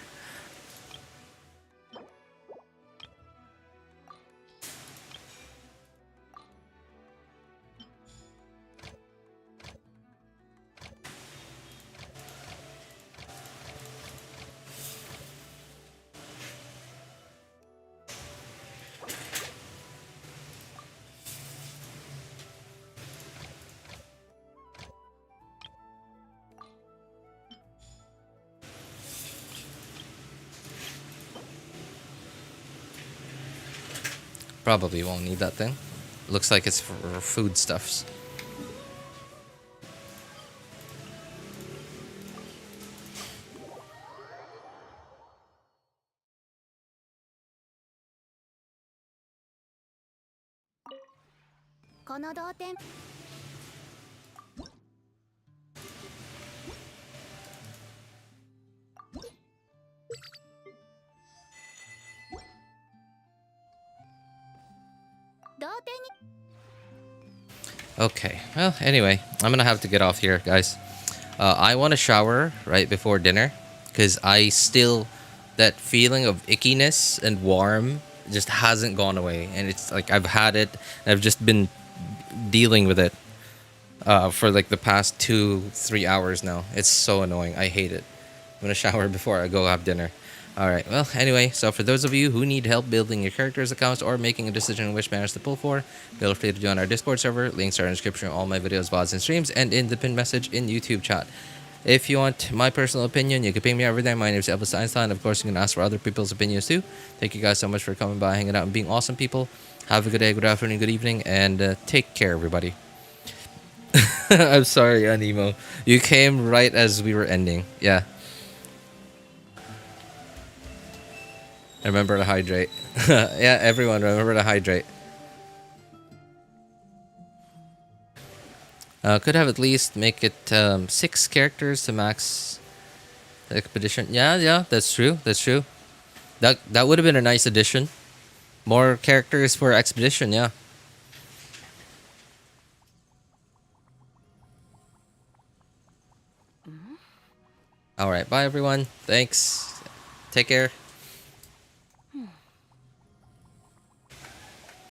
Probably won't need that thing. Looks like it's for foodstuffs. Okay, well, anyway, I'm gonna have to get off here, guys. I want to shower right before dinner because that feeling of ickiness and warm just hasn't gone away, and it's like I've had it. And I've just been dealing with it for like the past 2-3 hours now. It's so annoying. I hate it. I'm gonna shower before I go have dinner. Alright, well, anyway, so for those of you who need help building your characters' accounts or making a decision on which banners to pull for, feel free to join our Discord server. Links are in the description of all my videos, VODs, and streams, and in the pinned message in YouTube chat. If you want my personal opinion, you can ping me over there. My name is Elvis Einstein. Of course, you can ask for other people's opinions too. Thank you guys so much for coming by, hanging out, and being awesome people. Have a good day, good afternoon, good evening, and take care, everybody. I'm sorry, Anemo. You came right as we were ending. Yeah. Remember to hydrate. Yeah, everyone, remember to hydrate. Could have at least make it 6 characters to max the expedition. Yeah, that's true. That's true. That would have been a nice addition. More characters for expedition, yeah. All right, bye everyone. Thanks. Take care.